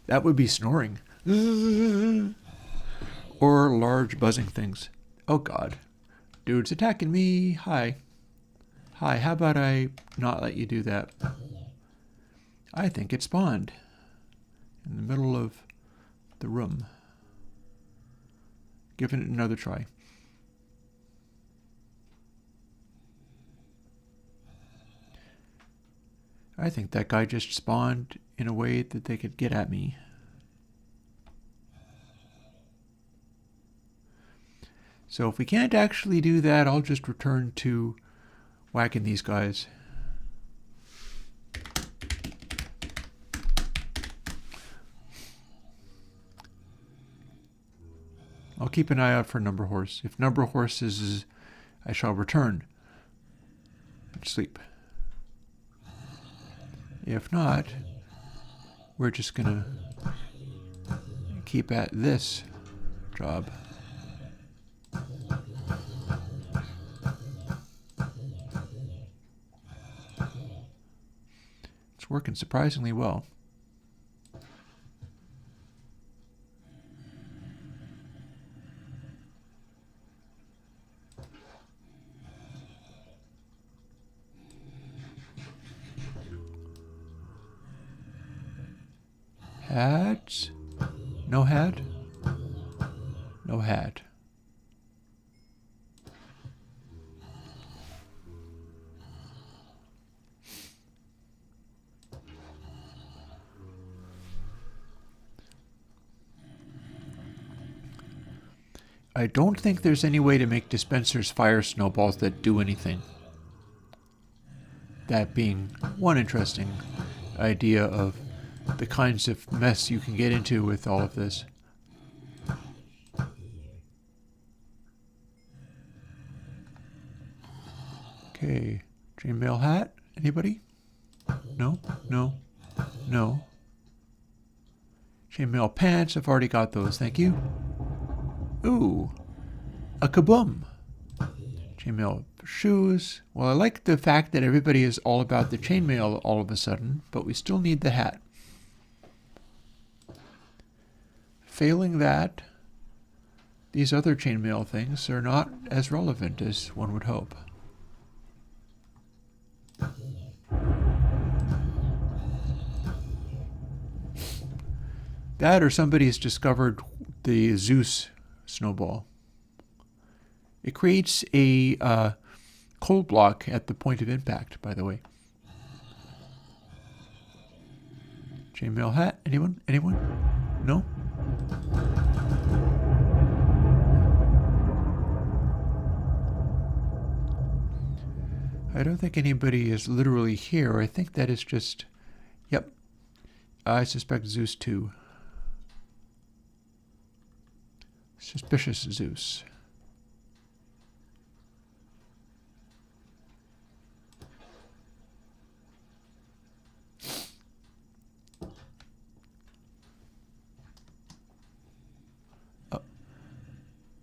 That would be snoring. Or large buzzing things. Oh God. Dude's attacking me. Hi. Hi, how about I not let you do that? I think it spawned in the middle of the room. Give it another try. I think that guy just spawned in a way that they could get at me. So if we can't actually do that, I'll just return to whacking these guys. I'll keep an eye out for number horse. If number horse is, I shall return and sleep. If not, we're just gonna keep at this job. It's working surprisingly well. Hats? No hat? No hat. I don't think there's any way to make dispensers fire snowballs that do anything. That being one interesting idea of the kinds of mess you can get into with all of this. Okay, chainmail hat, anybody? No, no, no. Chainmail pants, I've already got those, thank you. Ooh, a kaboom. Chainmail shoes. Well, I like the fact that everybody is all about the chainmail all of a sudden, but we still need the hat. Failing that, these other chainmail things are not as relevant as one would hope. That or somebody's discovered the Zeus snowball. It creates a cold block at the point of impact, by the way. Chainmail hat? Anyone? Anyone? No? I don't think anybody is literally here. I think that is just... Yep. I suspect Zeus too. Suspicious Zeus.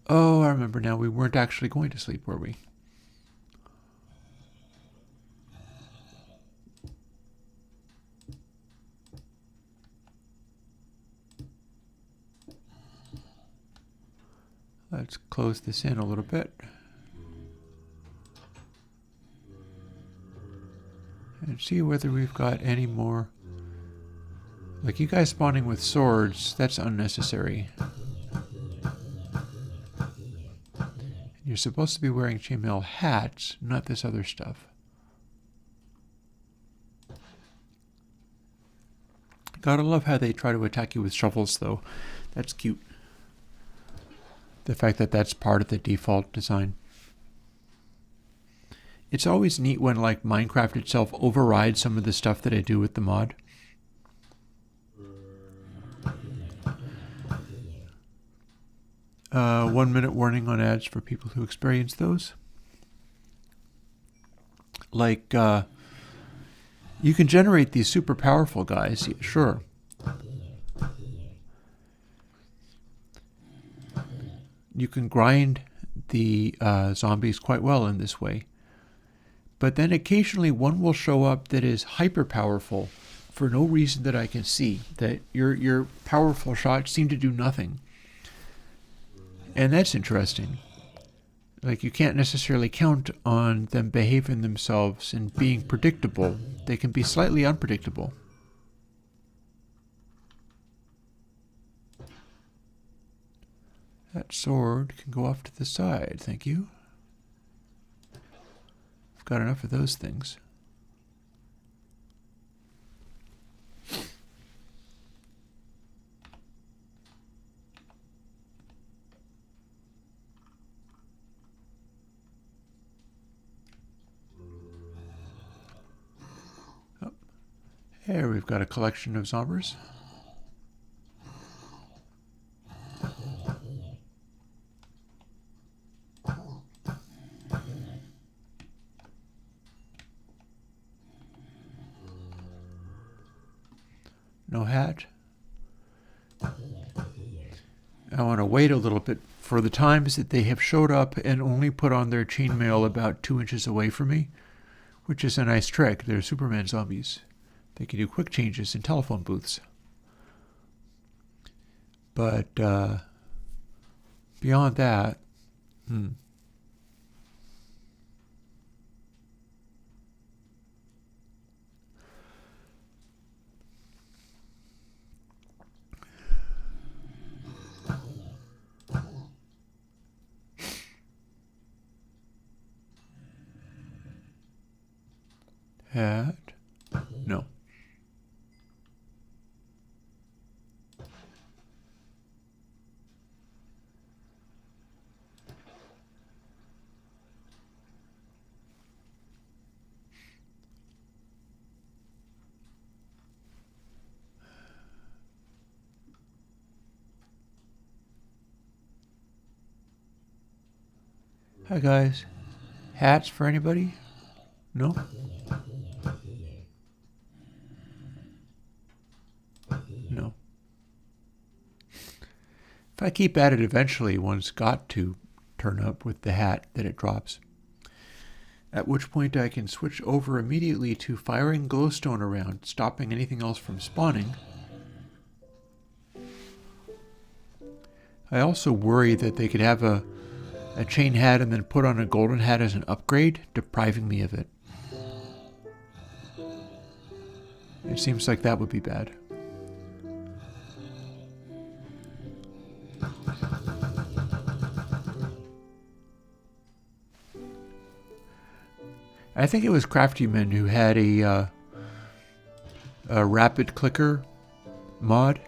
Oh, I remember now. We weren't actually going to sleep, were we? Let's close this in a little bit. And see whether we've got any more. Like you guys spawning with swords, that's unnecessary. You're supposed to be wearing chainmail hats, not this other stuff. Gotta love how they try to attack you with shovels, though. That's cute. The fact that that's part of the default design. It's always neat when, like, Minecraft itself overrides some of the stuff that I do with the mod. 1 minute warning on ads for people who experience those. Like, you can generate these super powerful guys, sure. You can grind the zombies quite well in this way. But then occasionally one will show up that is hyper powerful for no reason that I can see. That your powerful shots seem to do nothing. And that's interesting. Like, you can't necessarily count on them behaving themselves and being predictable. They can be slightly unpredictable. That sword can go off to the side, thank you. I've got enough of those things. Here we've got a collection of zombies. No hat. I want to wait a little bit for the times that they have showed up and only put on their chainmail about 2 inches away from me, which is a nice trick. They're Superman zombies. They can do quick changes in telephone booths. But beyond that, hat? No. Hi guys. Hats for anybody? No? No. If I keep at it, eventually one's got to turn up with the hat that it drops. at which point I can switch over immediately to firing glowstone around, stopping anything else from spawning. I also worry that they could have a chain hat and then put on a golden hat as an upgrade, depriving me of it. It seems like that would be bad. I think it was Craftyman who had a rapid clicker mod,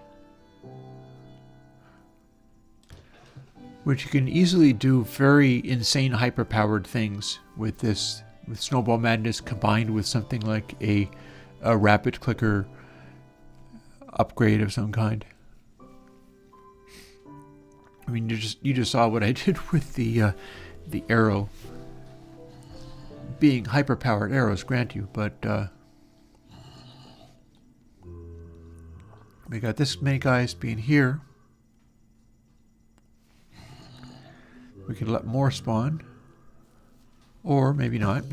which you can easily do very insane hyper-powered things with this, with Snowball Madness combined with something like a rapid clicker upgrade of some kind. I mean, you just saw what I did with the arrow. Being hyper-powered arrows, grant you, but we got this many guys being here. We can let more spawn, or maybe not.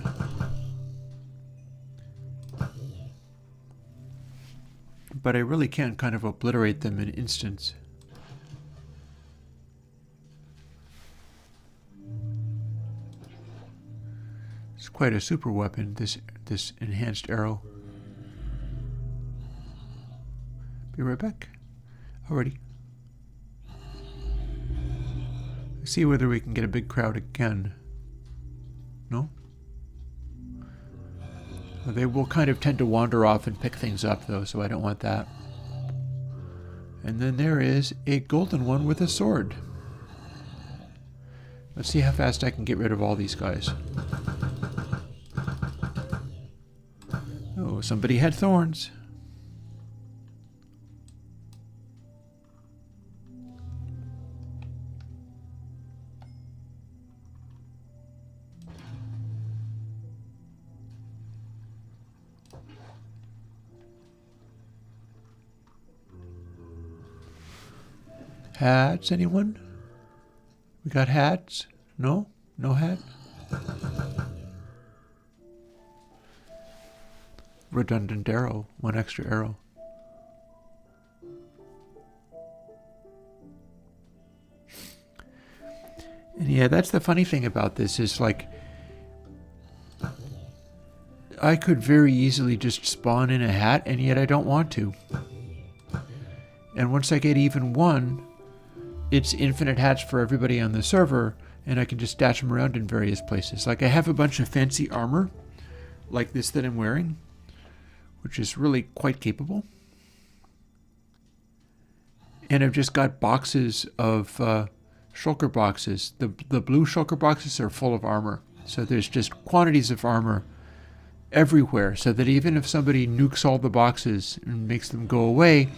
But I really can't kind of obliterate them in instants. It's quite a super weapon, this enhanced arrow. Be right back. Alrighty. Let's see whether we can get a big crowd again. No? Well, they will kind of tend to wander off and pick things up though, so I don't want that. And then there is a golden one with a sword. Let's see how fast I can get rid of all these guys. Oh, somebody had thorns. Hats, anyone? We got hats? No? No hat? Redundant arrow. One extra arrow. And yeah, that's the funny thing about this is like I could very easily just spawn in a hat, and yet I don't want to. And once I get even one, it's infinite hats for everybody on the server, and I can just stash them around in various places. Like I have a bunch of fancy armor, like this that I'm wearing, which is really quite capable. And I've just got boxes of shulker boxes. The blue shulker boxes are full of armor. So there's just quantities of armor everywhere, so that even if somebody nukes all the boxes and makes them go away,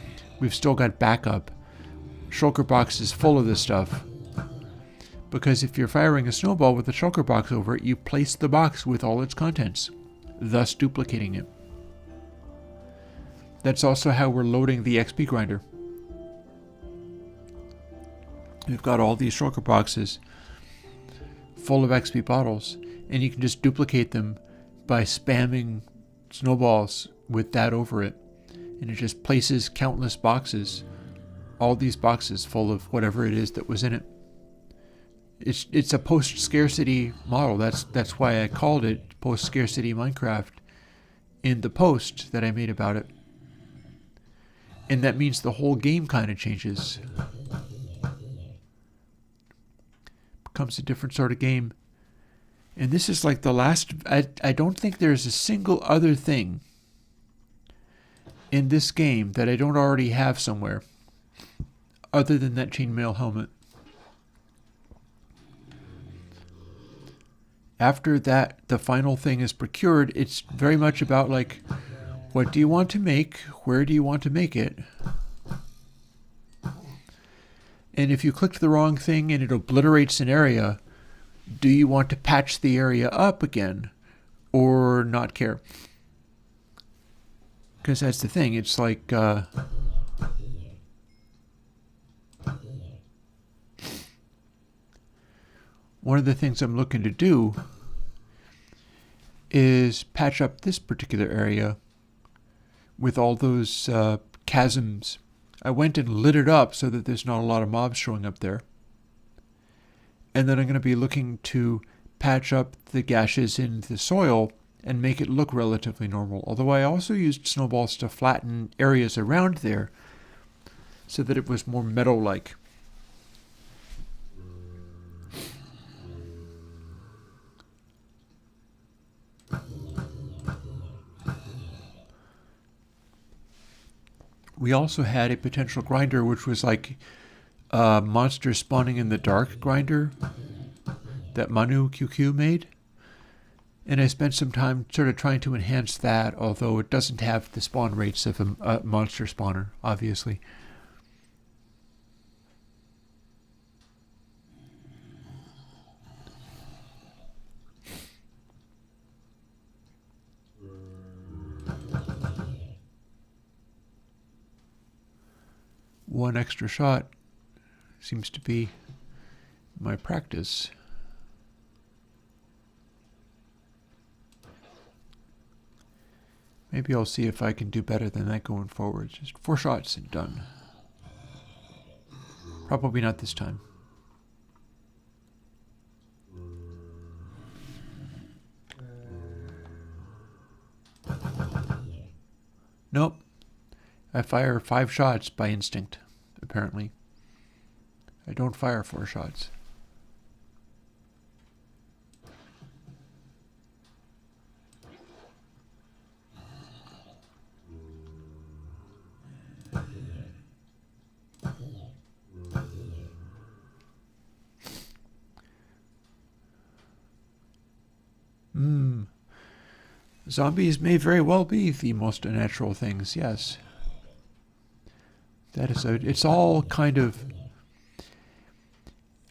we've still got backup. Shulker box is full of this stuff. Because if you're firing a snowball with a shulker box over it, you place the box with all its contents, thus duplicating it. That's also how we're loading the XP grinder. We've got all these shulker boxes full of XP bottles, and you can just duplicate them by spamming snowballs with that over it. And it just places countless boxes, all these boxes full of whatever it is that was in it. It's a post-scarcity model. That's why I called it post-scarcity Minecraft in the post that I made about it. And that means the whole game kind of changes. Becomes a different sort of game. And this is like the last... I don't think there's a single other thing in this game that I don't already have somewhere other than that chainmail helmet. After that, the final thing is procured, it's very much about like, what do you want to make? Where do you want to make it? And if you clicked the wrong thing and it obliterates an area, do you want to patch the area up again or not care? Because that's the thing. It's like one of the things I'm looking to do is patch up this particular area with all those chasms. I went and lit it up so that there's not a lot of mobs showing up there. And then I'm going to be looking to patch up the gashes in the soil and make it look relatively normal. Although I also used snowballs to flatten areas around there so that it was more meadow-like. We also had a potential grinder, which was like a monster spawning in the dark grinder that Manu QQ made. And I spent some time sort of trying to enhance that, although it doesn't have the spawn rates of a monster spawner, obviously. One extra shot seems to be my practice. Maybe I'll see if I can do better than that going forward. Just 4 shots and done. Probably not this time. Nope. I fire 5 shots by instinct, apparently. I don't fire 4 shots. Zombies may very well be the most unnatural things, yes. That is it's all kind of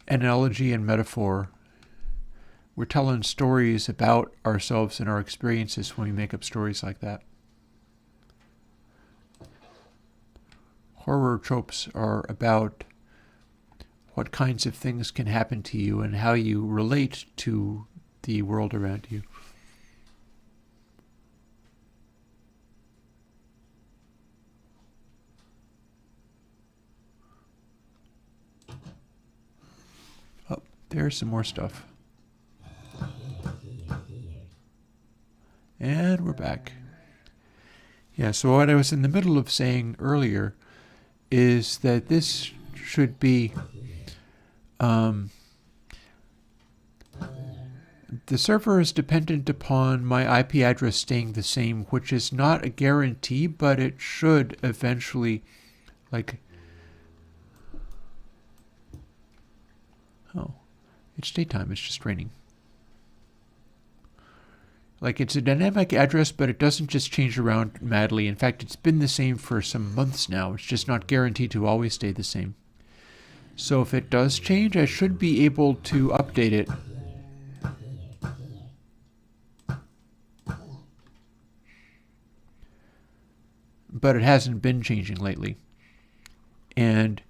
analogy and metaphor. We're telling stories about ourselves and our experiences when we make up stories like that. Horror tropes are about what kinds of things can happen to you and how you relate to the world around you. Oh, there's some more stuff. And we're back. Yeah, so what I was in the middle of saying earlier is that this should be the server is dependent upon my IP address staying the same, which is not a guarantee, but it should eventually, like, oh, it's daytime, it's just raining. Like, it's a dynamic address, but it doesn't just change around madly. In fact, it's been the same for some months now. It's just not guaranteed to always stay the same. So if it does change, I should be able to update it. But it hasn't been changing lately. And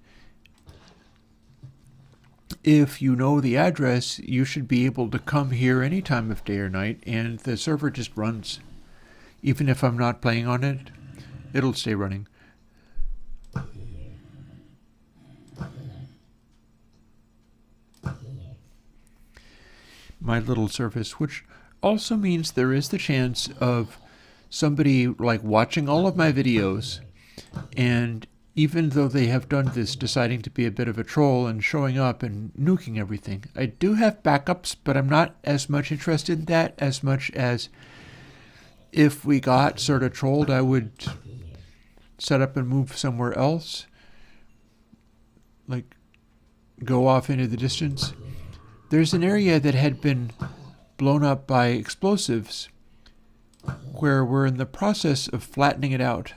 if you know the address, you should be able to come here any time of day or night, and the server just runs. Even if I'm not playing on it, it'll stay running. My little service, which also means there is the chance of somebody like watching all of my videos, and even though they have done this, deciding to be a bit of a troll and showing up and nuking everything. I do have backups, but I'm not as much interested in that as much as if we got sort of trolled, I would set up and move somewhere else, like go off into the distance. There's an area that had been blown up by explosives where we're in the process of flattening it out.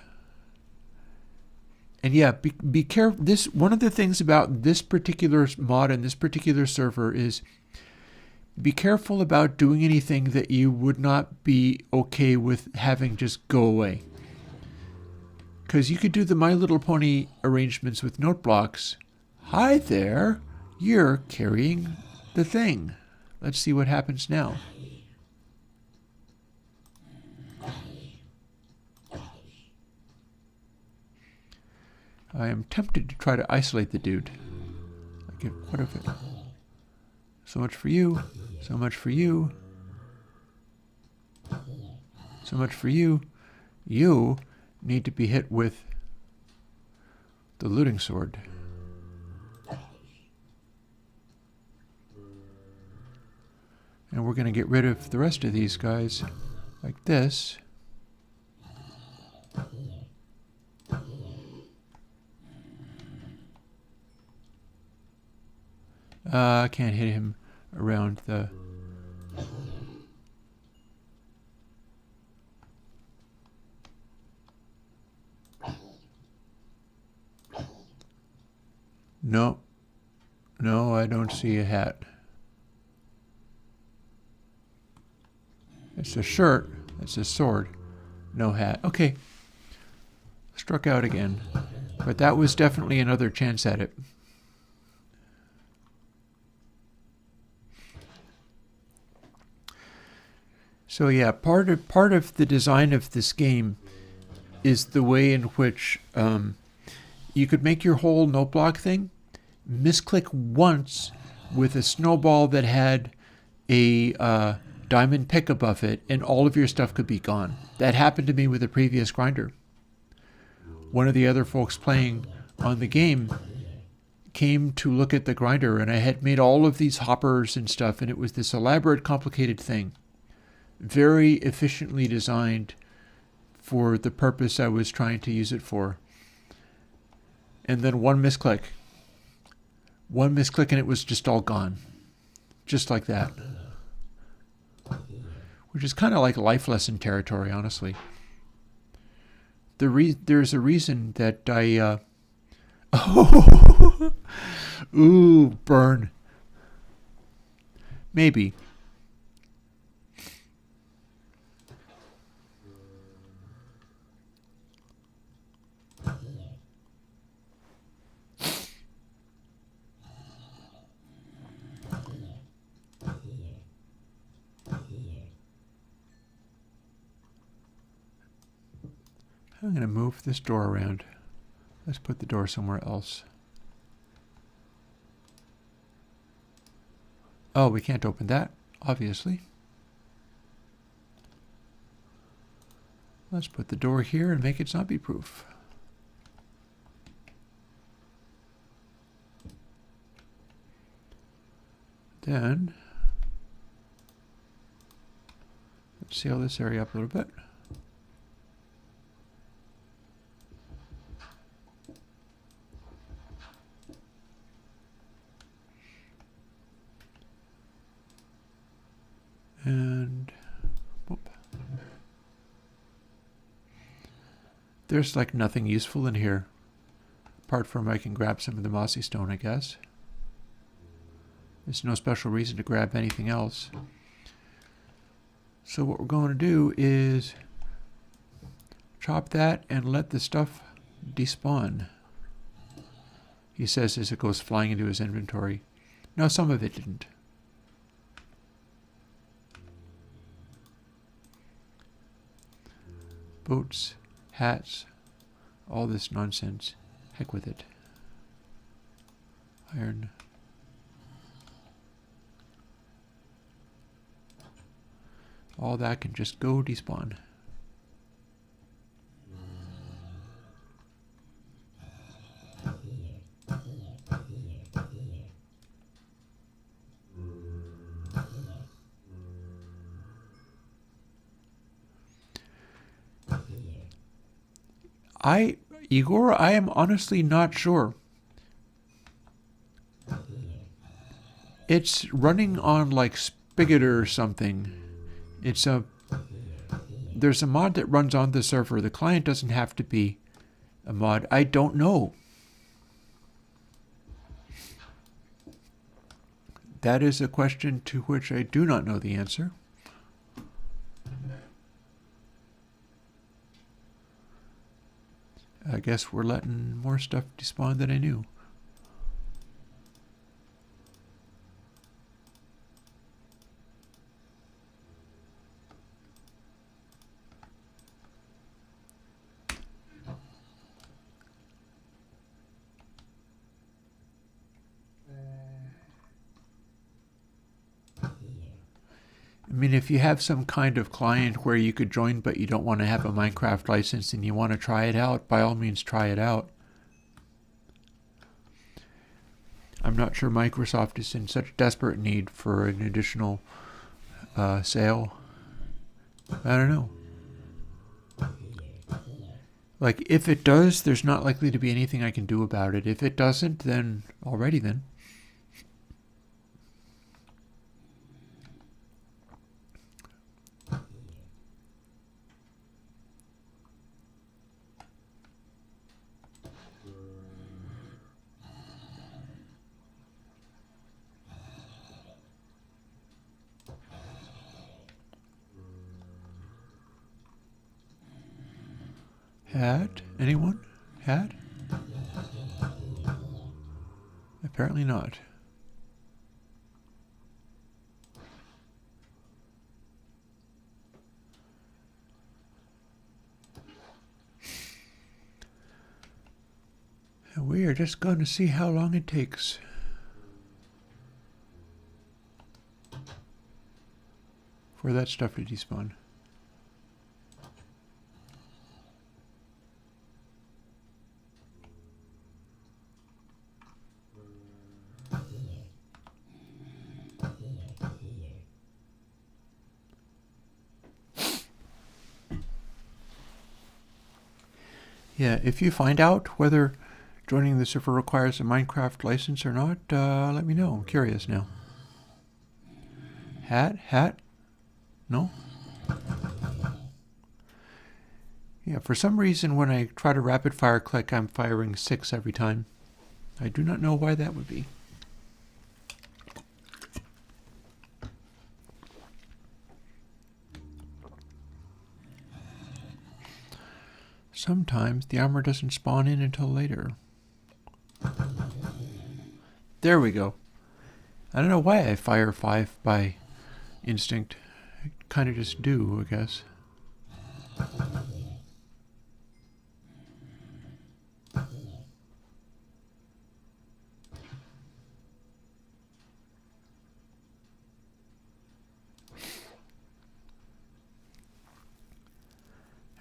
And yeah, be careful. This one of the things about this particular mod and this particular server is be careful about doing anything that you would not be okay with having just go away. Because you could do the My Little Pony arrangements with note blocks. Hi there, you're carrying the thing. Let's see what happens now. I am tempted to try to isolate the dude. Like, what if it... So much for you. So much for you. So much for you. You need to be hit with the looting sword. And we're going to get rid of the rest of these guys like this. I can't hit him around the... No. No, I don't see a hat. It's a shirt. It's a sword. No hat. Okay. Struck out again. But that was definitely another chance at it. So yeah, part of the design of this game is the way in which you could make your whole note block thing, misclick once with a snowball that had a diamond pick above it, and all of your stuff could be gone. That happened to me with a previous grinder. One of the other folks playing on the game came to look at the grinder, and I had made all of these hoppers and stuff, and it was this elaborate, complicated thing. Very efficiently designed for the purpose I was trying to use it for. And then one misclick. One misclick and it was just all gone. Just like that. Which is kind of like life lesson territory, honestly. There's a reason that I... Oh! Ooh, burn. Maybe. I'm going to move this door around. Let's put the door somewhere else. Oh, we can't open that, obviously. Let's put the door here and make it zombie-proof. Then, let's seal this area up a little bit. And whoop. There's like nothing useful in here, apart from I can grab some of the mossy stone, I guess. There's no special reason to grab anything else. So what we're going to do is chop that and let the stuff despawn. He says as it goes flying into his inventory. No, some of it didn't. Boats, hats, all this nonsense. Heck with it. Iron. All that can just go despawn. Igor, I am honestly not sure. It's running on like Spigot or something. There's a mod that runs on the server. The client doesn't have to be a mod. I don't know. That is a question to which I do not know the answer. I guess we're letting more stuff despawn than I knew. I mean, if you have some kind of client where you could join but you don't want to have a Minecraft license and you want to try it out, by all means try it out. I'm not sure Microsoft is in such desperate need for an additional sale. I don't know. Like, if it does, there's not likely to be anything I can do about it. If it doesn't, then alrighty then. Hat? Anyone? Hat? Apparently not. And we are just going to see how long it takes. For that stuff to despawn. Yeah, if you find out whether joining the server requires a Minecraft license or not, let me know. I'm curious now. Hat? No? Yeah, for some reason when I try to rapid fire click, I'm firing 6 every time. I do not know why that would be. Sometimes the armor doesn't spawn in until later. There we go. I don't know why I fire 5 by instinct. I kind of just do, I guess.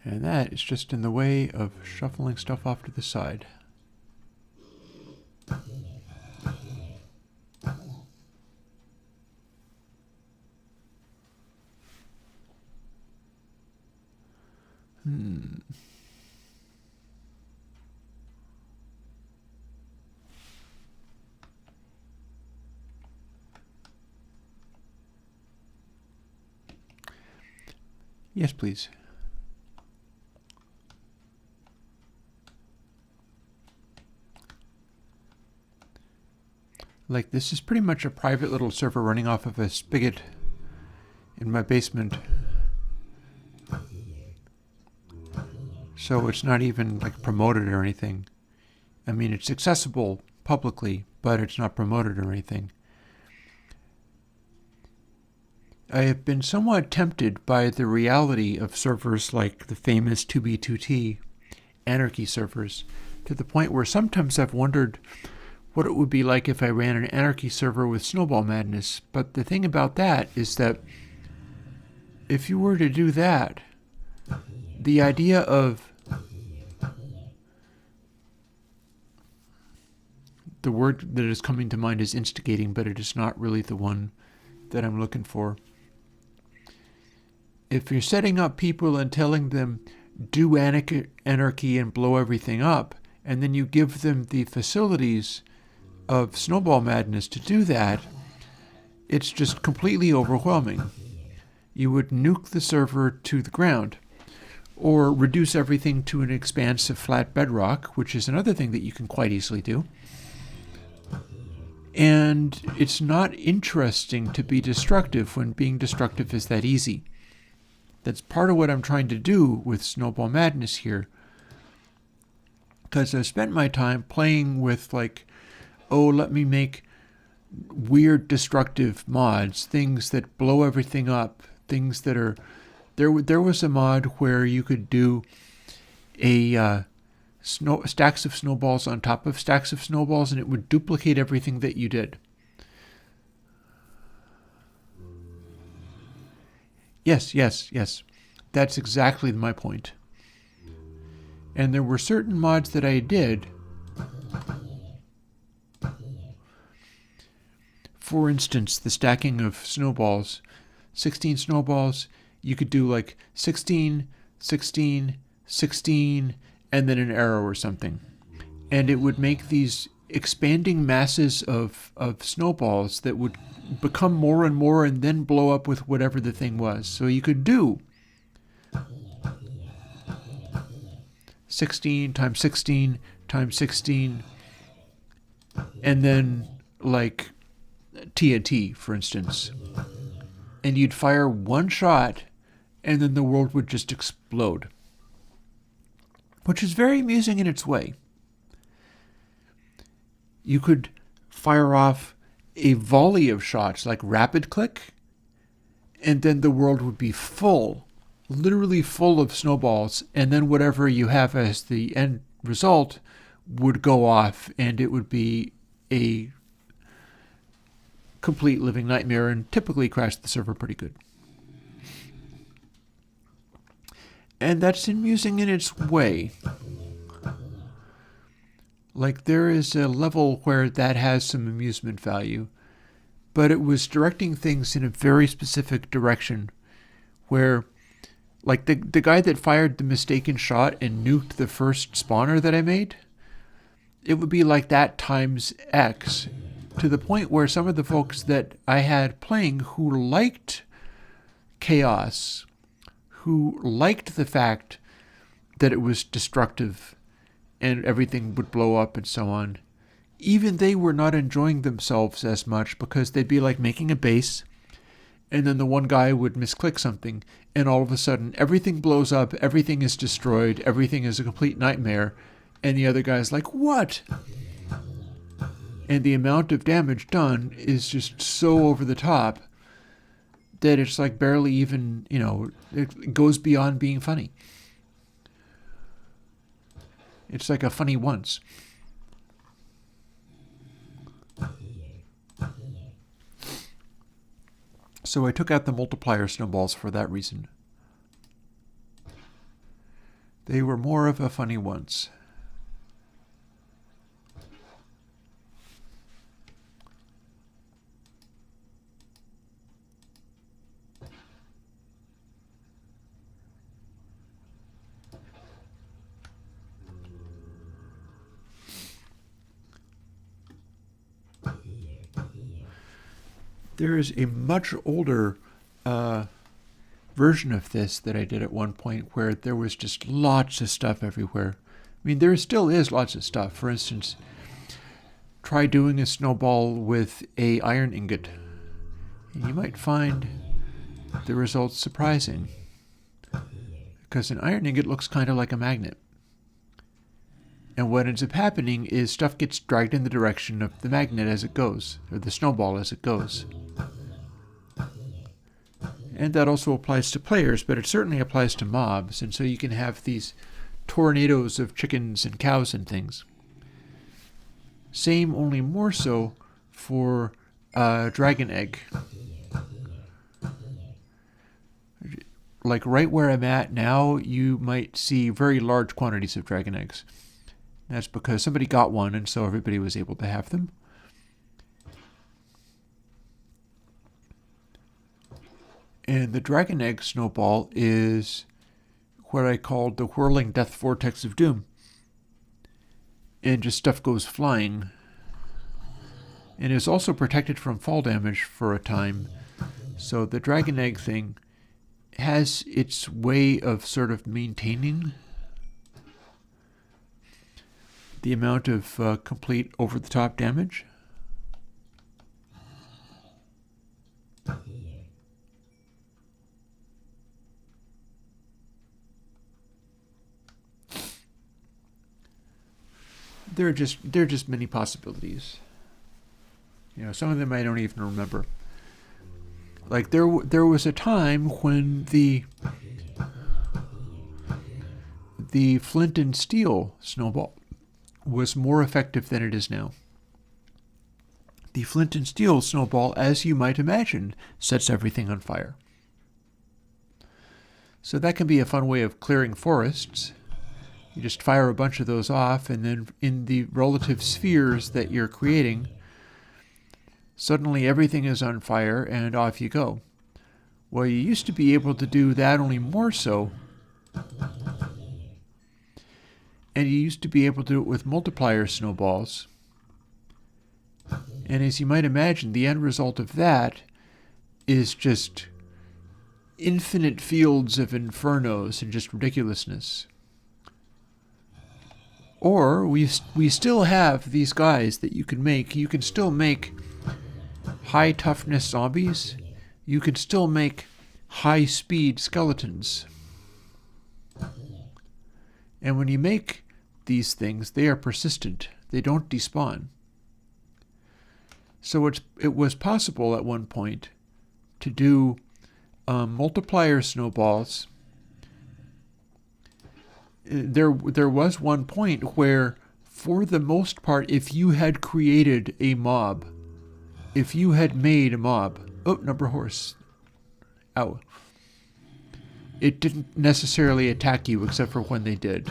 And that is just in the way of shuffling stuff off to the side. Yes, please. Like, this is pretty much a private little server running off of a spigot in my basement. So it's not even like promoted or anything. I mean, it's accessible publicly, but it's not promoted or anything. I have been somewhat tempted by the reality of servers like the famous 2B2T anarchy servers, to the point where sometimes I've wondered what it would be like if I ran an anarchy server with Snowball Madness. But the thing about that is that if you were to do that, the idea of the word that is coming to mind is instigating, but it is not really the one that I'm looking for. If you're setting up people and telling them, do anarchy and blow everything up, and then you give them the facilities of Snowball Madness to do that, it's just completely overwhelming. You would nuke the server to the ground, or reduce everything to an expanse of flat bedrock, which is another thing that you can quite easily do. And it's not interesting to be destructive when being destructive is that easy. That's part of what I'm trying to do with Snowball Madness here. Because I've spent my time playing with, like, oh, let me make weird destructive mods, things that blow everything up, things that are... There was a mod where you could do a stacks of snowballs on top of stacks of snowballs, and it would duplicate everything that you did. Yes, yes, yes. That's exactly my point. And there were certain mods that I did. For instance, the stacking of snowballs. 16 snowballs, you could do like 16, 16, 16, and then an arrow or something. And it would make these expanding masses of snowballs that would become more and more and then blow up with whatever the thing was. So you could do 16 times 16 times 16, and then like TNT, for instance. And you'd fire one shot, and then the world would just explode. Which is very amusing in its way. You could fire off a volley of shots, like rapid click, and then the world would be full, literally full of snowballs, and then whatever you have as the end result would go off, and it would be a complete living nightmare and typically crash the server pretty good. And that's amusing in its way. Like, there is a level where that has some amusement value, but it was directing things in a very specific direction where, like, the guy that fired the mistaken shot and nuked the first spawner that I made, it would be like that times X, to the point where some of the folks that I had playing who liked chaos, who liked the fact that it was destructive and everything would blow up and so on, even they were not enjoying themselves as much, because they'd be like making a base, and then the one guy would misclick something, and all of a sudden everything blows up, everything is destroyed, everything is a complete nightmare, and the other guy's like, what? And the amount of damage done is just so over the top that it's like barely even, it goes beyond being funny. It's like a funny once. So I took out the multiplier snowballs for that reason. They were more of a funny once. There is a much older version of this that I did at one point where there was just lots of stuff everywhere. I mean, there still is lots of stuff. For instance, try doing a snowball with a iron ingot, and you might find the results surprising, because an iron ingot looks kind of like a magnet. And what ends up happening is stuff gets dragged in the direction of the magnet as it goes, or the snowball as it goes. And that also applies to players, but it certainly applies to mobs, and so you can have these tornadoes of chickens and cows and things. Same, only more so for dragon egg. Like right where I'm at now, you might see very large quantities of dragon eggs. That's because somebody got one, and so everybody was able to have them. And the dragon egg snowball is what I called the whirling death vortex of doom. And just stuff goes flying. And is also protected from fall damage for a time. So the dragon egg thing has its way of sort of maintaining the amount of complete over-the-top damage. There are just many possibilities. Some of them I don't even remember. Like there was a time when the flint and steel snowball was more effective than it is now. The flint and steel snowball, as you might imagine, sets everything on fire. So that can be a fun way of clearing forests. You just fire a bunch of those off, and then in the relative spheres that you're creating, suddenly everything is on fire and off you go. Well, you used to be able to do that, only more so. And you used to be able to do it with multiplier snowballs. And as you might imagine, the end result of that is just infinite fields of infernos and just ridiculousness. Or we still have these guys that you can make. You can still make high toughness zombies. You can still make high speed skeletons. And when you make these things, they are persistent. They don't despawn. So it was possible at one point to do multiplier snowballs. There was one point where, for the most part, if you had created a mob, if you had made a mob, number horse, ow, it didn't necessarily attack you except for when they did,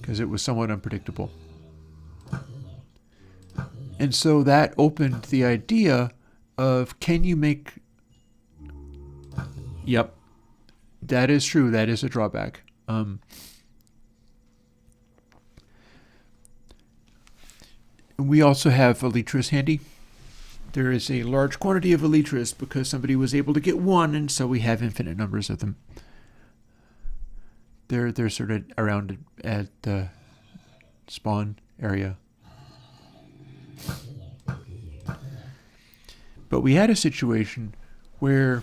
because it was somewhat unpredictable. And so that opened the idea of, can you make... Yep, that is true. That is a drawback. We also have elytras handy. There is a large quantity of elytras because somebody was able to get one, and so we have infinite numbers of them. They're sort of around at the spawn area. But we had a situation where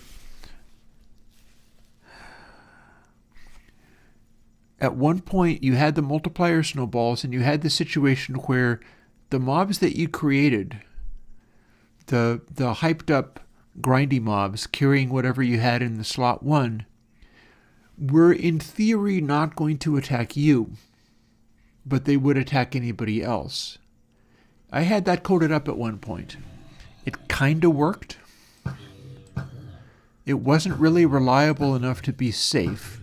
at one point you had the multiplier snowballs, and you had the situation where the mobs that you created, the hyped up grindy mobs carrying whatever you had in the slot 1, were in theory not going to attack you, but they would attack anybody else. I had that coded up at one point. It kind of worked. It wasn't really reliable enough to be safe,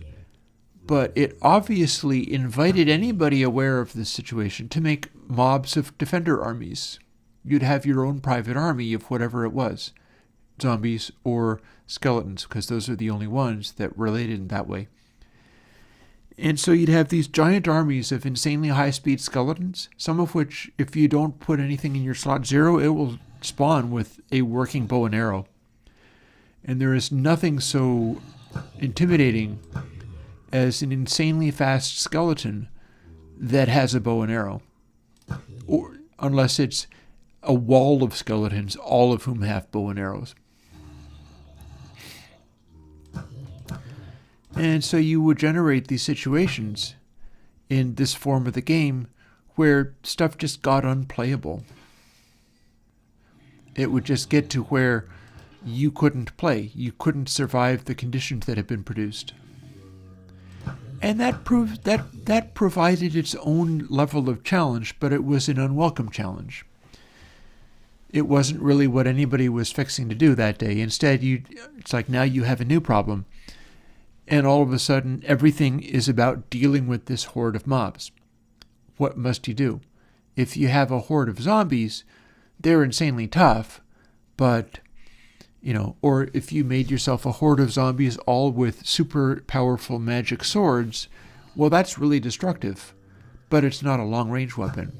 but it obviously invited anybody aware of this situation to make mobs of defender armies. You'd have your own private army of whatever it was, zombies or skeletons, because those are the only ones that related in that way. And so you'd have these giant armies of insanely high-speed skeletons, some of which, if you don't put anything in your slot 0, it will spawn with a working bow and arrow. And there is nothing so intimidating as an insanely fast skeleton that has a bow and arrow. Or unless it's a wall of skeletons, all of whom have bow and arrows. And so you would generate these situations in this form of the game where stuff just got unplayable. It would just get to where you couldn't play. You couldn't survive the conditions that had been produced. And that provided its own level of challenge, but it was an unwelcome challenge. It wasn't really what anybody was fixing to do that day. Instead, it's like now you have a new problem. And all of a sudden, everything is about dealing with this horde of mobs. What must you do? If you have a horde of zombies, they're insanely tough, but, or if you made yourself a horde of zombies all with super powerful magic swords, well, that's really destructive, but it's not a long-range weapon.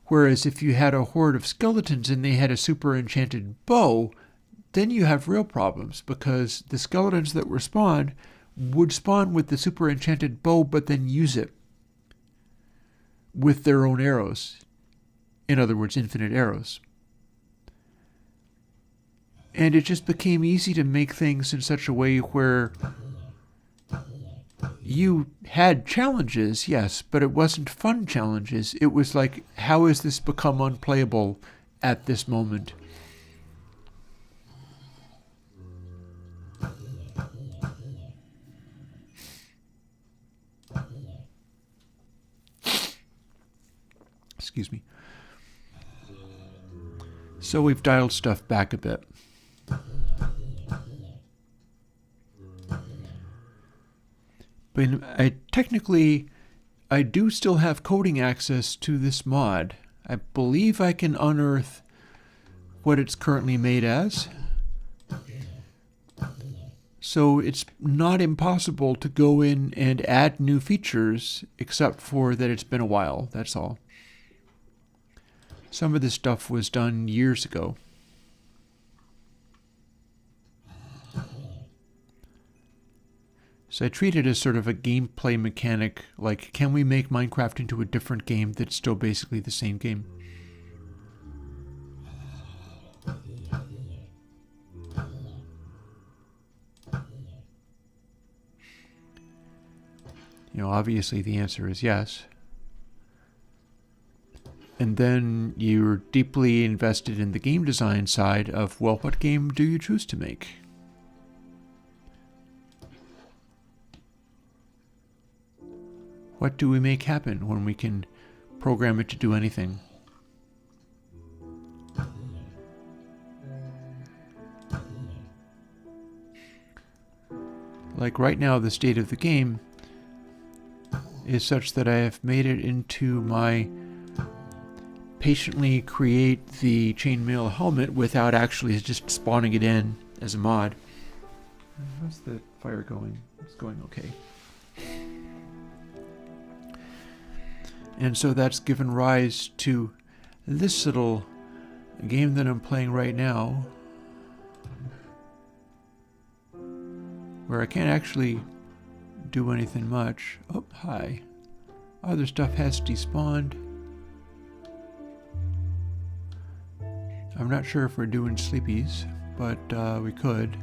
Whereas if you had a horde of skeletons and they had a super enchanted bow, then you have real problems, because the skeletons that were spawned would spawn with the super enchanted bow, but then use it with their own arrows. In other words, infinite arrows. And it just became easy to make things in such a way where you had challenges, yes, but it wasn't fun challenges. It was like, how has this become unplayable at this moment? Excuse me. So we've dialed stuff back a bit. But I do still have coding access to this mod. I believe I can unearth what it's currently made as. So it's not impossible to go in and add new features, except for that it's been a while, that's all. Some of this stuff was done years ago. So I treat it as sort of a gameplay mechanic, like can we make Minecraft into a different game that's still basically the same game? You know, obviously the answer is yes. And then you're deeply invested in the game design side of, well, what game do you choose to make? What do we make happen when we can program it to do anything? Like right now, the state of the game is such that I have made it into my patiently create the chainmail helmet without actually just spawning it in as a mod. How's the fire going? It's going okay. And so that's given rise to this little game that I'm playing right now, where I can't actually do anything much. Oh, hi. Other stuff has despawned. I'm not sure if we're doing sleepies, but we could.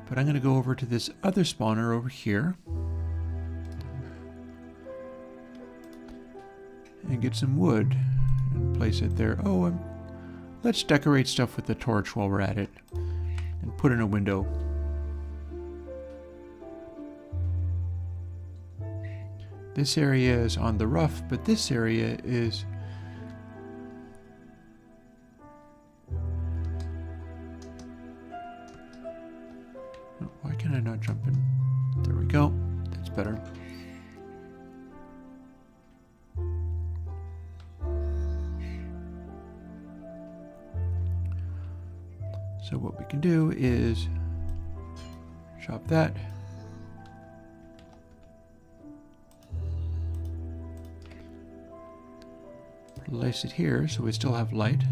But I'm going to go over to this other spawner over here and get some wood and place it there. Oh, let's decorate stuff with the torch while we're at it and put in a window. This area is on the rough, but this area is why can I not jump in? There we go. That's better. So what we can do is chop that. Place it here so we still have light.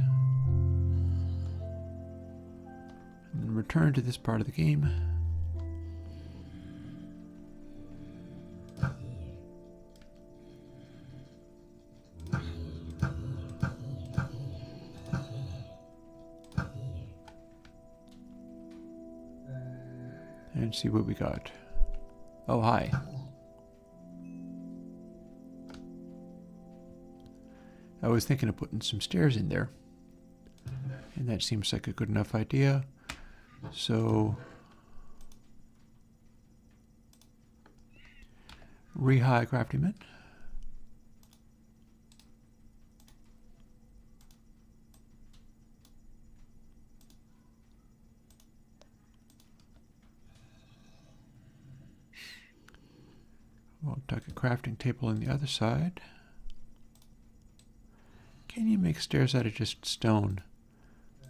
And return to this part of the game. And see what we got. Oh, hi. I was thinking of putting some stairs in there, and that seems like a good enough idea. So, re-high crafting mint. We'll tuck a crafting table on the other side. Can you make stairs out of just stone?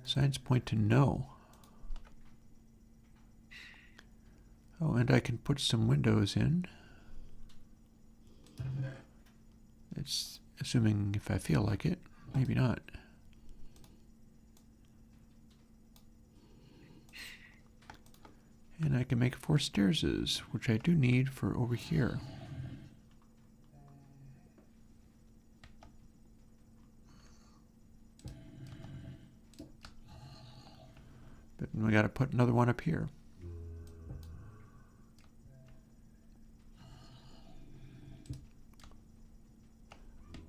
Signs point to no. Oh, and I can put some windows in. It's assuming if I feel like it. Maybe not. And I can make 4 stairses, which I do need for over here. But we got to put another one up here.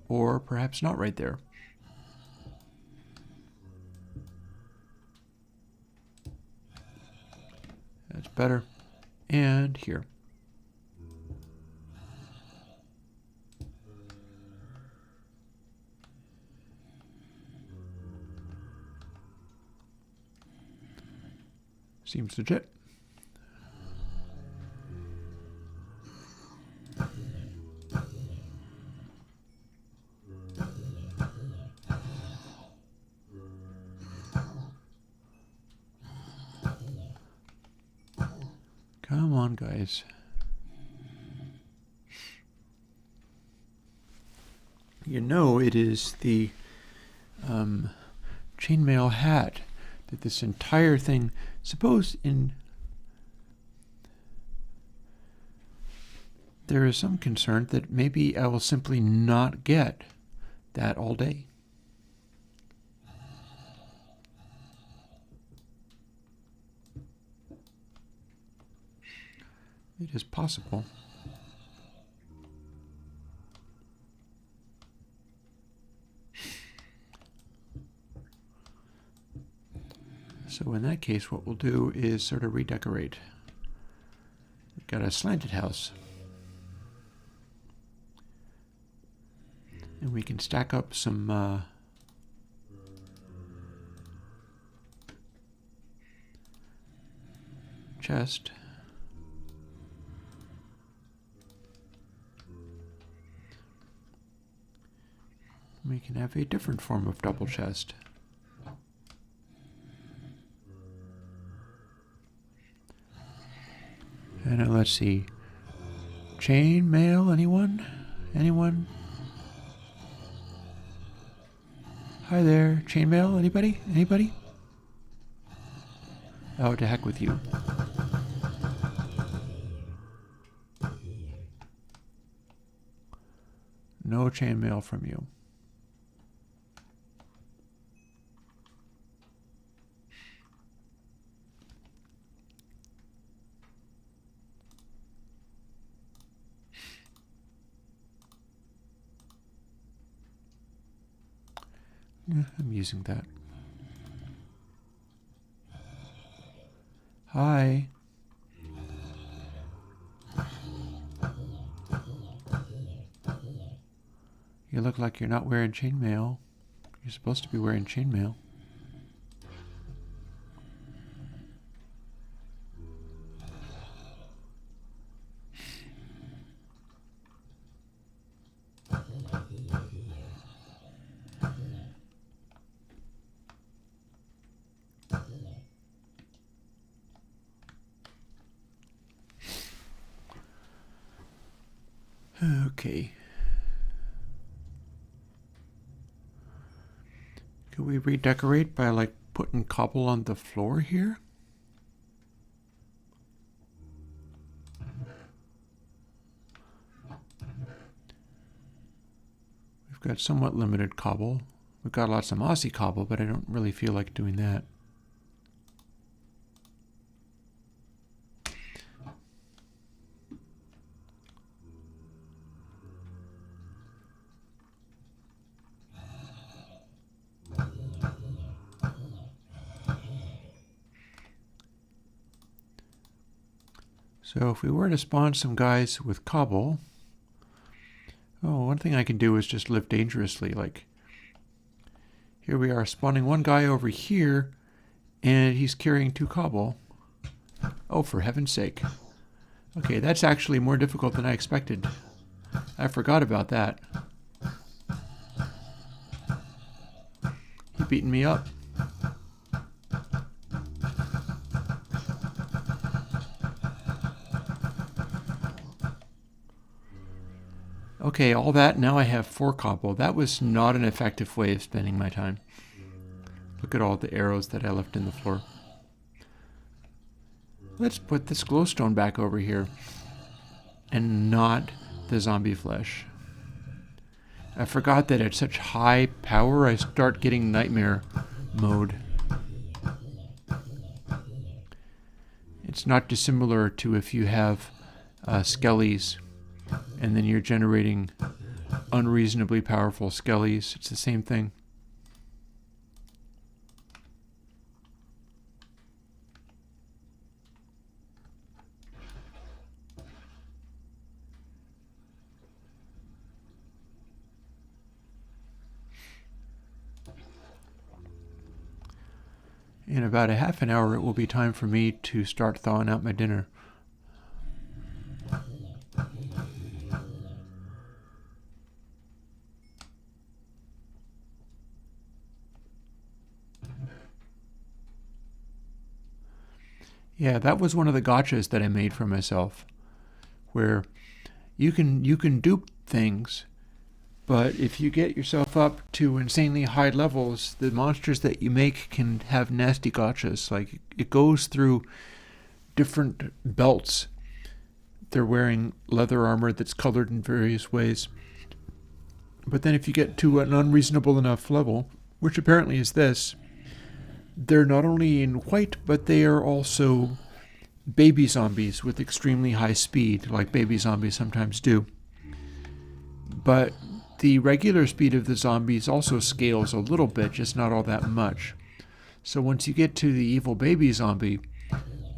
Or perhaps not right there. That's better. And here. Seems legit. Come on, guys. You know it is the chainmail hat that this entire thing, suppose there is some concern that maybe I will simply not get that all day. It is possible. So in that case, what we'll do is sort of redecorate. We've got a slanted house. And we can stack up some chest. We can have a different form of double chest. And let's see. Chain mail, anyone? Anyone? Hi there. Chain mail, anybody? Anybody? Oh, to heck with you. No chain mail from you. Yeah, I'm using that. Hi. You look like you're not wearing chainmail. You're supposed to be wearing chainmail. Okay. Could we redecorate by like putting cobble on the floor here? We've got somewhat limited cobble. We've got lots of mossy cobble, but I don't really feel like doing that. So if we were to spawn some guys with cobble, one thing I can do is just live dangerously. Like, here we are spawning one guy over here, and he's carrying 2 cobble. Oh, for heaven's sake. Okay, that's actually more difficult than I expected. I forgot about that. He beating me up. Okay, all that, now I have 4 cobble. That was not an effective way of spending my time. Look at all the arrows that I left in the floor. Let's put this glowstone back over here. And not the zombie flesh. I forgot that at such high power I start getting nightmare mode. It's not dissimilar to if you have skellies and then you're generating unreasonably powerful skellies. It's the same thing. In about a half an hour, it will be time for me to start thawing out my dinner. Yeah, that was one of the gotchas that I made for myself, where you can dupe things, but if you get yourself up to insanely high levels, the monsters that you make can have nasty gotchas. Like, it goes through different belts. They're wearing leather armor that's colored in various ways. But then if you get to an unreasonable enough level, which apparently is this, they're not only in white, but they are also baby zombies with extremely high speed, like baby zombies sometimes do. But the regular speed of the zombies also scales a little bit, just not all that much. So once you get to the evil baby zombie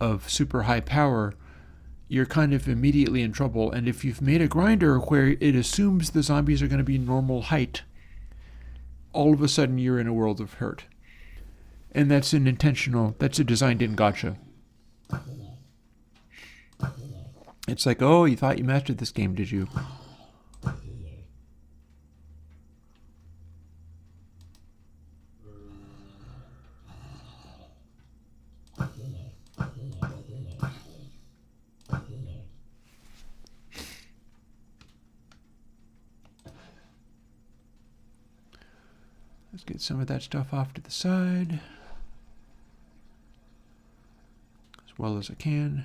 of super high power, you're kind of immediately in trouble. And if you've made a grinder where it assumes the zombies are going to be normal height, all of a sudden you're in a world of hurt. And that's a designed-in gotcha. It's like, oh, you thought you mastered this game, did you? Let's get some of that stuff off to the side as well as I can.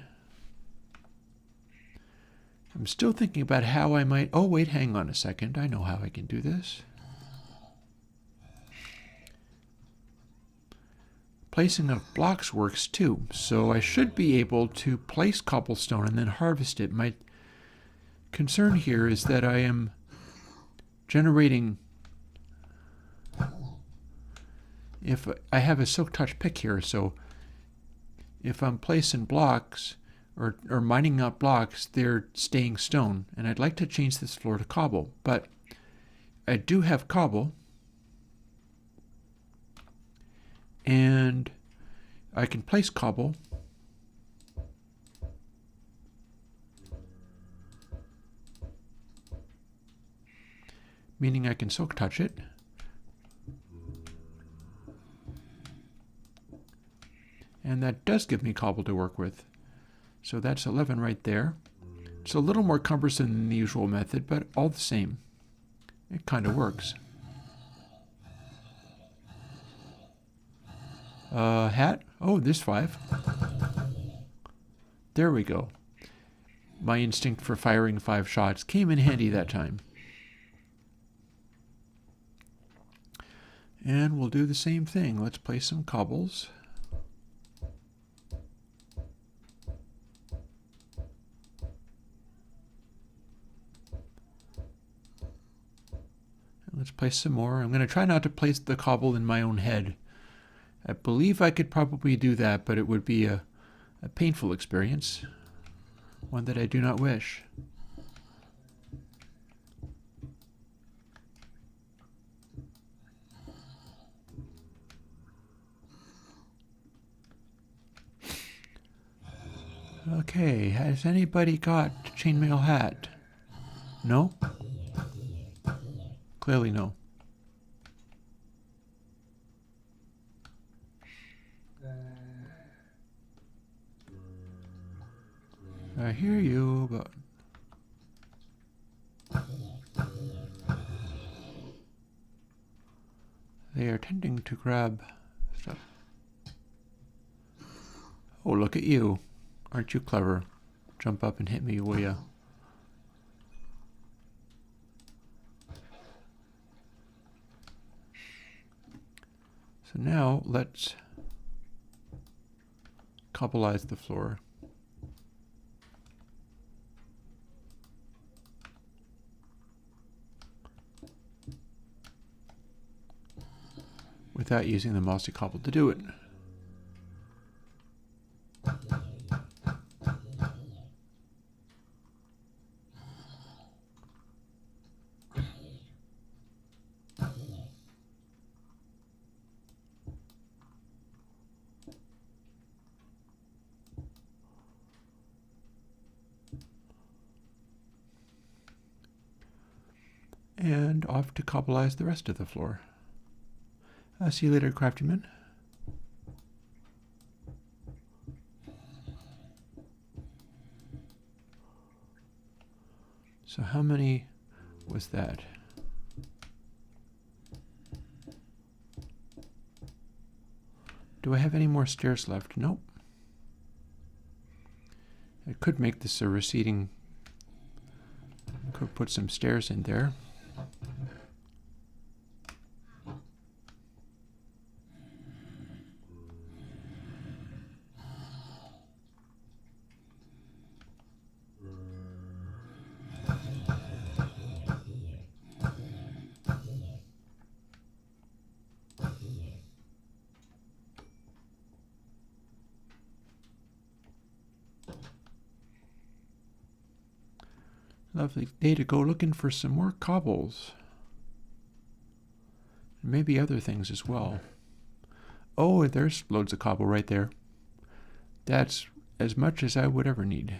I'm still thinking about how I might... Oh, wait, hang on a second. I know how I can do this. Placing of blocks works too, so I should be able to place cobblestone and then harvest it. My concern here is that I am generating... If I have a silk touch pick here, so if I'm placing blocks or mining up blocks, they're staying stone. And I'd like to change this floor to cobble, but I do have cobble, and I can place cobble, meaning I can silk touch it. And that does give me cobble to work with. So that's 11 right there. It's a little more cumbersome than the usual method, but all the same, it kind of works. Hat? Oh, there's 5. There we go. My instinct for firing 5 shots came in handy that time. And we'll do the same thing. Let's place some cobbles. Let's place some more. I'm going to try not to place the cobble in my own head. I believe I could probably do that, but it would be a painful experience, one that I do not wish. Okay, has anybody got chainmail hat? No? Clearly no. I hear you, but... They are tending to grab stuff. Oh, look at you. Aren't you clever? Jump up and hit me, will ya? So now let's cobbleize the floor. Without using the mossy cobble to do it. And off to cobbleize the rest of the floor. See you later, craftyman. So how many was that? Do I have any more stairs left? Nope. I could make this a receding, could put some stairs in there. Lovely day to go looking for some more cobbles. Maybe other things as well. Oh, there's loads of cobble right there. That's as much as I would ever need.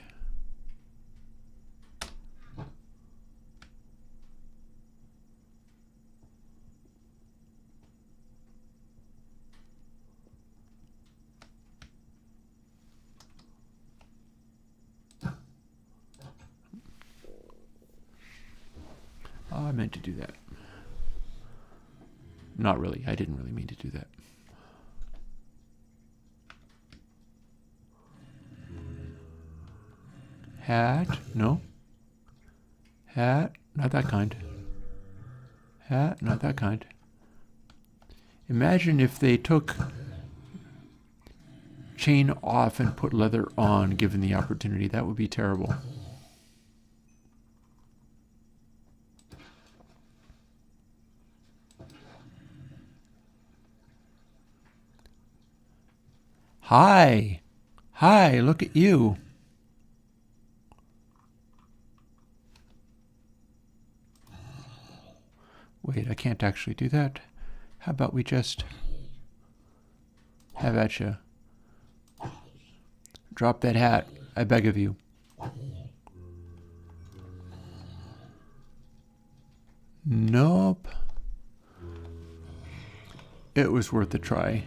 Oh, I meant to do that. Not really. I didn't really mean to do that. Hat? No. Hat? Not that kind. Hat? Not that kind. Imagine if they took chain off and put leather on, given the opportunity. That would be terrible. Hi. Hi, look at you. Wait, I can't actually do that. How about we just have at you? Drop that hat, I beg of you. Nope. It was worth a try.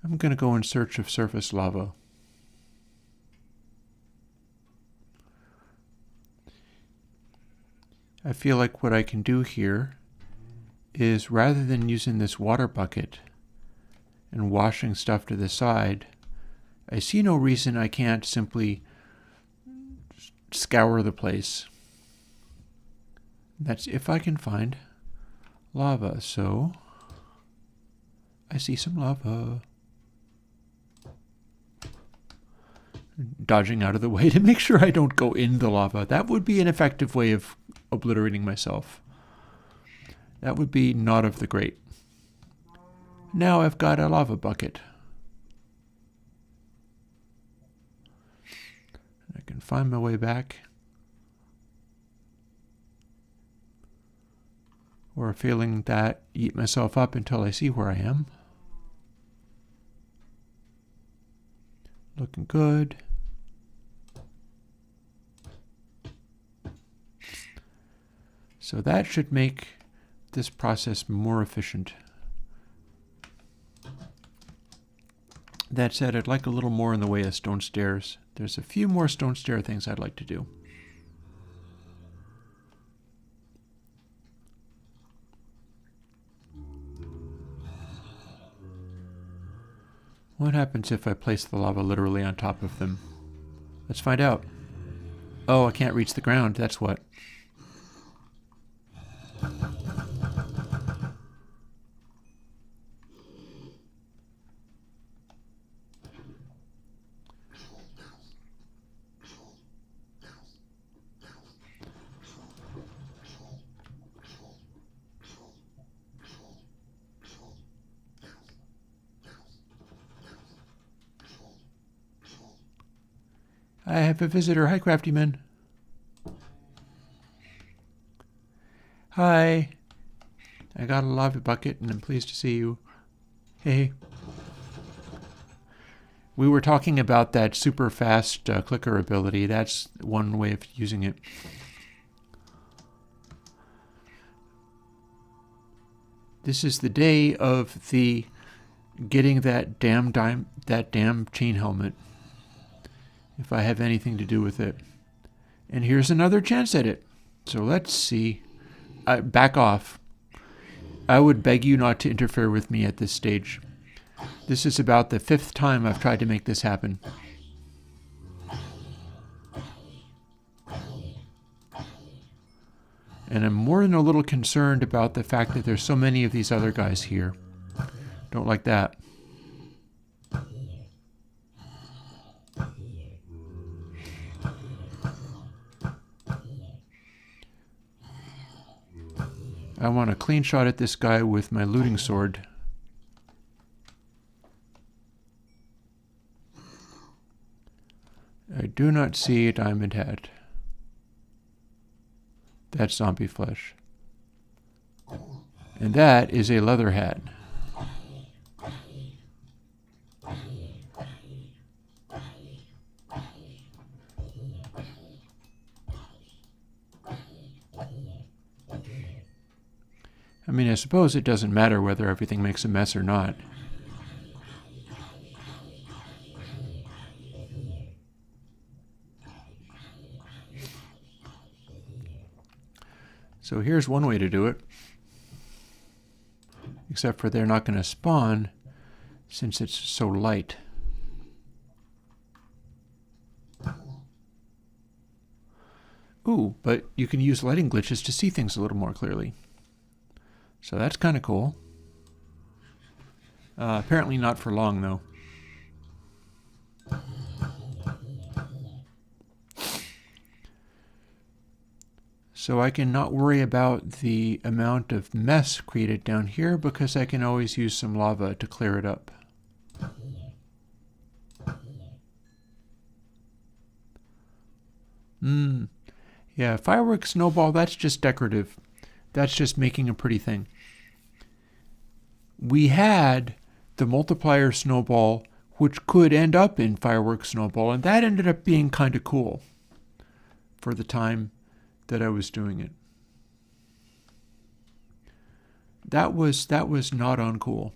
I'm going to go in search of surface lava. I feel like what I can do here is, rather than using this water bucket and washing stuff to the side, I see no reason I can't simply scour the place. That's if I can find lava. So I see some lava. Dodging out of the way to make sure I don't go in the lava. That would be an effective way of obliterating myself. That would be not of the great. Now I've got a lava bucket. I can find my way back. Or failing that, eat myself up until I see where I am. Looking good. So that should make this process more efficient. That said, I'd like a little more in the way of stone stairs. There's a few more stone stair things I'd like to do. What happens if I place the lava literally on top of them? Let's find out. Oh, I can't reach the ground, that's what. I have a visitor. Hi, Crafty Man. Hi. I got a lava bucket and I'm pleased to see you. Hey. We were talking about that super fast clicker ability. That's one way of using it. This is the day of the getting that damn chain helmet, if I have anything to do with it. And here's another chance at it. So let's see. Back off. I would beg you not to interfere with me at this stage. This is about the 5th time I've tried to make this happen. And I'm more than a little concerned about the fact that there's so many of these other guys here. Don't like that. I want a clean shot at this guy with my looting sword. I do not see a diamond hat. That's zombie flesh. And that is a leather hat. I mean, I suppose it doesn't matter whether everything makes a mess or not. So here's one way to do it. Except for they're not going to spawn since it's so light. Ooh, but you can use lighting glitches to see things a little more clearly. So that's kind of cool. Apparently not for long, though. So I can not worry about the amount of mess created down here because I can always use some lava to clear it up. Yeah, fireworks snowball, that's just decorative. That's just making a pretty thing. We had the multiplier snowball, which could end up in fireworks snowball, and that ended up being kind of cool for the time that I was doing it. That was not uncool.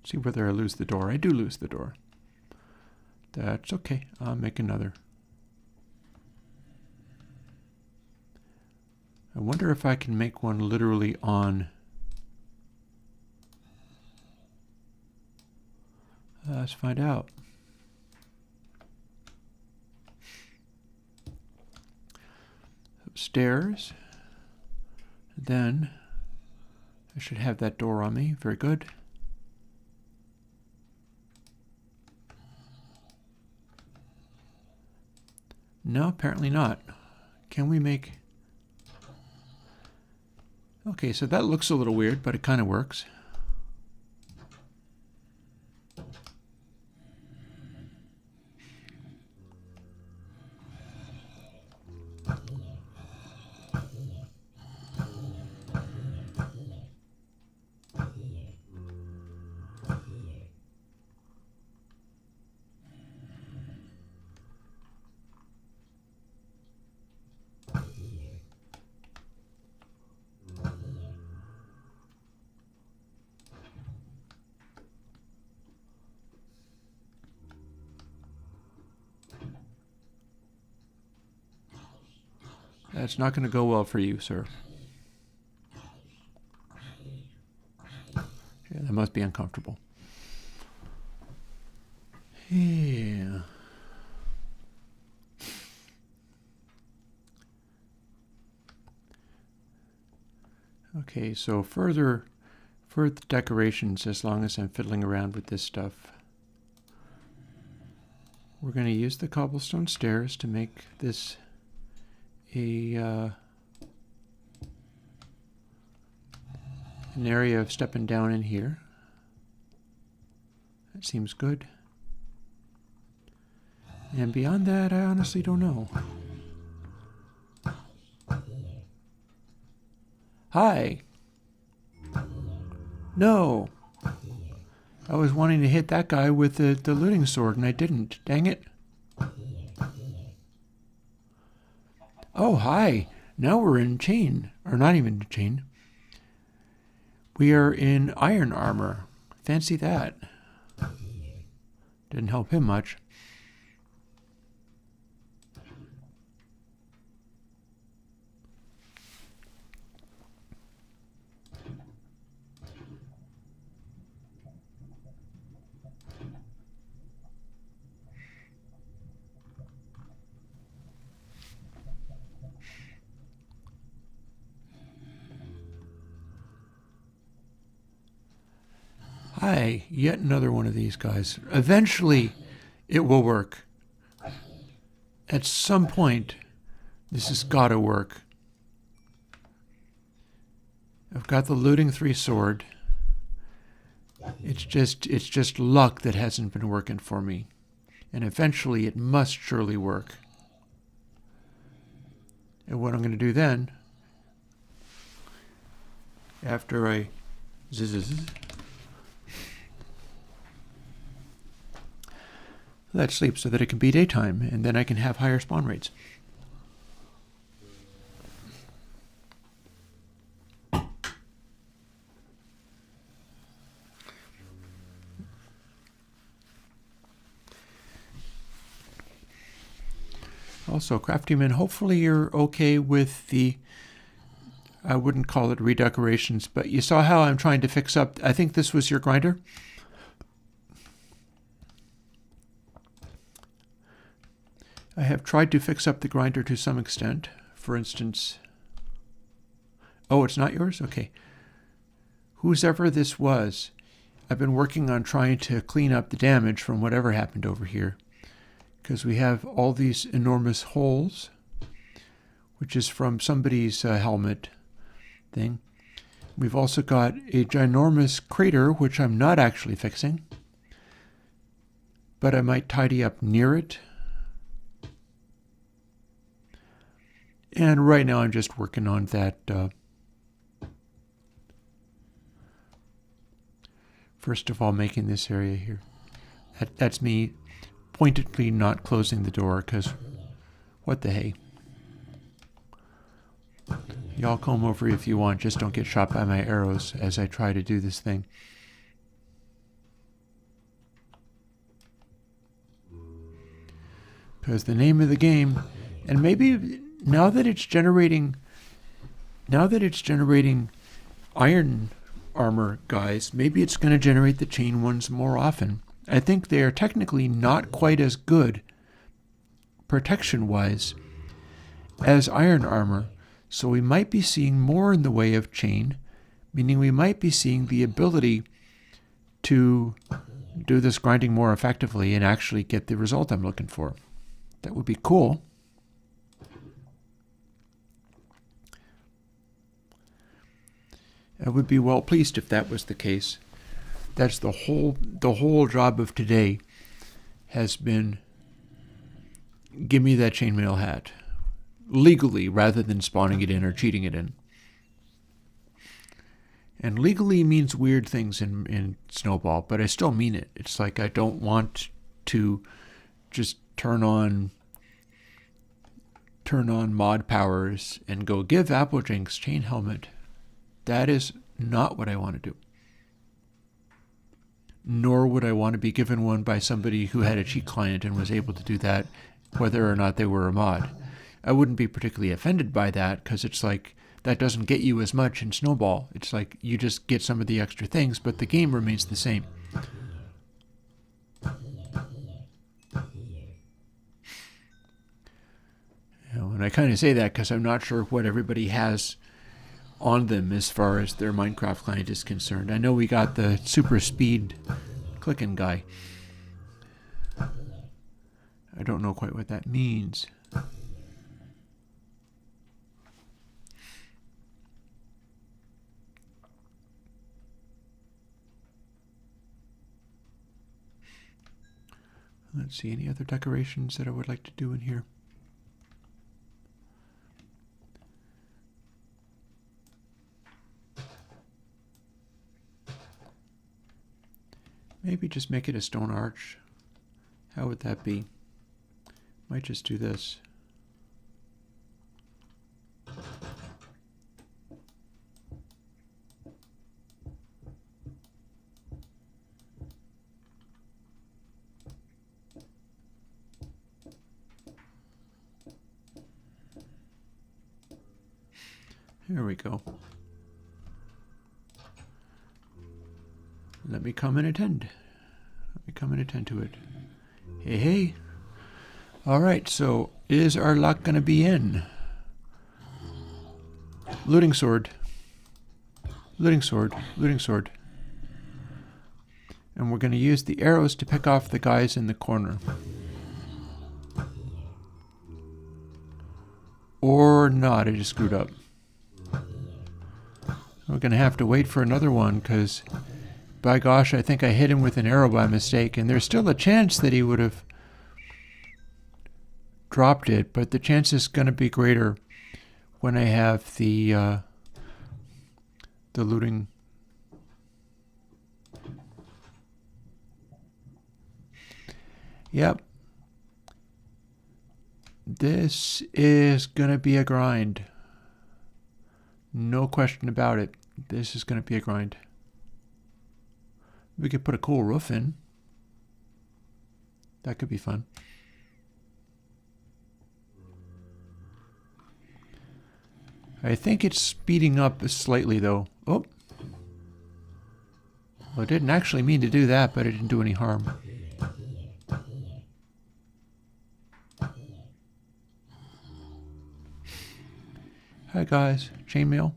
See whether I lose the door. I do lose the door. That's okay. I'll make another. I wonder if I can make one literally on. Let's find out. Stairs. Then I should have that door on me. Very good. No, apparently not. Can we make... Okay, so that looks a little weird, but it kind of works. That's not going to go well for you, sir. Yeah, that must be uncomfortable. Yeah. Okay, so further decorations, as long as I'm fiddling around with this stuff. We're going to use the cobblestone stairs to make this an area of stepping down in here. That seems good. And beyond that, I honestly don't know. Hi. No. I was wanting to hit that guy with the looting sword, and I didn't. Dang it. Oh, hi. Now we're in chain. Or not even chain. We are in iron armor. Fancy that. Didn't help him much. Hi, yet another one of these guys. Eventually, it will work. At some point, this has got to work. I've got the looting 3 sword. It's just luck that hasn't been working for me. And eventually, it must surely work. And what I'm going to do then, after I let sleep so that it can be daytime, and then I can have higher spawn rates. Also, Craftyman, hopefully you're okay with the, I wouldn't call it redecorations, but you saw how I'm trying to fix up, I think this was your grinder? I have tried to fix up the grinder to some extent. For instance, oh, it's not yours? Okay. Whoever this was, I've been working on trying to clean up the damage from whatever happened over here. Because we have all these enormous holes, which is from somebody's helmet thing. We've also got a ginormous crater, which I'm not actually fixing, but I might tidy up near it. And right now I'm just working on that first of all, making this area here. That's me pointedly not closing the door, because what the hey. Y'all come over if you want, just don't get shot by my arrows as I try to do this thing. Because the name of the game, and maybe now that it's generating iron armor guys, maybe it's going to generate the chain ones more often. I think they are technically not quite as good protection-wise as iron armor, so we might be seeing more in the way of chain, meaning we might be seeing the ability to do this grinding more effectively and actually get the result I'm looking for. That would be cool. I would be well pleased if that was the case. That's the whole job of today has been give me that chainmail hat legally rather than spawning it in or cheating it in. And legally means weird things in Snowball, but I still mean it. It's like I don't want to just turn on mod powers and go give Applejink's chain helmet. That is not what I want to do. Nor would I want to be given one by somebody who had a cheat client and was able to do that, whether or not they were a mod. I wouldn't be particularly offended by that, because it's like, that doesn't get you as much in Snowball. It's like, you just get some of the extra things, but the game remains the same. And I kind of say that because I'm not sure what everybody has on them as far as their Minecraft client is concerned. I know we got the super speed clicking guy. I don't know quite what that means. Let's see, any other decorations that I would like to do in here? Maybe just make it a stone arch. How would that be? Might just do this. Here we go. Let me come and attend. Let me come and attend to it. Hey, hey. All right, so is our luck going to be in? Looting sword. Looting sword. Looting sword. And we're going to use the arrows to pick off the guys in the corner. Or not, I just screwed up. We're going to have to wait for another one because, by gosh, I think I hit him with an arrow by mistake. And there's still a chance that he would have dropped it, but the chance is going to be greater when I have the looting. Yep. This is going to be a grind. No question about it. This is going to be a grind. We could put a cool roof in. That could be fun. I think it's speeding up slightly though. Oh. Well, I didn't actually mean to do that, but it didn't do any harm. Hi guys, chainmail.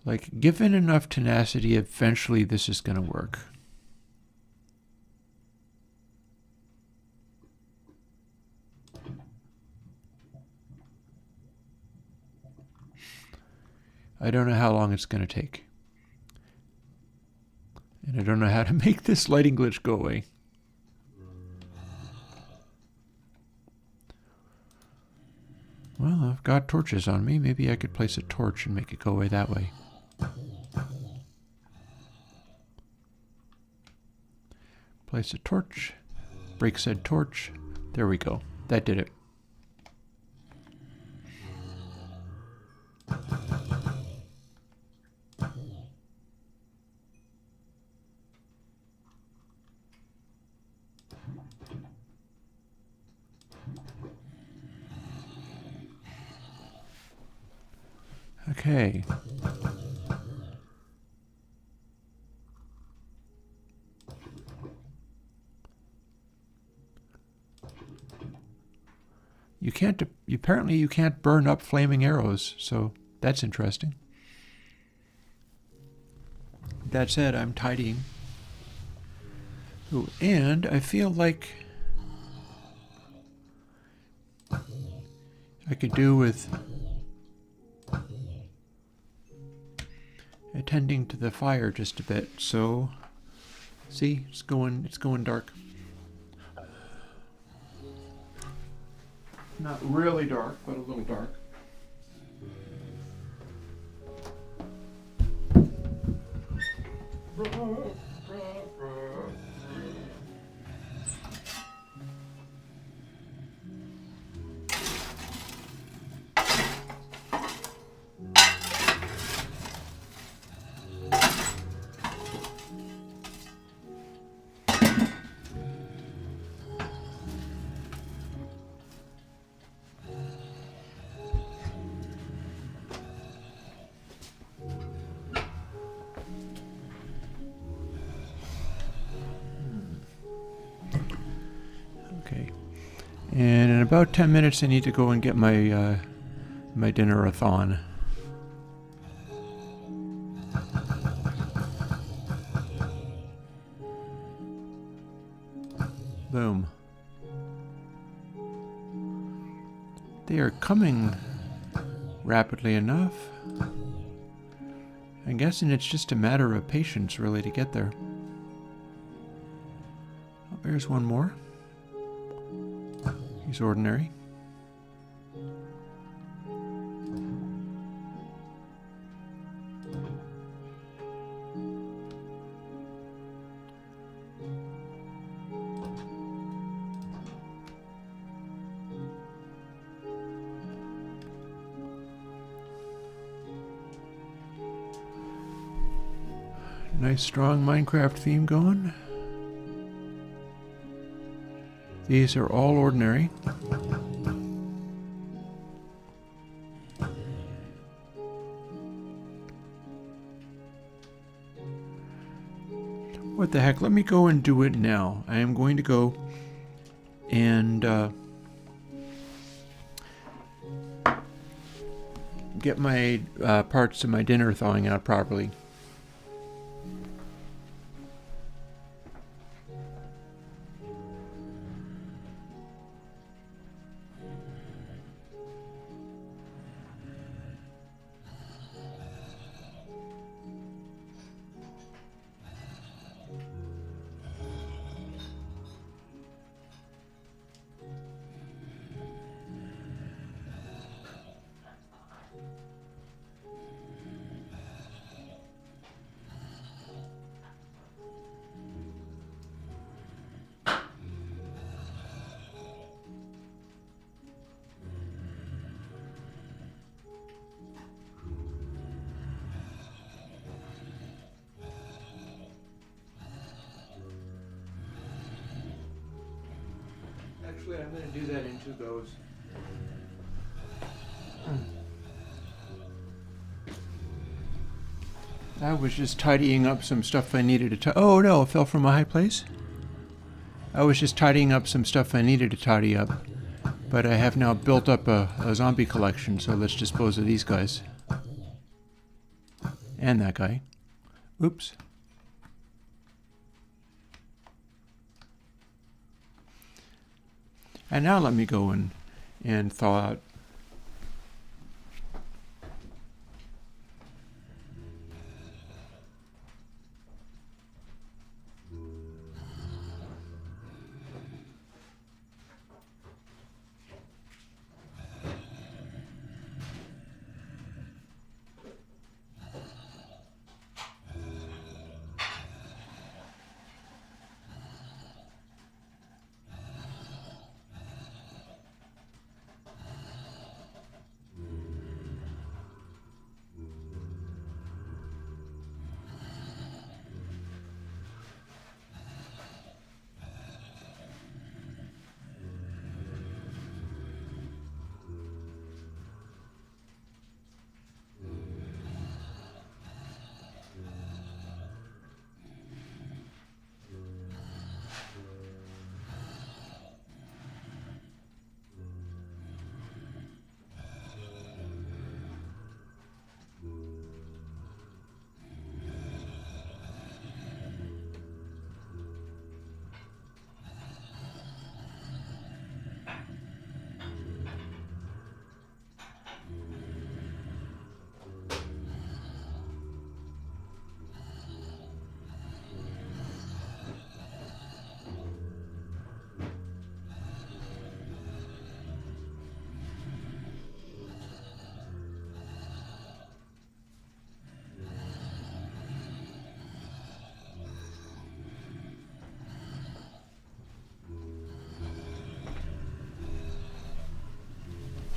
Like, given enough tenacity, eventually this is going to work. I don't know how long it's going to take. And I don't know how to make this lighting glitch go away. Well, I've got torches on me. Maybe I could place a torch and make it go away that way. Place a torch. Break said torch. There we go. That did it. Okay. Apparently you can't burn up flaming arrows, so that's interesting. That said, I'm tidying. Ooh, and I feel like I could do with attending to the fire just a bit. So, see, it's going dark. Not really dark, but a little dark. Okay, and in about 10 minutes I need to go and get my my dinner-a-thon. Boom. They are coming rapidly enough. I'm guessing it's just a matter of patience really to get there. Oh, there's one more. He's ordinary. Nice strong Minecraft theme going. These are all ordinary. What the heck? Let me go and do it now. I am going to go and get my parts of my dinner thawing out properly. Actually, I'm going to do that in 2 goes. I was just tidying up some stuff I needed to oh no, it fell from a high place. I was just tidying up some stuff I needed to tidy up. But I have now built up a zombie collection, so let's dispose of these guys. And that guy. Oops. And now let me go and thaw out.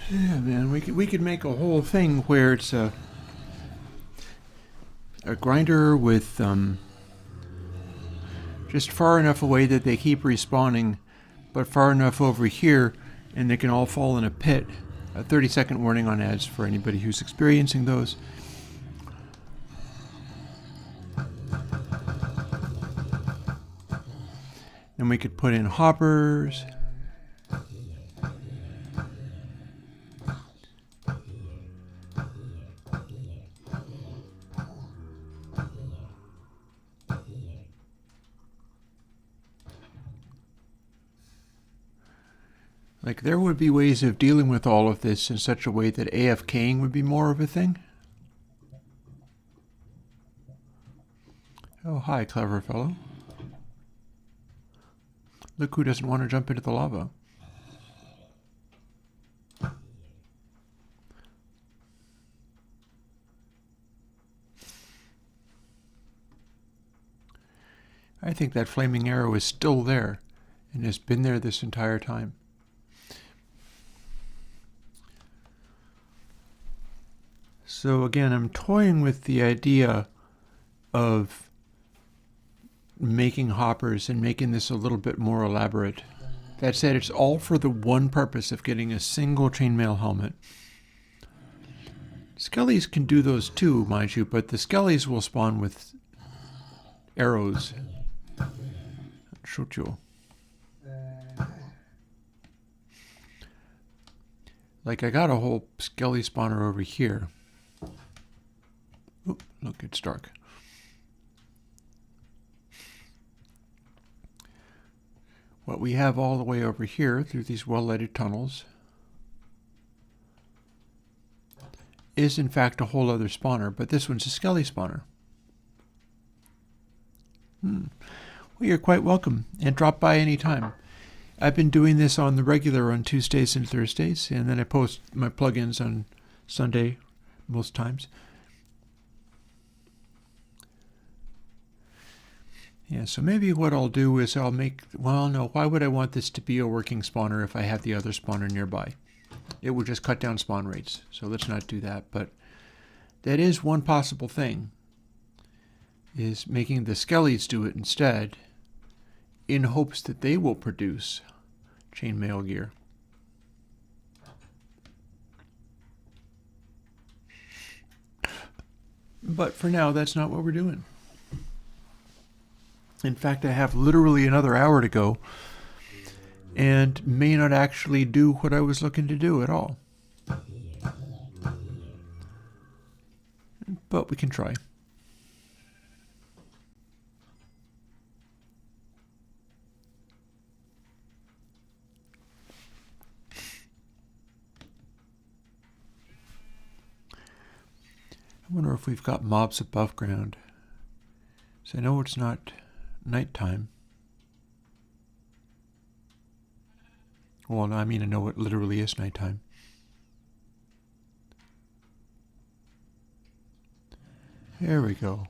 Yeah, man, we could make a whole thing where it's a grinder with just far enough away that they keep respawning, but far enough over here and they can all fall in a pit. A 30-second warning on ads for anybody who's experiencing those. Then we could put in hoppers. Like, there would be ways of dealing with all of this in such a way that AFKing would be more of a thing. Oh, hi, clever fellow. Look who doesn't want to jump into the lava. I think that flaming arrow is still there and has been there this entire time. So again, I'm toying with the idea of making hoppers and making this a little bit more elaborate. That said, it's all for the one purpose of getting a single chainmail helmet. Skellies can do those too, mind you, but the Skellies will spawn with arrows. Shoot you. Like, I got a whole Skelly spawner over here. Oop, look, it's dark. What we have all the way over here through these well-lighted tunnels is in fact a whole other spawner, but this one's a Skelly spawner. Well, you're quite welcome, and drop by any time. I've been doing this on the regular on Tuesdays and Thursdays, and then I post my plugins on Sunday most times. Yeah, so maybe what I'll do is I'll make, well, no, why would I want this to be a working spawner if I have the other spawner nearby? It would just cut down spawn rates, so let's not do that. But that is one possible thing, is making the Skellies do it instead, in hopes that they will produce chainmail gear. But for now, that's not what we're doing. In fact, I have literally another hour to go and may not actually do what I was looking to do at all. But we can try. I wonder if we've got mobs above ground. So I know it's not nighttime. Well, I mean, I know it literally is nighttime. There we go.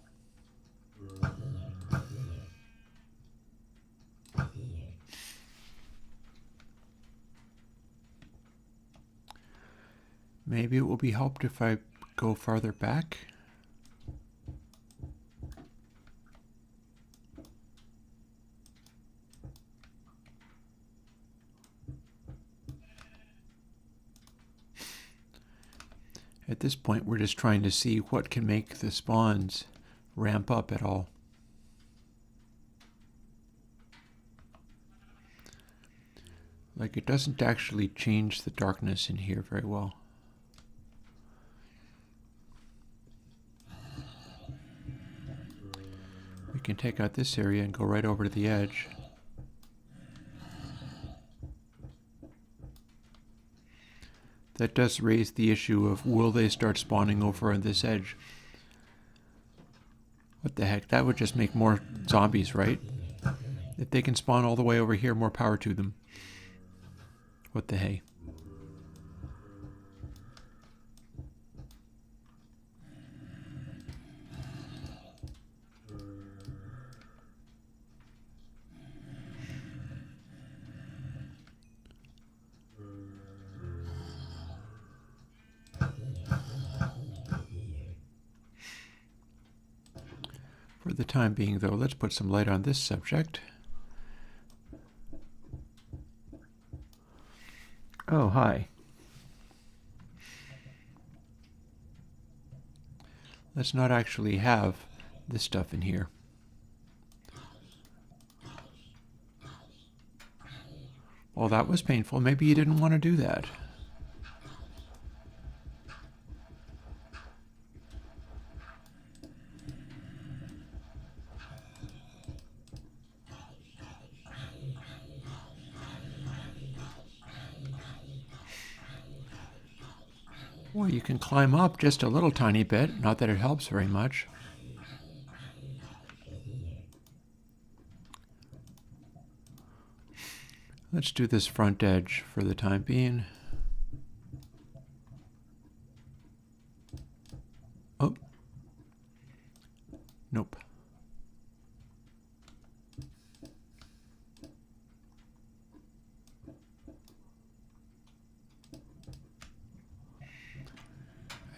Maybe it will be helped if I go farther back. At this point, we're just trying to see what can make the spawns ramp up at all. Like, it doesn't actually change the darkness in here very well. We can take out this area and go right over to the edge. That does raise the issue of, will they start spawning over on this edge? What the heck, that would just make more zombies, right? If they can spawn all the way over here, more power to them. What the hey? For the time being, though, let's put some light on this subject. Oh, hi. Let's not actually have this stuff in here. Well, that was painful. Maybe you didn't want to do that. Well, you can climb up just a little tiny bit, not that it helps very much. Let's do this front edge for the time being. Oh. Nope.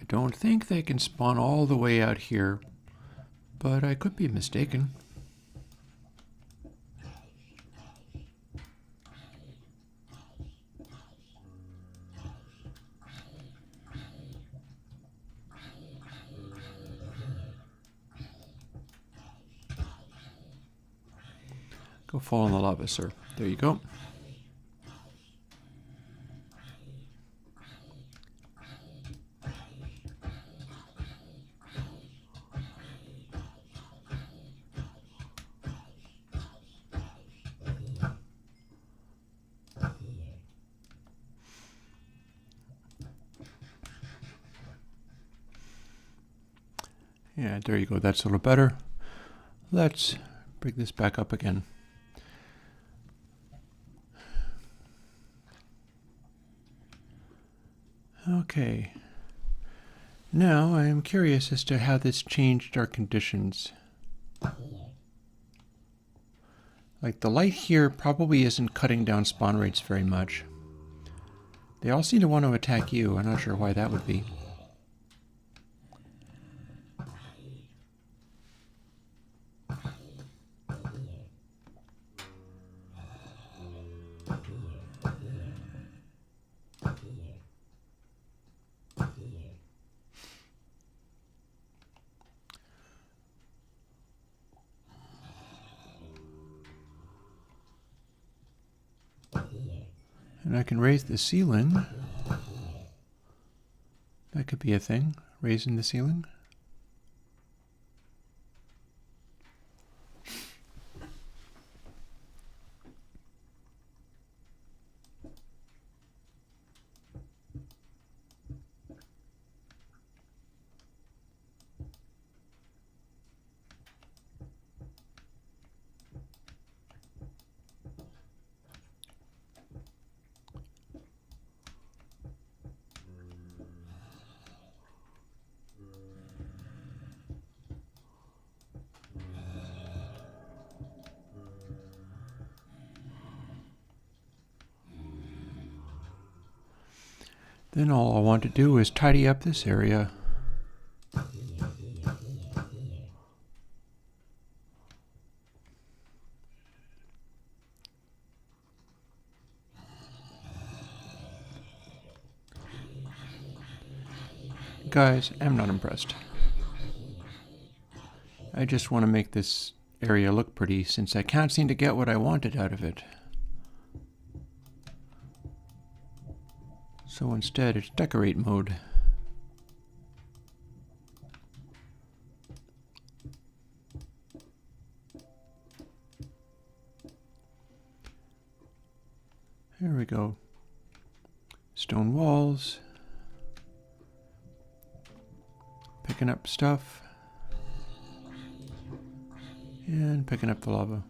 I don't think they can spawn all the way out here, but I could be mistaken. Go fall in the lava, sir. There you go. Yeah, there you go. That's a little better. Let's bring this back up again. Okay. Now I am curious as to how this changed our conditions. Like the light here probably isn't cutting down spawn rates very much. They all seem to want to attack you. I'm not sure why that would be. And I can raise the ceiling. That could be a thing, raising the ceiling. Then all I want to do is tidy up this area. Guys, I'm not impressed. I just want to make this area look pretty since I can't seem to get what I wanted out of it. So instead, it's decorate mode. There we go. Stone walls. Picking up stuff. And picking up the lava.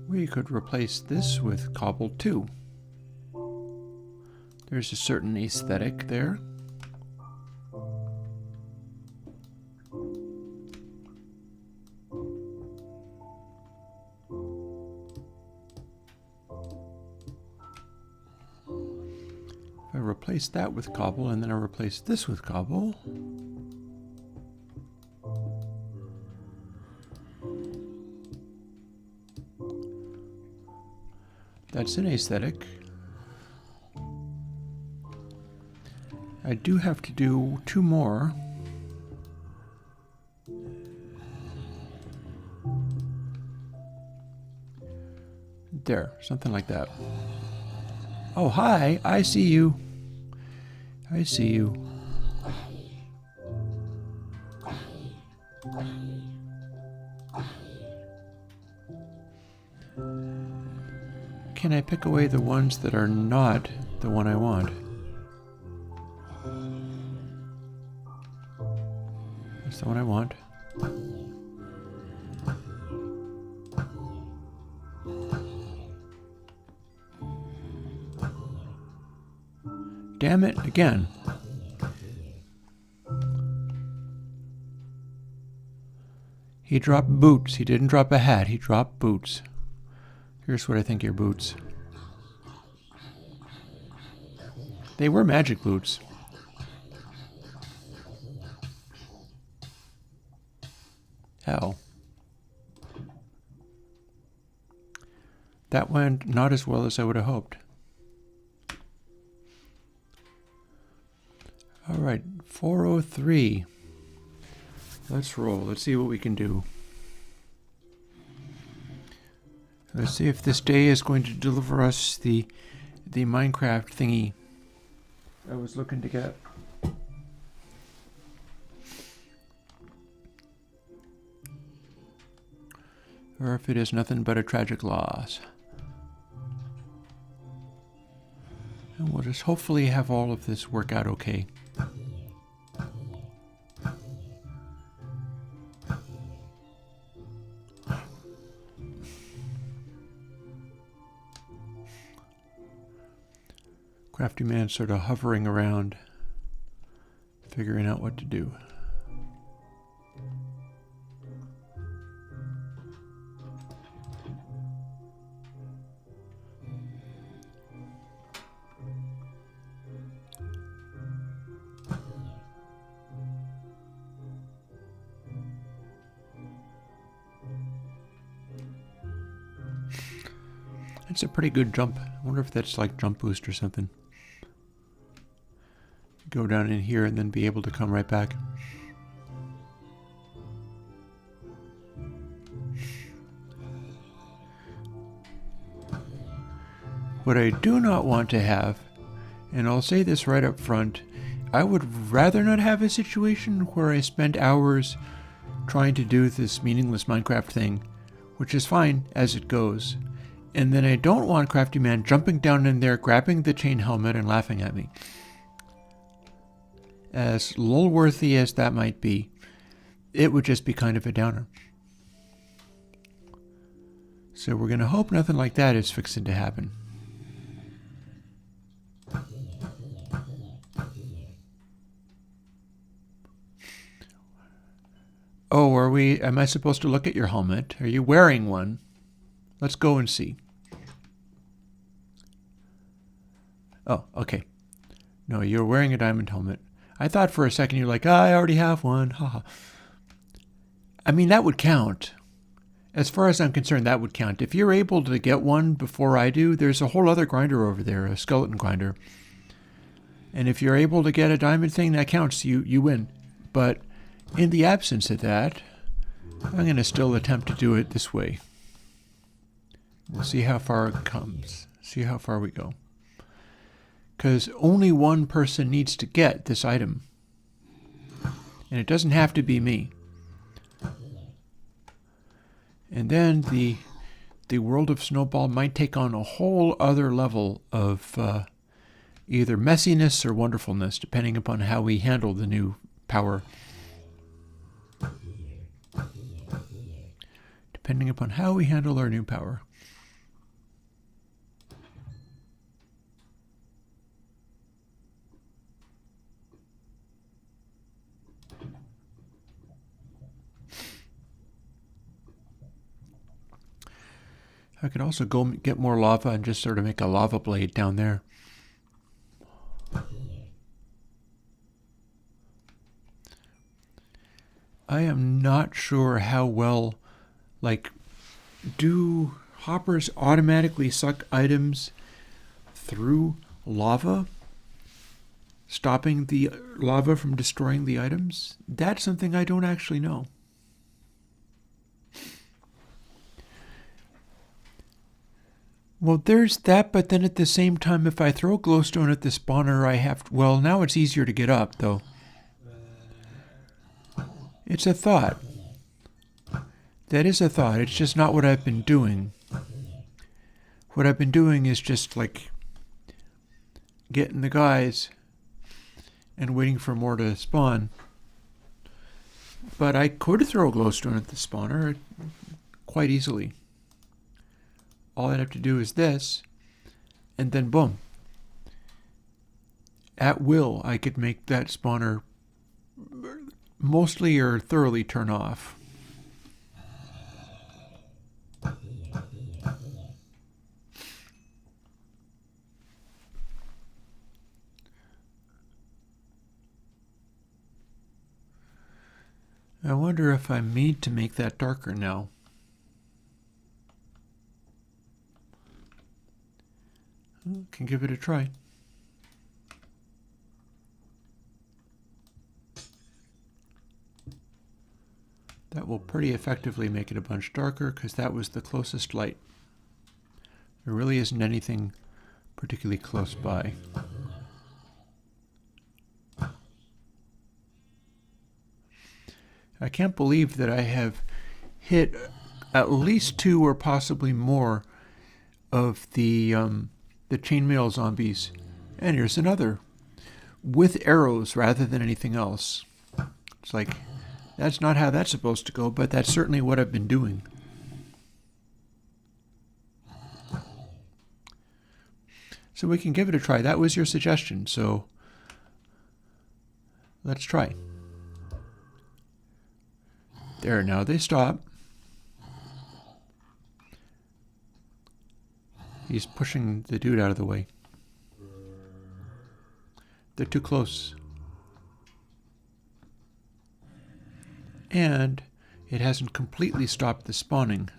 We could replace this with cobble too. There's a certain aesthetic there. If I replace that with cobble and then I replace this with cobble, that's an aesthetic. I do have to do 2 more. There, something like that. Oh, hi, I see you. I see you. Can I pick away the ones that are not the one I want? That's the one I want. Damn it, again. He dropped boots. He didn't drop a hat. He dropped boots. Here's what I think your boots. They were magic boots. Hell. That went not as well as I would have hoped. All right, 403. Let's roll. Let's see what we can do. Let's see if this day is going to deliver us the Minecraft thingy I was looking to get. Or if it is nothing but a tragic loss. And we'll just hopefully have all of this work out okay. Crafty man sort of hovering around, figuring out what to do. It's a pretty good jump. I wonder if that's like jump boost or something. Go down in here and then be able to come right back. What I do not want to have, and I'll say this right up front, I would rather not have a situation where I spend hours trying to do this meaningless Minecraft thing, which is fine as it goes. And then I don't want Crafty Man jumping down in there, grabbing the chain helmet and laughing at me. As lol-worthy as that might be, it would just be kind of a downer. So we're going to hope nothing like that is fixing to happen. Oh, am I supposed to look at your helmet? Are you wearing one? Let's go and see. Oh, okay. No, you're wearing a diamond helmet. I thought for a second you're like, I already have one. Haha. I mean, that would count. As far as I'm concerned, that would count. If you're able to get one before I do, there's a whole other grinder over there, a skeleton grinder. And if you're able to get a diamond thing, that counts. You win. But in the absence of that, I'm going to still attempt to do it this way. We'll see how far it comes. See how far we go. Because only one person needs to get this item. And it doesn't have to be me. And then the world of Snowball might take on a whole other level of either messiness or wonderfulness, depending upon how we handle the new power. Depending upon how we handle our new power. I could also go get more lava and just sort of make a lava blade down there. I am not sure how well, like, do hoppers automatically suck items through lava, stopping the lava from destroying the items? That's something I don't actually know. Well, there's that, but then at the same time, if I throw glowstone at the spawner, I have to, well, now it's easier to get up, though. It's a thought. That is a thought. It's just not what I've been doing. What I've been doing is just, like, getting the guys and waiting for more to spawn. But I could throw glowstone at the spawner quite easily. All I'd have to do is this, and then boom. At will, I could make that spawner mostly or thoroughly turn off. I wonder if I need to make that darker now. can give it a try. That will pretty effectively make it a bunch darker because that was the closest light. There really isn't anything particularly close by. I can't believe that I have hit at least 2 or possibly more of the chainmail zombies. And here's another with arrows rather than anything else. It's like, that's not how that's supposed to go, but that's certainly what I've been doing. So we can give it a try. That was your suggestion, so let's try. There, now they stop. He's pushing the dude out of the way. They're too close. And it hasn't completely stopped the spawning.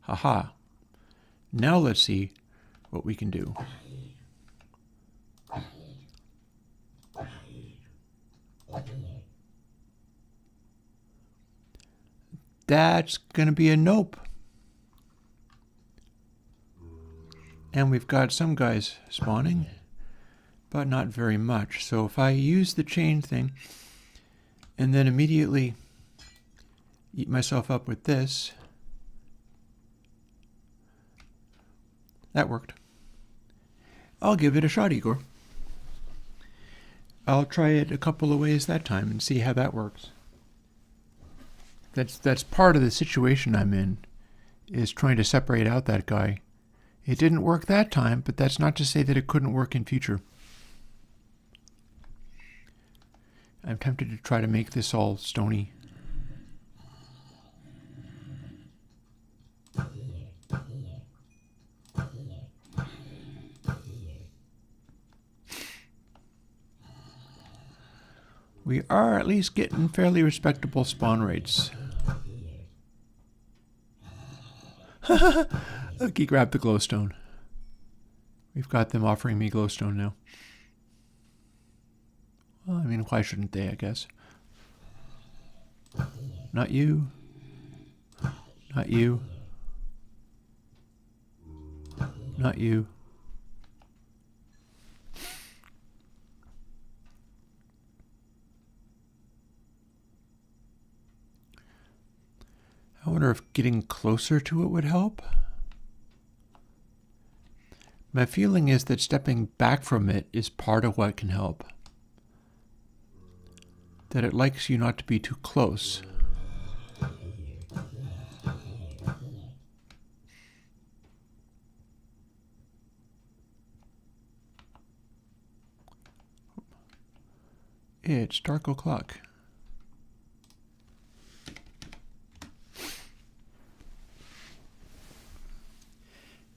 Haha. Now let's see what we can do. That's going to be a nope. And we've got some guys spawning, but not very much. So if I use the chain thing and then immediately eat myself up with this, that worked. I'll give it a shot, Igor. I'll try it a couple of ways that time and see how that works. That's part of the situation I'm in, is trying to separate out that guy. It didn't work that time, but that's not to say that it couldn't work in future. I'm tempted to try to make this all stony. We are at least getting fairly respectable spawn rates. He grabbed the glowstone. We've got them offering me glowstone now. Well, I mean, why shouldn't they, I guess? Not you. Not you. Not you. I wonder if getting closer to it would help. My feeling is that stepping back from it is part of what can help. That it likes you not to be too close. It's dark o'clock.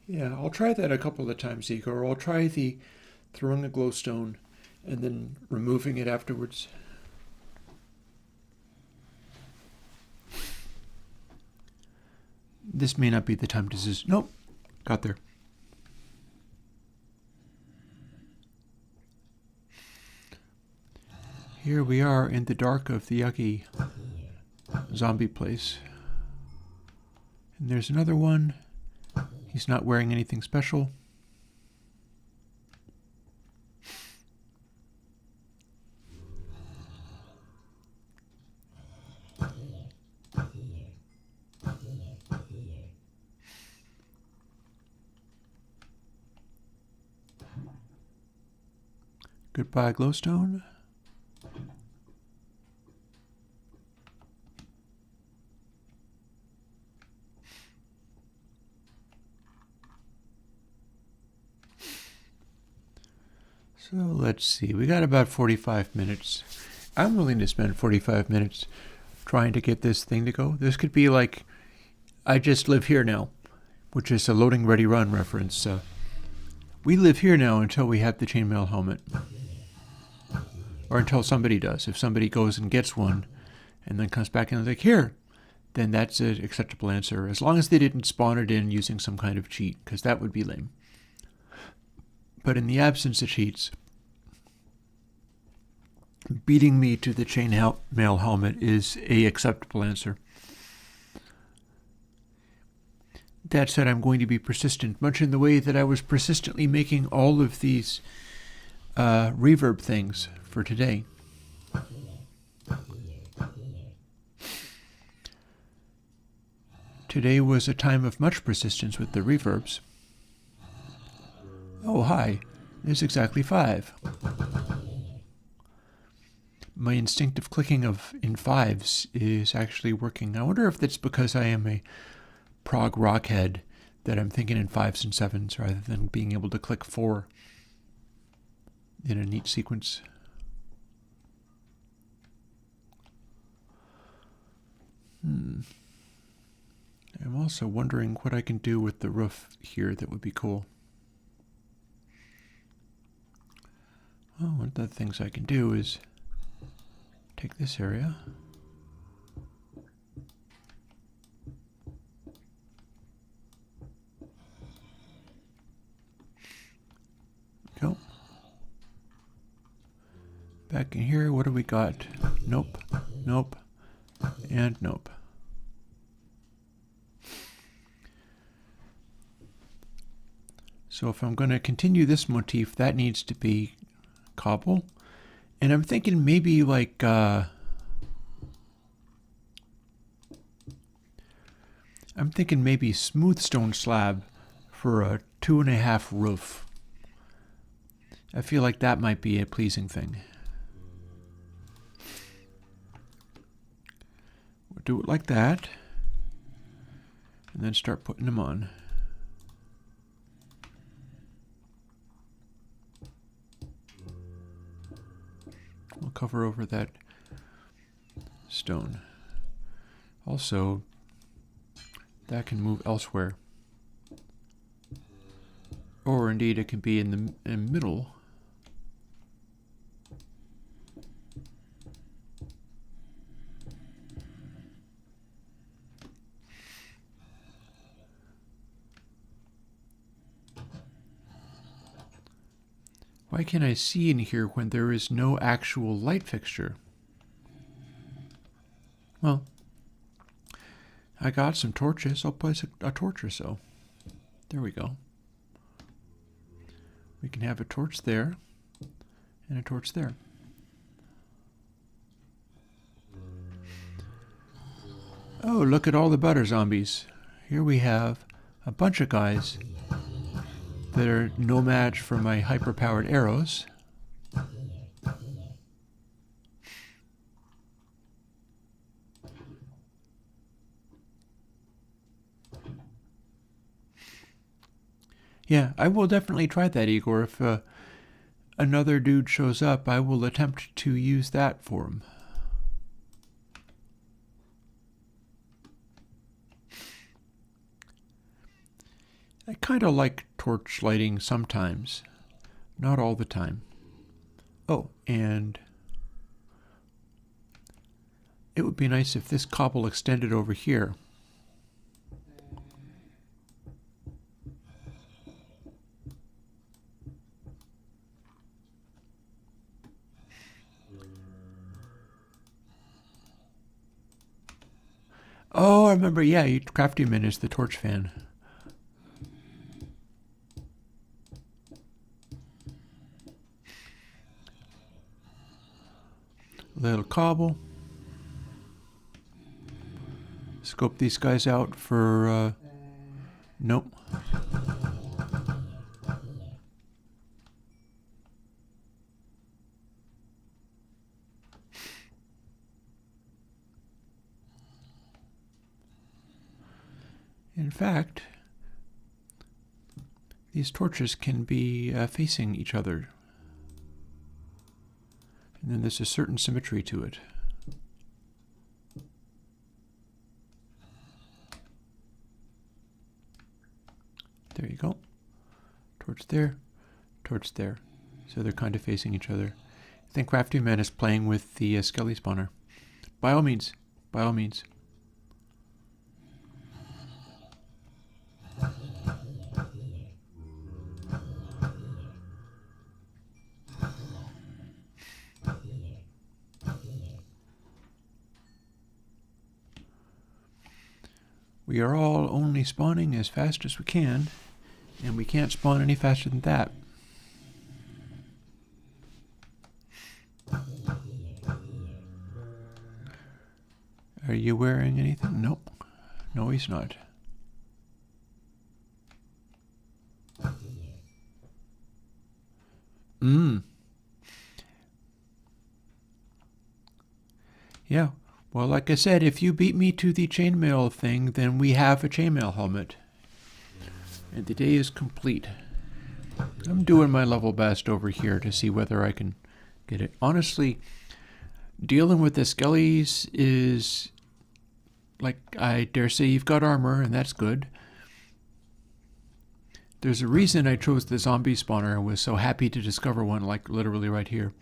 Yeah, I'll try that a couple of times, Igor. I'll try the throwing a glowstone and then removing it afterwards. This may not be the time to zoom. Nope, got there. Here we are in the dark of the yucky zombie place. And there's another one. He's not wearing anything special. Goodbye, glowstone. So let's see, we got about 45 minutes. I'm willing to spend 45 minutes trying to get this thing to go. This could be like, I just live here now, which is a LoadingReadyRun reference. We live here now until we have the chainmail helmet. Or until somebody does. If somebody goes and gets one and then comes back and is like, here, then that's an acceptable answer, as long as they didn't spawn it in using some kind of cheat, because that would be lame. But in the absence of cheats, beating me to the chainmail helmet is a acceptable answer. That said, I'm going to be persistent, much in the way that I was persistently making all of these reverb things for today. Today was a time of much persistence with the reverbs. Oh, hi. There's exactly 5. My instinctive clicking in 5s is actually working. I wonder if that's because I am a prog rockhead that I'm thinking in 5s and 7s rather than being able to click 4 in a neat sequence. I'm also wondering what I can do with the roof here that would be cool. Well, one of the things I can do is take this area, go. Back in here, what do we got? Nope, nope, and nope. So if I'm going to continue this motif, that needs to be cobble. And I'm thinking maybe like I'm thinking maybe smooth stone slab for a 2.5 roof. I feel like that might be a pleasing thing. We'll do it like that, and then start putting them on. We'll cover over that stone. Also, that can move elsewhere. Or indeed, it can be in the middle. Why can't I see in here when there is no actual light fixture? Well, I got some torches. I'll place a torch or so. There we go. We can have a torch there and a torch there. Oh, look at all the butter zombies. Here we have a bunch of guys that are no match for my hyper-powered arrows. Yeah, I will definitely try that, Igor. If another dude shows up, I will attempt to use that for him. I kind of like torch lighting sometimes, not all the time. Oh, and it would be nice if this cobble extended over here. Oh, I remember, yeah, Craftyman is the torch fan. Little cobble. Scope these guys out for, nope. In fact, these torches can be facing each other. And then there's a certain symmetry to it. There you go. Torch there, torch there. So they're kind of facing each other. I think Crafty Man is playing with the Skelly spawner. By all means. By all means. We are all only spawning as fast as we can, and we can't spawn any faster than that. Are you wearing anything? Nope. No, he's not. Yeah. Well, like I said, if you beat me to the chainmail thing, then we have a chainmail helmet. And the day is complete. I'm doing my level best over here to see whether I can get it. Honestly, dealing with the skellies is, like, I dare say you've got armor, and that's good. There's a reason I chose the zombie spawner and was so happy to discover one, like literally right here.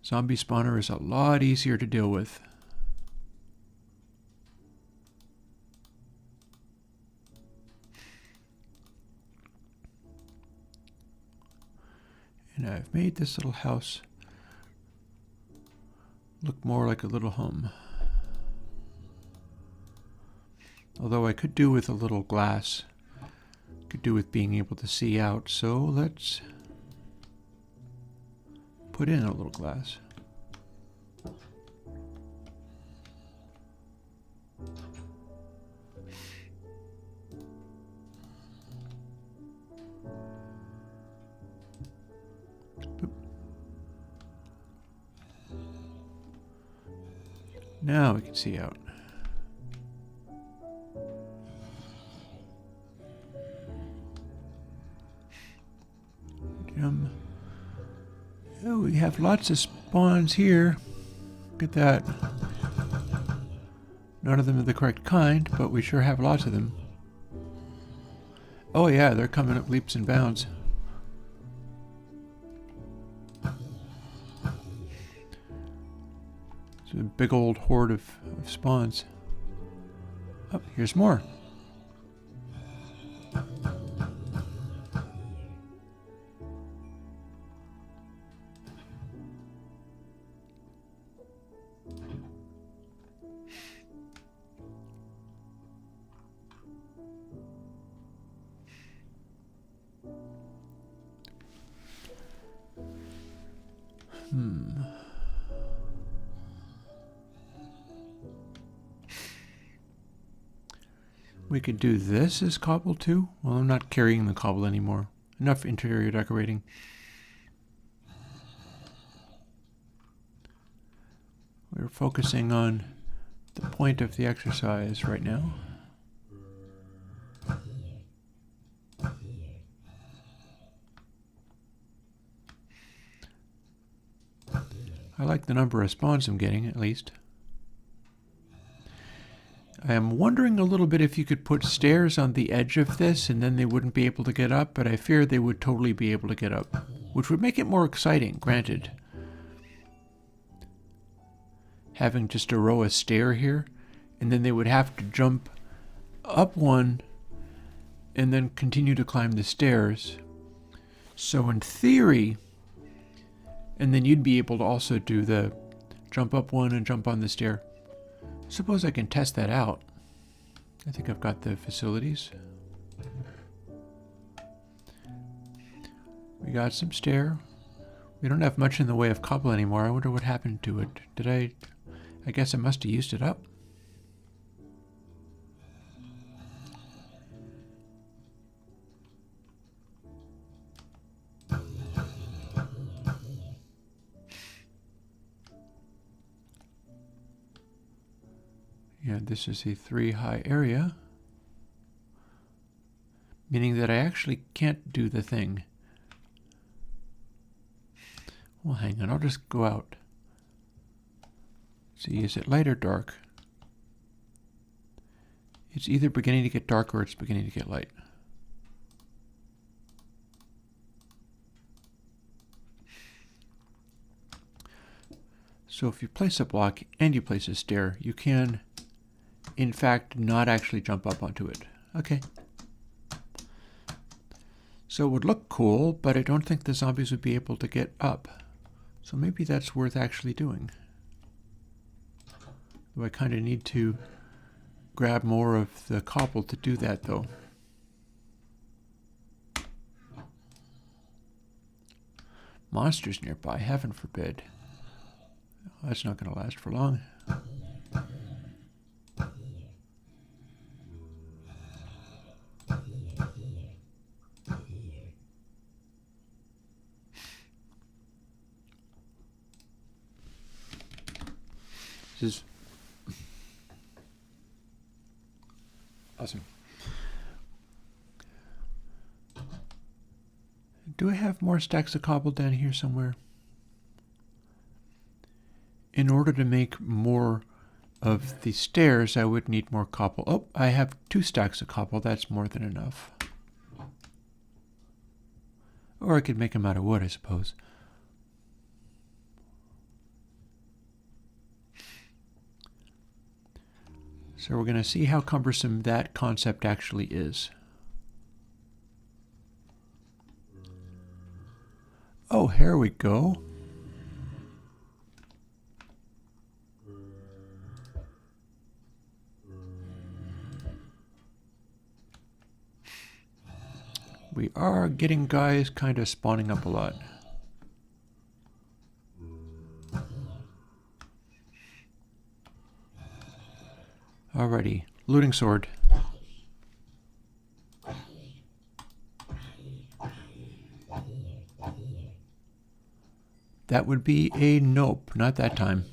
Zombie spawner is a lot easier to deal with. And I've made this little house look more like a little home. Although I could do with a little glass. Could do with being able to see out. So let's put in a little glass. Now we can see out. Oh, we have lots of spawns here. Look at that. None of them are the correct kind, but we sure have lots of them. Oh yeah, they're coming up leaps and bounds. It's a big old horde of spawns. Oh, here's more. We could do this as cobble too. Well, I'm not carrying the cobble anymore. Enough interior decorating. We're focusing on the point of the exercise right now. I like the number of spawns I'm getting, at least. I am wondering a little bit if you could put stairs on the edge of this and then they wouldn't be able to get up, but I fear they would totally be able to get up, which would make it more exciting, granted. Having just a row of stair here, and then they would have to jump up one and then continue to climb the stairs. So in theory, and then you'd be able to also do the jump up one and jump on the stair. Suppose I can test that out. I think I've got the facilities. We got some stair. We don't have much in the way of cobble anymore. I wonder what happened to it. I guess I must have used it up. Yeah, this is a 3 high area, meaning that I actually can't do the thing. Well, hang on, I'll just go out. See, is it light or dark? It's either beginning to get dark or it's beginning to get light. So if you place a block and you place a stair, you can, in fact, not actually jump up onto it. Okay. So it would look cool, but I don't think the zombies would be able to get up. So maybe that's worth actually doing. Though I kind of need to grab more of the cobble to do that, though. Monsters nearby, heaven forbid. That's not going to last for long. This is awesome. Do I have more stacks of cobble down here somewhere? In order to make more of the stairs, I would need more cobble. Oh, I have 2 stacks of cobble. That's more than enough. Or I could make them out of wood, I suppose. So we're going to see how cumbersome that concept actually is. Oh, here we go. We are getting guys kind of spawning up a lot. Alrighty, looting sword. That would be a nope, not that time.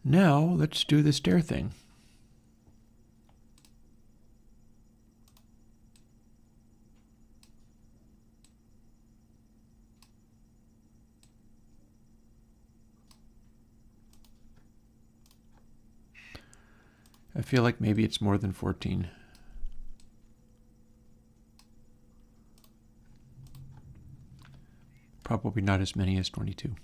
Now, let's do the stair thing. I feel like maybe it's more than 14. Probably not as many as 22.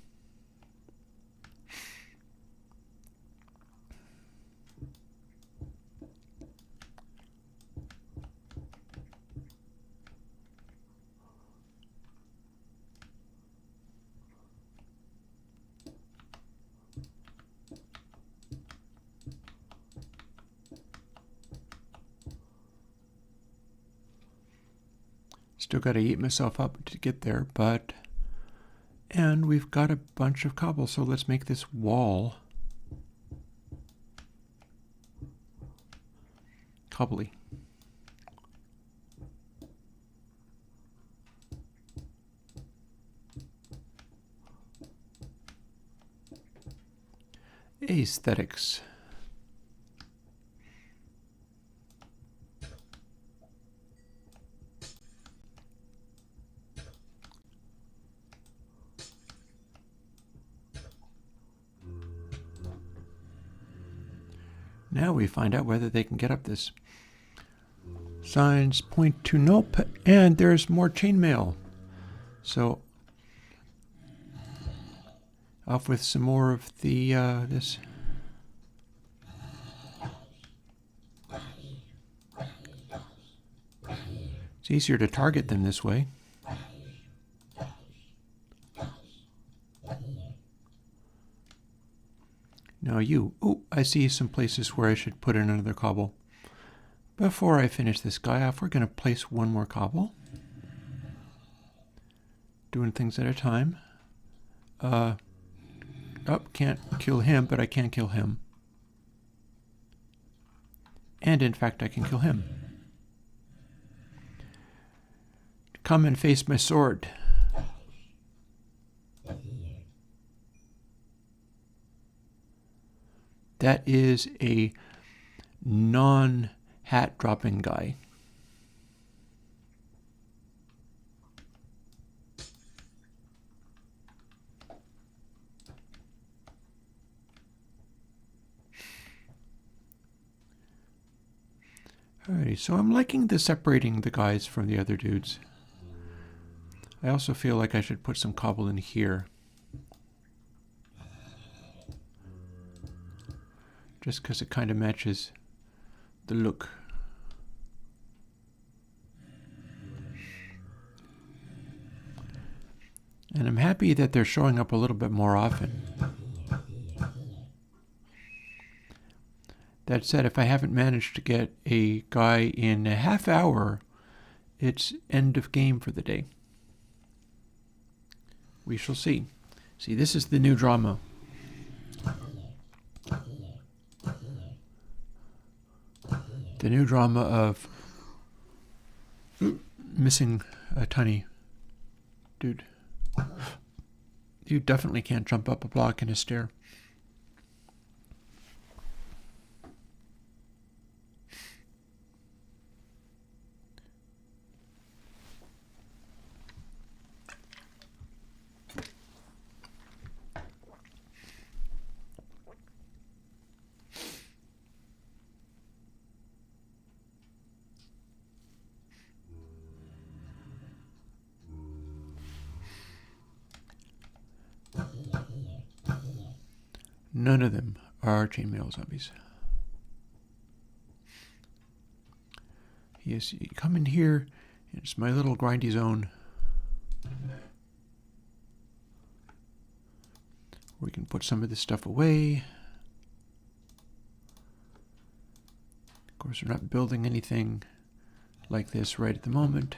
Still got to eat myself up to get there, but... And we've got a bunch of cobble, so let's make this wall cobbly. Aesthetics. Now we find out whether they can get up this. Signs point to nope, and there's more chainmail. So, off with some more of the, this. It's easier to target them this way. Now you, oh, I see some places where I should put in another cobble. Before I finish this guy off, we're going to place one more cobble. Doing things at a time. Oh, can't kill him, but I can kill him. And in fact, I can kill him. Come and face my sword. That is a non-hat dropping guy. Alrighty, so I'm liking the separating the guys from the other dudes. I also feel like I should put some cobble in here. Just because it kind of matches the look. And I'm happy that they're showing up a little bit more often. That said, if I haven't managed to get a guy in a half hour, it's end of game for the day. We shall see. See, this is the new drama. The new drama of missing a tiny dude. You definitely can't jump up a block in a stair. None of them are chainmail zombies. Yes, you come in here. It's my little grindy zone. We can put some of this stuff away. Of course, we're not building anything like this right at the moment.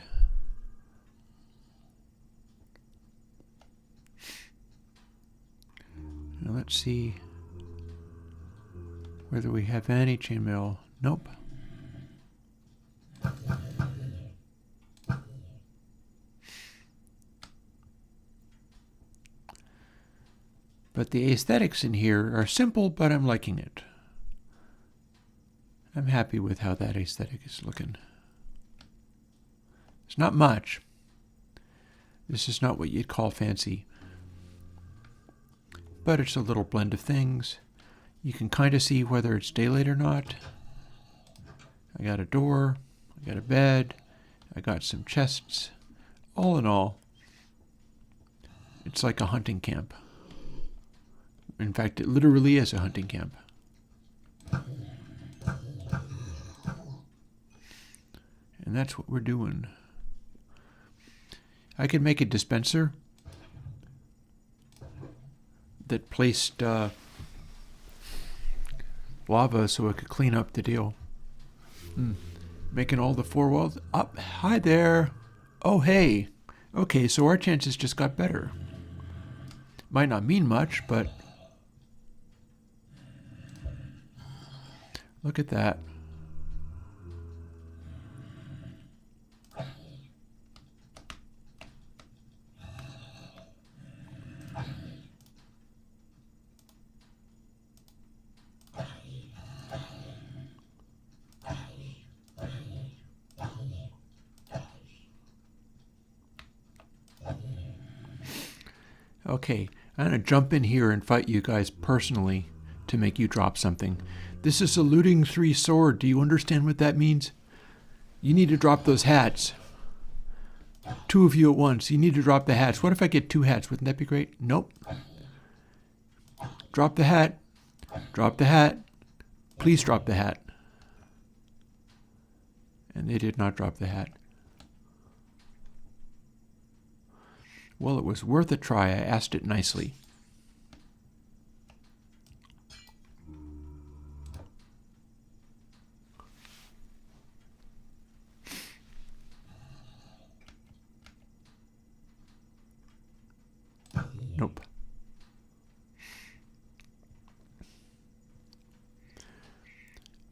Now let's see whether we have any chainmail. Nope. But the aesthetics in here are simple, but I'm liking it. I'm happy with how that aesthetic is looking. It's not much. This is not what you'd call fancy. But it's a little blend of things. You can kind of see whether it's daylight or not. I got a door, I got a bed, I got some chests. All in all, it's like a hunting camp. In fact, it literally is a hunting camp. And that's what we're doing. I could make a dispenser that placed lava so it could clean up the deal. Making all the four walls up. Hi there. Oh, hey. Okay, so our chances just got better. Might not mean much, but look at that. Okay, I'm going to jump in here and fight you guys personally to make you drop something. This is a looting 3 sword. Do you understand what that means? You need to drop those hats. 2 of you at once. You need to drop the hats. What if I get 2 hats? Wouldn't that be great? Nope. Drop the hat. Drop the hat. Please drop the hat. And they did not drop the hat. Well, it was worth a try. I asked it nicely. Nope.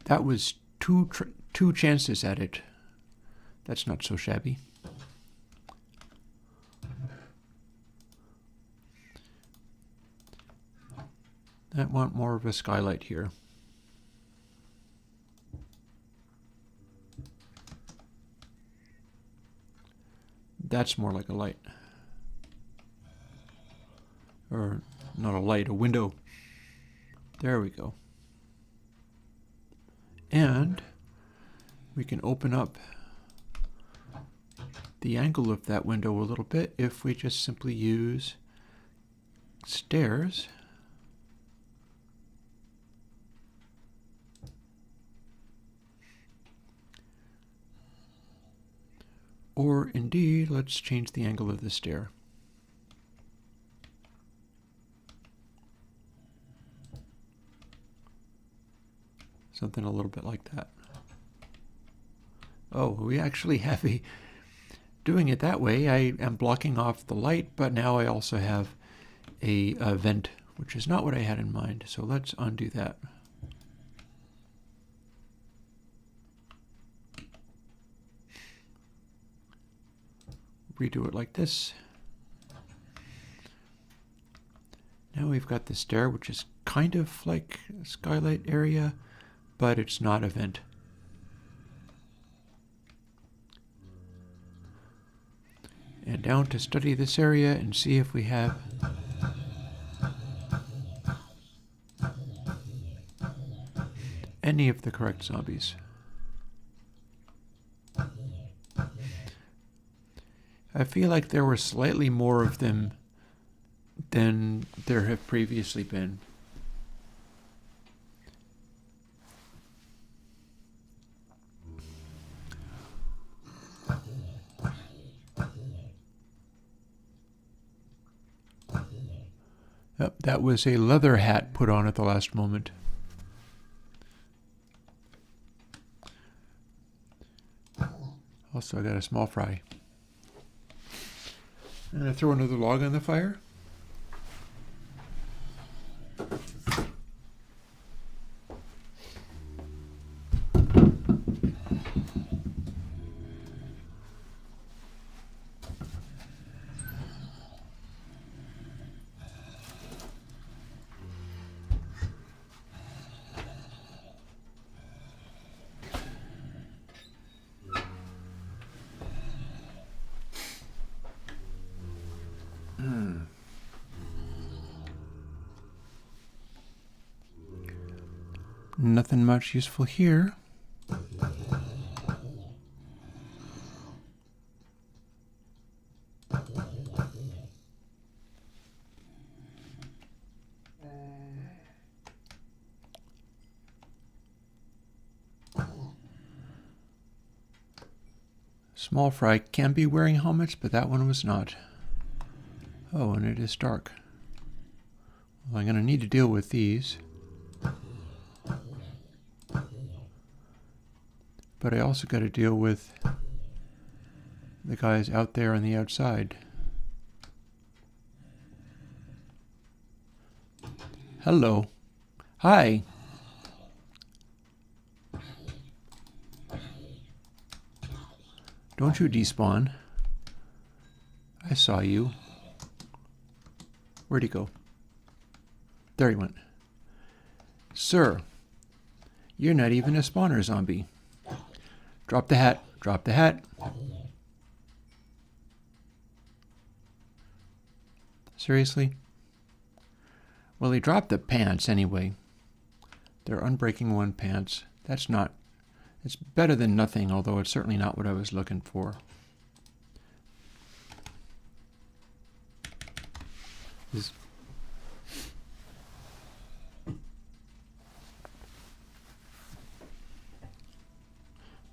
That was two chances at it. That's not so shabby. I want more of a skylight here. That's more like a light. Or not a light, a window. There we go. And We can open up the angle of that window a little bit if we just simply use stairs. Or indeed, let's change the angle of the stair. Something a little bit like that. Oh, we actually have a... Doing it that way, I am blocking off the light, but now I also have a vent, which is not what I had in mind. So let's undo that. Redo it like this. Now we've got the stair, which is kind of like a skylight area, but it's not a vent. And down to study this area and see if we have any of the correct zombies. I feel like there were slightly more of them than there have previously been. Yep, that was a leather hat put on at the last moment. Also, I got a small fry. I'm going to throw another log on the fire. Nothing much useful here. Small fry can be wearing helmets, but that one was not. Oh, and it is dark. Well, I'm going to need to deal with these. But I also got to deal with the guys out there on the outside. Hello. Hi. Don't you despawn. I saw you. Where'd he go? There he went. Sir, you're not even a spawner zombie. Drop the hat. Drop the hat. Seriously? Well, he dropped the pants anyway. They're Unbreaking 1 pants. That's not... It's better than nothing, although it's certainly not what I was looking for.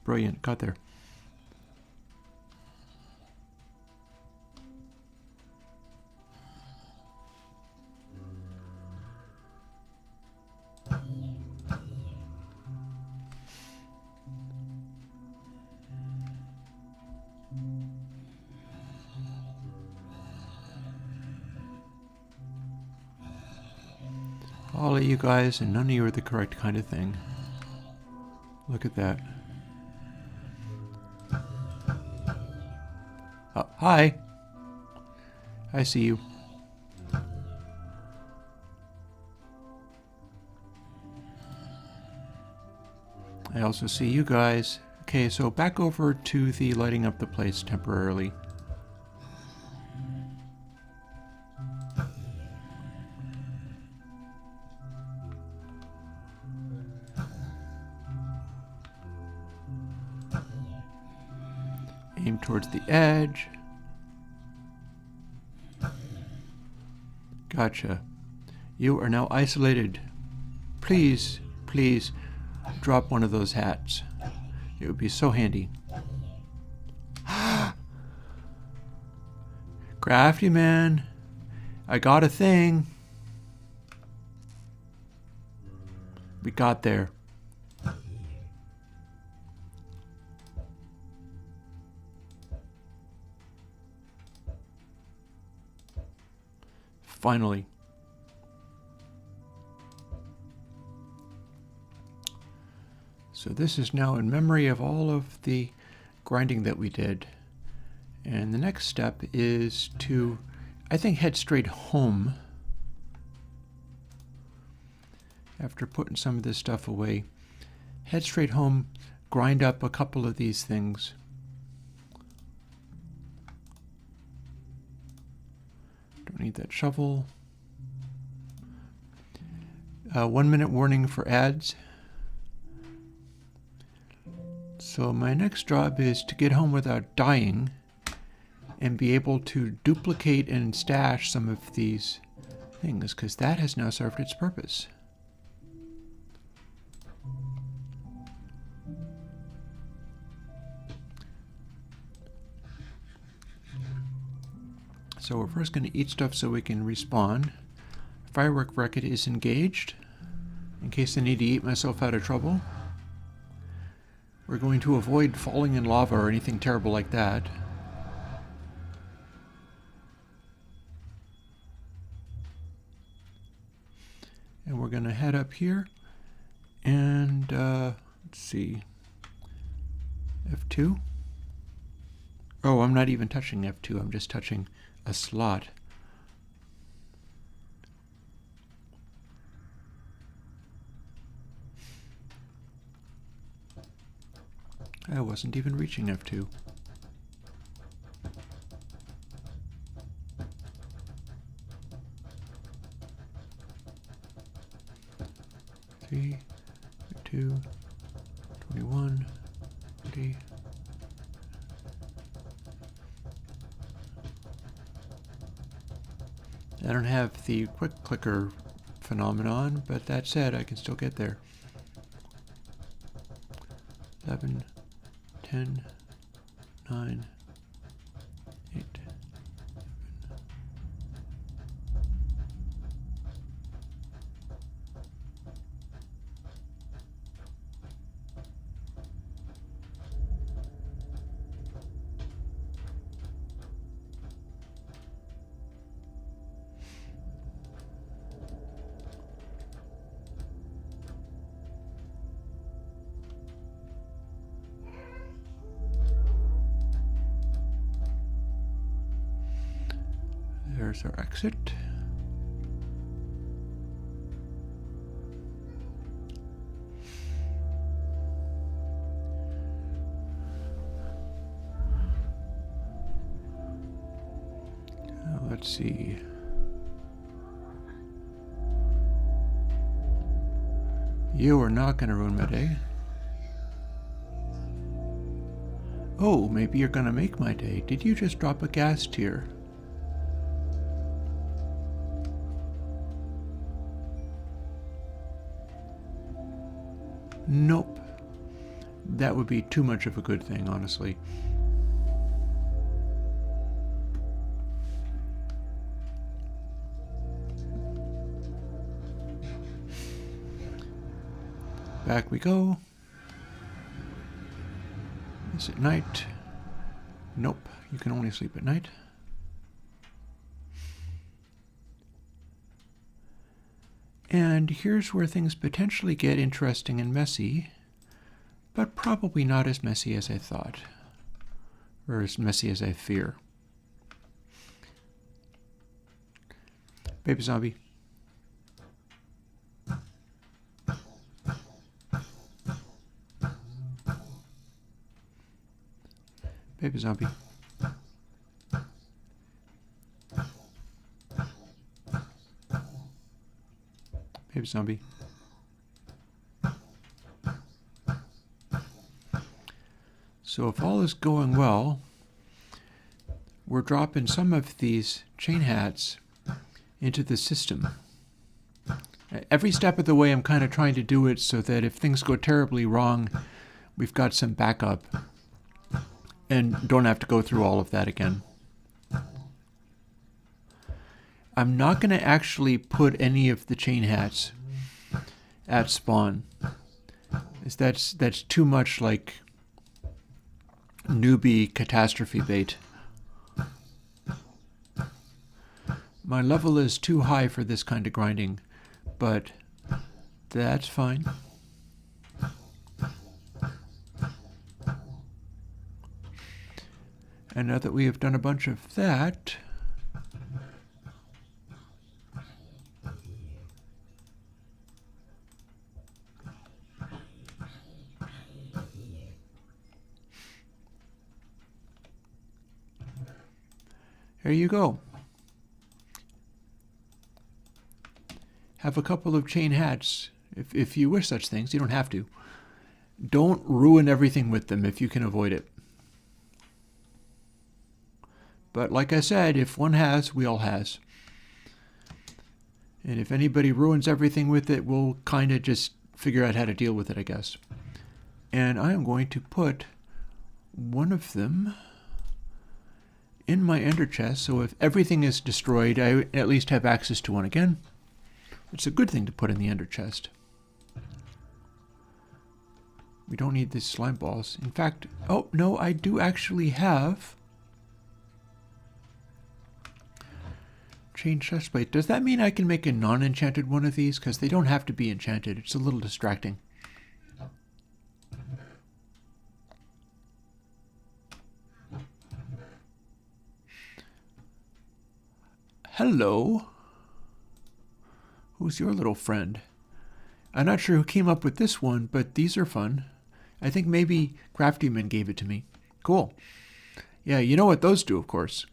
Brilliant. Got there. All of you guys, and none of you are the correct kind of thing. Look at that. Oh, hi. I see you. I also see you guys. Okay, so back over to the lighting up the place temporarily. towards the edge. Gotcha. You are now isolated. Please, please drop one of those hats. It would be so handy. Crafty man, I got a thing. We got there. Finally. So this is now in memory of all of the grinding that we did. And the next step is to, I think, head straight home. After putting some of this stuff away, head straight home, grind up a couple of these things. Don't need that shovel. 1 minute warning for ads. So my next job is to get home without dying and be able to duplicate and stash some of these things, because that has now served its purpose. So we're first going to eat stuff so we can respawn. Firework rocket is engaged, in case I need to eat myself out of trouble. We're going to avoid falling in lava or anything terrible like that. And we're going to head up here and, let's see, F2. Oh, I'm not even touching F2, I'm just touching a slot. I wasn't even reaching F2. Three, 2, 21, 30. I don't have the quick clicker phenomenon, but that said, I can still get there. 11, 10, 9, 8. There's our exit. Let's see. You are not going to ruin my day. Oh, maybe you're going to make my day. Did you just drop a gas tier? Nope. That would be too much of a good thing, honestly. Back we go. Is it night? Nope. You can only sleep at night. And here's where things potentially get interesting and messy, but probably not as messy as I thought, or as messy as I fear. Baby zombie. Baby zombie. Baby zombie. So if all is going well, we're dropping some of these chain hats into the system. Every step of the way I'm kind of trying to do it so that if things go terribly wrong, we've got some backup and don't have to go through all of that again. I'm not going to actually put any of the chain hats at spawn. That's too much like newbie catastrophe bait. My level is too high for this kind of grinding, but that's fine. And now that we have done a bunch of that, there you go. Have a couple of chain hats if you wish such things. You don't have to. Don't ruin everything with them if you can avoid it. But like I said, if one has, we all has. And if anybody ruins everything with it, we'll kind of just figure out how to deal with it, I guess. And I am going to put one of them in my ender chest, so if everything is destroyed, I at least have access to one again. It's a good thing to put in the ender chest. We don't need these slime balls. In fact, oh no, I do actually have chain chestplate. Does that mean I can make a non-enchanted one of these? Because they don't have to be enchanted. It's a little distracting. Hello. Who's your little friend? I'm not sure who came up with this one, but these are fun. I think maybe Craftyman gave it to me. Cool. Yeah, you know what those do, of course.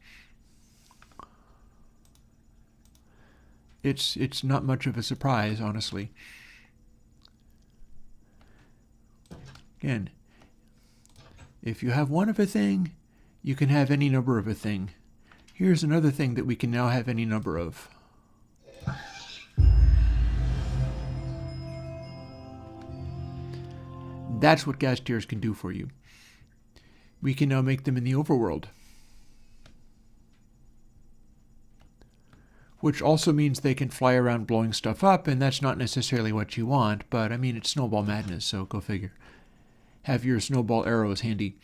It's not much of a surprise, honestly. Again, if you have one of a thing, you can have any number of a thing. Here's another thing that we can now have any number of. That's what gas tiers can do for you. We can now make them in the overworld. Which also means they can fly around blowing stuff up, and that's not necessarily what you want, but I mean, it's snowball madness, so go figure. Have your snowball arrows handy.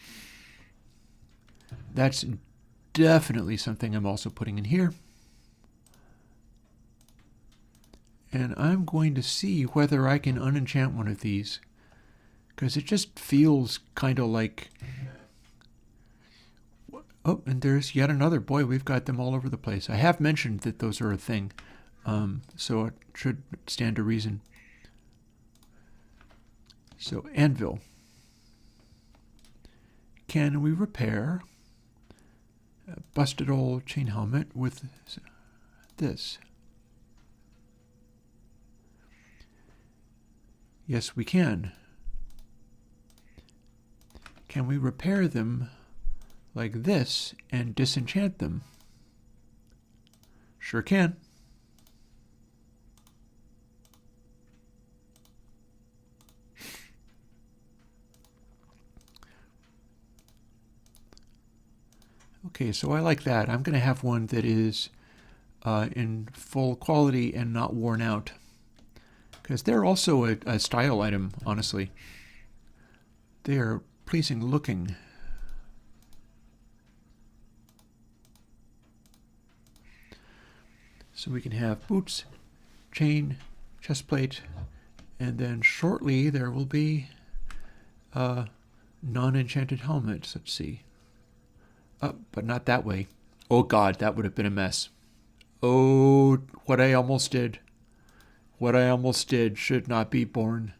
That's definitely something I'm also putting in here. And I'm going to see whether I can unenchant one of these, because it just feels kind of like... Oh, and there's yet another. Boy, we've got them all over the place. I have mentioned that those are a thing, so it should stand to reason. So, anvil. Can we repair a busted old chain helmet with this? Yes, we can. Can we repair them like this and disenchant them? Sure can. Okay, so I like that. I'm going to have one that is in full quality and not worn out, because they're also a style item, honestly. They are pleasing looking. So we can have boots, chain, chest plate, and then shortly there will be non-enchanted helmets. Let's see. But not that way. Oh God, that would have been a mess. Oh, what I almost did. What I almost did should not be born.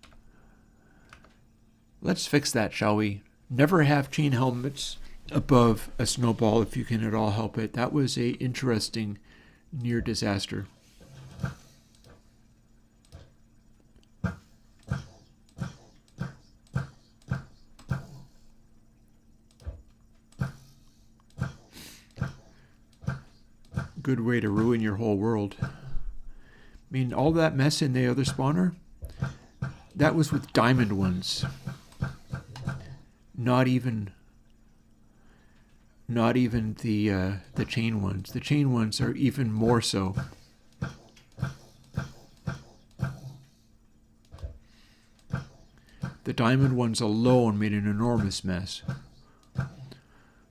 Let's fix that, shall we? Never have chain helmets above a snowball if you can at all help it. That was a interesting near disaster. good way to ruin your whole world. I mean, all that mess in the other spawner, that was with diamond ones. Not even the chain ones. The chain ones are even more so. The diamond ones alone made an enormous mess.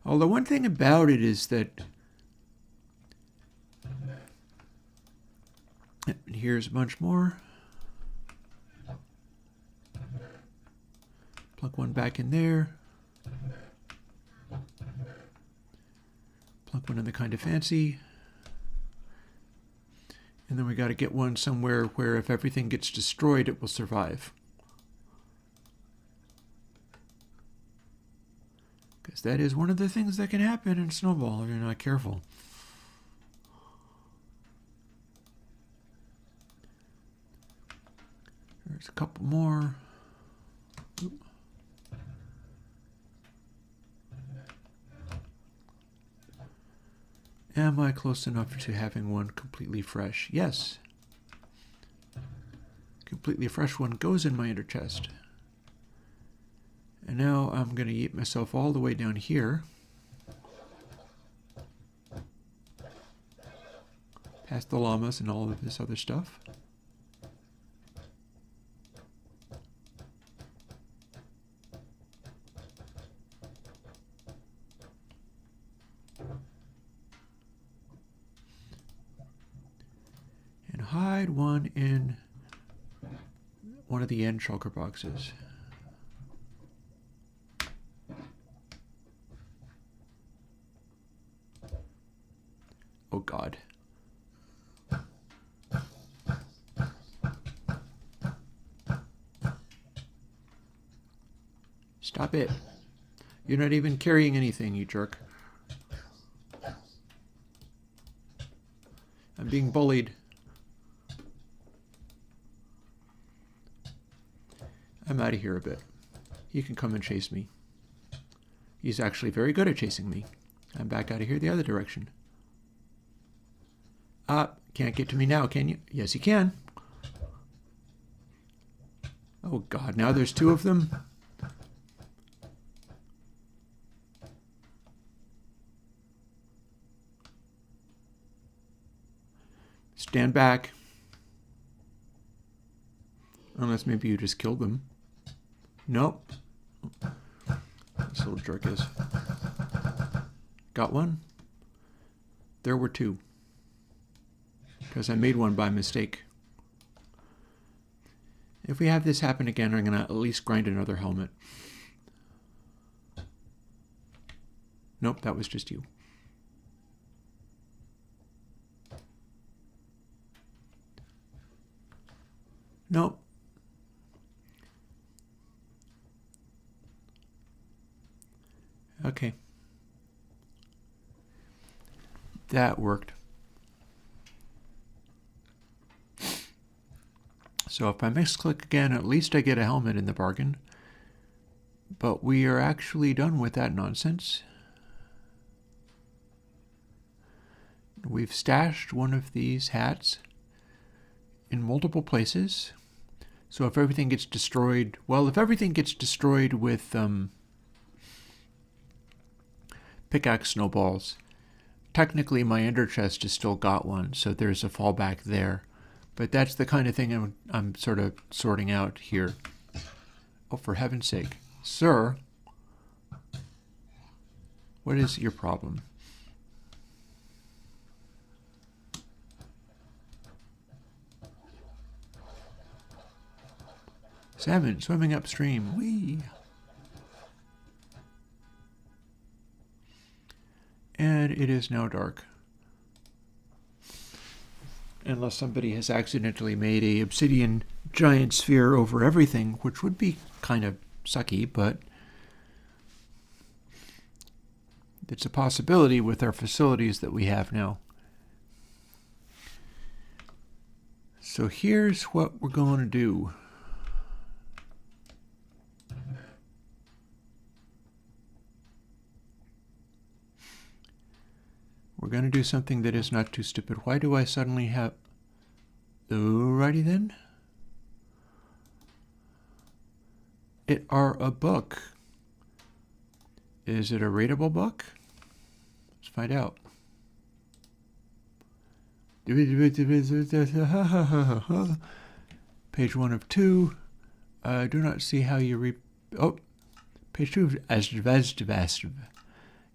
Although one thing about it is that here's a bunch more. Plug one back in there. Plug one in the kind of fancy. And then we got to get one somewhere where if everything gets destroyed, it will survive. Because that is one of the things that can happen in Snowball if you're not careful. There's a couple more. Oop. Am I close enough to having one completely fresh? Yes. Completely fresh one goes in my inner chest. And now I'm going to yeet myself all the way down here. Past the llamas and all of this other stuff. And hide one in one of the end shulker boxes. Oh God. Stop it. You're not even carrying anything, you jerk. I'm being bullied. I'm out of here a bit. You can come and chase me. He's actually very good at chasing me. I'm back out of here the other direction. Can't get to me now, can you? Yes, you can. Oh God, now there's two of them? Stand back. Unless maybe you just killed them. Nope. This little jerk is. Got one? There were two. Because I made one by mistake. If we have this happen again, I'm going to at least grind another helmet. Nope, that was just you. Nope. Okay. That worked. So if I misclick again, at least I get a helmet in the bargain. But we are actually done with that nonsense. We've stashed one of these hats in multiple places. So if everything gets destroyed, well, if everything gets destroyed with pickaxe snowballs, technically my ender chest has still got one, so there's a fallback there. But that's the kind of thing I'm sort of sorting out here. Oh, for heaven's sake. Sir, what is your problem? Salmon swimming upstream. Whee! And it is now dark. Unless somebody has accidentally made a obsidian giant sphere over everything, which would be kind of sucky, but it's a possibility with our facilities that we have now. So here's what we're going to do. We're going to do something that is not too stupid. Why do I suddenly have... Alrighty then. It are a book. Is it a readable book? Let's find out. Page 1 of 2. I do not see how you read... Oh, page 2.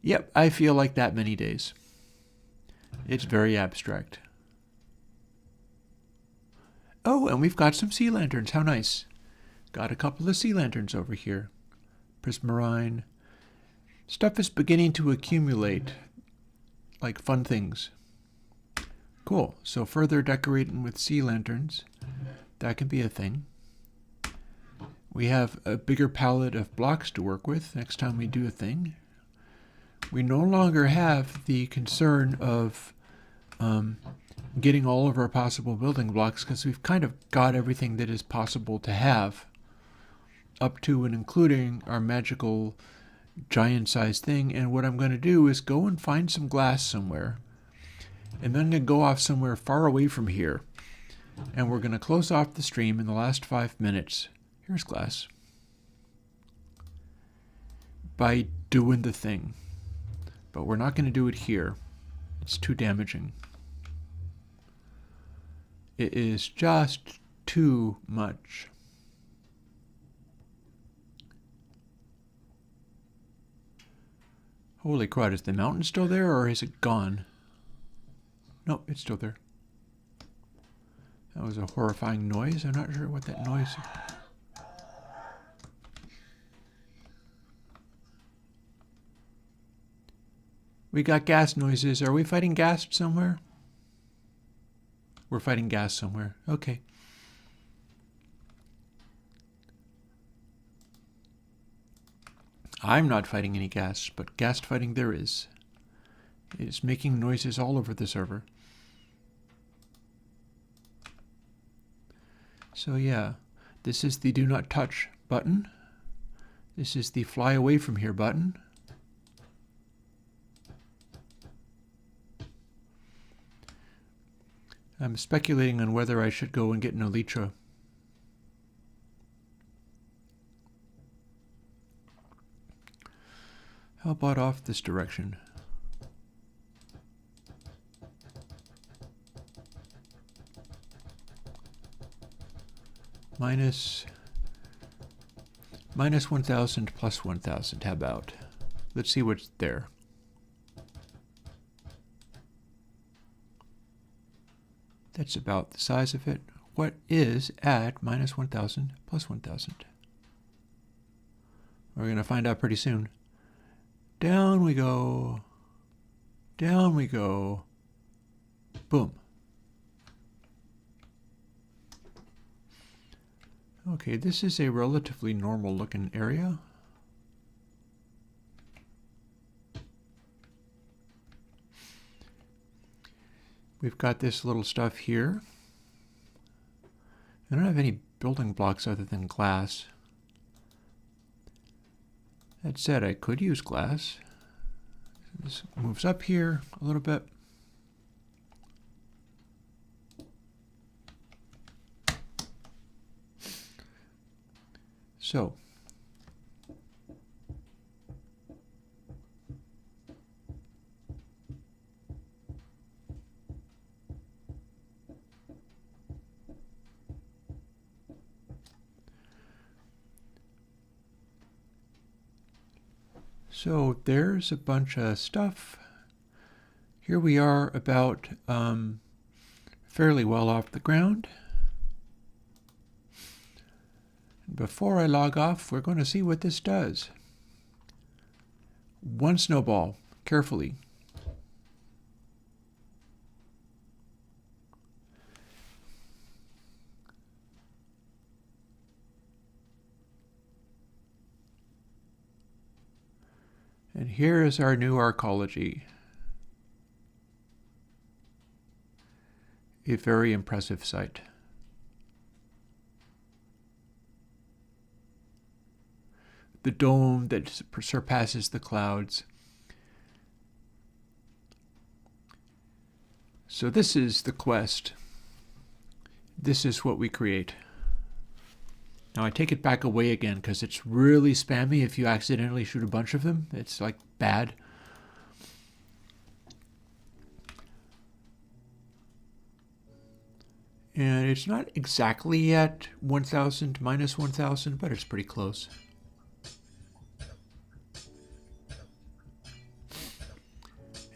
Yep, I feel like that many days. It's very abstract. Oh, and we've got some sea lanterns. How nice. Got a couple of sea lanterns over here. Prismarine. Stuff is beginning to accumulate, like fun things. Cool. So further decorating with sea lanterns. That can be a thing. We have a bigger palette of blocks to work with next time we do a thing. We no longer have the concern of getting all of our possible building blocks because we've kind of got everything that is possible to have up to and including our magical giant-sized thing. And what I'm going to do is go and find some glass somewhere. And then I'm going to go off somewhere far away from here. And we're going to close off the stream in the last 5 minutes. Here's glass. By doing the thing. But we're not going to do it here. It's too damaging. It is just too much. Holy crud, is the mountain still there or is it gone? No, it's still there. That was a horrifying noise. I'm not sure what that noise is. We got gas noises. Are we fighting gas somewhere? We're fighting gas somewhere. Okay. I'm not fighting any gas, but gas fighting there is. It is making noises all over the server. So yeah, this is the do not touch button. This is the fly away from here button. I'm speculating on whether I should go and get an elytra. How about off this direction? Minus 1,000 plus 1,000. How about? Let's see what's there. That's about the size of it. What is at minus 1,000 plus 1,000? We're going to find out pretty soon. Down we go. Down we go. Boom. Okay, this is a relatively normal looking area. We've got this little stuff here. I don't have any building blocks other than glass. That said, I could use glass. This moves up here a little bit. So, there's a bunch of stuff. Here we are about fairly well off the ground. Before I log off, we're going to see what this does. One snowball, carefully. And here is our new arcology. A very impressive sight. The dome that surpasses the clouds. So this is the quest. This is what we create. Now I take it back away again because it's really spammy if you accidentally shoot a bunch of them. It's like bad. And it's not exactly at 1000 minus 1000, but it's pretty close.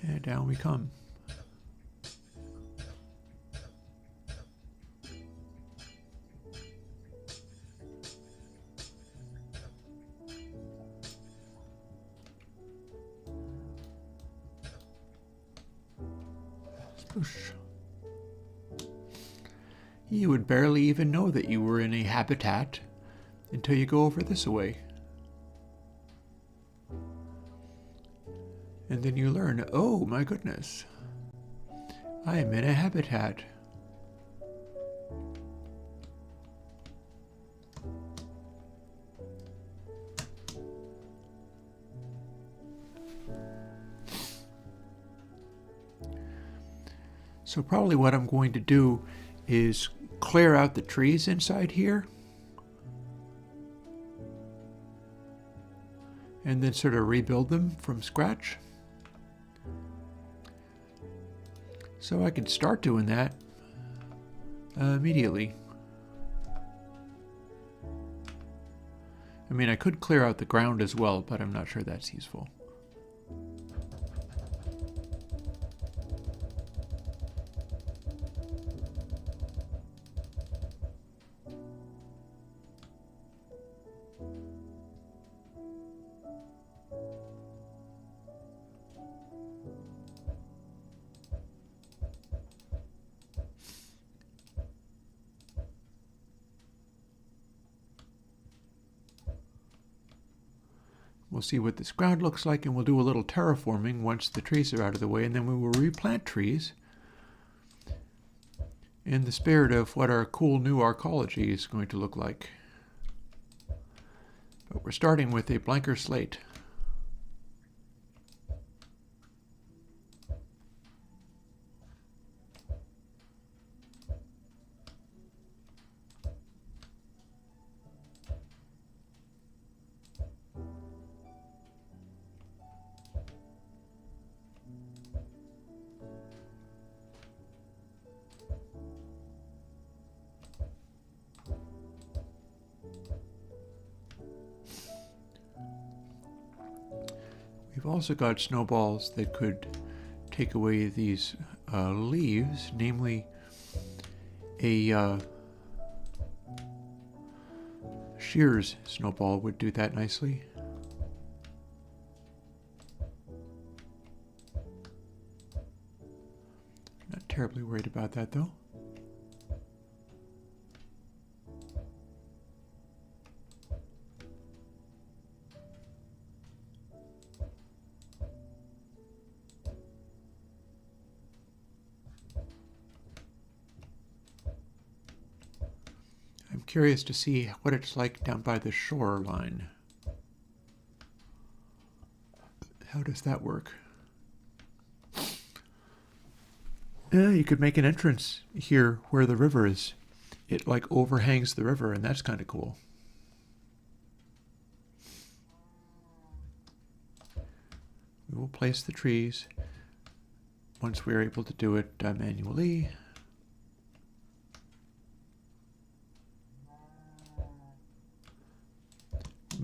And down we come. Sploosh. You would barely even know that you were in a habitat until you go over this way. And then you learn, oh my goodness, I am in a habitat. So probably what I'm going to do is clear out the trees inside here and then sort of rebuild them from scratch. So I can start doing that immediately. I mean, I could clear out the ground as well, but I'm not sure that's useful. We'll see what this ground looks like, and we'll do a little terraforming once the trees are out of the way, and then we will replant trees in the spirit of what our cool new arcology is going to look like. But we're starting with a blanker slate. We've also got snowballs that could take away these leaves, namely a shears snowball would do that nicely. Not terribly worried about that though. Curious to see what it's like down by the shoreline. How does that work? You could make an entrance here where the river is. It like overhangs the river, and that's kind of cool. We will place the trees once we're able to do it manually.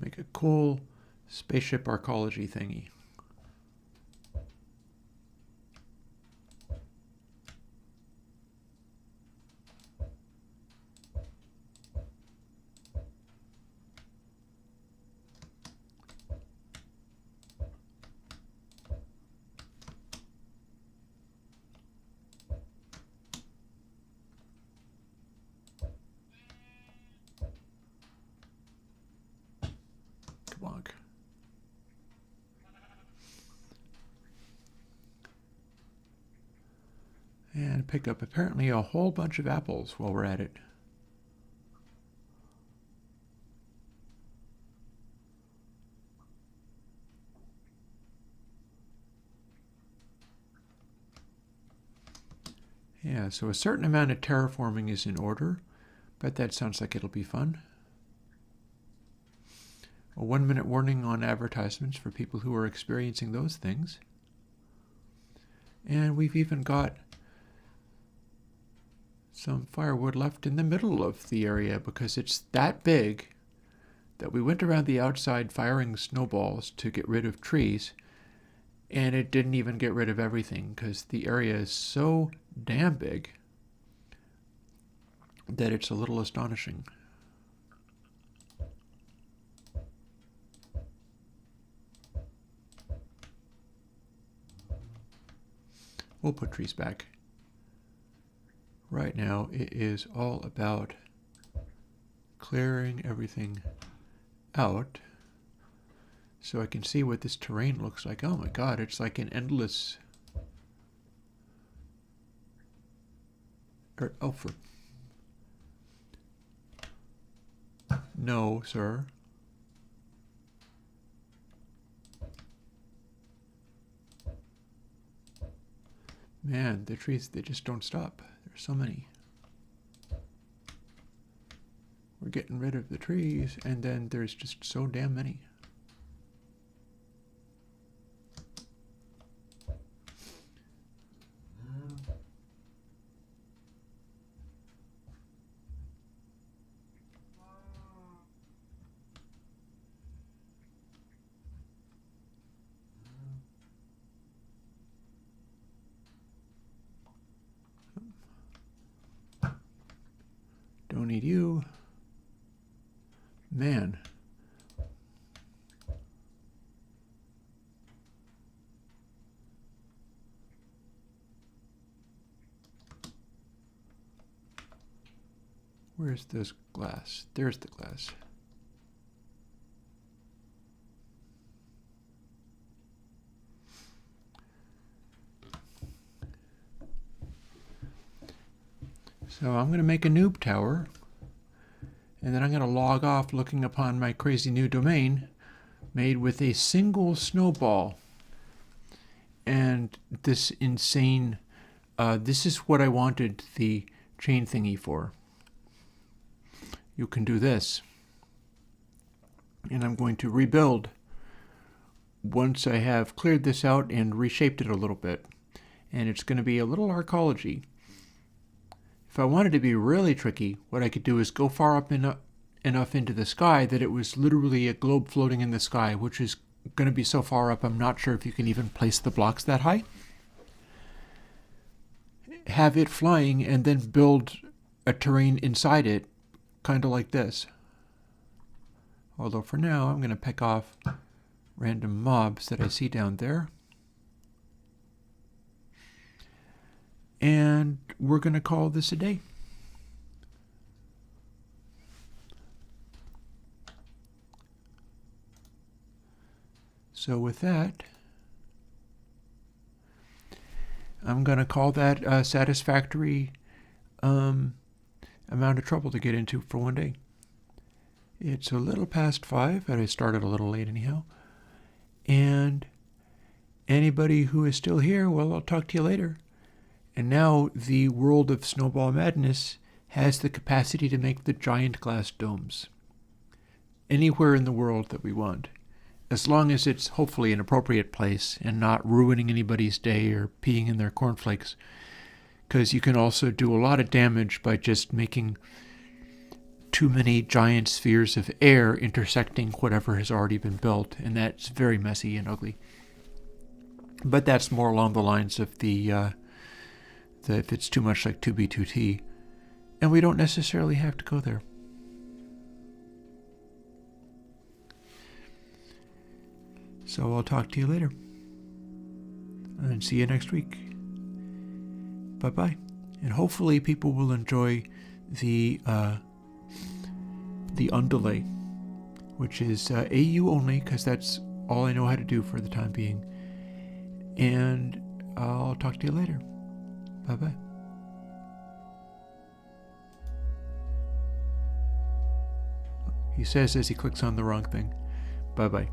Make a cool spaceship arcology thingy. And pick up apparently a whole bunch of apples while we're at it. Yeah, so a certain amount of terraforming is in order, but that sounds like it'll be fun. A 1-minute warning on advertisements for people who are experiencing those things. And we've even got some firewood left in the middle of the area because it's that big that we went around the outside firing snowballs to get rid of trees, and it didn't even get rid of everything because the area is so damn big that it's a little astonishing. We'll put trees back. Right now, it is all about clearing everything out so I can see what this terrain looks like. Oh my god, it's like an endless... Alfred. No, sir. Man, the trees, they just don't stop. There's so many. We're getting rid of the trees, and then there's just so damn many. Don't need you. Man. Where's this glass? There's the glass. So I'm going to make a noob tower, and then I'm going to log off looking upon my crazy new domain made with a single snowball. And this insane, this is what I wanted the chain thingy for. You can do this. And I'm going to rebuild once I have cleared this out and reshaped it a little bit. And it's going to be a little arcology. If I wanted to be really tricky, what I could do is go far up enough into the sky that it was literally a globe floating in the sky, which is going to be so far up I'm not sure if you can even place the blocks that high. Have it flying and then build a terrain inside it, kind of like this. Although for now I'm going to pick off random mobs that I see down there. And we're going to call this a day. So with that, I'm going to call that a satisfactory amount of trouble to get into for one day. It's a little past 5, and I started a little late anyhow. And anybody who is still here, well, I'll talk to you later. And now the world of Snowball Madness has the capacity to make the giant glass domes anywhere in the world that we want, as long as it's hopefully an appropriate place and not ruining anybody's day or peeing in their cornflakes, because you can also do a lot of damage by just making too many giant spheres of air intersecting whatever has already been built, and that's very messy and ugly. But that's more along the lines of the if it's too much like 2B2T, and we don't necessarily have to go there. So I'll talk to you later, and see you next week. Bye-bye. And hopefully people will enjoy the underlay, which is AU only, because that's all I know how to do for the time being. And I'll talk to you later. Bye-bye. He says as he clicks on the wrong thing. Bye-bye.